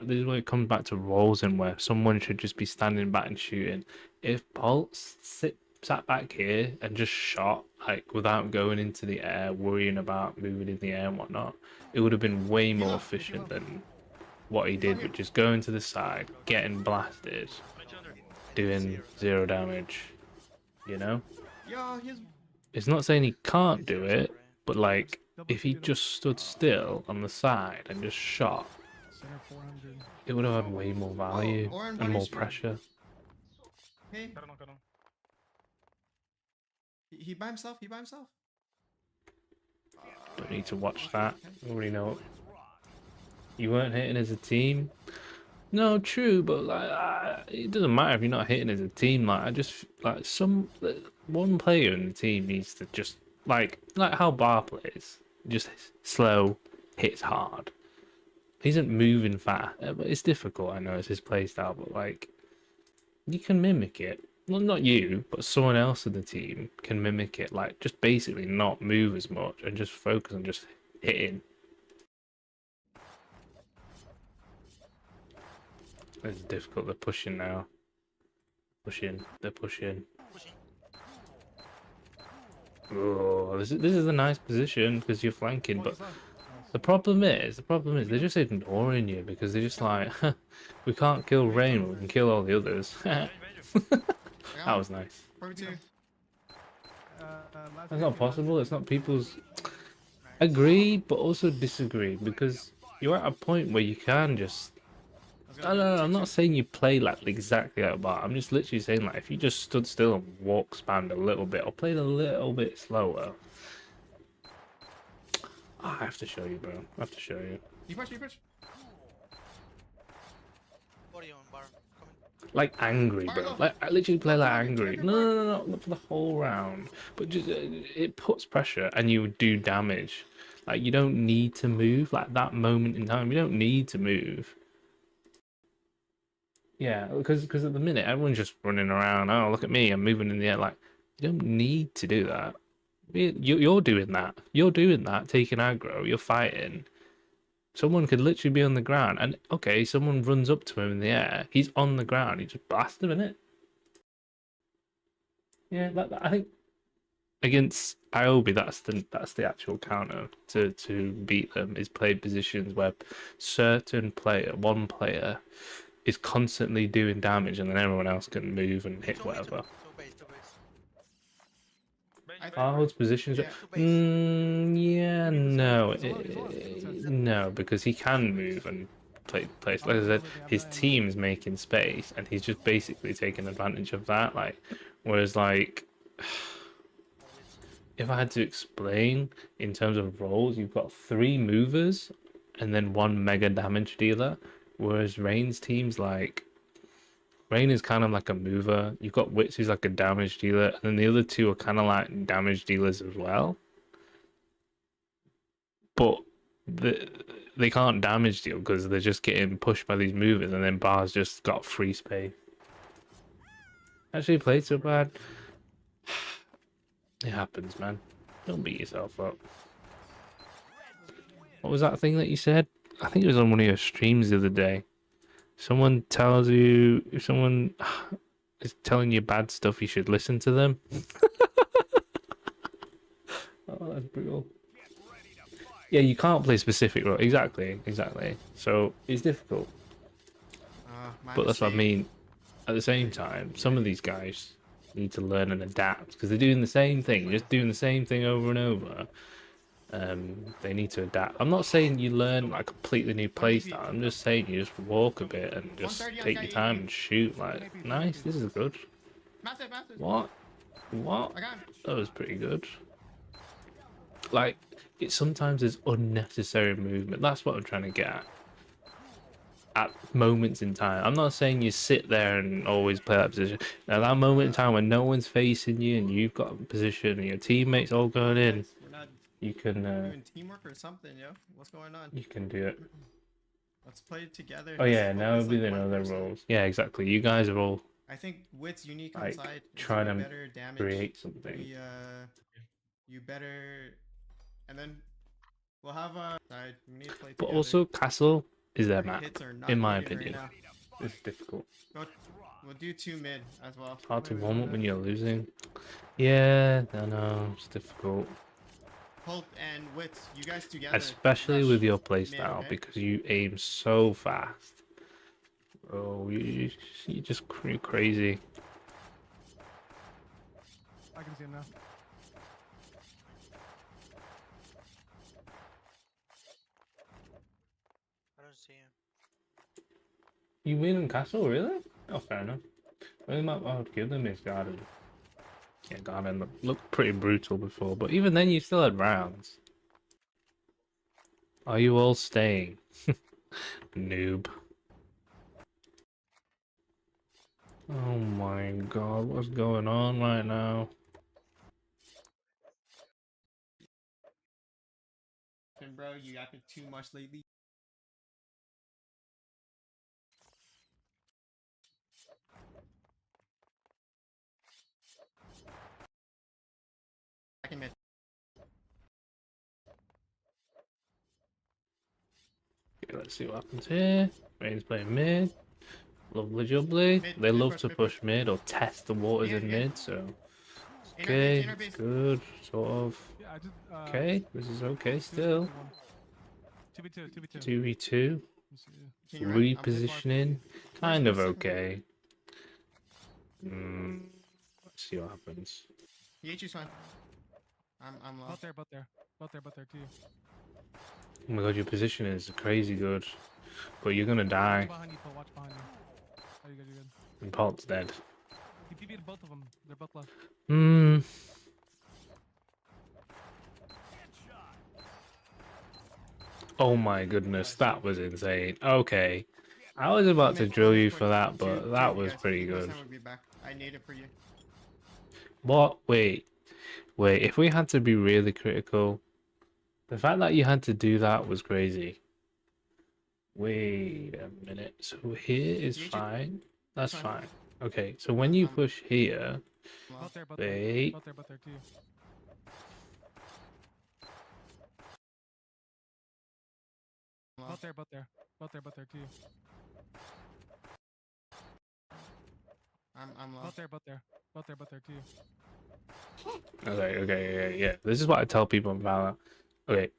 Speaker 1: is where it comes back to roles and where someone should just be standing back and shooting. If Pulse sat back here and just shot, like, without going into the air, worrying about moving in the air and whatnot, it would have been way more efficient than what he did, which is going to the side, getting blasted, doing 0 damage. You know?
Speaker 7: Yo, he's
Speaker 1: It's not saying he can't do it, but like if he just stood still on the side and just shot,
Speaker 9: Center 400.
Speaker 1: it would have had way more value
Speaker 7: Oren
Speaker 1: and
Speaker 7: body
Speaker 1: more
Speaker 7: stream.
Speaker 1: pressure.
Speaker 7: Hey, he by himself. He by himself.
Speaker 1: Don't need to watch that. I already know. You weren't hitting as a team. No, true, but like it doesn't matter if you're not hitting as a team. Like I just like one player in the team needs to just like how Bar plays, just slow, hits hard. He isn't moving fast. It's difficult. I know it's his play style, but like you can mimic it. Well, not you, but someone else in the team can mimic it. Like just basically not move as much and just focus on just hitting. It's difficult. They're pushing now. Pushing. They're pushing. Oh, this is a nice position because you're flanking. But the problem is they're just ignoring you because they're just like, we can't kill Rain, we can kill all the others. That was nice. That's not possible. It's not people's. Agree, but also disagree because you're at a point where you can just. No, I'm not saying you play like exactly like that. I'm just literally saying like if you just stood still and walk spammed a little bit or played a little bit slower. I have to show you, bro. I have to show you.
Speaker 7: You push.
Speaker 8: Body on bar. Coming.
Speaker 1: Like angry, bro. Like I literally play like angry. No, not for the whole round. But just it puts pressure and you do damage. Like you don't need to move. Like that moment in time, you don't need to move. Yeah, because at the minute everyone's just running around. Oh, look at me! I'm moving in the air. Like you don't need to do that. You're doing that. You're doing that. Taking aggro. You're fighting. Someone could literally be on the ground, and okay, someone runs up to him in the air. He's on the ground. He just blasts him in it. Yeah, I think against Iobi, that's the actual counter to beat them is play positions where one player is constantly doing damage, and then everyone else can move and hit whatever. Hard's positions. Yeah, no, no, because he can move and play place. Like I said, his team's making space, and he's just basically taking advantage of that. Like, whereas like, if I had to explain in terms of roles, you've got 3 movers, and then 1 mega damage dealer. Whereas Rain's team's like, Rain is kind of like a mover. You've got Wits who's like a damage dealer, and then the other 2 are kind of like damage dealers as well. But they can't damage deal because they're just getting pushed by these movers, and then Bar's just got free space. Actually played so bad. It happens, man. Don't beat yourself up. What was that thing that you said? I think it was on one of your streams the other day. Someone tells you, if someone is telling you bad stuff, you should listen to them. Oh, that's brutal. Yeah, you can't play specific role. Exactly. So it's difficult. But that's what I mean. At the same time, some of these guys need to learn and adapt because they're doing the same thing, just doing the same thing over and over. They need to adapt. I'm not saying you learn like a completely new playstyle. I'm just saying you just walk a bit and just take your time and shoot. Like, nice, this is good. What? That was pretty good. Like, it sometimes is unnecessary movement. That's what I'm trying to get at moments in time. I'm not saying you sit there and always play that position. Now, that moment in time when no one's facing you and you've got a position and your teammates all going in, you can
Speaker 7: doing teamwork or something, yo. What's going on?
Speaker 1: You can do it.
Speaker 7: Let's play it together.
Speaker 1: Oh yeah, now we know their roles. Yeah, exactly. You guys are all
Speaker 7: I think Wit's unique on
Speaker 1: like
Speaker 7: side.
Speaker 1: trying to
Speaker 7: better damage.
Speaker 1: create something.
Speaker 7: You better, and then we'll have a side. We need to play
Speaker 1: But
Speaker 7: together.
Speaker 1: also, Castle is their
Speaker 7: Three
Speaker 1: map,
Speaker 7: hits are not
Speaker 1: in my
Speaker 7: needed right
Speaker 1: opinion.
Speaker 7: now.
Speaker 1: It's difficult.
Speaker 7: We'll do 2 mid as well.
Speaker 1: Hard to warm up when you're losing. Yeah, I know, it's difficult.
Speaker 7: Colt and Wits, you guys together.
Speaker 1: Especially
Speaker 7: rush
Speaker 1: with your
Speaker 7: mid,
Speaker 1: playstyle,
Speaker 7: okay?
Speaker 1: because you aim so fast. Oh, you're just crazy.
Speaker 9: I can see him now.
Speaker 8: I don't see him.
Speaker 1: You win in castle, really? Oh, fair enough. Well, I would give them his garden. Yeah, garden looked pretty brutal before, but even then you still had rounds. Are you all staying? Noob. Oh my god, what's going on right now?
Speaker 7: And bro, you yapping too much lately. Second mid.
Speaker 1: Okay, let's see what happens here. Rain's playing mid. Lovely jubbly.
Speaker 7: Mid,
Speaker 1: They
Speaker 7: mid
Speaker 1: love
Speaker 7: push,
Speaker 1: to
Speaker 7: mid push.
Speaker 1: push mid or test the waters
Speaker 7: Yeah,
Speaker 1: in
Speaker 7: yeah.
Speaker 1: mid, so
Speaker 7: Inner
Speaker 1: okay,
Speaker 7: base, inner
Speaker 1: it's
Speaker 7: base.
Speaker 1: good, sort of.
Speaker 9: Yeah, I just.
Speaker 1: Okay, this is okay still.
Speaker 9: 2v2, 2v2.
Speaker 1: 2v2.
Speaker 7: Can you run?
Speaker 1: Repositioning. Kind
Speaker 7: Where's
Speaker 1: of
Speaker 7: second mid?
Speaker 1: okay. Let's see what happens.
Speaker 7: EH's fine. I'm lost.
Speaker 9: Both there, both there. Both there, both there, to you.
Speaker 1: Oh my god, your position is crazy good. But you're gonna
Speaker 9: Watch
Speaker 1: die.
Speaker 9: behind you, Paul. Watch behind you. Oh, you're good, you're good.
Speaker 1: And Paul's dead.
Speaker 9: You PB'd both of them. They're both left.
Speaker 1: Hmm. Oh my goodness, that was insane. Okay. I was about to drill you for that, but that was pretty good.
Speaker 7: Would be back. I need it for you.
Speaker 1: What? Wait. Wait, if we had to be really critical, the fact that you had to do that was crazy. Wait a minute. So here is fine. That's fine. Okay, so when you push here,
Speaker 9: Both there, both
Speaker 1: wait.
Speaker 9: there. Both there, both there, to you. Both there, both there. Both there, both there, to you.
Speaker 7: I'm
Speaker 9: Both
Speaker 7: lost.
Speaker 9: there, both there. Both there, both there, to you.
Speaker 1: Okay, yeah. This is what I tell people in Valor. Okay,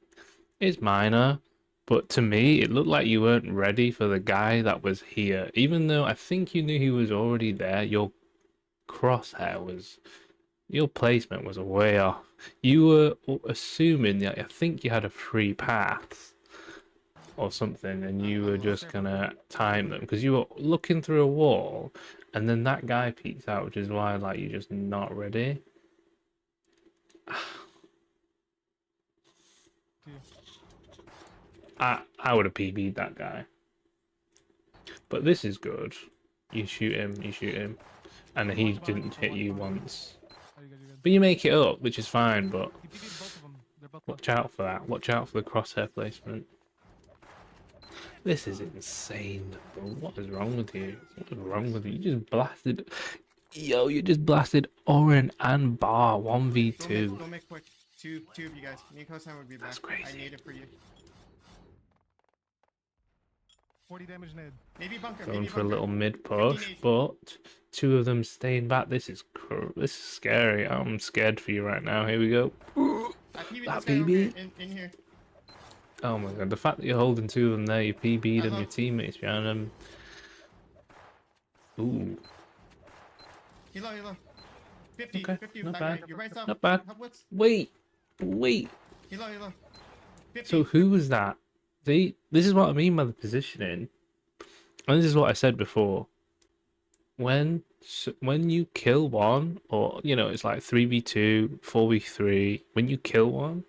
Speaker 1: it's minor, but to me, it looked like you weren't ready for the guy that was here. Even though I think you knew he was already there, your crosshair was, your placement was way off. You were assuming that I think you had a free path or something, and you were just gonna time them because you were looking through a wall, and then that guy peeks out, which is why like you're just not ready.
Speaker 9: To you.
Speaker 1: I would have PB'd that guy. But this is good. You shoot him, and he didn't hit you once.
Speaker 9: Oh, you're good, you're good.
Speaker 1: But you make it up, which is fine, but
Speaker 9: You PB'd both of them. They're both left.
Speaker 1: watch out for that. Watch out for the crosshair placement. This is insane, bro. What is wrong with you? What is wrong with you? You just blasted... Yo, you just blasted Orin and Bar 1v2.
Speaker 7: Go make quick. Two of you guys. Me and Kosan would be back.
Speaker 1: That's crazy.
Speaker 7: I need it for you.
Speaker 9: 40 damage nade.
Speaker 7: Maybe bunker.
Speaker 1: Going
Speaker 7: maybe
Speaker 1: for a
Speaker 7: bunker.
Speaker 1: little mid push,
Speaker 7: 15.
Speaker 1: but two of them staying back. This is scary. I'm scared for you right now. Here we go.
Speaker 7: I PB'd
Speaker 1: That
Speaker 7: this guy over
Speaker 1: PB?
Speaker 7: here, in here.
Speaker 1: Oh my god, the fact that you're holding two of them there, you PB'd them,
Speaker 7: love-
Speaker 1: your teammates behind them. Ooh,
Speaker 7: He low. 50,
Speaker 1: Okay,
Speaker 7: 50,
Speaker 1: not
Speaker 7: back
Speaker 1: bad.
Speaker 7: guy. Your right side.
Speaker 1: Not bad.
Speaker 7: Help Wits.
Speaker 1: wait.
Speaker 7: He low. 50.
Speaker 1: So who was that? See, this is what I mean by the positioning. And this is what I said before. When you kill one, or, you know, it's like 3v2, 4v3, when you kill one,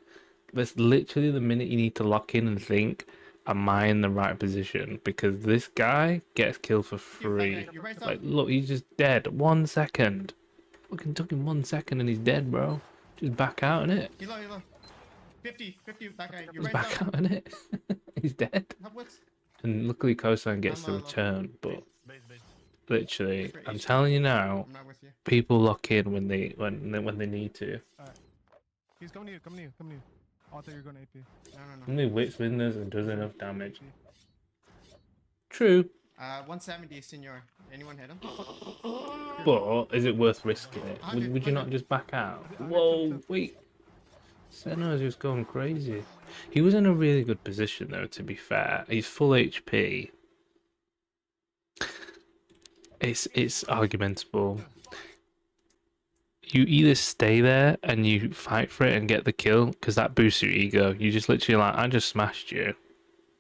Speaker 1: that's literally the minute you need to lock in and think, am I in the right position? Because this guy gets killed for free.
Speaker 7: Your right side.
Speaker 1: Like, look, he's just dead. 1 second. Fucking took him 1 second and he's dead, bro. Just back out in it.
Speaker 7: He low. 50, back guy. Your
Speaker 1: Just
Speaker 7: right
Speaker 1: back
Speaker 7: side.
Speaker 1: out in it. He's dead.
Speaker 7: Help Wits.
Speaker 1: And luckily Kosan gets the
Speaker 7: I'm,
Speaker 1: return, but
Speaker 9: Base.
Speaker 1: literally, I'm telling you now,
Speaker 7: I'm not with you.
Speaker 1: people lock in when they need to.
Speaker 9: He's coming to you, coming to you, coming to you. Oh, I thought you were going to AP.
Speaker 7: No.
Speaker 1: Only Wits Winders and does enough damage. True,
Speaker 7: 170, senor. Anyone hit him?
Speaker 1: but is it worth risking it? Would you not just back out? Whoa, wait. Senna's just going crazy. He was in a really good position though, to be fair. He's full HP. It's argumentable. You either stay there and you fight for it and get the kill, because that boosts your ego. You just literally like, I just smashed you.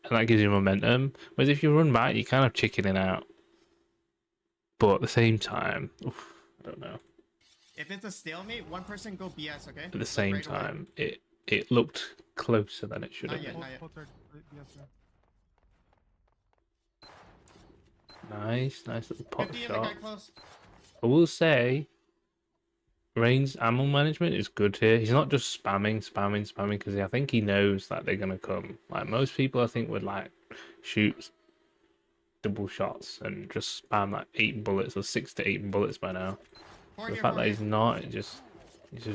Speaker 1: And that gives you momentum. Whereas if you run back, you're kind of chickening out. But at the same time, oof, I don't know.
Speaker 7: If it's a stalemate, one person go BS, okay?
Speaker 1: At the same time, it looked closer than it should have been.
Speaker 7: Not yet.
Speaker 9: Hold third. Yes, sir.
Speaker 1: Nice little pot
Speaker 7: 50 and the guy
Speaker 1: shot.
Speaker 7: close.
Speaker 1: I will say, Rain's ammo management is good here. He's not just spamming, because I think he knows that they're gonna come. Like most people, I think would like shoot double shots and just spam like 8 bullets or 6 to 8 bullets by now. The fact that he's not, he's just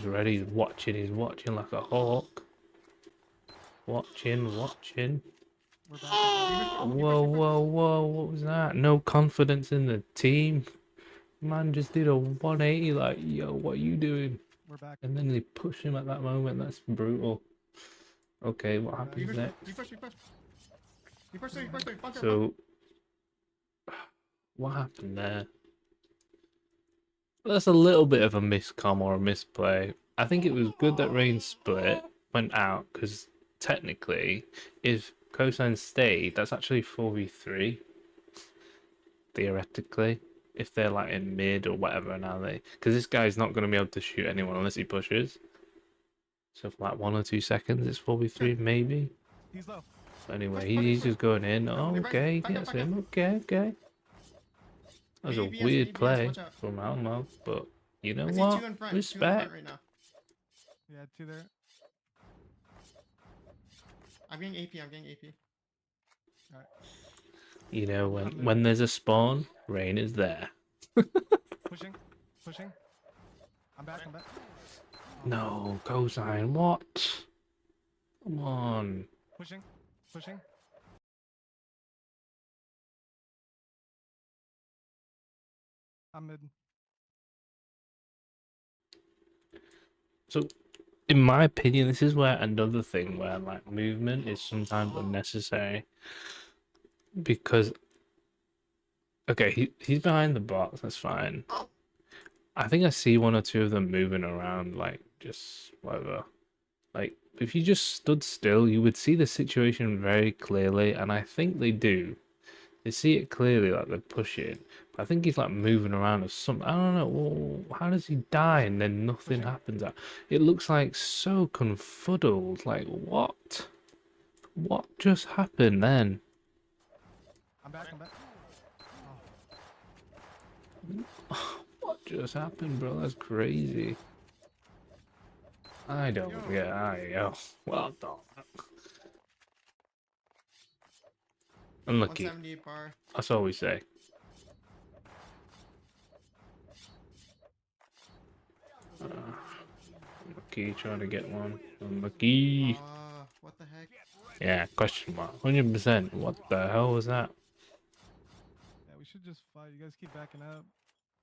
Speaker 1: ready. He's watching like a hawk. Watching.
Speaker 9: We're back.
Speaker 1: Whoa, what was that? No confidence in the team. Man just did a 180 like, yo, what are you doing?
Speaker 9: We're back.
Speaker 1: And then they push him at that moment. That's brutal. Okay, what happens next?
Speaker 7: You push.
Speaker 1: So, what happened there? That's a little bit of a miscom or a misplay. I think it was good that Rain split, went out, because technically, if Cosine stayed, that's actually 4v3. Theoretically. If they're like in mid or whatever now because this guy's not going to be able to shoot anyone unless he pushes. So for like 1 or 2 seconds, it's 4v3 maybe.
Speaker 9: He's low.
Speaker 1: Anyway, he's just going in. Oh, okay, he gets him. Okay. That was a weird play from Almo, but you know what? Respect.
Speaker 9: Yeah, 2 there.
Speaker 7: I'm getting AP.
Speaker 9: Alright.
Speaker 1: You know, when there's a spawn, Rain is there.
Speaker 9: Pushing. I'm back.
Speaker 1: No, Cosine, what? Come on.
Speaker 9: Pushing. I'm mid.
Speaker 1: So, in my opinion, this is where another thing where like movement is sometimes unnecessary. Because, okay, he's behind the box, that's fine. I think I see 1 or 2 of them moving around, like, just whatever. Like, if you just stood still, you would see the situation very clearly, and I think they do. They see it clearly, like they're pushing. But I think he's like moving around or something. I don't know. Well, how does he die and then nothing happens? It looks like so confuddled. Like, what? What just happened then?
Speaker 9: I'm back.
Speaker 1: What just happened, bro? That's crazy. I don't get. Well done. Unlucky.
Speaker 7: 170 bar.
Speaker 1: That's all we say. Unlucky, trying to get one. Unlucky.
Speaker 7: What the heck?
Speaker 1: Yeah, question mark. 100%. What the hell was that?
Speaker 9: Yeah, we should just fight. You guys keep backing up.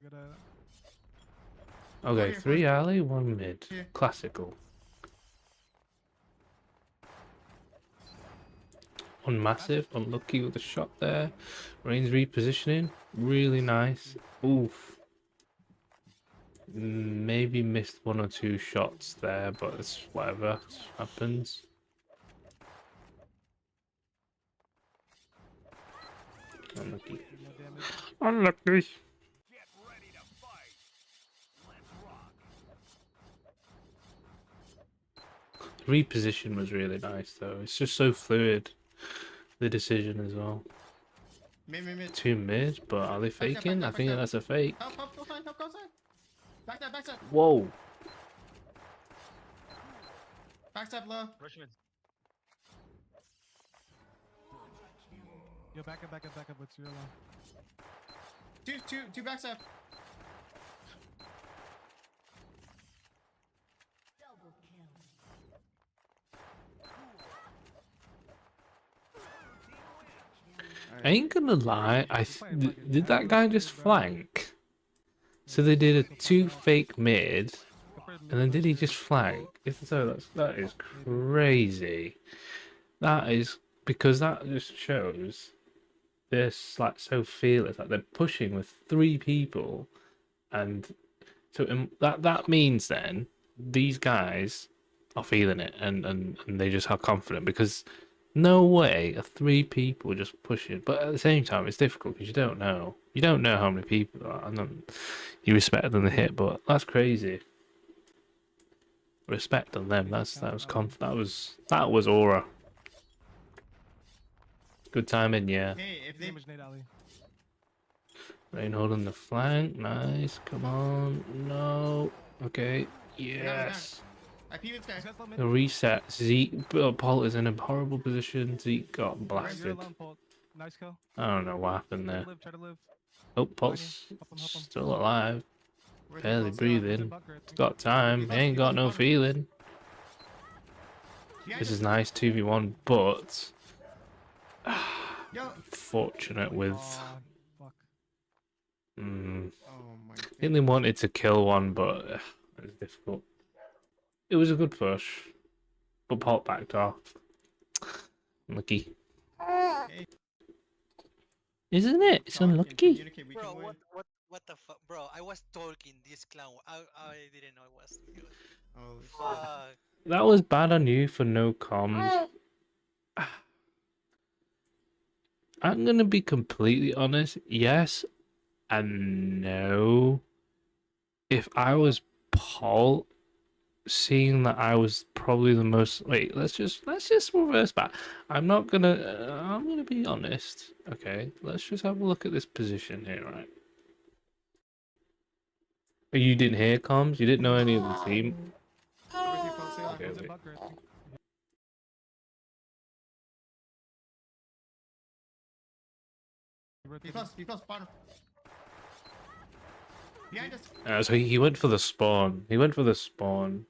Speaker 9: We gotta.
Speaker 1: Okay, 3 alley, 1 mid.
Speaker 7: Here.
Speaker 1: Classical. 1 massive, unlucky with the shot there. Rain's repositioning, really nice. Oof. Maybe missed 1 or 2 shots there, but it's whatever, it happens. Unlucky. Unlucky. Reposition was really nice though. It's just so fluid. The decision as well.
Speaker 7: Mid.
Speaker 1: 2 mid, but are they faking? I think that's a fake.
Speaker 7: Help, go side. Backstab.
Speaker 1: Whoa.
Speaker 7: Backstab low.
Speaker 9: Yo, back up. What's your line?
Speaker 7: Two backstab.
Speaker 3: Double kill.
Speaker 1: I ain't gonna lie, did that guy just flank? So they did a 2 fake mid, And then did he just flank? If so, that is crazy. That is because that just shows they're like so fearless. Like they're pushing with 3 people, and so that means then these guys are feeling it, and they just are confident because no way are 3 people just pushing. But at the same time, it's difficult because you don't know. You don't know how many people are, and then you respect them to hit. But that's crazy. Respect on them. That was aura. Good timing, yeah.
Speaker 7: Hey, if they
Speaker 9: Damage Nate Ali.
Speaker 1: Rain holding the flank. Nice. Come on. No. Okay.
Speaker 7: Yes.
Speaker 1: Yes.
Speaker 7: I peep this guy.
Speaker 9: This guy's low mid.
Speaker 1: The reset. Zeke. Paul is in a horrible position. Zeke got
Speaker 9: You're
Speaker 1: blasted.
Speaker 9: alone, Paul. Nice kill.
Speaker 1: I don't know what happened
Speaker 9: Try
Speaker 1: there.
Speaker 9: to live. Try to live.
Speaker 1: Oh, Paul's
Speaker 9: Help him, help him.
Speaker 1: still alive.
Speaker 7: Where's
Speaker 1: Barely
Speaker 7: the
Speaker 1: breathing.
Speaker 9: Bunker, I think.
Speaker 1: Got time. He ain't got no feeling.
Speaker 7: Behind
Speaker 1: This
Speaker 7: us.
Speaker 1: is nice 2v1, but
Speaker 7: Yo.
Speaker 1: fortunate with.
Speaker 9: Aw, fuck.
Speaker 7: Oh my
Speaker 1: I think they
Speaker 7: god.
Speaker 1: wanted to kill one, but it was difficult. It was a good push, but Paul backed off. Unlucky.
Speaker 7: Hey,
Speaker 1: Isn't it? It's
Speaker 7: talk and
Speaker 1: unlucky.
Speaker 7: communicate, we
Speaker 8: Bro,
Speaker 7: can win.
Speaker 8: what the fuck, bro? I was talking this clown. I didn't know it was good.
Speaker 7: Oh shit.
Speaker 8: Fuck.
Speaker 1: That was bad on you for no comms. I'm gonna be completely honest. Yes and no. If I was Paul, seeing that I was probably the most. Wait, let's just reverse back. I'm gonna be honest. Okay, let's just have a look at this position here, right? Oh, you didn't hear comms. You didn't know any of the team.
Speaker 7: Where's your phone? Say
Speaker 1: Okay,
Speaker 9: One's in
Speaker 1: wait.
Speaker 9: bunker, I think. He rotated.
Speaker 7: Be close, bottom. Behind us.
Speaker 1: So he went for the spawn. He went for the spawn.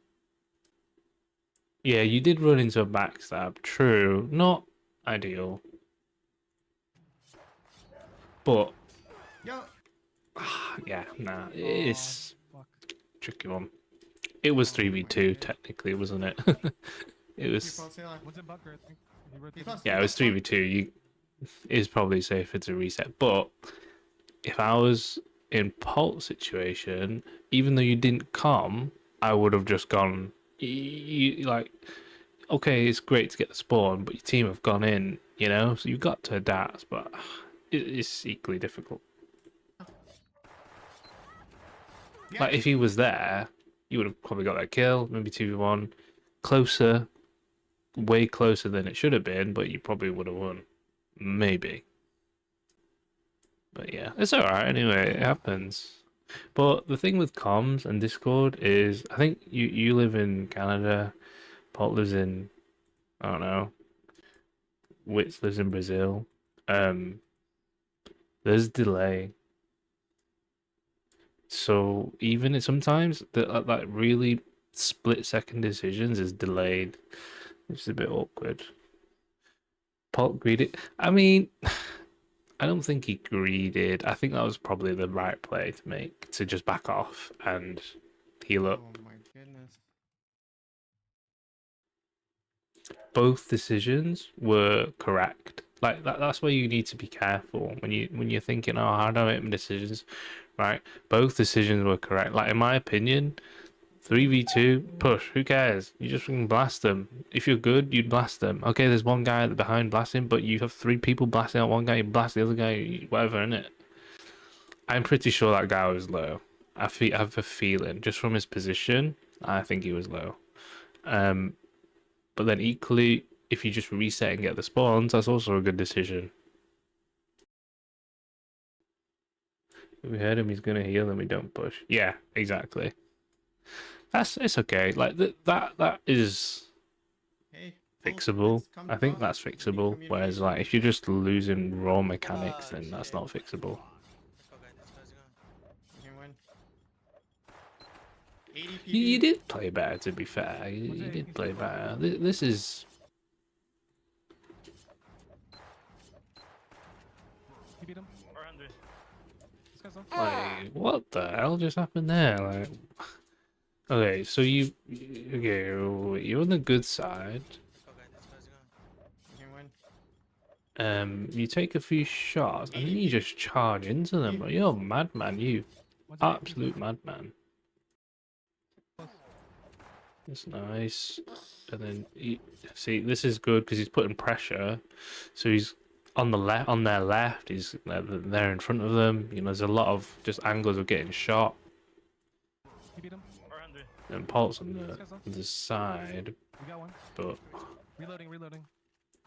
Speaker 1: Yeah, you did run into a backstab. True, not ideal, but
Speaker 7: Yo.
Speaker 1: yeah, nah, it's
Speaker 9: Fuck.
Speaker 1: tricky one. It was
Speaker 7: Oh my
Speaker 1: 3v2
Speaker 7: God.
Speaker 1: technically, wasn't it? It
Speaker 7: Your
Speaker 1: was.
Speaker 7: phone, say line.
Speaker 9: One's in bunker, I think. He rotated.
Speaker 7: close.
Speaker 1: Yeah, it was 3v2. You is probably safer to reset. But if I was in Polt's situation, even though you didn't come, I would have just gone. Like, okay, it's great to get the spawn, but your team have gone in, you know. So you've got to adapt, but it's equally difficult. Like if he was there, you would have probably got that kill, maybe 2v1, closer, way closer than it should have been, but you probably would have won. Maybe. But yeah, it's alright anyway, it happens. But the thing with comms and Discord is, I think you live in Canada, Paul lives in, I don't know, Wits lives in Brazil. There's delay. So even sometimes that really split-second decisions is delayed, which is a bit awkward. Paul greeted. I mean, I don't think he greeted. I think that was probably the right play to make, to just back off and heal up.
Speaker 7: Oh my goodness.
Speaker 1: Both decisions were correct. Like that's where you need to be careful when you're thinking, oh, how do I make my decisions? Right? Both decisions were correct. Like in my opinion, 3v2 push. Who cares? You just fucking blast them. If you're good, you'd blast them. Okay, there's one guy behind blasting, but you have 3 people blasting out one guy. You blast the other guy. Whatever, innit? I'm pretty sure that guy was low. I have a feeling just from his position. I think he was low. But then equally, if you just reset and get the spawns, that's also a good decision. If we heard him, he's gonna heal, and we don't push. Yeah, exactly. It's okay. Like that is
Speaker 7: Hey.
Speaker 1: fixable. I think that's fixable. Whereas like if you're just losing raw mechanics, then that's not fixable.
Speaker 8: Let's go, guys. Let's go.
Speaker 7: We can win. 80
Speaker 1: You
Speaker 7: PP.
Speaker 1: did play better, to be fair. You did play better. This is.
Speaker 9: He beat him.
Speaker 2: 400.
Speaker 9: This guy's low.
Speaker 1: Like, what the hell just happened there? Like, Okay, so you're on the good side.
Speaker 8: Okay, this guy's gonna.
Speaker 7: You can win.
Speaker 1: You take a few shots and then you just charge into them. Bro. You're a madman, you
Speaker 9: One's eight,
Speaker 1: absolute madman.
Speaker 9: close.
Speaker 1: That's nice. And then see, this is good because he's putting pressure. So he's on the left, on their left. He's there in front of them. You know, there's a lot of just angles of getting shot.
Speaker 9: You beat him.
Speaker 1: And Paul's on the side,
Speaker 9: We got one.
Speaker 1: but
Speaker 9: Reloading.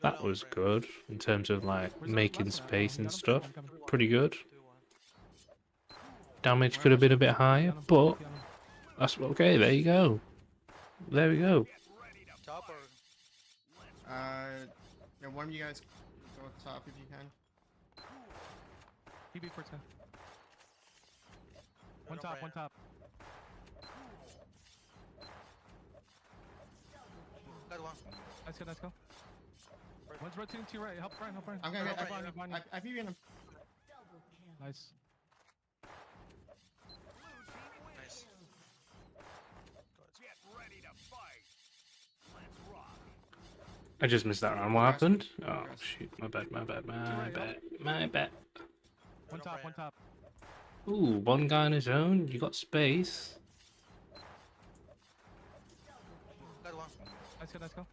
Speaker 1: that was good in terms of like
Speaker 9: Where's the
Speaker 1: making
Speaker 9: last guy?
Speaker 1: space
Speaker 9: You
Speaker 1: and
Speaker 9: got him?
Speaker 1: stuff.
Speaker 9: I'm coming.
Speaker 1: Pretty good.
Speaker 8: 2-1.
Speaker 1: Damage could have been a bit higher,
Speaker 9: Got him.
Speaker 1: but
Speaker 9: Got him.
Speaker 1: that's okay. There you go. There we go.
Speaker 8: Top or
Speaker 7: Yeah, one of you guys go top if you can.
Speaker 9: He beat first guy. One
Speaker 8: no
Speaker 9: top. One
Speaker 8: brainer.
Speaker 9: top.
Speaker 8: Got one.
Speaker 9: Nice go. One's rotating to your right. Help Brian.
Speaker 7: I'm gonna
Speaker 8: Help
Speaker 7: get.
Speaker 8: Brian,
Speaker 9: help Brian.
Speaker 7: I beat him.
Speaker 3: Double kill.
Speaker 9: Nice.
Speaker 8: Nice.
Speaker 2: Get ready to fight. Let's rock.
Speaker 1: I just missed that round. What happened? Oh shoot! My bad.
Speaker 9: right,
Speaker 1: My bad.
Speaker 9: One top. One top.
Speaker 1: Ooh, one guy on his own. You got space.
Speaker 8: Got one.
Speaker 9: Nice go.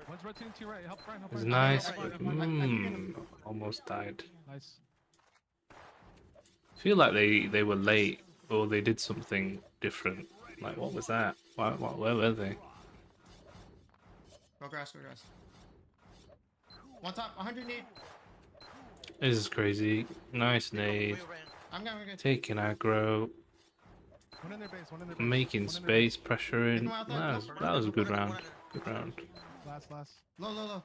Speaker 9: One's rotating to your right. Help Brian.
Speaker 1: It's
Speaker 9: Brian.
Speaker 1: nice.
Speaker 9: Help
Speaker 1: But,
Speaker 9: Brian.
Speaker 1: almost died.
Speaker 9: Nice.
Speaker 1: I feel like they were late or they did something different. Like what was that? Where were they?
Speaker 7: Go grass. One top. 108.
Speaker 1: This is crazy. Nice nade.
Speaker 8: We ran.
Speaker 7: I'm gonna get.
Speaker 1: Taking aggro.
Speaker 9: One in their base.
Speaker 1: Making
Speaker 9: One in their base.
Speaker 1: space, pressuring. That was a good round.
Speaker 8: One
Speaker 1: Good round.
Speaker 9: Last.
Speaker 7: Low.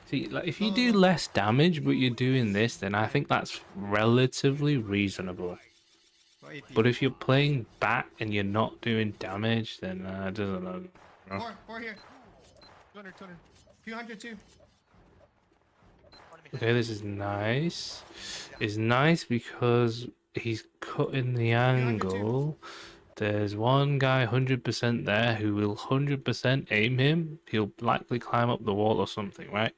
Speaker 1: See, like if you do less damage but you're doing this, then I think that's relatively reasonable.
Speaker 7: Go AP.
Speaker 1: But if you're playing back and you're not doing damage, then it doesn't know.
Speaker 7: Four here.
Speaker 9: 200.
Speaker 7: 202.
Speaker 1: Okay, this is nice. It's nice because he's cutting the angle. There's one guy 100% there who will 100% aim him. He'll likely climb up the wall or something, right?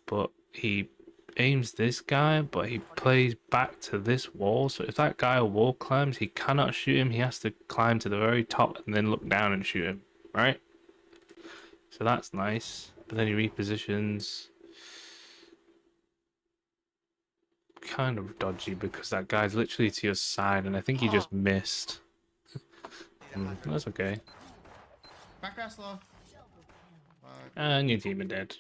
Speaker 1: But he aims this guy, but he plays back to this wall. So if that guy wall climbs, he cannot shoot him. He has to climb to the very top and then look down and shoot him, right? So that's nice. But then he repositions. Kind of dodgy because that guy's literally to your side, and I think he just missed. That's okay.
Speaker 7: Back grass low.
Speaker 1: And your team are dead.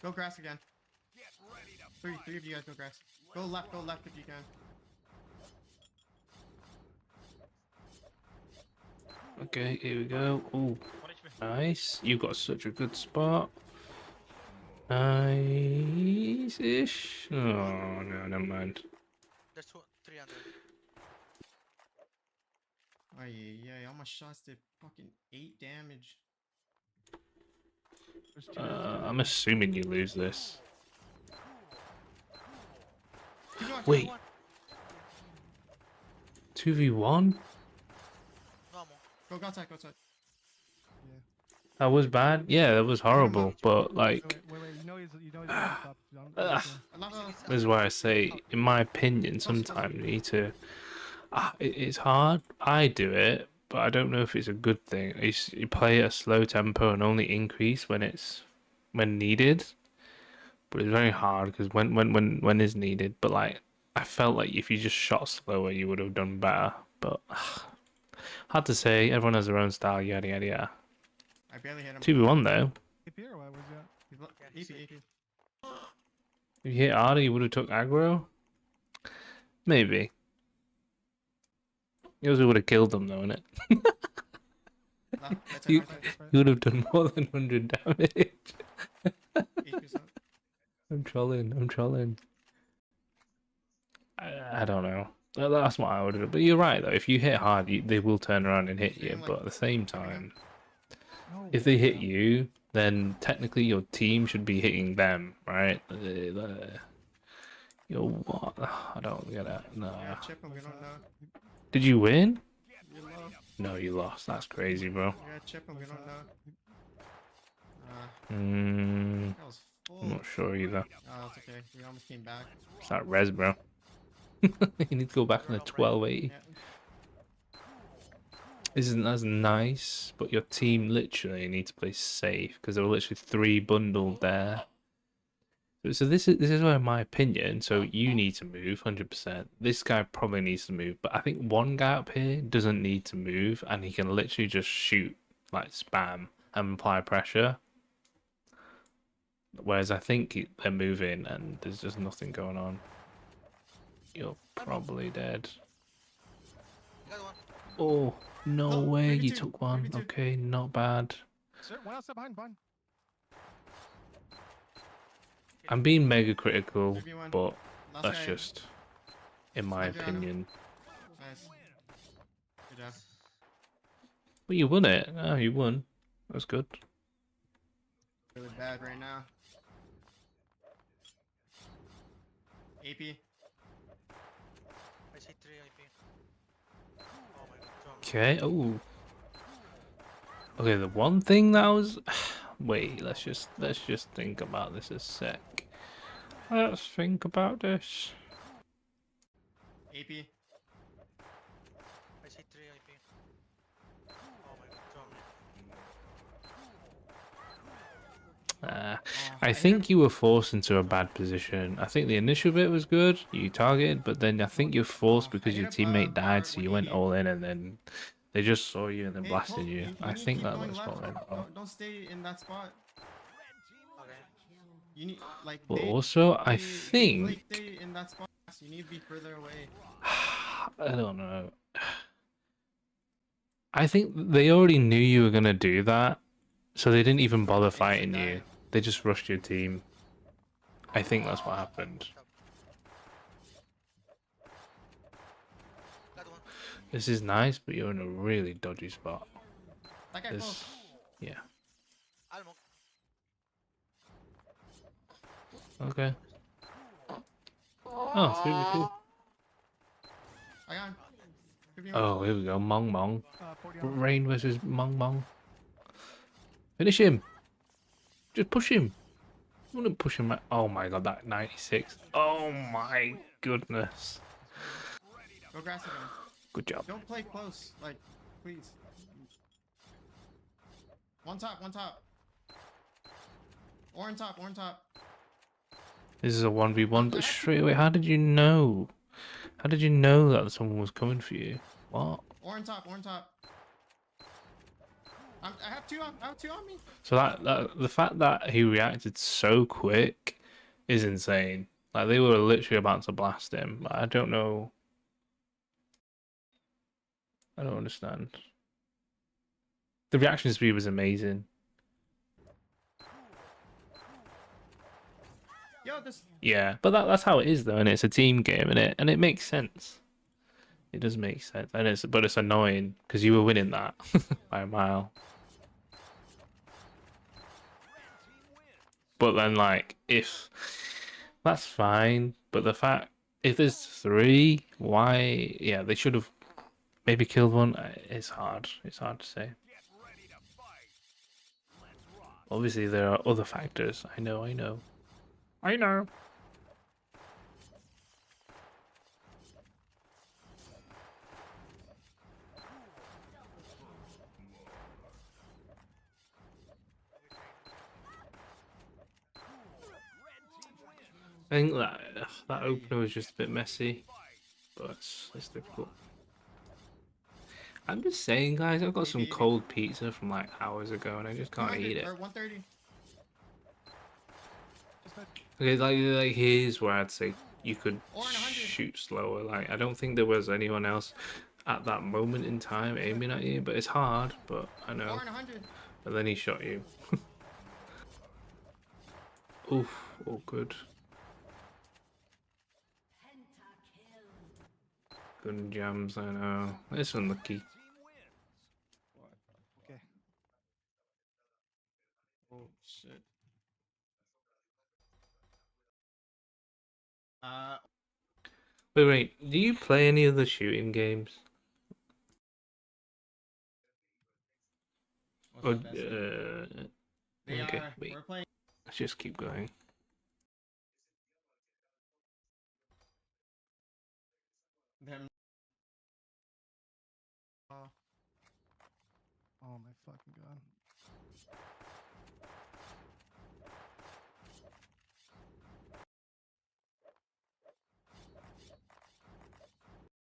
Speaker 7: Go grass again.
Speaker 2: Get ready to
Speaker 7: Three of you guys go grass. Go left if you can.
Speaker 1: Okay, here we go. Ooh, nice. You got such a good spot. Nice-ish. Oh, no, never mind.
Speaker 8: There's 300.
Speaker 7: Yeah, all my shots did fucking 8 damage.
Speaker 9: There's two.
Speaker 1: I'm assuming you lose this.
Speaker 7: Keep going,
Speaker 1: Wait. 2v1?
Speaker 8: No more.
Speaker 7: Go outside.
Speaker 1: That was bad? Yeah, that was horrible, but like...
Speaker 9: Wait. You know he's on top.
Speaker 1: This is why I say, in my opinion, sometimes you need to... it's hard. I do it, but I don't know if it's a good thing. You play at a slow tempo and only increase when needed. But it's very hard because when is needed. But like, I felt like if you just shot slower, you would have done better. But hard to say. Everyone has their own style. Yada yada yada.
Speaker 7: I barely hit him.
Speaker 1: 2v1 though.
Speaker 9: AP or what was that?
Speaker 7: He's
Speaker 8: Yeah,
Speaker 7: AP.
Speaker 1: If you hit harder, you would have took aggro. Maybe. You also would have killed them though, innit?
Speaker 7: That's
Speaker 1: You-
Speaker 7: it.
Speaker 1: You would have done more than 100 damage.
Speaker 7: 8%.
Speaker 1: I'm trolling. I don't know. That's what I would have done. But you're right though. If you hit hard, they will turn around and hit you. But at the same time, if they hit you, then technically your team should be hitting them, right? Yo, what? I don't get it. No.
Speaker 7: Yeah, chip him. We don't know.
Speaker 1: Did you win?
Speaker 7: You're low.
Speaker 1: No, you lost. That's crazy, bro.
Speaker 7: Yeah, chip him. We don't know. That was full.
Speaker 1: I'm not sure either.
Speaker 7: Oh, it's okay. We almost came back.
Speaker 1: It's that res, bro. You need to go back on a 1280.
Speaker 7: Yeah.
Speaker 1: Isn't as nice, but your team literally need to play safe because there were literally 3 bundled there. So this is where, in my opinion, so you need to move 100%. This guy probably needs to move, but I think one guy up here doesn't need to move, and he can literally just shoot like spam and apply pressure. Whereas I think they're moving and there's just nothing going on. You're probably dead.
Speaker 8: You got one.
Speaker 1: Oh, no
Speaker 7: Oh,
Speaker 1: way,
Speaker 7: maybe
Speaker 1: you
Speaker 7: two,
Speaker 1: took one.
Speaker 7: maybe two.
Speaker 1: Okay, not bad.
Speaker 9: Sir, one outside behind.
Speaker 1: I'm being mega critical,
Speaker 7: Maybe one.
Speaker 1: but
Speaker 7: Last
Speaker 1: that's
Speaker 7: guy.
Speaker 1: just, in my
Speaker 7: Adriano.
Speaker 1: opinion.
Speaker 7: Nice. Good job.
Speaker 1: But you won it. Oh, you won. That's good.
Speaker 7: Really bad right now. AP.
Speaker 8: I see 3 IP. Oh my god, John.
Speaker 1: Okay. Oh. Okay. The one thing that was. Wait. Let's just think about this a sec. Let's think about this.
Speaker 7: AP.
Speaker 8: I see 3 IP. Oh my god, John.
Speaker 1: I think you were forced into a bad position. I think the initial bit was good. You targeted, but then I think you're forced because your teammate died, so you went all in, and then they just saw you and then
Speaker 7: Hey,
Speaker 1: blasted
Speaker 7: Cole,
Speaker 1: you.
Speaker 7: need
Speaker 1: I
Speaker 7: to
Speaker 1: think
Speaker 7: keep
Speaker 1: that
Speaker 7: going
Speaker 1: was
Speaker 7: left.
Speaker 1: what went wrong.
Speaker 7: Don't stay in that spot.
Speaker 8: Okay.
Speaker 7: You need like.
Speaker 1: But
Speaker 7: they-
Speaker 1: also, I
Speaker 7: they-
Speaker 1: think
Speaker 7: like, stay in that spot. You need to be further away.
Speaker 1: I don't know. I think they already knew you were gonna do that, so they didn't even bother fighting you. They just rushed your team. I think that's what happened.
Speaker 8: Got one.
Speaker 1: This is nice, but you're in a really dodgy spot.
Speaker 7: That guy
Speaker 1: This,
Speaker 7: close.
Speaker 1: yeah.
Speaker 8: Almo.
Speaker 1: Okay. Oh, really cool.
Speaker 7: I got him. 51.
Speaker 1: Oh, here we go. Mong Mong.
Speaker 9: 40 on.
Speaker 1: Rain versus Mong Mong. Finish him. Just push him. I wouldn't push him. Oh my god, that 96. Oh my goodness.
Speaker 7: Go grass again.
Speaker 1: Good job.
Speaker 7: Don't play close. Like, please. One top. Or on top.
Speaker 1: This is a 1v1, but straight away, how did you know? How did you know that someone was coming for you? What?
Speaker 7: Or on top. I have two on me.
Speaker 1: So that the fact that he reacted so quick is insane. Like, they were literally about to blast him. I don't know. I don't understand. The reaction speed was amazing.
Speaker 7: Yo, this.
Speaker 1: Yeah, but that's how it is though, and it's a team game, and it makes sense. It does make sense, and it's annoying because you were winning that by a mile. But then, like, if that's fine, but the fact if there's 3, why? Yeah, they should have maybe killed one. It's hard. It's hard to say. Obviously, there are other factors. I know. I think that opener was just a bit messy, but it's difficult. I'm just saying, guys, I've got some cold pizza from like hours ago, and I just can't eat it.
Speaker 7: Or 130.
Speaker 1: Okay, like here's where I'd say you could
Speaker 7: Or an 100.
Speaker 1: shoot slower. Like, I don't think there was anyone else at that moment in time aiming at you, but it's hard. But I know.
Speaker 7: Or 100.
Speaker 1: And then he shot you. Oof, all good. Gun jams, I know. It's unlucky.
Speaker 7: shit.
Speaker 1: Wait, do you play any of the shooting games?
Speaker 7: What's
Speaker 1: Or,
Speaker 7: up, Bessie? They
Speaker 1: okay,
Speaker 7: are.
Speaker 1: wait.
Speaker 7: We're playing.
Speaker 1: Let's just keep going.
Speaker 7: Them. Oh,
Speaker 9: Oh my fucking god.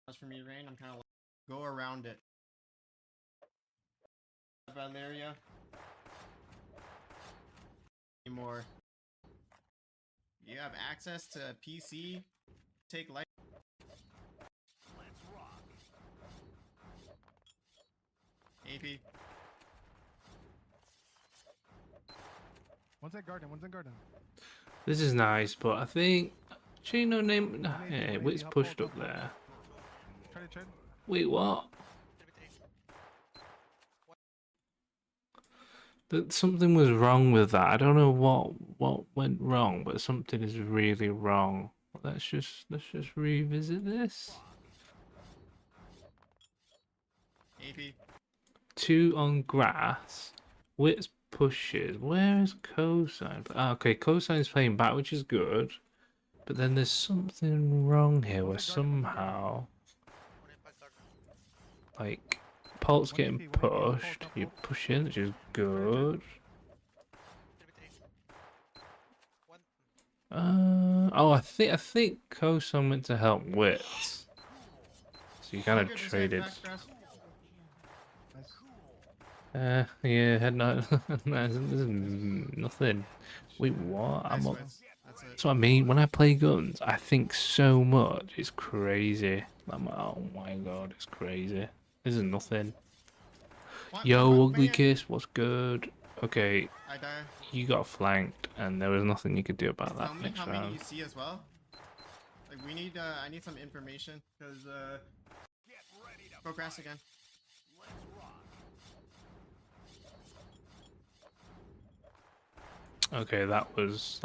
Speaker 7: as for me, Rain, I'm kind of like, go around it. Valeria. More. You have access to PC. Take light.
Speaker 2: Let's rock.
Speaker 7: AP.
Speaker 9: One's at garden. One's in garden.
Speaker 1: This is nice, but I think actually no name.
Speaker 9: One AP,
Speaker 1: Yeah,
Speaker 9: one
Speaker 1: Wit's
Speaker 9: AP,
Speaker 1: pushed
Speaker 9: hold,
Speaker 1: up
Speaker 9: hold, hold.
Speaker 1: there.
Speaker 9: Trade.
Speaker 1: Wait, what?
Speaker 8: 3v3.
Speaker 1: That something was wrong with that. I don't know what went wrong, but something is really wrong. Let's just revisit this.
Speaker 7: AP.
Speaker 1: 2 on grass. Wits pushes. Where is cosine? Ah, okay, cosine's playing back, which is good. But then there's something wrong here where
Speaker 9: One's at garden, one's at garden.
Speaker 1: somehow,
Speaker 8: One impact garden.
Speaker 1: like, Pult's
Speaker 9: One
Speaker 1: getting
Speaker 9: AP, one AP, hold,
Speaker 1: pushed.
Speaker 9: hold,
Speaker 1: You
Speaker 9: hold.
Speaker 1: push in, which is good.
Speaker 8: 3v3. One.
Speaker 1: Oh, I think Cosine went to help Wits. So you kind of
Speaker 7: Good,
Speaker 1: traded.
Speaker 7: Grass.
Speaker 9: Nice.
Speaker 1: Yeah, head no, there's nothing. Wait, what?
Speaker 7: Nice
Speaker 1: I'm up.
Speaker 7: wins. That's it.
Speaker 1: That's what I mean. When I play guns, I think so much. It's crazy. I'm like, oh my god, it's crazy. This is nothing. Yo, Ugly Kiss, what's good? Okay,
Speaker 7: I die.
Speaker 1: you got flanked, and there was nothing you could do about
Speaker 7: Tell
Speaker 1: that
Speaker 7: me
Speaker 1: next
Speaker 7: how many
Speaker 1: round.
Speaker 7: you see as well. Like we need. I need some information because.
Speaker 2: Get ready to
Speaker 7: Go grass
Speaker 2: fight.
Speaker 7: again.
Speaker 2: Let's rock.
Speaker 1: Okay, that was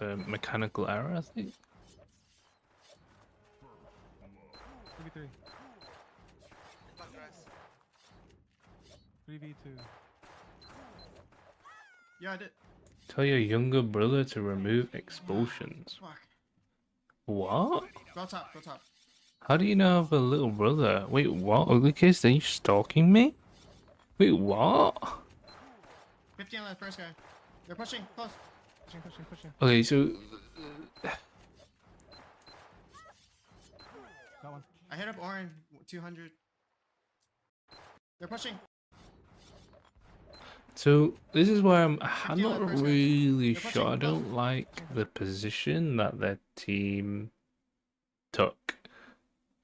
Speaker 1: a mechanical error, I think.
Speaker 9: 3v3.
Speaker 8: Impact grass.
Speaker 9: 3v2.
Speaker 7: Yeah, I did.
Speaker 1: Tell your younger brother to remove expulsions.
Speaker 7: Fuck.
Speaker 1: What?
Speaker 7: Go top. Go top.
Speaker 1: How do you know I have a little brother? Wait, what? Ugly Kiss, are you stalking me? Wait, what?
Speaker 7: 50 on that first guy. They're pushing. Close.
Speaker 9: Pushing.
Speaker 1: Okay, so
Speaker 9: Got one.
Speaker 7: I hit up Orin. 200. They're pushing.
Speaker 1: this is where I'm
Speaker 7: 50 on
Speaker 1: not
Speaker 7: that first guy.
Speaker 1: really
Speaker 7: They're pushing.
Speaker 1: sure. I
Speaker 7: Close.
Speaker 1: don't like the position that their team took.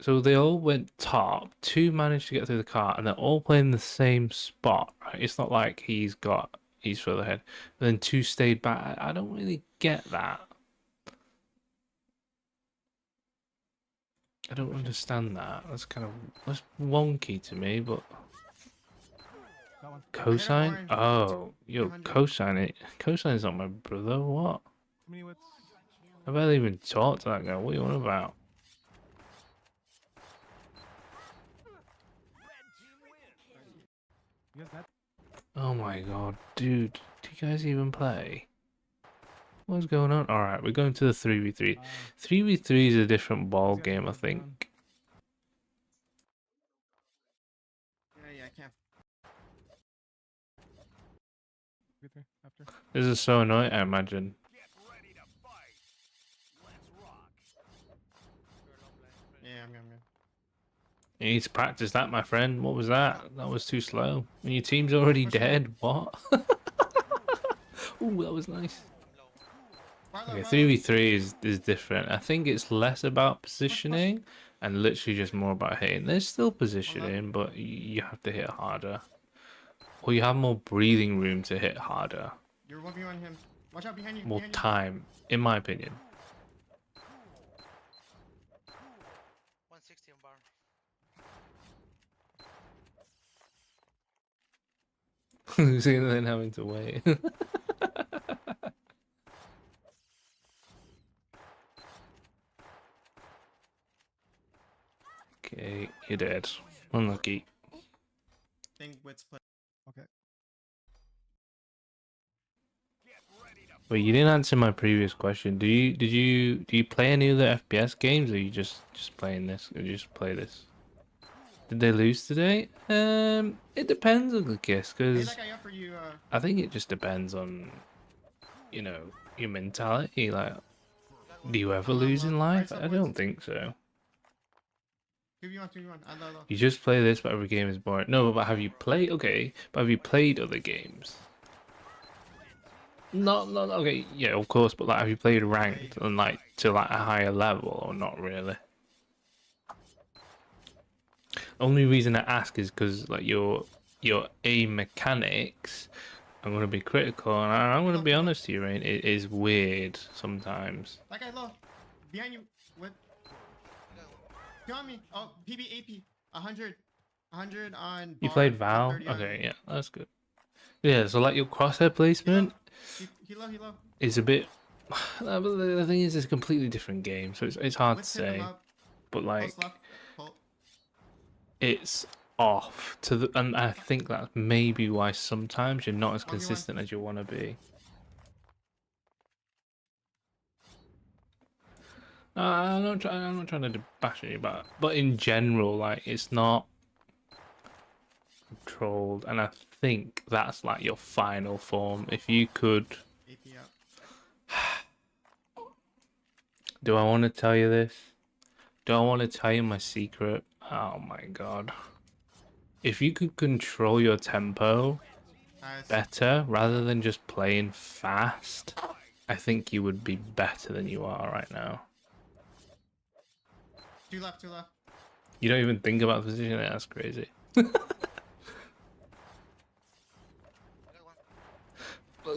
Speaker 1: So they all went top. 2 managed to get through the car, and they're all playing the same spot. Right? It's not like he's further ahead. But then 2 stayed back. I don't really get that. I don't understand that. That's wonky to me, but
Speaker 9: Got one.
Speaker 1: cosine?
Speaker 7: orange.
Speaker 1: Oh, yo,
Speaker 7: 200.
Speaker 1: cosine. Cosine's not my brother. What?
Speaker 9: Too many wits.
Speaker 1: I barely even talked to that guy. What are you on about?
Speaker 9: You guys net?
Speaker 1: Oh my god, dude. Do you guys even play? What's going on? Alright, we're going to the 3v3. 3v3 is a different ball
Speaker 9: guys
Speaker 1: game, I
Speaker 9: are going down.
Speaker 1: think.
Speaker 7: Yeah, I can't.
Speaker 9: 3v3 after.
Speaker 1: This is so annoying, I imagine.
Speaker 2: Get ready to fight. Let's rock.
Speaker 8: You're a long line.
Speaker 7: Yeah, I'm good.
Speaker 1: You need to practice that, my friend. What was that? That was too slow. When your team's already dead, what? Ooh, that was nice.
Speaker 8: I'm low.
Speaker 1: Okay, 3v3 is different. I think it's less about positioning and literally just more about hitting. There's still positioning, but you have to hit harder. Or you have more breathing room to hit harder.
Speaker 7: You're 1v1 him. Watch out behind you.
Speaker 1: More
Speaker 7: behind you.
Speaker 1: time, in my opinion.
Speaker 8: 160 on barn.
Speaker 1: Sooner than having to wait. Okay, you're dead. Unlucky.
Speaker 7: Think Wits play.
Speaker 9: Okay.
Speaker 1: Wait, you didn't answer my previous question. Do you play any other FPS games, or you just playing this? Or you just play this? Did they lose today? It depends on the kiss,
Speaker 7: Hey,
Speaker 1: because
Speaker 7: that guy up for you.
Speaker 1: I think it just depends on, you know, your mentality. Like, do you ever lose in life? I don't think so.
Speaker 7: 2v1, 2v1. Low.
Speaker 1: You just play this, but every game is boring. No, but have you played? Okay, but have you played other games? Not okay. Yeah, of course, but like, have you played ranked and like to like a higher level, or not really? Only reason I ask is because like your aim mechanics, I'm gonna be critical, and I'm gonna be honest to you, Rain. It is weird sometimes.
Speaker 7: That guy low. Behind you. What? You on me. Oh, PB AP. 100. 100 on.
Speaker 1: You
Speaker 7: bar,
Speaker 1: played Val?
Speaker 7: 130 on-
Speaker 1: Okay, yeah, that's good. Yeah, so like your crosshair placement
Speaker 7: He low.
Speaker 1: is a bit. The thing is, it's a completely different game, so it's hard to
Speaker 7: Wits hit him
Speaker 1: say.
Speaker 7: up.
Speaker 1: But like,
Speaker 7: Post left. Pull.
Speaker 1: it's off to the, and I think that's maybe why sometimes you're not as
Speaker 7: On your one.
Speaker 1: consistent as you want to be. I'm not trying to bash you, but in general, like, it's not controlled, and I think that's like your final form. If you could,
Speaker 7: AP up.
Speaker 1: do I want to tell you this? Do I want to tell you my secret? Oh my god. If you could control your tempo
Speaker 7: Nice.
Speaker 1: better rather than just playing fast, I think you would be better than you are right now.
Speaker 7: 2 left.
Speaker 1: You don't even think about the position. That's crazy.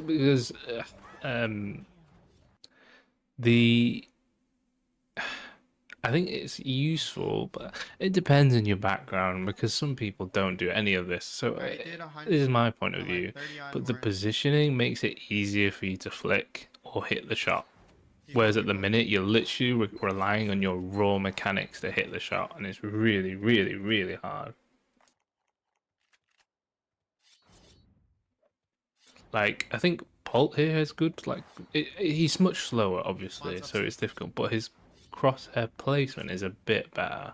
Speaker 1: Because the I think it's useful, but it depends on your background, because some people don't do any of this. So
Speaker 7: I did 100
Speaker 1: this is my point of
Speaker 7: like
Speaker 1: view.
Speaker 7: 30 on
Speaker 1: But the
Speaker 7: orange.
Speaker 1: positioning makes it easier for you to flick or hit the shot.
Speaker 7: He
Speaker 1: Whereas
Speaker 7: low,
Speaker 1: at the
Speaker 7: he low.
Speaker 1: minute, you're literally relying on your raw mechanics to hit the shot, and it's really, really, really hard. Like, I think Polt here is good. Like, he's much slower, obviously,
Speaker 7: Mine's up
Speaker 1: so
Speaker 7: to-
Speaker 1: it's difficult. But his crosshair placement is a bit better.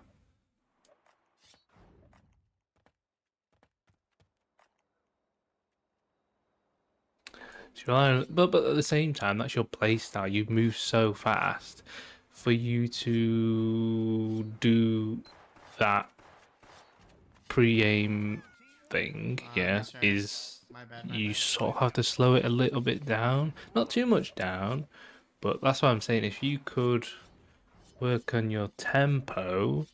Speaker 1: So, but at the same time, that's your playstyle. You move so fast. For you to do that pre-aim thing, yeah,
Speaker 7: missed your
Speaker 1: is
Speaker 7: My bad.
Speaker 1: you sort of have to slow it a little bit down. Not too much down, but that's what I'm saying. If you could work on your tempo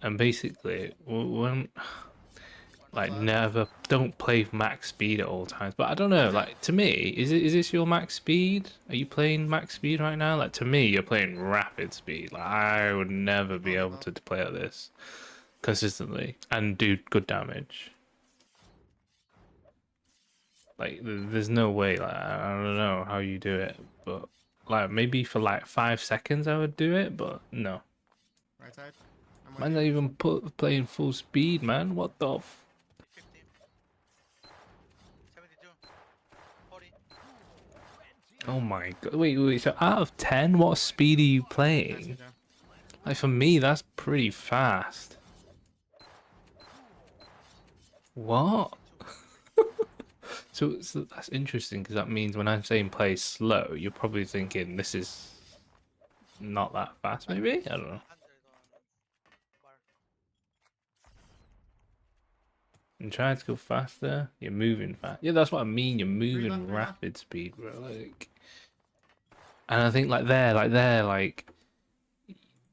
Speaker 1: and basically when like never don't play max speed at all times. But I don't know, like, to me, is this your max speed? Are you playing max speed right now? Like, to me, you're playing rapid speed. Like, I would never be able to play at this consistently and do good damage. Like, there's no way. Like, I don't know how you do it, but like maybe for like 5 seconds I would do it, but no.
Speaker 7: Right side. I'm with
Speaker 1: Man's
Speaker 7: you.
Speaker 1: not even playing full speed, man. What the?
Speaker 8: 50. 72. 40.
Speaker 1: Oh my god! Wait. So out of 10, what speed are you
Speaker 7: Nice,
Speaker 1: playing?
Speaker 7: good job.
Speaker 1: Like, for me, that's pretty fast. What? So that's interesting, because that means when I'm saying play slow, you're probably thinking this is not that fast. Maybe, I don't know.
Speaker 8: 100 on bar.
Speaker 1: And trying to go faster, you're moving fast. Yeah, that's what I mean. You're moving
Speaker 7: left, 3 left.
Speaker 1: rapid speed, bro. Like, and I think like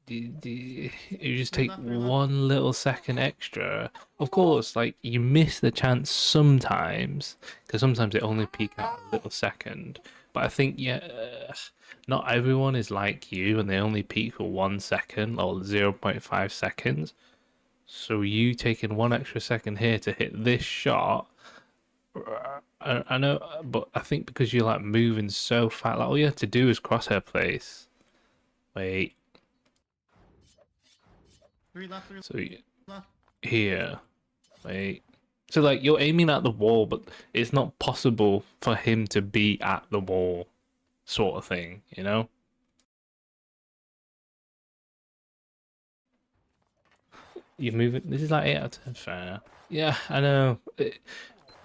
Speaker 1: you just take
Speaker 7: 3 left.
Speaker 1: one little second extra. Of course, like, you miss the chance sometimes, because sometimes it only peak out a little second. But I think, yeah, not everyone is like you, and they only peak for 1 second or 0.5 seconds. So you taking 1 extra second here to hit this shot I know, but I think because you're like moving so fast, like all you have to do is crosshair place. Wait,
Speaker 7: 3 left, 3
Speaker 1: so
Speaker 7: left.
Speaker 1: here, wait. So like you're aiming at the wall, but it's not possible for him to be at the wall, sort of thing, you know? You're moving. This is like 8 out of 10 fair. Yeah, I know.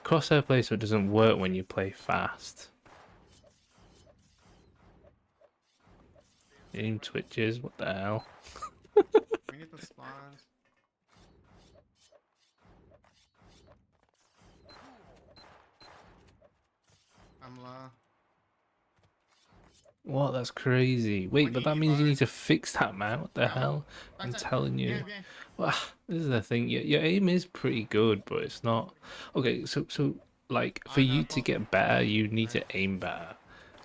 Speaker 1: Crosshair placement doesn't work when you play fast. Aim twitches. What the hell?
Speaker 7: We need the spawns. I'm low.
Speaker 1: What? That's crazy. Wait, but that means you need to fix that, man. What the hell? I'm telling you.
Speaker 7: Yeah.
Speaker 1: Well, this is the thing. Your aim is pretty good, but it's not. Okay, so like for you to get better, you need to aim better.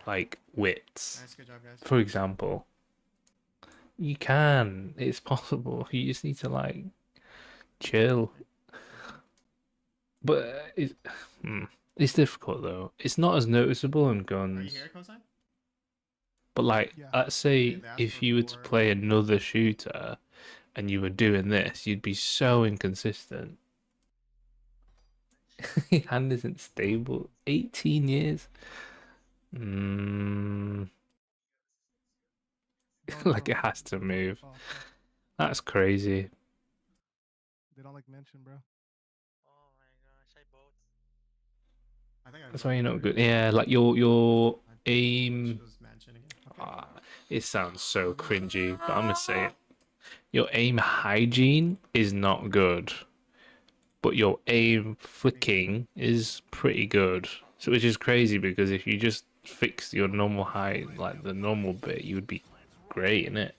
Speaker 1: Like wits,
Speaker 7: Nice, good job, guys.
Speaker 1: for example. You can. It's possible. You just need to like chill. But it's difficult though. It's not as noticeable in
Speaker 7: Are you
Speaker 1: guns.
Speaker 7: here, Cosine?
Speaker 1: But like,
Speaker 9: Yeah.
Speaker 1: let's say
Speaker 7: that's
Speaker 1: if you were to
Speaker 7: before-
Speaker 1: play another shooter and you were doing this, you'd be so inconsistent. Your hand isn't stable. 18 years. Like it has to move.
Speaker 9: Oh, fuck.
Speaker 1: That's crazy.
Speaker 9: They don't like mention, bro.
Speaker 8: Oh my gosh, I both.
Speaker 7: I think I
Speaker 1: That's why you're not good. Yeah, like your aim.
Speaker 7: was mentioned again. Okay.
Speaker 1: Ah, it sounds so cringy, but I'm gonna say it. Your aim hygiene is not good, but your aim flicking is pretty good. So which is crazy because if you just fix your normal height, like the normal bit, you would be great in it.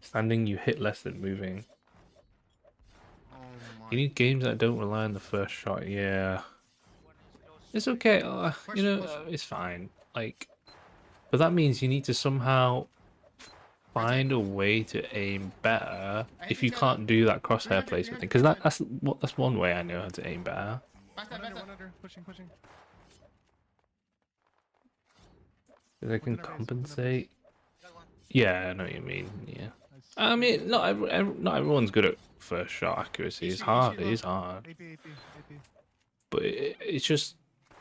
Speaker 1: Standing, you hit less than moving.
Speaker 7: Oh my.
Speaker 1: You need games that don't rely on the first shot. Yeah, it's okay. You know, it's fine. Like, but that means you need to somehow find a way to aim better if you can't do that crosshair placement thing. Because that's one way I know how to aim better.
Speaker 7: Backside,
Speaker 9: One
Speaker 7: backside.
Speaker 9: under. Pushing.
Speaker 1: 'Cause I can
Speaker 9: Open up base, open up base.
Speaker 1: compensate.
Speaker 8: Got one.
Speaker 1: Yeah, I know what you mean. Yeah.
Speaker 9: Nice.
Speaker 1: I mean, not everyone's good at first shot accuracy. It's hard. It is hard.
Speaker 9: AP.
Speaker 1: But it's just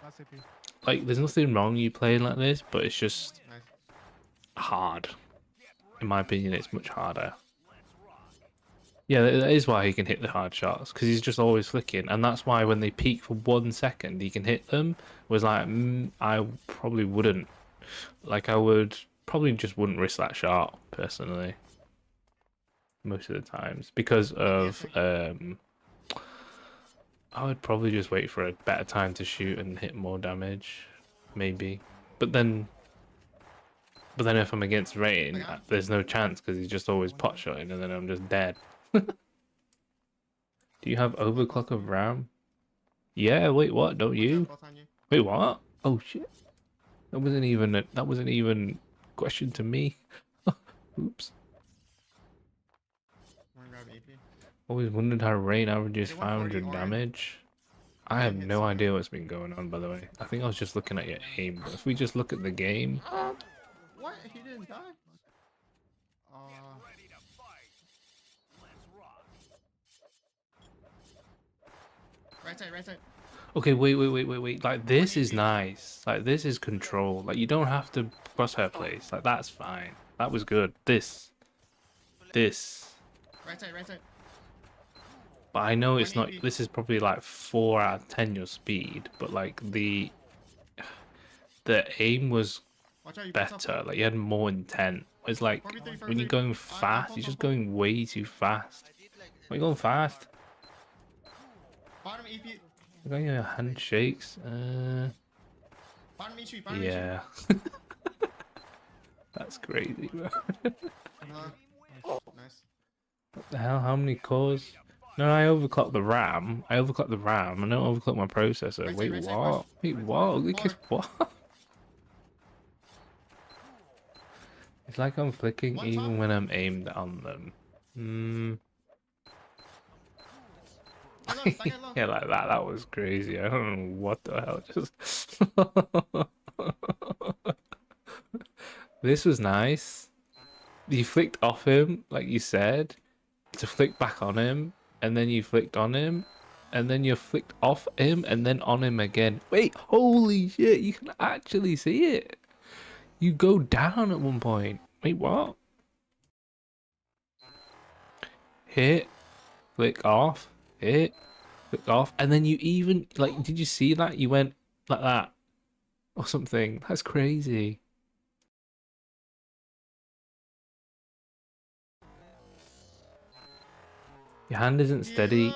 Speaker 9: Last AP.
Speaker 1: like there's nothing wrong you playing like this, but it's just
Speaker 7: Nice.
Speaker 1: hard. In my opinion, it's much harder. Yeah, that is why he can hit the hard shots because he's just always flicking, and that's why when they peak for 1 second, he can hit them. Was like, I probably wouldn't. Like, I would probably just wouldn't risk that shot personally. Most of the times because of I would probably just wait for a better time to shoot and hit more damage, maybe. But then if I'm against Rain, there's no chance because he's just always pot shotting, and then I'm just dead. Do you have overclock of RAM? Yeah. Wait, what? Don't you?
Speaker 7: Both on you.
Speaker 1: Wait, what? Oh shit! That wasn't even a question to me. Oops.
Speaker 7: I'm gonna grab AP.
Speaker 1: Always wondered how Rain averages
Speaker 7: Is it 140
Speaker 1: 500
Speaker 7: or-
Speaker 1: damage. I have no idea what's been going on, by the way. I think I was just looking at your aim. But if we just look at the game,
Speaker 7: What? He didn't die?
Speaker 2: Ready to fight. Let's rock.
Speaker 7: Right side.
Speaker 1: okay, wait. Like this is nice. Like this is control. Like you don't have to crosshair place. Like that's fine. That was good. This.
Speaker 7: Right side.
Speaker 1: But I know it's not.
Speaker 7: 180.
Speaker 1: This is probably like 4 out of 10 your speed. But like the aim was
Speaker 7: Watch out, you
Speaker 1: better. Like you had more intent. It's like
Speaker 7: 4v3,
Speaker 1: when you're
Speaker 7: 4v3.
Speaker 1: going fast, you're just going way too fast.
Speaker 8: I did like
Speaker 1: When you're going fast,
Speaker 7: Bottom EP.
Speaker 1: you're going your handshakes.
Speaker 7: Bottom HP.
Speaker 1: Yeah. That's crazy, bro.
Speaker 7: Nice.
Speaker 1: What the hell? How many cores? No, I overclocked the RAM. I don't overclock my processor.
Speaker 7: Right
Speaker 1: Wait,
Speaker 7: side,
Speaker 1: what? Wait, what? Look at what? It's like I'm flicking
Speaker 7: One
Speaker 1: even
Speaker 7: top.
Speaker 1: when I'm aimed on them.
Speaker 7: Stagger low.
Speaker 1: Yeah, like that. That was crazy. I don't know what the hell just. This was nice. You flicked off him, like you said, to flick back on him, and then you flicked on him, and then you flicked off him, and then on him again. Wait, holy shit! You can actually see it. You go down at one point. Wait, what? Hit, flick off, hit, flick off, and then you even like. Did you see that? You went like that or something. That's crazy. Your hand isn't steady.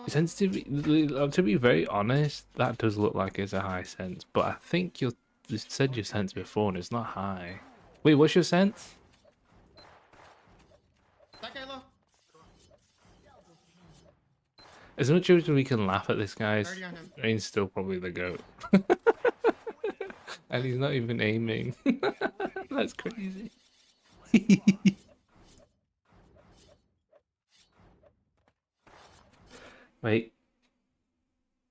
Speaker 1: Sensitivity, to be very honest, that does look like it's a high sense, but I think you said your sense before and it's not high. Wait, what's your sense?
Speaker 7: Stagger low.
Speaker 1: As much as we can laugh at this, guys,
Speaker 7: 30 on him.
Speaker 1: Rain's still probably the GOAT. And he's not even aiming. That's crazy. Wait.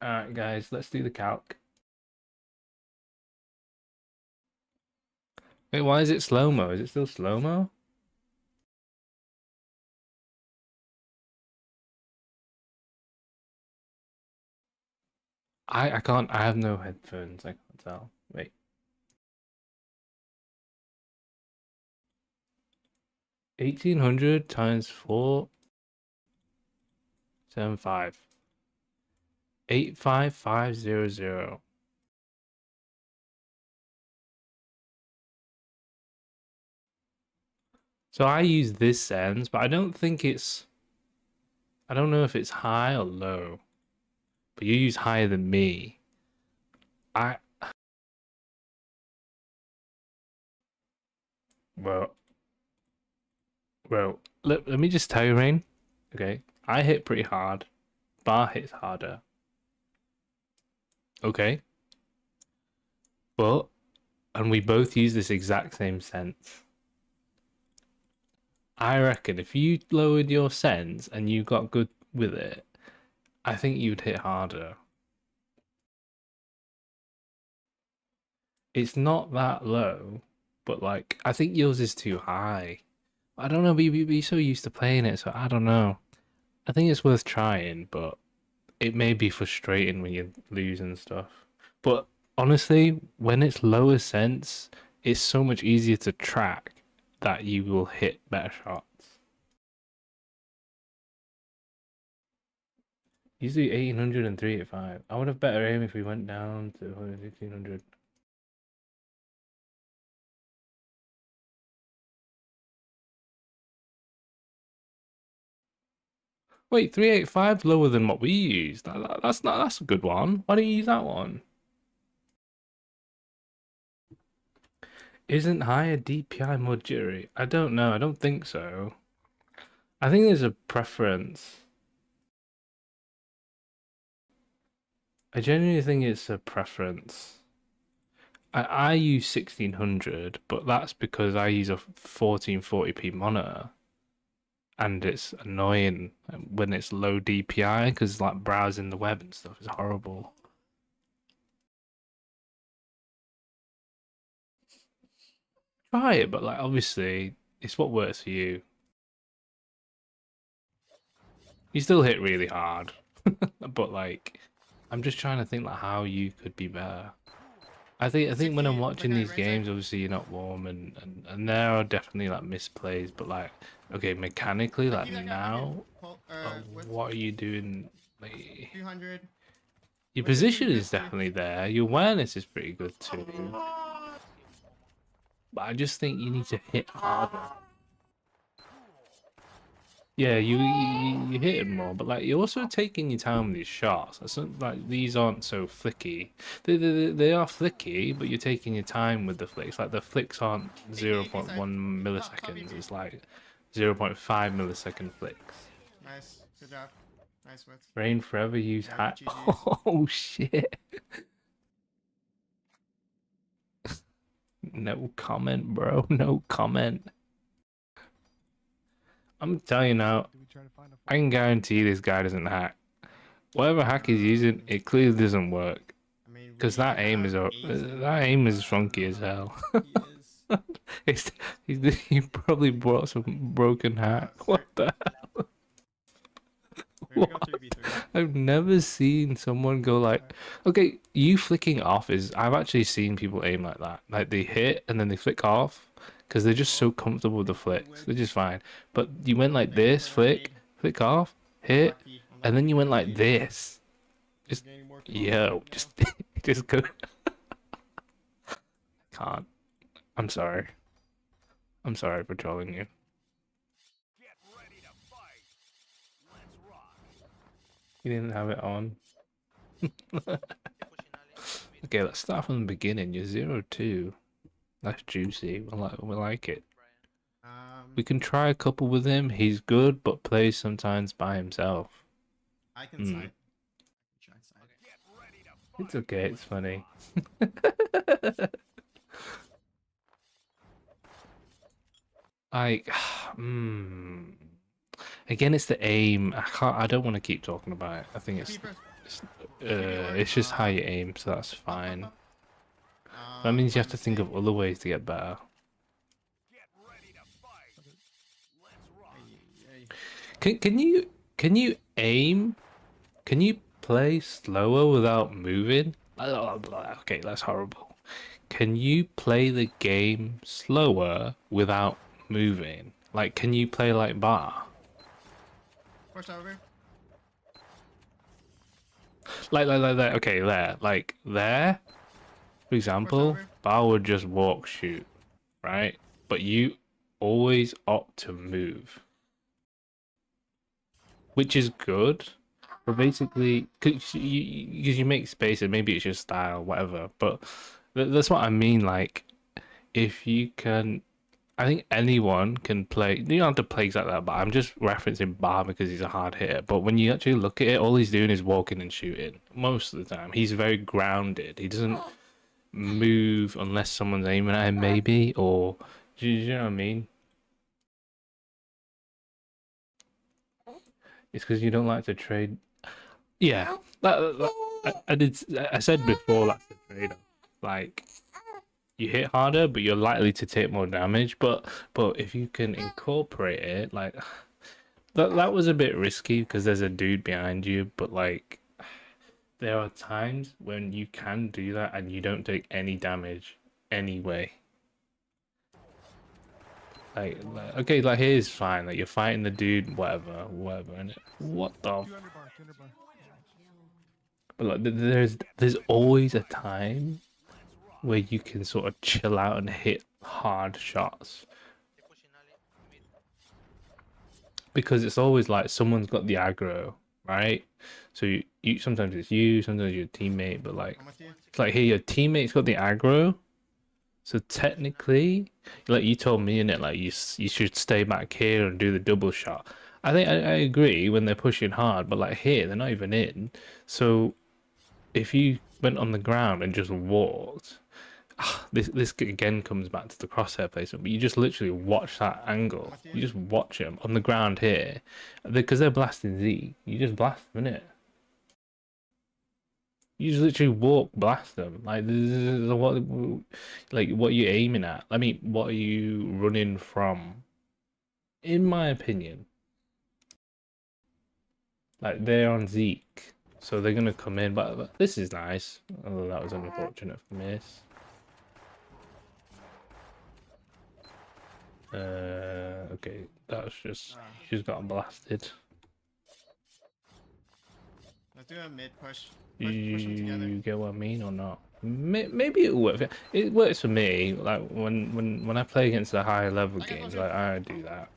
Speaker 1: Alright, guys, let's do the calc. Wait, why is it slow-mo? Is it still slow-mo? I can't, I have no headphones, I can't tell. Wait. 1800 times 475. 85500. So I use this sense, but I don't think it's, I don't know if it's high or low. But you use higher than me. Well, let me just tell you, Rain. Okay, I hit pretty hard. Bar hits harder. Okay. But, and we both use this exact same sense. I reckon if you lowered your sense and you got good with it, I think you'd hit harder. It's not that low, but like, I think yours is too high. I don't know, we're so used to playing it, so I don't know. I think it's worth trying, but it may be frustrating when you lose and stuff. But honestly, when it's lower sense, it's so much easier to track that you will hit better shots. Usually 1800 and 385. I would have better aim if we went down to 1500. Wait, 385 lower than what we used. That's a good one. Why don't you use that one? Isn't higher DPI more jittery? I don't know. I don't think so. I think there's a preference. I genuinely think it's a preference. I use 1600, but that's because I use a 1440p monitor. And it's annoying when it's low DPI because like browsing the web and stuff is horrible. Try it, but like obviously it's what works for you. You still hit really hard, but like I'm just trying to think like how you could be better. I think when I'm watching these games, obviously you're not warm and there are definitely like misplays, but like okay, mechanically like now, what are you doing? Like,
Speaker 7: 200.
Speaker 1: your position is definitely there. Your awareness is pretty good too. But I just think you need to hit harder. Yeah, you hit it more, but like you're also taking your time with these shots. It's not, like these aren't so flicky. They are flicky, but you're taking your time with the flicks. Like the flicks aren't 0.1 milliseconds. It's like 0.5 millisecond flicks.
Speaker 7: Nice, good job. Nice width.
Speaker 1: Rain forever use
Speaker 7: Yeah,
Speaker 1: hat.
Speaker 7: GG's.
Speaker 1: Oh shit. No comment, bro. No comment. I'm telling you now,
Speaker 9: Do we try to find a
Speaker 1: I can guarantee this guy doesn't hack. Whatever hack he's using, it clearly doesn't work.
Speaker 7: I mean,
Speaker 1: Because
Speaker 7: we
Speaker 1: that aim
Speaker 7: have
Speaker 1: is
Speaker 7: Ace in
Speaker 1: that aim is funky as hell.
Speaker 7: He is.
Speaker 1: He probably brought some broken hack. What the hell?
Speaker 7: Here we go, 3v3.
Speaker 1: I've never seen someone go like, okay, you flicking off is. I've actually seen people aim like that. Like they hit and then they flick off because they're just so comfortable with the flicks, which is fine. But you went like this, flick off, hit, and then you went like this. Just yo, just go. Can't. I'm sorry. I'm sorry for trolling you.
Speaker 2: Get ready to fight. Let's rock.
Speaker 1: You didn't have it on.
Speaker 8: They're pushing Ali. Mid.
Speaker 1: Okay, let's start from the beginning. You're 0-2. That's juicy. We like it.
Speaker 8: Brian.
Speaker 1: We can try a couple with him. He's good, but plays sometimes by himself.
Speaker 7: I can side. Try side.
Speaker 2: Get ready to fight.
Speaker 1: It's okay. It's funny. Like, again, it's the aim. I don't want to keep talking about it. I think it's just how you aim, so that's fine. That means you have to think of other ways to get better.
Speaker 2: Get ready to fight. Let's rock.
Speaker 1: Can you aim? Can you play slower without moving? Okay, that's horrible. Can you play the game slower without moving? Like, can you play like bar?
Speaker 7: Push over.
Speaker 1: Like that. Okay, there. Like there. For example,
Speaker 7: over.
Speaker 1: bar would just walk shoot, right? But you always opt to move, which is good. But basically, because you make space, and maybe it's your style, whatever. But that's what I mean. Like, if you can, I think anyone can play. You don't have to play exactly that, but I'm just referencing Bar because he's a hard hitter. But when you actually look at it, all he's doing is walking and shooting most of the time. He's very grounded. He doesn't move unless someone's aiming at him, maybe, or do you know what I mean? It's because you don't like to trade. Yeah, I said before that's the trade-off. Like, you hit harder, but you're likely to take more damage. But if you can incorporate it, like that was a bit risky because there's a dude behind you. But like, there are times when you can do that and you don't take any damage anyway. Like okay, like here's fine. Like you're fighting the dude, whatever, and what the.
Speaker 9: 200 bar, 200 bar.
Speaker 1: But like, there's always a time where you can sort of chill out and hit hard shots.
Speaker 8: They're pushing Ali. Mid.
Speaker 1: Because it's always like someone's got the aggro, right? So you sometimes it's you, sometimes your teammate, but like
Speaker 7: I'm with you.
Speaker 1: it's like here your teammate's got the aggro. So technically, like you told me in it, like you should stay back here and do the double shot. I think I agree when they're pushing hard, but like here they're not even in. So if you went on the ground and just walked, this again comes back to the crosshair placement. But you just literally watch that angle. You just watch them on the ground here, because they're blasting Z. You just blast them, innit? You just literally walk, blast them. Like this is what are you aiming at? I mean, what are you running from? In my opinion, like they're on Zeke, so they're gonna come in. But this is nice. Although that was an unfortunate miss. Okay, that's just she's got blasted.
Speaker 7: Let's do a mid push. Push them together.
Speaker 1: You get what I mean or not? Maybe it works. It works for me. Like when I play against the higher level games, like I do that.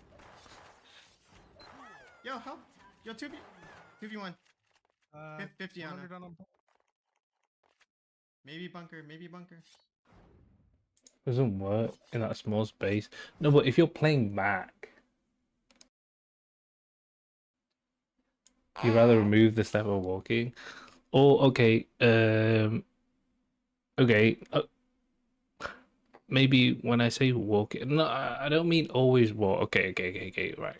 Speaker 7: Yo, help! Yo, 2v1. 50 on
Speaker 9: 100
Speaker 7: her.
Speaker 9: on him.
Speaker 7: Maybe bunker, maybe bunker.
Speaker 1: Doesn't work in that small space. No, but if you're playing back, you'd rather remove the step of walking. Or okay, maybe when I say walking, no, I don't mean always walk. Okay, right.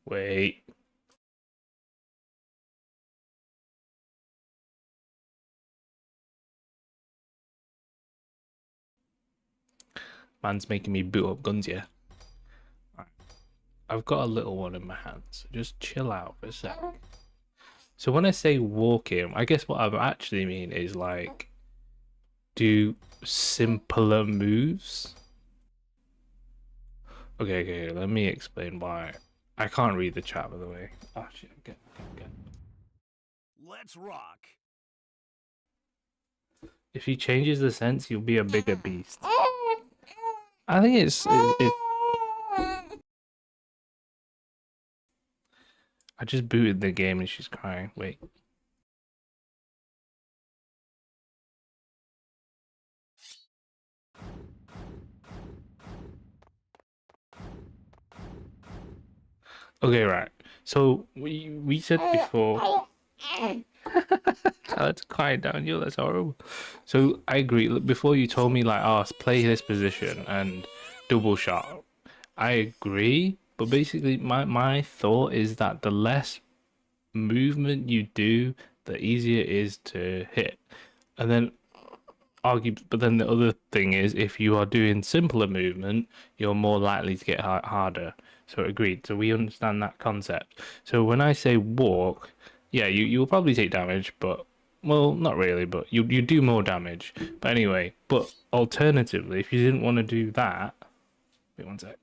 Speaker 1: Wait. Man's making me boot up GunZ, yeah. Right. I've got a little one in my hands, so just chill out for a sec. So when I say walking, I guess what I actually mean is like do simpler moves. Okay, let me explain why. I can't read the chat, by the way. Oh shit, get.
Speaker 2: Let's rock.
Speaker 1: If he changes the sense, you'll be a bigger beast. I think it's I just booted the game and she's crying. Wait. Okay, right. So we said before. Let's quiet down, yo. That's horrible. So I agree. Look, before you told me like, oh, play this position and double shot. I agree, but basically my thought is that the less movement you do, the easier it is to hit. And then but then the other thing is, if you are doing simpler movement, you're more likely to get harder. So agreed. So we understand that concept. So when I say walk, yeah, you will probably take damage, but well, not really, but you do more damage. But anyway, but alternatively, if you didn't want to do that, wait one sec.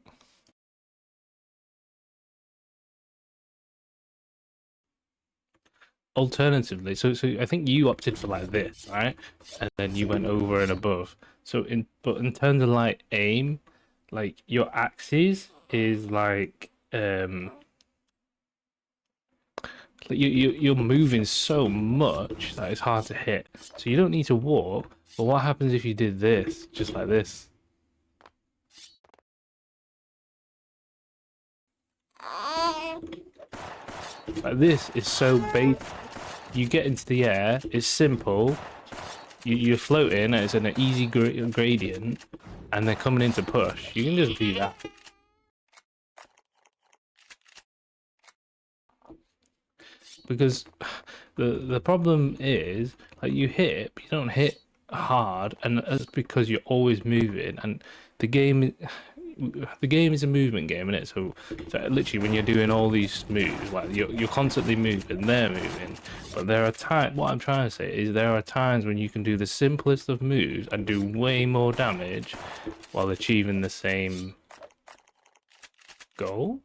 Speaker 1: Alternatively, so I think you opted for like this, right? And then you went over and above. So in terms of like aim, like your axis is like you're moving so much that it's hard to hit. So you don't need to walk. But what happens if you did this, just like this? Like this is so basic. You get into the air. It's simple. You're floating. It's an easy gradient, and they're coming in to push. You can just do that. Because the problem is like you hit, but you don't hit hard, and that's because you're always moving. And the game is a movement game, isn't it? So literally, when you're doing all these moves, like you're constantly moving, they're moving. But there are times. What I'm trying to say is there are times when you can do the simplest of moves and do way more damage while achieving the same goal.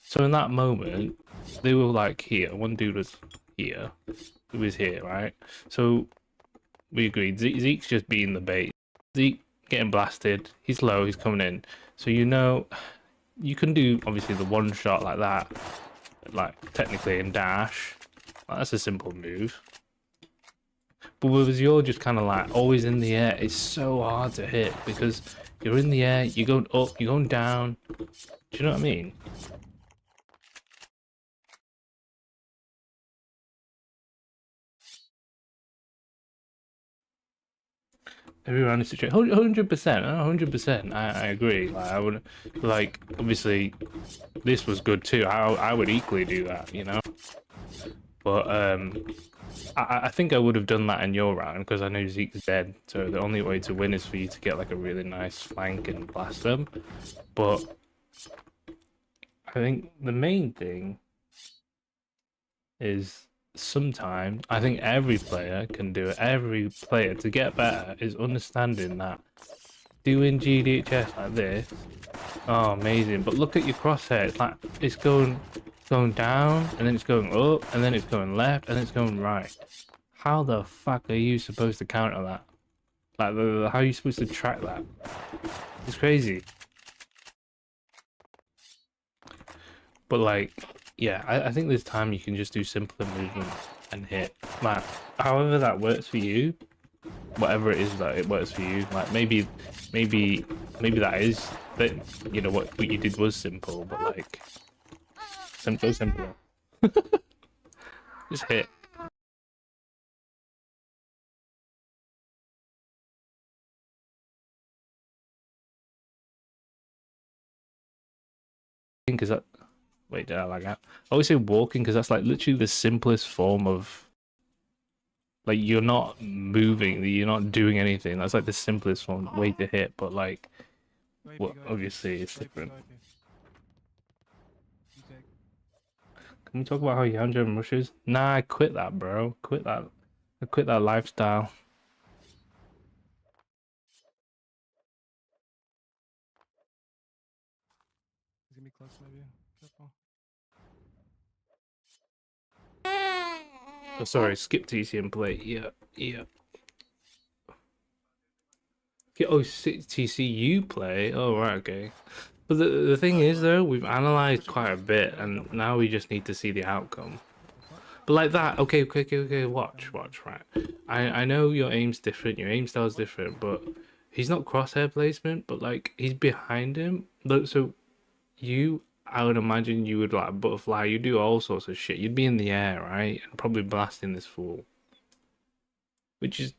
Speaker 1: So in that moment, they were like here. One dude was here. Who was here, right? So we agreed. Zeke's just being the bait. Zeke getting blasted. He's low. He's coming in. So you know, you can do obviously the one shot like that, like technically in dash. Like, that's a simple move. But with you're just kind of like always in the air. It's so hard to hit because you're in the air. You're going up. You're going down. Do you know what I mean? Everyone is situation. 100%, 100%. I agree. Like I would, like obviously, this was good too. I would equally do that, you know. But I think I would have done that in your round because I know Zeke's dead. So the only way to win is for you to get like a really nice flank and blast them. But I think the main thing is sometimes I think every player can do it. Every player to get better is understanding that doing GDHS like this, oh amazing. But look at your crosshair. It's like it's going down and then it's going up and then it's going left and then it's going right. How the fuck are you supposed to counter that? Like how are you supposed to track that? It's crazy. But like, yeah, I think there's time you can just do simpler movements and hit. Like, however that works for you, whatever it is that it works for you. Like maybe that is that you know what you did was simple, but like, go simpler. Just hit. I think is that Wait, did I lag out? I always say walking because that's like literally the simplest form of like you're not moving, you're not doing anything. That's like the simplest form way to hit, but like
Speaker 9: Go AP,
Speaker 1: well,
Speaker 9: go AP.
Speaker 1: obviously it's
Speaker 9: Go AP,
Speaker 1: different.
Speaker 9: go AP. You take.
Speaker 1: Can we talk about how Yanjun rushes? Nah, I quit that, bro. Quit that. I quit that lifestyle.
Speaker 9: He's gonna be close, maybe. Careful.
Speaker 1: Oh, sorry, skip TC and play. Yeah, yeah. Okay, oh, TCU play. Oh, right, okay. But the thing is, though, we've analyzed quite a bit, and now we just need to see the outcome. But like that, okay. Watch, right. I know your aim's different, your aim style's different, but he's not crosshair placement, but like he's behind him. Look, so you, I would imagine you would like butterfly. You do all sorts of shit. You'd be in the air, right, and probably blasting this fool, which is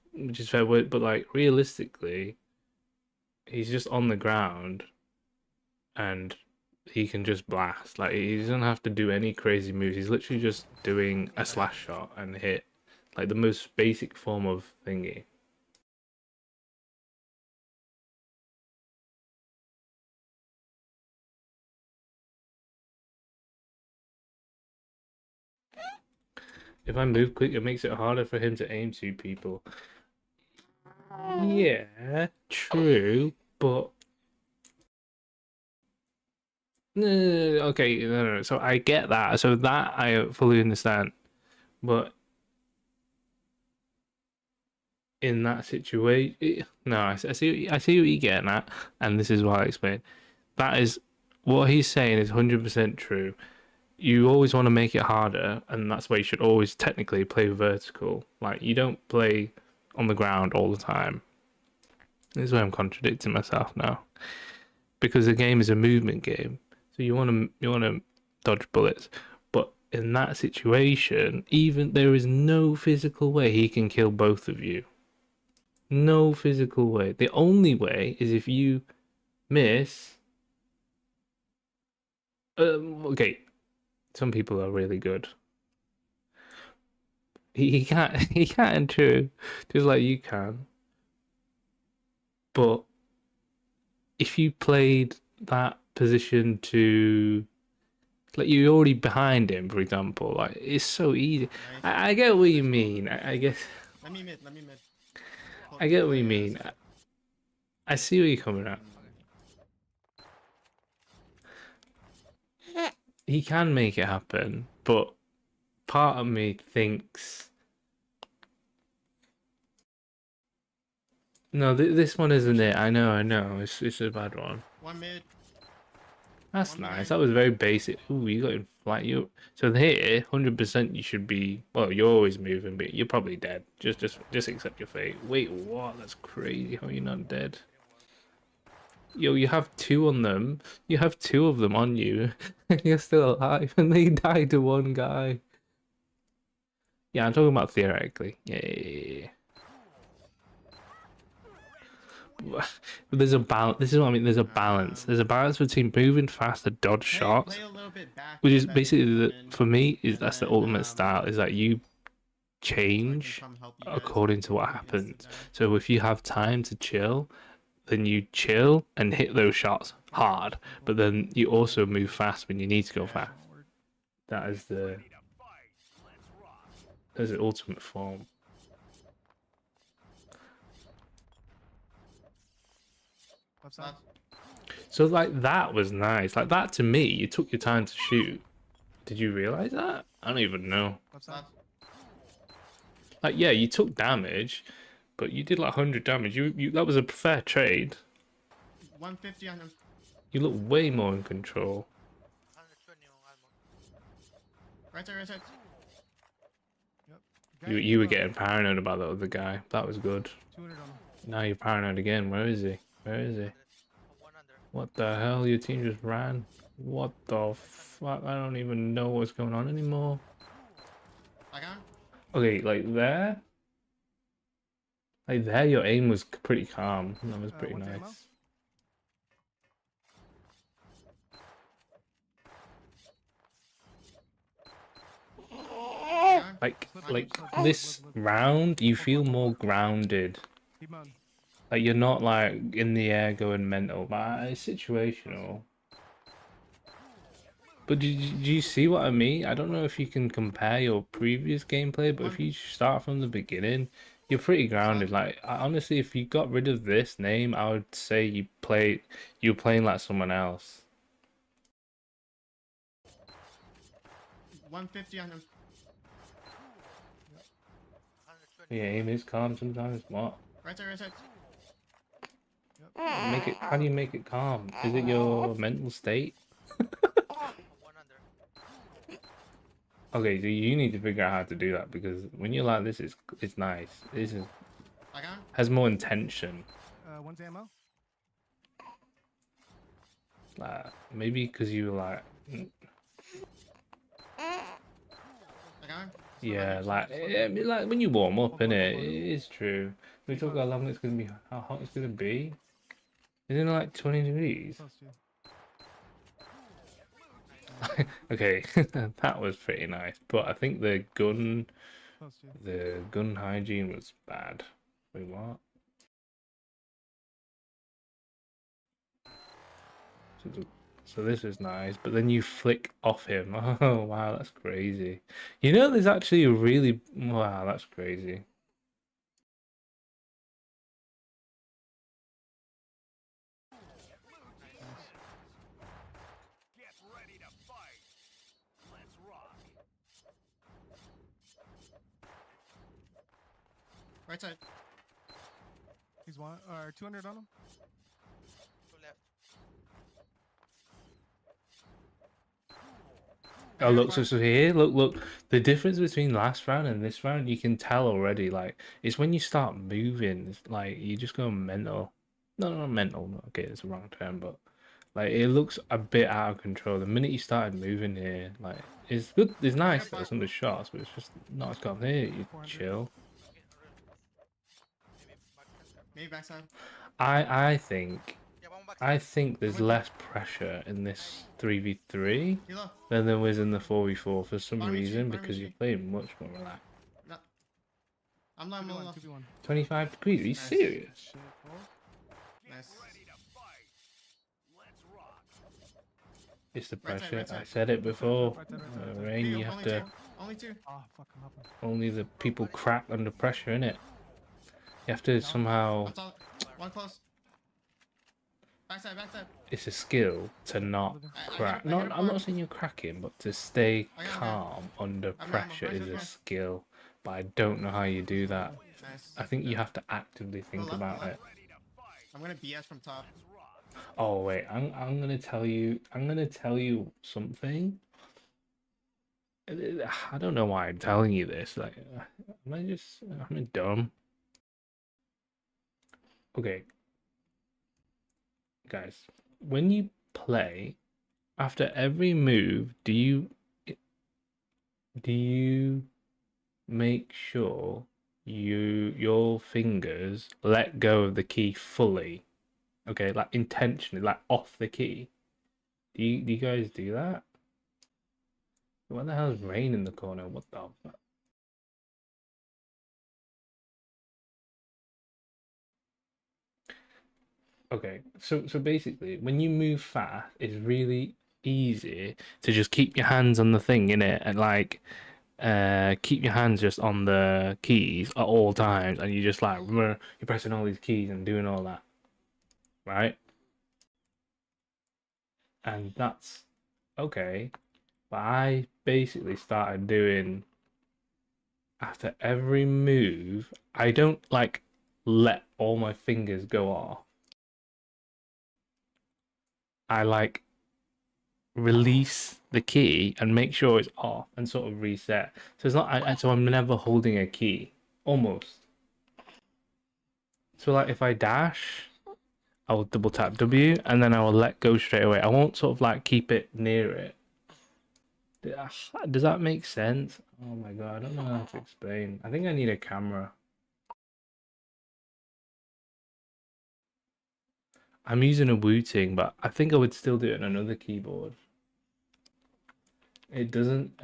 Speaker 1: fair. But like realistically, he's just on the ground, and he can just blast. Like he doesn't have to do any crazy moves. He's literally just doing a slash shot and hit, like the most basic form of thingy. If I move quick, it makes it harder for him to aim to people. Yeah, true, but no, okay, no. So I get that. So that I fully understand, but in that situation, no, I see what you're getting at, and this is why I explained. That is what he's saying is 100% true. You always want to make it harder, and that's why you should always technically play vertical. Like you don't play on the ground all the time. This is why I'm contradicting myself now, because the game is a movement game, so you want to dodge bullets. But in that situation, even there is no physical way he can kill both of you. No physical way. The only way is if you miss. Okay, some people are really good. He can't. He can't true, just like you can. But if you played that position to, like, you're already behind him, for example, like it's so easy. I get what you mean. I guess.
Speaker 7: Let me mid.
Speaker 1: I get what you mean. I see where you're coming at. He can make it happen, but part of me thinks no. This one isn't it. I know. It's a bad one.
Speaker 7: One mid.
Speaker 1: That's
Speaker 7: One
Speaker 1: nice.
Speaker 7: mid.
Speaker 1: That was very basic. Ooh, you got in flat. You so here, 100%. You should be. Well, you're always moving, but you're probably dead. Just accept your fate. Wait, what? That's crazy. How are you not dead? Yo, you have two on them. You have two of them on you, and you're still alive, and they died to one guy. Yeah, I'm talking about theoretically. Yeah. But there's a balance. This is what I mean. There's a balance. There's a balance between moving fast and dodge shots,
Speaker 7: Play a little bit back.
Speaker 1: which is
Speaker 7: back
Speaker 1: basically
Speaker 7: movement,
Speaker 1: for me is
Speaker 7: and
Speaker 1: that's the
Speaker 7: then,
Speaker 1: ultimate style. Is that you
Speaker 7: so I can
Speaker 1: change
Speaker 7: come help you guys
Speaker 1: according to what
Speaker 7: if it's
Speaker 1: happens.
Speaker 7: there.
Speaker 1: So if you have time to chill, then you chill and hit those shots hard. But then you also move fast when you need to go fast. That is the ultimate form.
Speaker 9: Left side.
Speaker 1: So like that was nice. Like that to me, you took your time to shoot. Did you realize that? I don't even know.
Speaker 9: Left side.
Speaker 1: Like yeah, you took damage, but you did like 100 damage. You that was a fair trade.
Speaker 7: 150 on him.
Speaker 1: You look way more in control.
Speaker 8: 120 on
Speaker 7: Right side.
Speaker 9: Yep.
Speaker 1: You were getting paranoid about the other guy. That was good.
Speaker 9: 200 on him.
Speaker 1: Now you're paranoid again. Where is he? Where is he?
Speaker 8: 100.
Speaker 1: What the hell? Your team just ran. What the fuck? I don't even know what's going on anymore.
Speaker 7: I got him.
Speaker 1: Okay, like there. Like there, your aim was pretty calm. That was pretty
Speaker 9: what's
Speaker 1: nice.
Speaker 9: ammo?
Speaker 1: Like
Speaker 9: Look,
Speaker 1: this
Speaker 9: look.
Speaker 1: round, you
Speaker 9: Hold
Speaker 1: feel
Speaker 9: on, hold
Speaker 1: more
Speaker 9: on.
Speaker 1: grounded.
Speaker 9: Keep on.
Speaker 1: Like you're not like in the air going mental, but it's situational. But do you see what I mean? I don't know if you can compare your previous gameplay, but if you start from the beginning, you're pretty grounded. Like honestly, if you got rid of this name, I would say you're playing like someone else.
Speaker 7: 150 on him.
Speaker 8: 120.
Speaker 1: Your aim is calm sometimes. What?
Speaker 7: Right side, right side.
Speaker 1: Make it. How do you make it calm? Is it your mental state?
Speaker 8: One under.
Speaker 1: Okay, so you need to figure out how to do that because when you're like this, it's nice. This is
Speaker 7: I got him.
Speaker 1: has more intention.
Speaker 9: One's ammo.
Speaker 1: Like maybe because you were like,
Speaker 7: I got him.
Speaker 1: yeah, like like when you warm up,
Speaker 9: Hold on,
Speaker 1: innit?
Speaker 9: hold on.
Speaker 1: It is true. We talk how long it's gonna be, how hot it's gonna be. Isn't it like 20 degrees?
Speaker 9: Close to you.
Speaker 1: Okay, that was pretty nice, but I think the gun
Speaker 9: Close to you.
Speaker 1: hygiene was bad. Wait, what? So this is nice, but then you flick off him. Oh wow, that's crazy. You know, there's actually a really wow, that's crazy.
Speaker 2: Get ready to fight. Let's rock.
Speaker 7: Right side.
Speaker 9: He's one or 200 on him.
Speaker 8: Two left.
Speaker 1: Oh look, so here, look. The difference between last round and this round, you can tell already. Like it's when you start moving, it's like you just go mental. No, not mental. Okay, it's the wrong term, but like it looks a bit out of control. The minute you started moving here, like it's good. It's nice. There's some of the shots, but it's just not as good. Here, you
Speaker 9: 400.
Speaker 1: chill.
Speaker 8: Maybe backside.
Speaker 7: Maybe backside.
Speaker 1: I think
Speaker 8: Yeah, one backside.
Speaker 1: I think there's less pressure in this 3v3
Speaker 7: Hilo.
Speaker 1: than there was in the 4v4 for some
Speaker 7: Bottom
Speaker 1: reason
Speaker 7: tree,
Speaker 1: because
Speaker 7: tree.
Speaker 1: you're playing much more relaxed.
Speaker 7: No. I'm low, I'm low,
Speaker 9: 2v1,
Speaker 7: low.
Speaker 9: 2v1.
Speaker 1: 25 degrees? Are you
Speaker 7: Nice.
Speaker 1: serious?
Speaker 9: Shit, bro.
Speaker 7: Nice.
Speaker 2: Ready to fight. Let's rock.
Speaker 1: It's the
Speaker 7: Right side,
Speaker 1: pressure.
Speaker 7: right side.
Speaker 1: I said it before.
Speaker 9: Right side, right side, right side.
Speaker 1: Rain,
Speaker 7: Hilo,
Speaker 1: you have
Speaker 7: only
Speaker 1: to.
Speaker 7: two. Only two.
Speaker 9: Oh, fuck, I'm hopping.
Speaker 1: Only the people crack under pressure, innit? You have to somehow.
Speaker 7: I'm solid. One close. Backside, backside.
Speaker 1: It's a skill to not crack. No, I'm not saying you're cracking, but to stay calm under pressure is a skill. But I don't know how you do that.
Speaker 7: Nice.
Speaker 1: I think you have to actively think about it.
Speaker 7: I'm gonna BS from top.
Speaker 1: Oh wait, I'm gonna tell you something. I don't know why I'm telling you this. Like, am I dumb? Okay, guys, when you play, after every move, do you make sure your fingers let go of the key fully? Okay, like intentionally, like off the key. Do you guys do that? What the hell is rain in the corner? What the fuck? Okay, so basically, when you move fast, it's really easy to just keep your hands on the thing in it and like keep your hands just on the keys at all times, and you just like you're pressing all these keys and doing all that, right? And that's okay. But I basically started doing after every move, I don't like let all my fingers go off. I like release the key and make sure it's off and sort of reset. So it's not so I'm never holding a key. Almost. So like if I dash, I will double tap W and then I will let go straight away. I won't sort of like keep it near it. Does that make sense? Oh my god, I don't know how to explain. I think I need a camera. I'm using a Wu-Ting, but I think I would still do it on another keyboard. It doesn't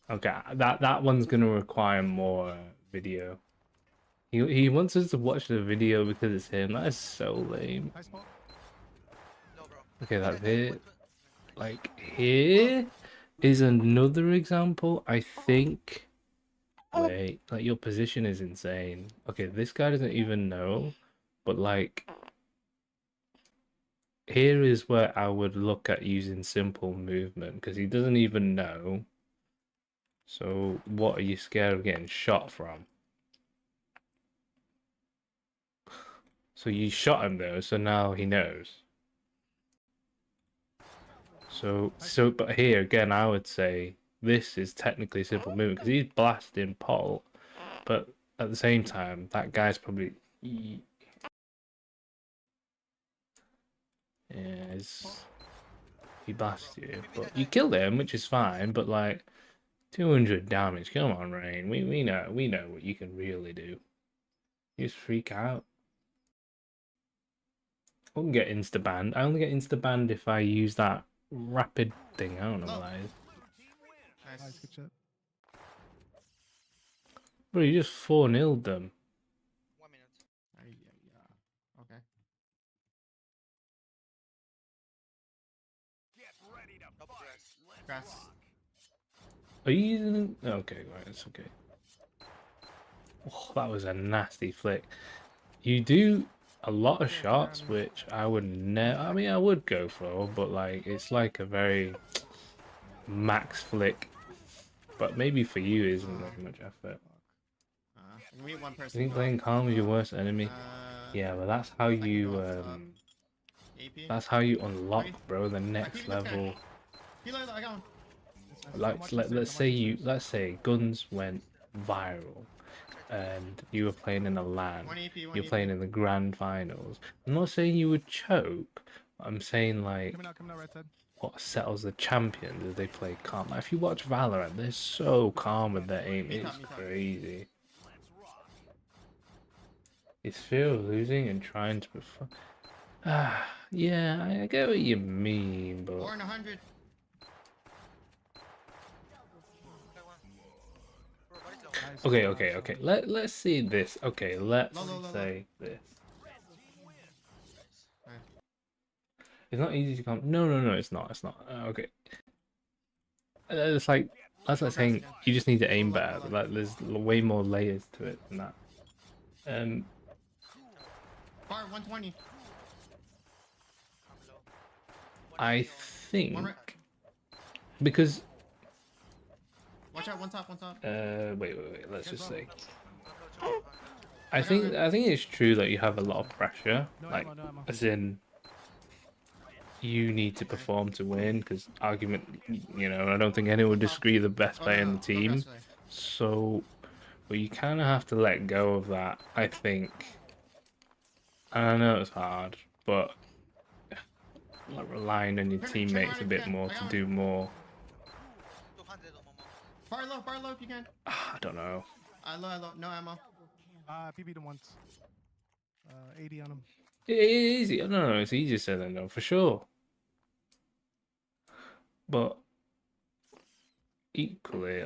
Speaker 1: Okay, that one's gonna require more video. He wants us to watch the video because it's him. That is so lame.
Speaker 9: Nice ball.
Speaker 8: No, bro.
Speaker 1: Okay,
Speaker 8: Mira,
Speaker 1: that's
Speaker 8: the
Speaker 1: it.
Speaker 8: 120. Nice.
Speaker 1: Like here is another example. I think. Wait, like your position is insane. Okay, this guy doesn't even know, but like here is where I would look at using simple movement because he doesn't even know. So what are you scared of getting shot from? So you shot him though, so now he knows. So but here again I would say this is technically simple movement because he's blasting Paul, but at the same time that guy's probably he blasted you, but you killed him, which is fine. But like 200 damage, come on, Rain. We know what you can really do. You just freak out. I wouldn't get insta banned. I only get insta banned if I use that rapid thing. I don't know what that is.
Speaker 9: Nice,
Speaker 7: Nice.
Speaker 9: good shot.
Speaker 1: Bro, you just 4-0'd them.
Speaker 8: 1 minute.
Speaker 7: Yeah. Okay.
Speaker 2: Get ready to
Speaker 8: Top
Speaker 2: fight.
Speaker 8: grass.
Speaker 2: Let's
Speaker 7: Grass.
Speaker 2: rock.
Speaker 1: Are you using it? Okay, right, it's okay. Oh, that was a nasty flick. You do a lot of shots, which I would never. I mean, I would go for, but like it's like a very max flick. But maybe for you isn't very much effort.
Speaker 7: We need one
Speaker 1: I
Speaker 7: person.
Speaker 1: think
Speaker 7: go
Speaker 1: playing
Speaker 7: up.
Speaker 1: calm is your worst enemy.
Speaker 7: Uh,
Speaker 1: Yeah, but that's how
Speaker 7: I can
Speaker 1: you
Speaker 7: go up top. AP.
Speaker 1: that's how you unlock,
Speaker 7: Ready?
Speaker 1: bro, the
Speaker 7: Alright,
Speaker 1: next
Speaker 7: Pete, let's go.
Speaker 1: level.
Speaker 7: Healer, I got him.
Speaker 1: Like let's say let's say guns went viral and you were playing in a LAN,
Speaker 7: 1 AP, 1
Speaker 1: you're
Speaker 7: AP.
Speaker 1: playing in the grand finals. I'm not saying you would choke. I'm saying like
Speaker 9: Coming out right side.
Speaker 1: what settles the champions is they play calm. Like, if you watch Valorant, they're so calm with their aim.
Speaker 7: Me top,
Speaker 1: It's
Speaker 7: me top.
Speaker 1: crazy.
Speaker 2: Let's rock.
Speaker 1: It's fear of losing and trying to perform. Ah, yeah, I get what you mean, but
Speaker 7: 4 and 100.
Speaker 8: Got one. Bro, body low.
Speaker 9: Nice.
Speaker 1: okay. Let's see this. Okay, let's
Speaker 7: Low.
Speaker 1: say this.
Speaker 8: Nice.
Speaker 1: It's not easy to come. No, it's not. It's not. Okay. It's like that's like saying you just need to aim better. Like there's way more layers to it than that.
Speaker 7: Bar 120.
Speaker 8: I'm low. One
Speaker 1: I
Speaker 8: AP
Speaker 1: think
Speaker 7: One right.
Speaker 1: because
Speaker 7: Watch out, one top.
Speaker 1: wait. Let's just say
Speaker 8: I'm low too.
Speaker 1: I think it's true that you have a lot of pressure.
Speaker 9: No
Speaker 1: Like
Speaker 9: ammo, no ammo.
Speaker 1: as in you need to perform to win because argument. I don't think anyone would disagree the best player in the team. So, but you kind of have to let go of that, I think. And I know it's hard, but like relying on your teammates a bit more to do more.
Speaker 8: 200 on Momo.
Speaker 7: Bar low if you can.
Speaker 1: I don't know.
Speaker 7: Low, no ammo.
Speaker 9: PB'd him once. 80 on him.
Speaker 1: Easy. No, it's easier said than done for sure. But equally,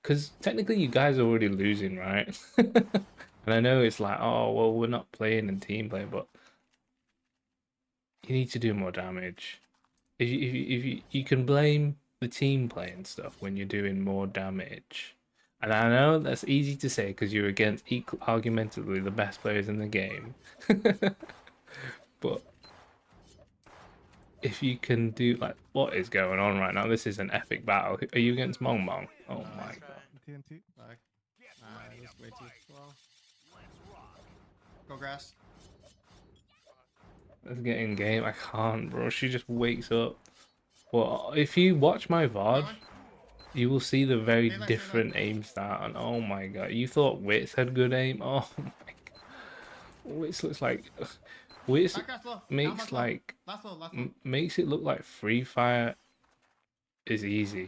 Speaker 1: because technically you guys are already losing, right? And I know it's like, oh well, we're not playing in team play, but you need to do more damage. If you can blame the team play and stuff when you're doing more damage. And I know that's easy to say because you're against argumentatively the best players in the game. But if you can do like what is going on right now, this is an epic battle. Are you against Mong Mong? Oh my god.
Speaker 9: TNT.
Speaker 7: Fuck.
Speaker 2: Get ready
Speaker 7: That's
Speaker 2: to
Speaker 7: way too
Speaker 2: fight.
Speaker 7: slow.
Speaker 2: Let's rock.
Speaker 7: Go grass.
Speaker 1: Let's get in game. I can't, bro. She just wakes up. Well, if you watch my VOD, you will see the very
Speaker 7: Say that.
Speaker 1: different aim start. And oh my god, you thought Wits had good aim? Oh my god. Wits looks like Wits
Speaker 7: Back grass low.
Speaker 1: makes like
Speaker 7: Last low.
Speaker 1: makes it look like Free Fire is easy,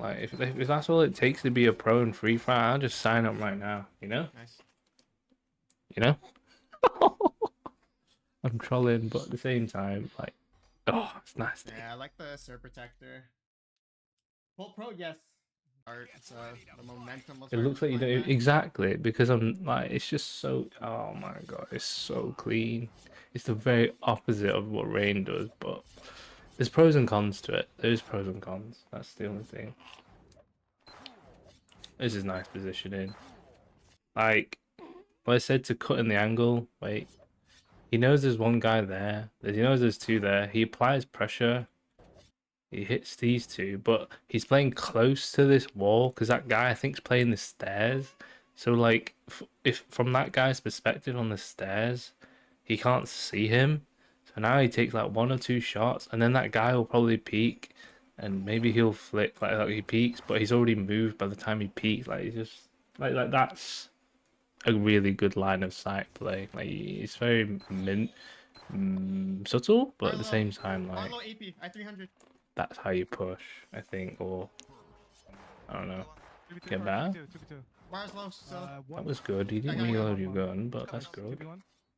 Speaker 1: Like if that's all it takes to be a pro in Free Fire, I'll just sign up right now,
Speaker 7: Nice.
Speaker 1: I'm trolling, but at the same time, like, oh, it's nasty.
Speaker 7: Yeah, I like the Sir Protector. Full pro, yes. Or it's the momentum was.
Speaker 1: It looks like you don't exactly because I'm like it's just so. Oh my god, it's so clean. It's the very opposite of what Rain does, but there's pros and cons to it. There's pros and cons. That's the only thing. This is nice positioning. Like, well, I said to cut in the angle. Wait, he knows there's one guy there. He knows there's two there. He applies pressure. He hits these two, but he's playing close to this wall because that guy I think's playing the stairs. So like, if from that guy's perspective on the stairs, he can't see him. So now he takes like 1 or 2 shots, and then that guy will probably peek, and maybe he'll flick like he peeks, but he's already moved by the time he peeks. Like he's just like that's a really good line of sight play. Like it's very subtle, but at the same time, like
Speaker 7: Low AP, I 300.
Speaker 1: that's how you push, I think, or I don't know. Get better.
Speaker 7: Bars low, so.
Speaker 1: That was good. You didn't reload your gun, but that's good.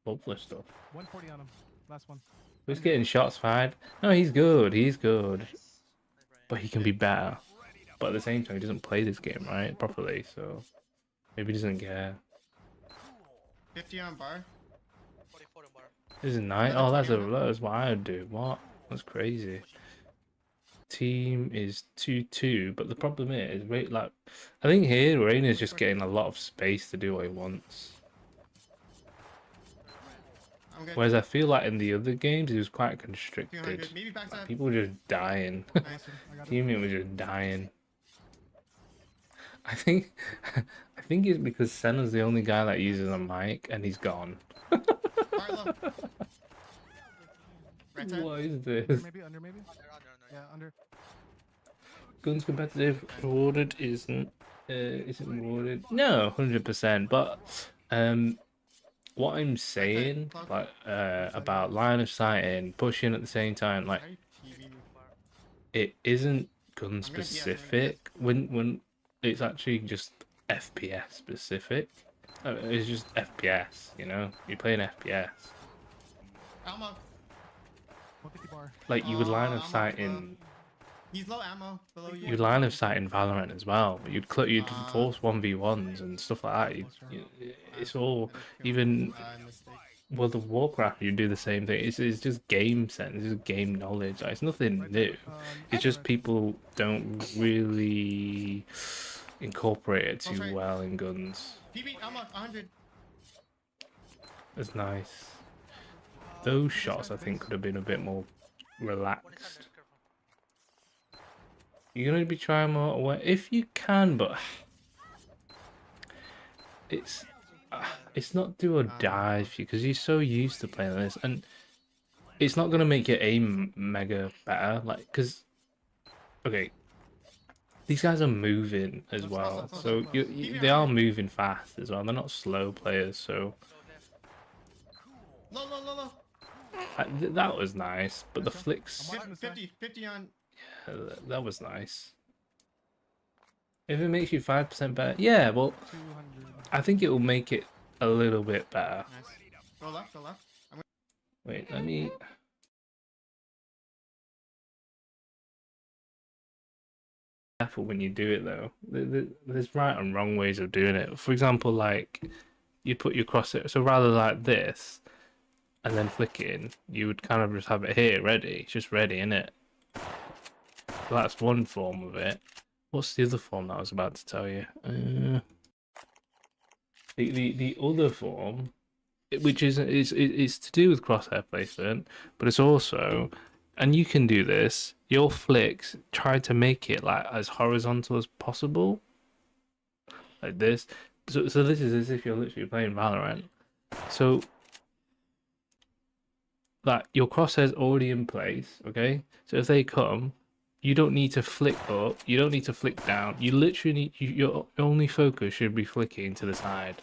Speaker 1: Hopefully stuff.
Speaker 9: 140 on him. Last one.
Speaker 1: He's getting shots fired. No, he's good. He's good. But he can be better. But at the same time, he doesn't play this game right properly, so maybe he doesn't care.
Speaker 7: 50 on bar.
Speaker 8: 44 on bar.
Speaker 1: This is nice. Oh, that's what I would do. What? That's crazy. Team is 2-2, but the problem is, wait, like, I think here Rain is just getting a lot of space to do what he wants. Whereas I feel like in the other games, he was quite constricted. Like, people were just dying. Teammate was just dying. I think it's because Senna's the only guy that uses a mic, and he's gone. What is this?
Speaker 9: Maybe under, maybe. Yeah, under.
Speaker 1: GunZ competitive rewarded isn't rewarded. No, 100%. But what I'm saying, like about line of sight and pushing at the same time, like it isn't gun specific. When it's actually just FPS specific. It's just FPS. You know, you're playing FPS. Like you would line of sight in.
Speaker 7: He's low ammo below you.
Speaker 1: You'd line of sight in Valorant as well, but you'd force 1v1s and stuff like that. It's all even World of Warcraft. You do the same thing. It's just game sense. It's just game knowledge. Like, it's nothing new. It's just people don't really incorporate it too well in guns.
Speaker 7: ammo 100.
Speaker 1: It's nice. Those shots I think could have been a bit more relaxed. You're gonna be trying more away if you can, but it's not do or die for you because you're so used to playing this, and it's not gonna make your aim mega better. Like, because okay, these guys are moving as well, so they are moving fast as well. They're not slow players, so
Speaker 7: Low.
Speaker 1: that was nice. But the flicks,
Speaker 7: 50 on.
Speaker 1: that was nice. If it makes you 5% better, yeah, well, I think it will make it a little bit better.
Speaker 7: Nice. Go left.
Speaker 1: Wait, let me. Careful when you do it though. There's right and wrong ways of doing it. For example, like you put your crosshair, so rather like this, and then flick it in, you would kind of just have it here ready. It's just ready, innit? So that's one form of it. What's the other form that I was about to tell you? The other form, which is to do with crosshair placement, but it's also, and you can do this. Your flicks, try to make it like as horizontal as possible, like this. So this is as if you're literally playing Valorant. So like your crosshair's already in place, okay? So if they come, you don't need to flick up, you don't need to flick down. You literally need, your only focus should be flicking to the side.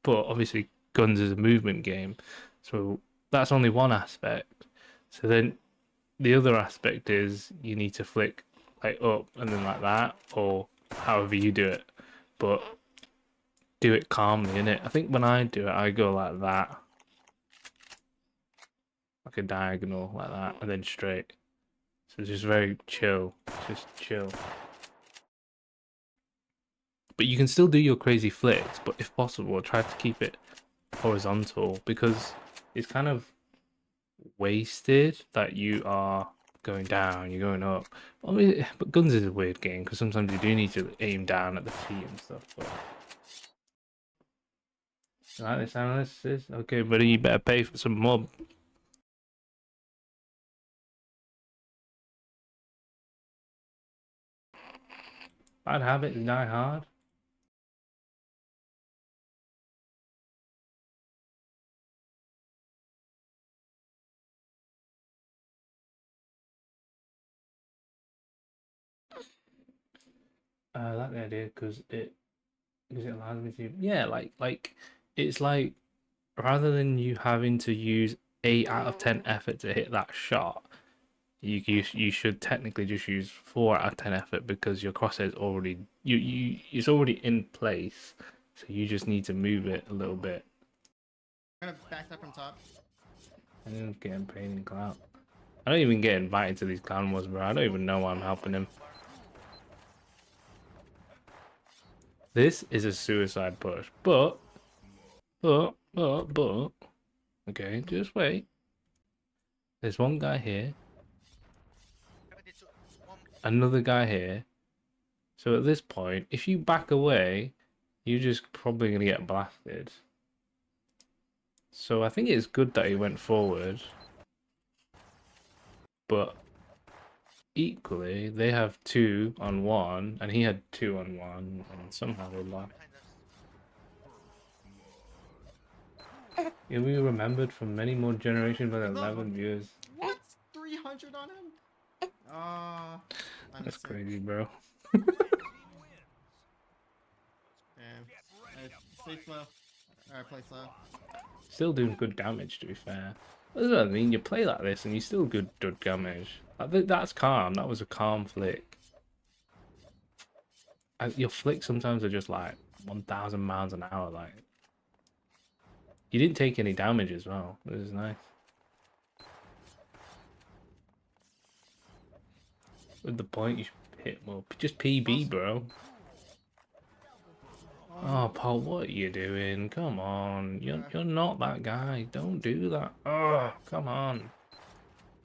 Speaker 1: But obviously GunZ is a movement game, so that's only one aspect. So then the other aspect is you need to flick like up and then like that, or however you do it. But do it calmly, innit? I think when I do it, I go like that. Like a diagonal like that, and then straight. So it's just very chill. Just chill. But you can still do your crazy flicks, but if possible, try to keep it horizontal, because it's kind of wasted that you are going down, you're going up. I mean, but GunZ is a weird game because sometimes you do need to aim down at the feet and stuff. But like this analysis, okay, buddy, you better pay for some more. Bad habits die hard. I like the idea because it allows me to, yeah, like it's like rather than you having to use 8 out of 10 effort to hit that shot, you should technically just use 4 out of 10 effort because your crosshair's already it's already in place, so you just need to move it a little bit.
Speaker 7: I'm gonna back up from top.
Speaker 1: And then getting paid in clout. I don't even get invited to these clown wars, bro. I don't even know why I'm helping him. This is a suicide push, but, okay, just wait. There's one guy here,
Speaker 8: 72. One,
Speaker 1: another guy here. So at this point, if you back away, you're just probably gonna get blasted. So I think it's good that he went forward, but equally, they have 2 on 1, and he had 2 on 1, and somehow they lost.
Speaker 8: behind us.
Speaker 1: He'll be remembered for many more generations by 11 viewers.
Speaker 7: What? 300 on him?
Speaker 1: That's crazy, bro.
Speaker 7: Damn. Stay slow. Alright, play slow.
Speaker 1: Still doing good damage, to be fair. That's what I mean. You play like this, and you still good damage. I think that's calm. That was a calm flick. Your flicks sometimes are just like 1,000 miles an hour. Like, you didn't take any damage as well. This is nice. With the point, you should hit more. Just PB, bro. Oh, Paul, what are you doing? Come on. You're not that guy. Don't do that. Oh, come on.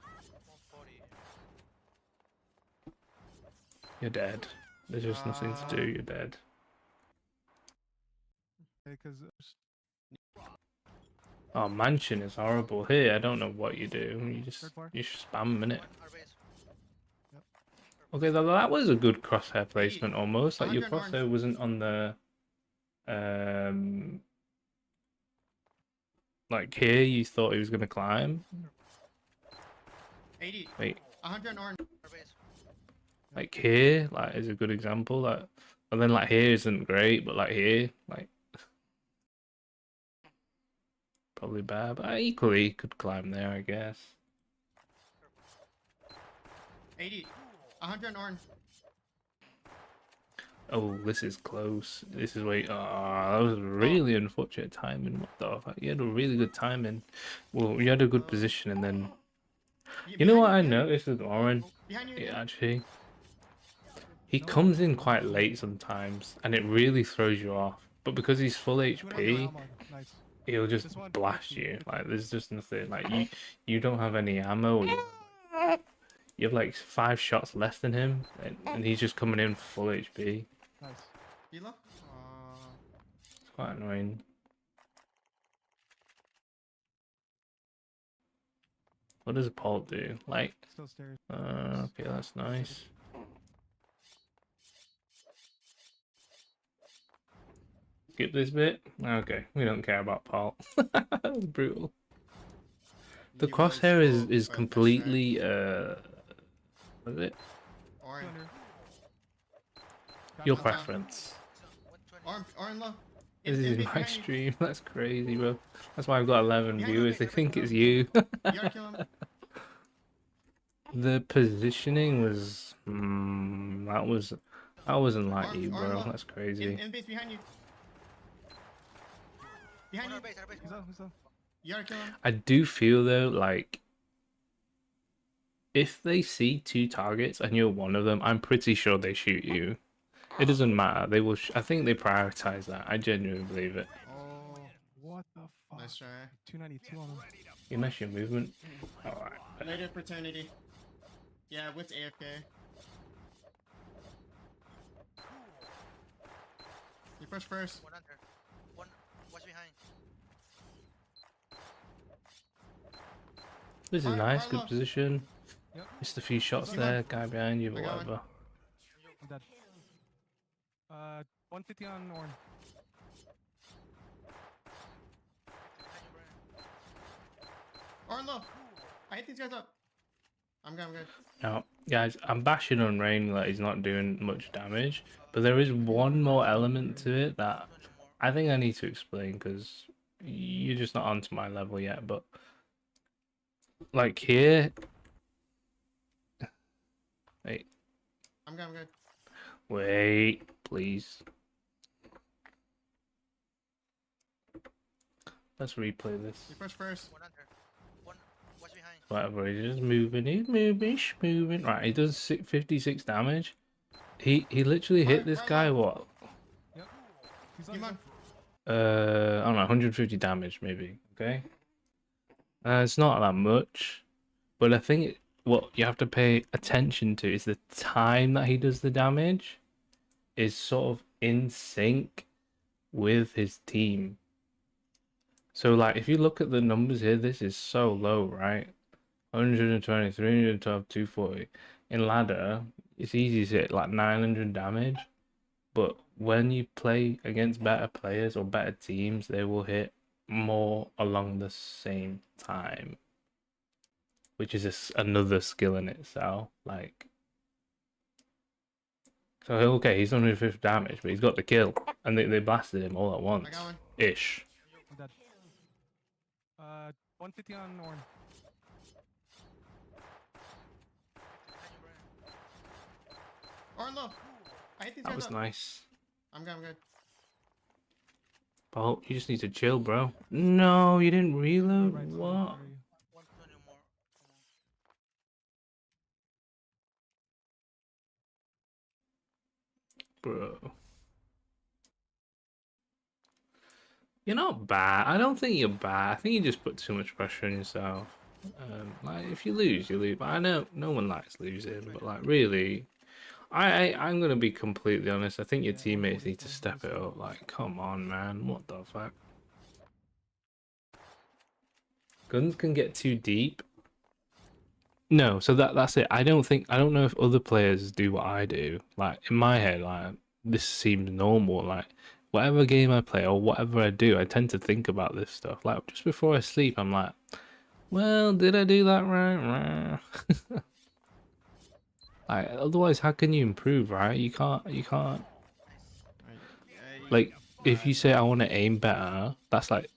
Speaker 8: 140.
Speaker 1: You're dead. There's just nothing to do. You're dead.
Speaker 9: Because
Speaker 1: Oh, mansion is horrible. Here, I don't know what you do. You just spam a minute.
Speaker 8: Our base.
Speaker 1: Okay, that was a good crosshair placement almost. Like your crosshair wasn't on the like here you thought he was gonna climb.
Speaker 7: 80.
Speaker 1: Wait,
Speaker 7: 100 orange.
Speaker 8: Our base.
Speaker 1: like here, like is a good example. Like, and then like here isn't great, but like here, like probably bad. But I equally could climb there, I guess.
Speaker 7: 80. 100 orange.
Speaker 1: Oh, this is close. This is way. Ah, that was really unfortunate timing. What the fuck? You had a really good timing. Well, you had a good position, and then you know what I noticed with Oren?
Speaker 7: Behind you.
Speaker 1: Yeah, actually, he comes in quite late sometimes, and it really throws you off. But because he's full HP,
Speaker 9: nice.
Speaker 1: he'll just blast you. Like there's just nothing. Like you don't have any ammo. You have like 5 shots less than him, and he's just coming in full HP.
Speaker 9: Nice.
Speaker 7: Below.
Speaker 1: It's quite annoying. What does Paul do? Like,
Speaker 9: Still stairs.
Speaker 1: okay, that's nice. Skip this bit. Okay, we don't care about Paul. That was brutal. The crosshair is completely what is it?
Speaker 7: Orange.
Speaker 1: Your preference.
Speaker 7: Orange low.
Speaker 1: This is my
Speaker 7: behind you.
Speaker 1: stream. That's crazy, bro. That's why I've got 11
Speaker 7: Behind
Speaker 1: viewers. They think it's you.
Speaker 7: You gotta kill him.
Speaker 1: The positioning was that wasn't like you, bro.
Speaker 7: low.
Speaker 1: That's crazy.
Speaker 7: In base behind you. Behind
Speaker 8: Our
Speaker 7: you.
Speaker 8: base. Our base.
Speaker 9: Who's up?
Speaker 7: You gotta kill him.
Speaker 1: I do feel though, like if they see 2 targets and you're one of them, I'm pretty sure they shoot you. It doesn't matter. They will. I think they prioritize that. I genuinely believe it.
Speaker 7: Oh,
Speaker 9: What the fuck?
Speaker 7: nice try.
Speaker 9: 292 on him.
Speaker 1: You mess your movement. Alright.
Speaker 7: Later fraternity. Yeah, with AFK. You push first.
Speaker 8: One under. One. Watch behind.
Speaker 1: This is
Speaker 7: Fire,
Speaker 1: nice.
Speaker 7: fire
Speaker 1: Good
Speaker 7: low.
Speaker 1: position.
Speaker 9: Yep.
Speaker 1: Missed a few shots
Speaker 7: Keep
Speaker 1: there. Guy behind you,
Speaker 7: I
Speaker 1: but
Speaker 7: got one.
Speaker 1: whatever.
Speaker 9: I'm dead. 150 on Orn.
Speaker 7: Arn low. I hit these guys up. I'm good, I'm good.
Speaker 1: Now, guys, I'm bashing on Rain that he's not doing much damage, but there is one more element to it that I think I need to explain because you're just not onto my level yet. But like here, wait,
Speaker 7: I'm good, I'm good.
Speaker 1: wait, please. Let's replay this.
Speaker 7: You push first.
Speaker 8: One under. One. Watch behind.
Speaker 1: Whatever, he's just moving, he's moving, moving. Right, he does 56 damage. He literally hit this guy, what?
Speaker 9: Yep. He's
Speaker 7: Keep on.
Speaker 1: I don't know, 150 damage maybe, okay? It's not that much, but I think what you have to pay attention to is the time that he does the damage is sort of in sync with his team. So like if you look at the numbers here, this is so low, right? 120, 312, 240. In ladder, it's easy to hit like 900 damage, but when you play against better players or better teams, they will hit more along the same time, which is another skill in itself. Like, so okay, he's done 150 damage, but he's got the kill, and they blasted him all at once,
Speaker 7: I got one.
Speaker 1: ish.
Speaker 9: I'm dead. 150 on Orn.
Speaker 7: Arn low. I hit these
Speaker 1: That
Speaker 7: guys
Speaker 1: was
Speaker 7: up.
Speaker 1: nice.
Speaker 7: I'm good, I'm good.
Speaker 1: Paul, you just need to chill, bro. No, you didn't reload.
Speaker 9: Right side,
Speaker 1: What?
Speaker 9: where are you?
Speaker 8: 120 more.
Speaker 1: Bro. You're not bad. I don't think you're bad. I think you just put too much pressure on yourself. Like if you lose, you lose. But I know no one likes losing, but like really, I'm gonna be completely honest. I think your teammates need to step it up. Like, come on, man. What the fuck? Guns can get too deep. No, so that's it. I don't know if other players do what I do. Like in my head, like this seems normal. Like whatever game I play or whatever I do, I tend to think about this stuff. Like just before I sleep, I'm like, well, did I do that right? Like otherwise, how can you improve, right? You can't.
Speaker 7: Alright,
Speaker 1: Like if you say I want to aim better, that's like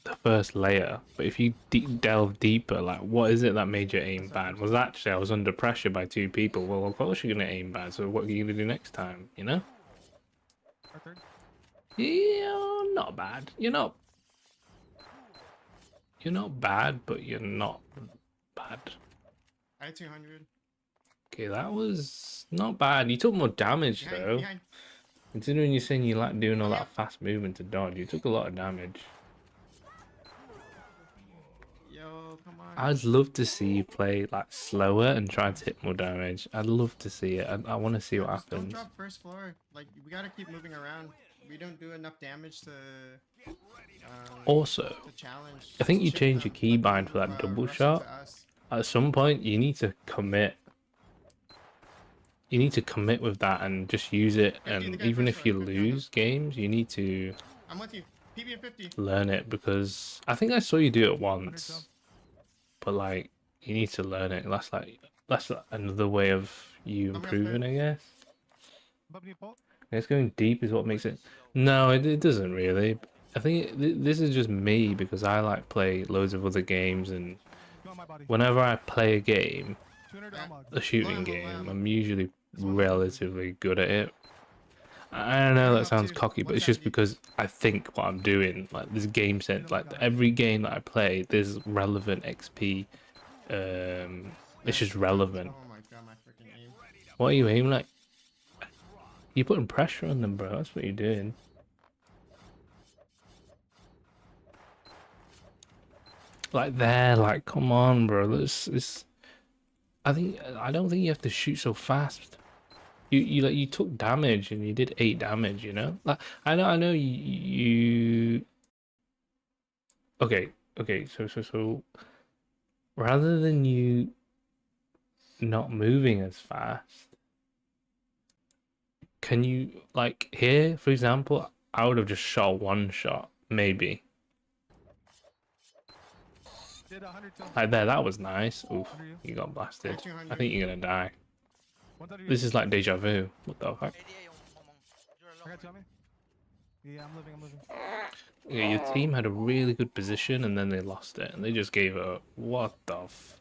Speaker 1: the first layer. But if you delve deeper, like what is it that made your aim bad? Was actually I was under pressure by two people. Well, of course you're gonna aim bad. So what are you gonna do next time? You know?
Speaker 9: Our third.
Speaker 1: Yeah, not bad. You're not bad, but you're not bad.
Speaker 7: I had 200.
Speaker 1: Okay, that was not bad. You took more damage
Speaker 7: Behind,
Speaker 1: though.
Speaker 7: behind.
Speaker 1: Considering you're saying you like doing all that fast movement to dodge, you took a lot of damage.
Speaker 7: Yo, come on.
Speaker 1: I'd love to see you play like slower and try to hit more damage. I'd love to see it. I want to see what
Speaker 7: Just don't
Speaker 1: happens.
Speaker 7: drop first floor. Like, we gotta keep moving around. We don't do enough damage to
Speaker 1: Also,
Speaker 7: to challenge.
Speaker 1: I think you
Speaker 7: chip
Speaker 1: change your
Speaker 7: them, let
Speaker 1: keybind
Speaker 7: them,
Speaker 1: for that double
Speaker 7: rush
Speaker 1: shot.
Speaker 7: into us.
Speaker 1: At some point, you need to commit. You need to commit with that and just use it.
Speaker 7: Yeah, the
Speaker 1: And
Speaker 7: guy
Speaker 1: even
Speaker 7: first
Speaker 1: if you
Speaker 7: floor, 50 on him.
Speaker 1: lose games, you need to
Speaker 7: I'm with you. PB at 50.
Speaker 1: learn it because I think I saw you do it
Speaker 9: 100
Speaker 1: once,
Speaker 9: sub.
Speaker 1: but like you need to learn it. That's like another way of you
Speaker 7: I'm gonna
Speaker 1: improving, I guess.
Speaker 9: Bubbly Paul.
Speaker 1: It's going deep is what makes it. No, it doesn't really. I think this is just me because I like play loads of other games, and
Speaker 9: Go on my body.
Speaker 1: whenever I play a game,
Speaker 9: 200 Almog.
Speaker 1: a shooting
Speaker 7: Lamb,
Speaker 1: game,
Speaker 7: lamb.
Speaker 1: I'm usually relatively good at it. I don't know, that sounds cocky, but it's just because I think what I'm doing, like this game sense, like every game that I play, there's relevant XP. It's just relevant.
Speaker 7: Oh my god, my freaking aim.
Speaker 1: What are you aiming at? You're putting pressure on them, bro. That's what you're doing. Like there, like come on, bro. This. I don't think you have to shoot so fast. You took damage and you did 8 damage. You know. Like I know you. Okay. So rather than you not moving as fast, can you like here, for example? I would have just shot one shot, maybe.
Speaker 9: Did 100 to him.
Speaker 1: Like there, that was nice. Oof,
Speaker 9: Under you.
Speaker 1: you got blasted.
Speaker 7: 200.
Speaker 1: I think you're gonna die.
Speaker 9: 130.
Speaker 1: This is like deja vu. What the fuck?
Speaker 8: 88 yung Momong. You're
Speaker 9: I
Speaker 8: alone.
Speaker 9: got you on me. Yeah, I'm living.
Speaker 1: Yeah, your team had a really good position and then they lost it and they just gave up. What the f?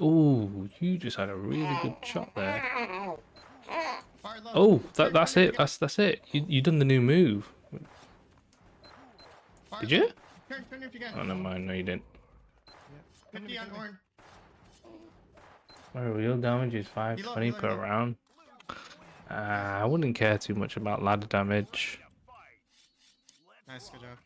Speaker 1: Ooh, you just had a really good shot there.
Speaker 7: Fire low.
Speaker 1: Oh,
Speaker 7: Turn,
Speaker 1: that's
Speaker 7: turn
Speaker 1: it. That's it. You done the new move.
Speaker 7: Fire
Speaker 1: Did
Speaker 7: low.
Speaker 1: you?
Speaker 7: Turn if you can.
Speaker 1: Oh, never mind. No, you didn't.
Speaker 9: Yeah.
Speaker 7: 50 on Orn.
Speaker 1: My real damage is 520 per
Speaker 7: reload.
Speaker 1: round. I wouldn't care too much about ladder damage.
Speaker 7: Nice, good job.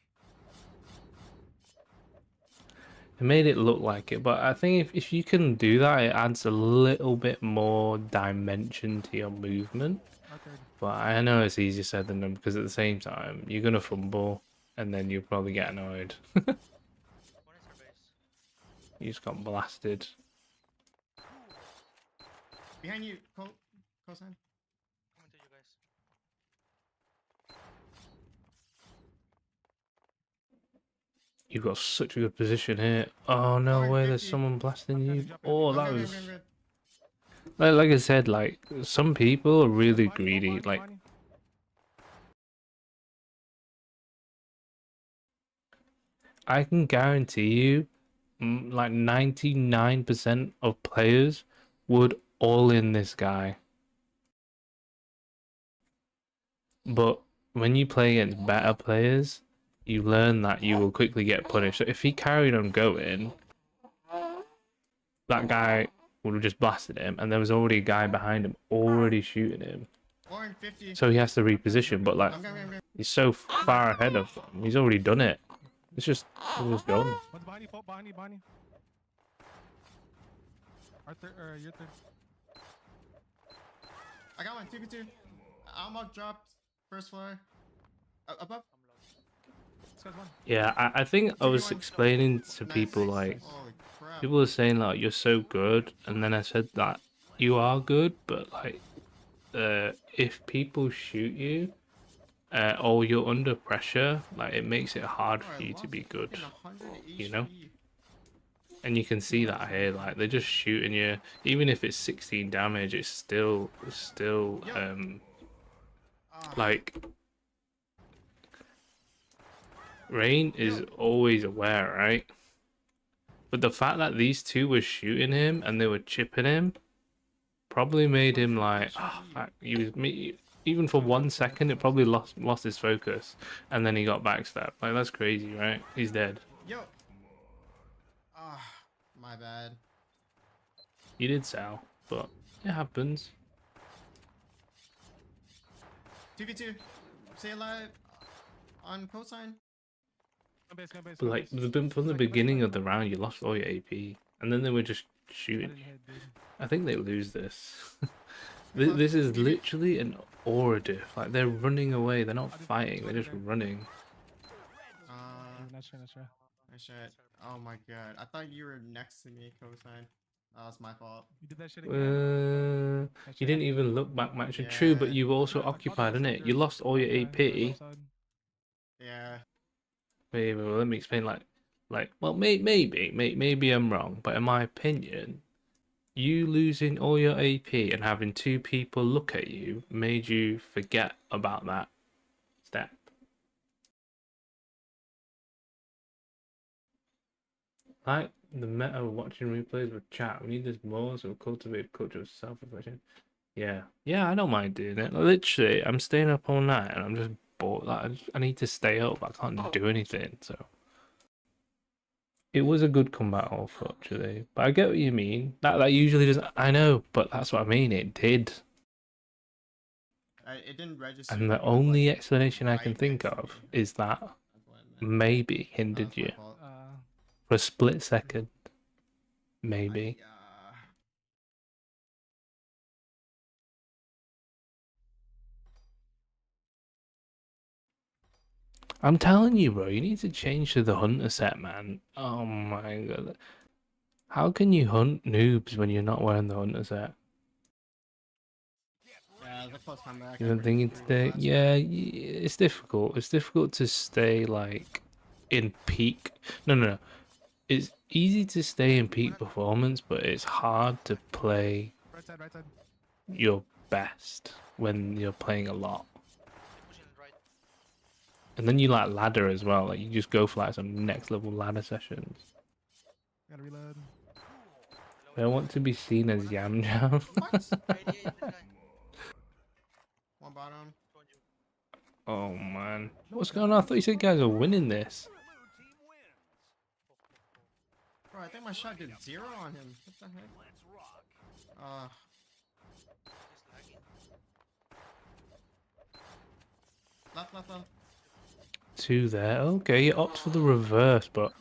Speaker 1: It made it look like it, but I think if you can do that, it adds a little bit more dimension to your movement.
Speaker 9: R30.
Speaker 1: But I know it's easier said than done because at the same time, you're gonna fumble and then you'll probably get annoyed.
Speaker 8: What is your base?
Speaker 1: You just got blasted.
Speaker 7: Behind you, Cosign.
Speaker 8: Coming to you guys.
Speaker 1: You've got such a good position here. Oh no
Speaker 7: Fire
Speaker 1: way, there's
Speaker 7: 50.
Speaker 1: someone blasting
Speaker 9: Okay,
Speaker 1: you.
Speaker 9: drop it.
Speaker 1: Oh,
Speaker 7: I'm
Speaker 1: that
Speaker 7: good,
Speaker 1: was
Speaker 7: I'm good.
Speaker 1: like I said, like some people are really greedy. Like I can guarantee you, like 99% of players would all in this guy. But when you play against better players, you learn that you will quickly get punished. So if he carried on going, that guy would have just blasted him, and there was already a guy behind him already shooting him.
Speaker 7: Orn 50.
Speaker 1: So he has to reposition, but like
Speaker 7: I'm good.
Speaker 1: he's so far ahead of them. He's already done it. It's just going.
Speaker 9: One's behind you, Pope. Behind you. Your third.
Speaker 7: I got one, 2v2. Almog dropped. First floor. Above.
Speaker 9: This guy's one.
Speaker 1: Yeah, I think I was explaining to people like
Speaker 7: Holy crap.
Speaker 1: people are saying like you're so good, and then I said that you are good, but like if people shoot you or you're under pressure, like it makes it hard
Speaker 7: Bro,
Speaker 1: for
Speaker 7: I
Speaker 1: you to
Speaker 7: lost
Speaker 1: be good,
Speaker 7: fucking 100
Speaker 1: you know?
Speaker 7: HP.
Speaker 1: And you can see that here, like they're just shooting you. Even if it's 16 damage, it's still
Speaker 7: Ah,
Speaker 1: like Rain is always aware, right? But the fact that these two were shooting him and they were chipping him probably made him like, oh, fuck, he was me. Even for 1 second, it probably lost his focus, and then he got backstabbed. Like that's crazy, right? He's dead.
Speaker 7: Yo. Ah, my bad.
Speaker 1: You did sell, but it happens.
Speaker 7: 2v2. Stay alive. On cosign.
Speaker 9: Go base.
Speaker 1: But like from the beginning of the round, you lost all your AP, and then they were just
Speaker 9: I
Speaker 1: shooting.
Speaker 9: didn't hit, dude.
Speaker 1: I think they lose this. This is literally an orative. Like they're running away. They're not fighting. They're just running.
Speaker 9: Not sure.
Speaker 7: Oh shit. Oh my god. I thought you were next to me, cosign. That was my fault.
Speaker 9: You did that shit again.
Speaker 1: You didn't even look back much. True, but
Speaker 7: Yeah.
Speaker 1: you were also occupied, innit? You lost all your AP.
Speaker 7: Yeah.
Speaker 1: Wait, let me explain. Well, maybe I'm wrong, but in my opinion, you losing all your AP and having two people look at you made you forget about that step. Like the meta of watching replays with chat, we need this more so cultivate a culture of self-reflection. Yeah, I don't mind doing it. Like, literally, I'm staying up all night and I'm just bored. Like, I need to stay up. I can't do anything. So it was a good combat off, actually. But I get what you mean. That usually doesn't. I know, but that's what I mean. It did.
Speaker 7: It didn't register.
Speaker 1: And the
Speaker 7: that you was,
Speaker 1: only
Speaker 7: like,
Speaker 1: explanation I can
Speaker 7: right
Speaker 1: think
Speaker 7: next to
Speaker 1: of
Speaker 7: me.
Speaker 1: is that
Speaker 7: That's what I meant.
Speaker 1: maybe
Speaker 7: Oh,
Speaker 1: hindered
Speaker 7: that's my
Speaker 1: you
Speaker 7: fault.
Speaker 1: for a split second. Maybe. I'm telling you, bro, you need to change to the hunter set, man. Oh my god. How can you hunt noobs when you're not wearing the hunter set?
Speaker 7: Yeah, the close comeback.
Speaker 1: You know, thinking today, yeah, it's difficult. It's difficult to stay like in peak. No, no, no. It's easy to stay in peak performance, but it's hard to play
Speaker 9: Right side, right side.
Speaker 1: your best when you're playing a lot.
Speaker 8: Pushing right.
Speaker 1: And then you like ladder as well. Like you just go for like some next level ladder sessions.
Speaker 9: Gotta reload.
Speaker 1: I want to be seen as Yam Jam.
Speaker 7: What?
Speaker 8: 88 this guy.
Speaker 7: One bottom.
Speaker 8: Told you.
Speaker 1: Oh man, what's going on? I thought you said guys are winning this.
Speaker 7: Bro, I think my shot did 0 on him. What the heck?
Speaker 8: He's lagging.
Speaker 7: Left, left, left.
Speaker 1: Two there. Okay, you opt for the reverse, but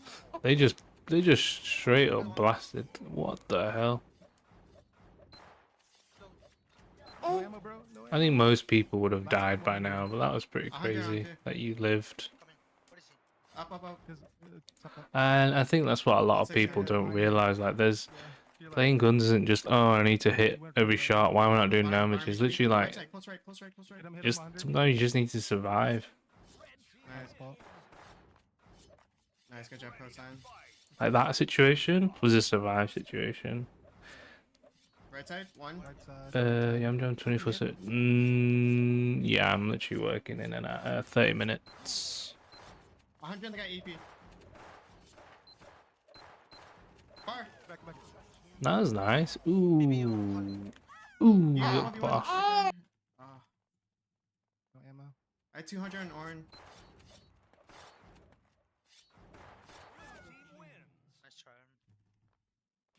Speaker 1: they just straight up blasted. What the hell?
Speaker 9: No ammo, bro. No ammo.
Speaker 1: I think most people would have died by now, but that was pretty
Speaker 7: 100,
Speaker 1: crazy
Speaker 7: 100.
Speaker 1: that you lived.
Speaker 8: Coming. What is he?
Speaker 7: Up, up, up.
Speaker 9: Top up.
Speaker 1: And I think that's what a lot of
Speaker 7: Six, yeah,
Speaker 1: people
Speaker 7: yeah,
Speaker 1: don't
Speaker 9: fine.
Speaker 1: realize. Like, there's
Speaker 9: Yeah. You're like,
Speaker 1: playing guns isn't just I need to hit every shot. Why am I not doing
Speaker 7: Bottom,
Speaker 1: damage?
Speaker 7: bottom,
Speaker 1: It's
Speaker 7: HP.
Speaker 1: literally
Speaker 7: Right
Speaker 1: like
Speaker 7: side, close right, close right, close right.
Speaker 9: hit him, hit
Speaker 1: just
Speaker 9: him 100.
Speaker 1: sometimes you just need to survive.
Speaker 7: Nice.
Speaker 9: Ball.
Speaker 7: Nice, good job, cosign.
Speaker 1: Like that situation was a survive situation.
Speaker 7: Right side, one.
Speaker 9: Right side.
Speaker 1: Yeah, I'm doing 24. Yeah, I'm literally working in and out. 30 minutes.
Speaker 7: 100 on the guy EP. Bar.
Speaker 9: Back, back.
Speaker 1: That was nice. Ooh. Ooh,
Speaker 7: Yeah,
Speaker 1: good
Speaker 7: 1v1.
Speaker 1: pass.
Speaker 9: No ammo.
Speaker 7: I had 200 on Orin.
Speaker 8: Nice try.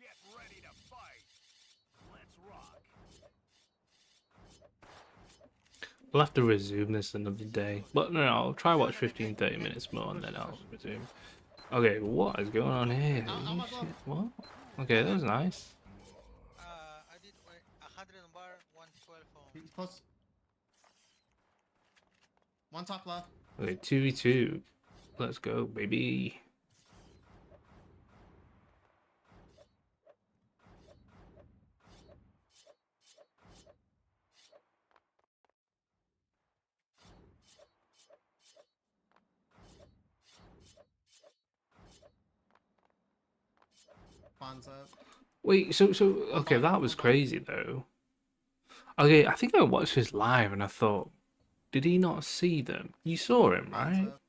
Speaker 2: Get ready to fight. Let's rock.
Speaker 1: We'll have to resume this another day. But no, I'll try watch 15-30 minutes more and then I'll resume. Okay, what is going on here? Holy shit, what? Okay, that was nice.
Speaker 8: I did 100 on bar, 112 on.
Speaker 7: He's close. One top left.
Speaker 1: Okay, 2v2. Let's go, baby.
Speaker 7: Bonds up.
Speaker 1: Wait, so okay, that was crazy though. Okay, I think I watched this live and I thought, did he not see them? You saw him,
Speaker 7: Bonds
Speaker 1: right?
Speaker 7: up.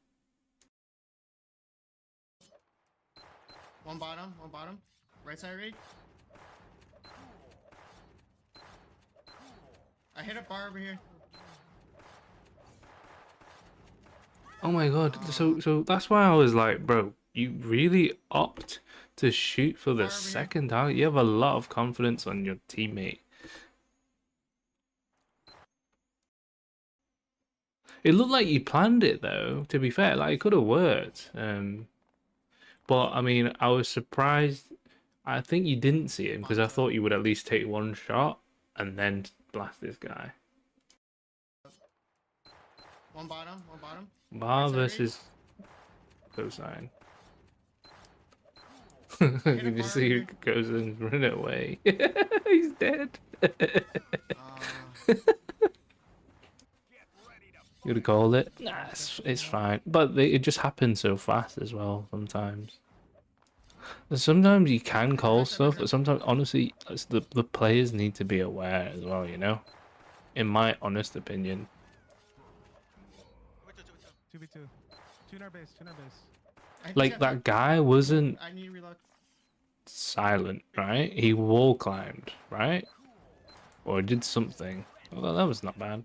Speaker 7: One bottom, one bottom. Right side read. I hit a bar over here.
Speaker 1: Oh my god, so that's why I was like, bro, you really opt to shoot for the
Speaker 7: Far over here.
Speaker 1: second target. You have a lot of confidence on your teammate. It looked like you planned it though, to be fair, like it could have worked. But I mean, I was surprised. I think you didn't see him because I thought you would at least take one shot and then blast this guy.
Speaker 7: One bottom, one bottom.
Speaker 1: Bar
Speaker 7: Right side
Speaker 1: versus cosine.
Speaker 7: Hit a
Speaker 1: Can you
Speaker 7: bar
Speaker 1: see who
Speaker 7: here.
Speaker 1: goes and run away? He's dead. You would have called it. Nah, it's fine. But it just happens so fast as well sometimes. And sometimes you can call stuff, but sometimes honestly, the players need to be aware as well. You know, in my honest opinion.
Speaker 8: 2v2, 2v2.
Speaker 9: 2v2. Two in our base, two in our base.
Speaker 1: Like that guy wasn't
Speaker 7: I need reload.
Speaker 1: silent, right? He wall climbed, right? Or did something. Well, that was not bad.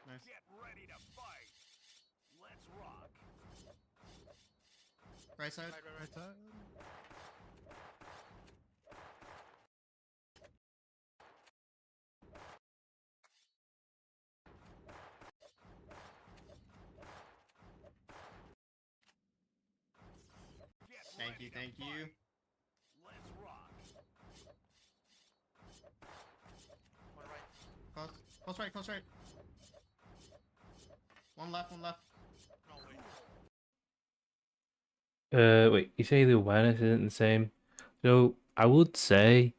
Speaker 7: Nice.
Speaker 2: Get ready to fight. Let's rock.
Speaker 7: Right side.
Speaker 9: Right side.
Speaker 7: Thank you, thank you.
Speaker 2: Let's rock.
Speaker 8: One right.
Speaker 7: Close, close right, close right. One left, one left.
Speaker 8: No way.
Speaker 1: Wait, you say the awareness isn't the same. So I would say,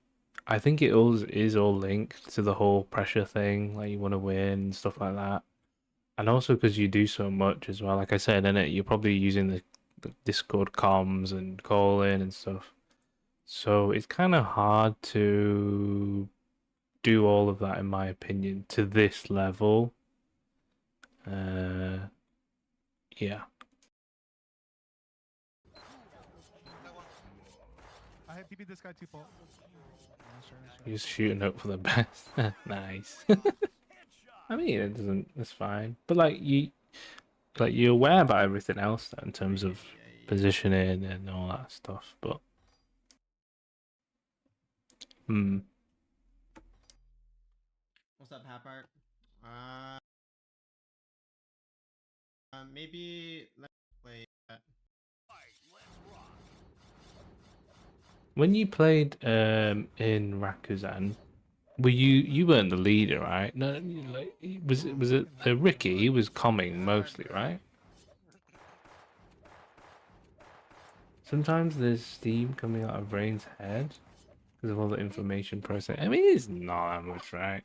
Speaker 1: I think it all is all linked to the whole pressure thing, like you want to win and stuff like that. And also because you do so much as well. Like I said, in it, you're probably using the Discord comms and calling and stuff. So it's kind of hard to do all of that, in my opinion, to this level. Yeah.
Speaker 8: That one.
Speaker 9: I had TP this guy too, Paul. Nice try, nice try.
Speaker 1: You're just shooting up for the best. Nice. I mean, it doesn't. That's fine. But like you're aware about everything else though, in terms of
Speaker 7: Yeah.
Speaker 1: positioning and all that stuff. But hmm.
Speaker 7: What's up, Hapart? Maybe let's play that.
Speaker 1: When you played in Rakuzan, were you weren't the leader, right? No, like was it Ricky? He was comming mostly, right? Sometimes there's steam coming out of Rain's head because of all the information processing. I mean, it's not that much, right?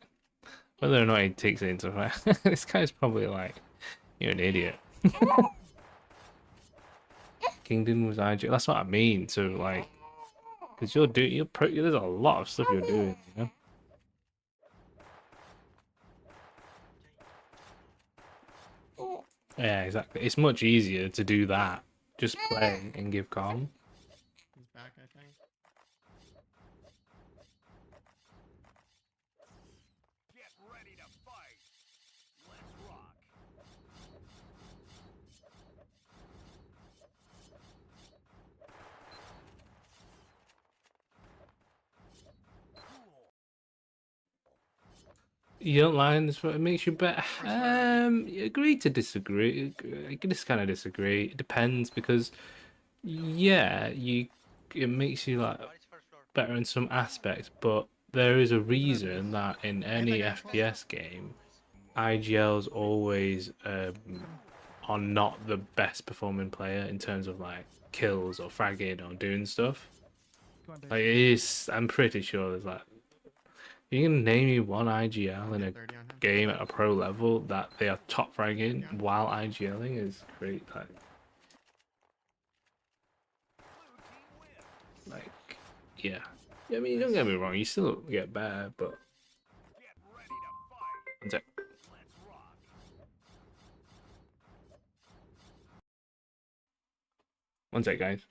Speaker 1: Whether or not he takes it into account, this guy's probably like, you're an idiot. Kingdom was IG. That's what I mean. So like, because there's a lot of stuff you're doing, you know. Yeah, exactly. It's much easier to do that. Just play and give calm.
Speaker 7: He's back, I think.
Speaker 2: Get ready to fight. Let's rock.
Speaker 1: You don't like this, but it makes you better.
Speaker 7: First
Speaker 1: You agree to disagree. I just kind of disagree. It depends because, yeah, it makes you like
Speaker 8: What is first floor?
Speaker 1: better in some aspects, but there is a reason that in
Speaker 7: I
Speaker 1: any
Speaker 7: think I told-
Speaker 1: FPS game, IGLs always are not the best performing player in terms of like kills or fragging or doing stuff.
Speaker 9: Come on, baby.
Speaker 1: Like it is, I'm pretty sure there's like you can name me one IGL in a
Speaker 7: 30 on him.
Speaker 1: game at a pro level that they are top fragging while IGLing is great. Like, yeah. I mean, don't get me wrong, you still get better, but
Speaker 2: Get ready to fight.
Speaker 1: one sec.
Speaker 2: Let's rock.
Speaker 1: One sec, guys.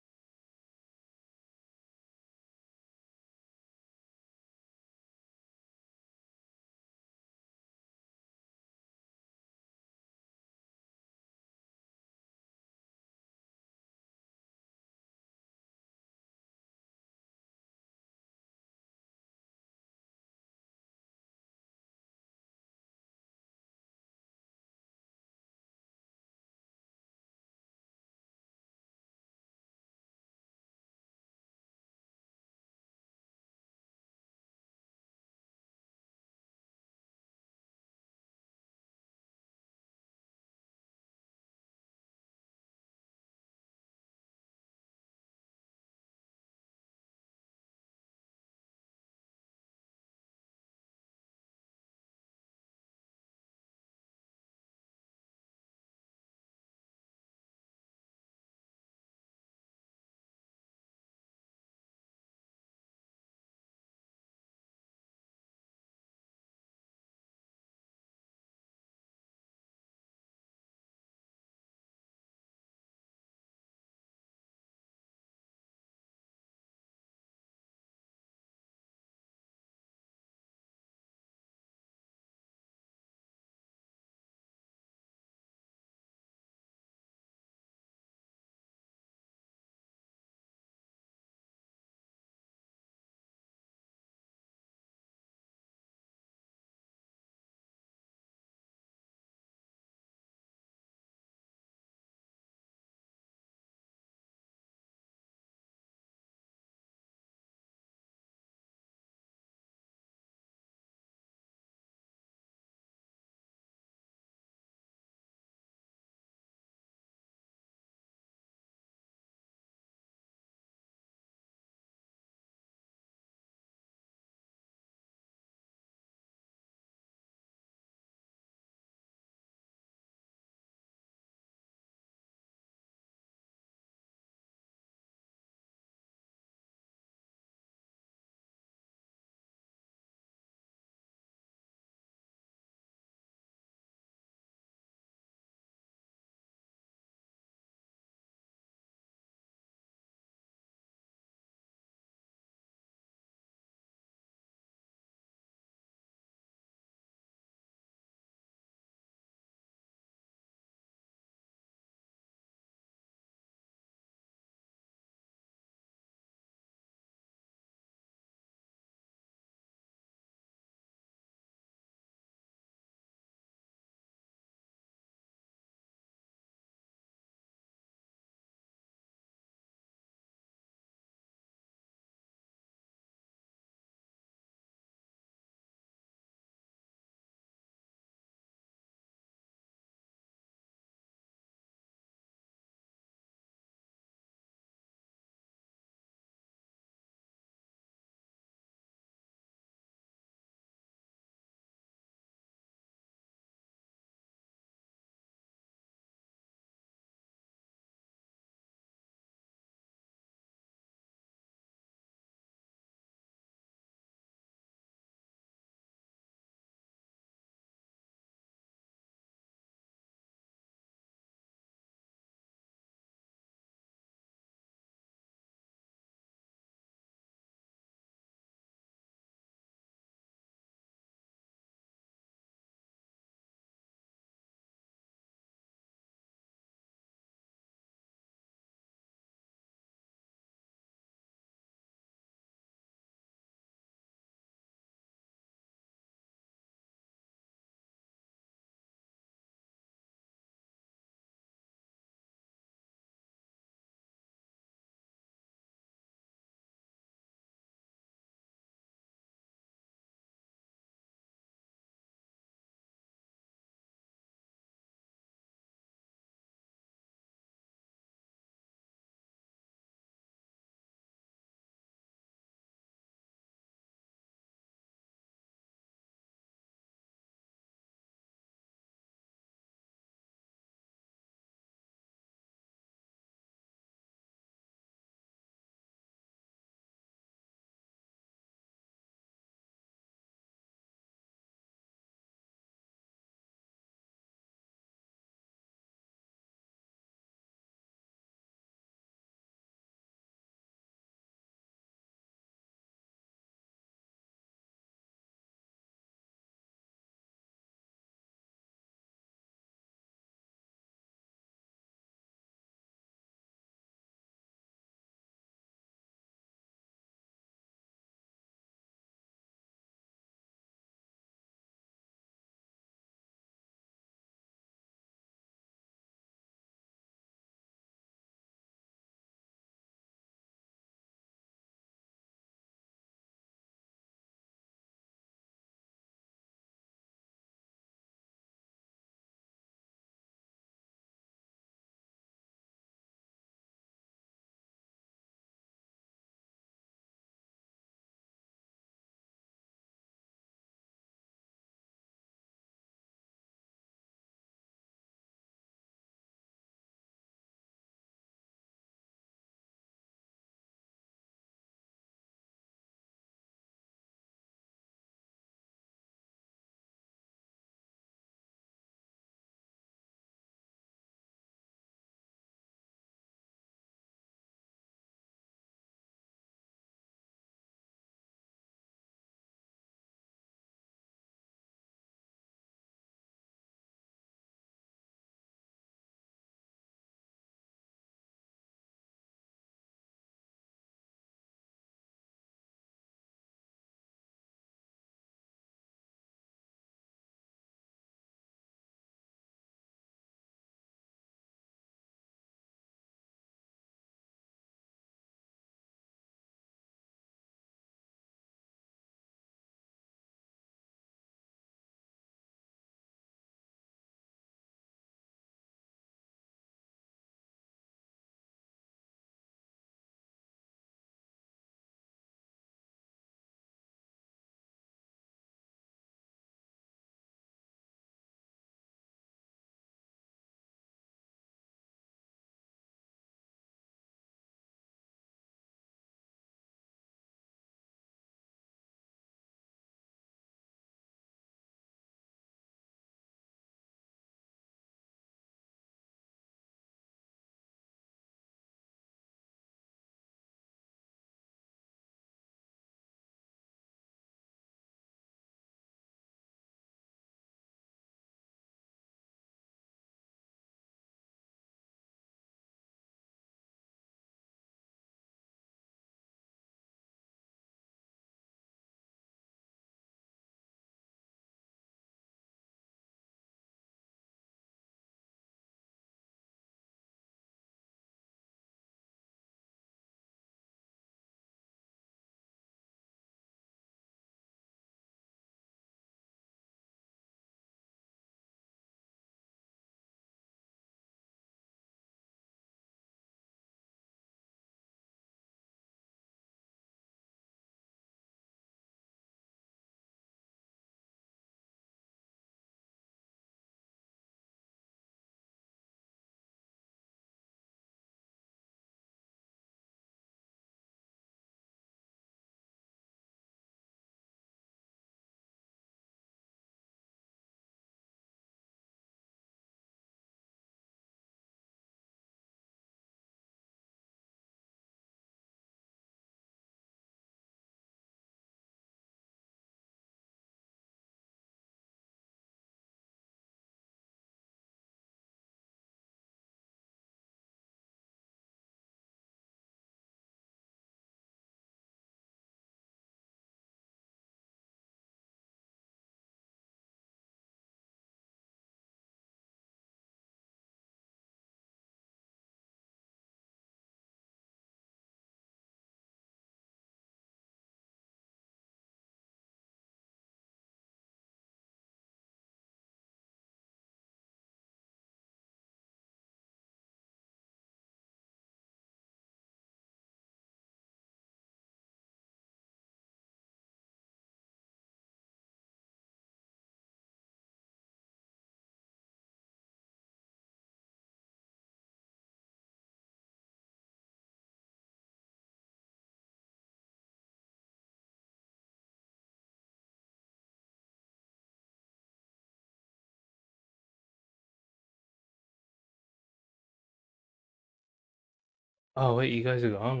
Speaker 1: Oh wait, you guys are gone.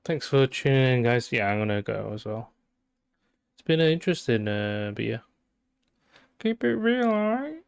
Speaker 1: Thanks for tuning in, guys. Yeah, I'm gonna go as well. It's been an interesting, but yeah. Keep it real, alright?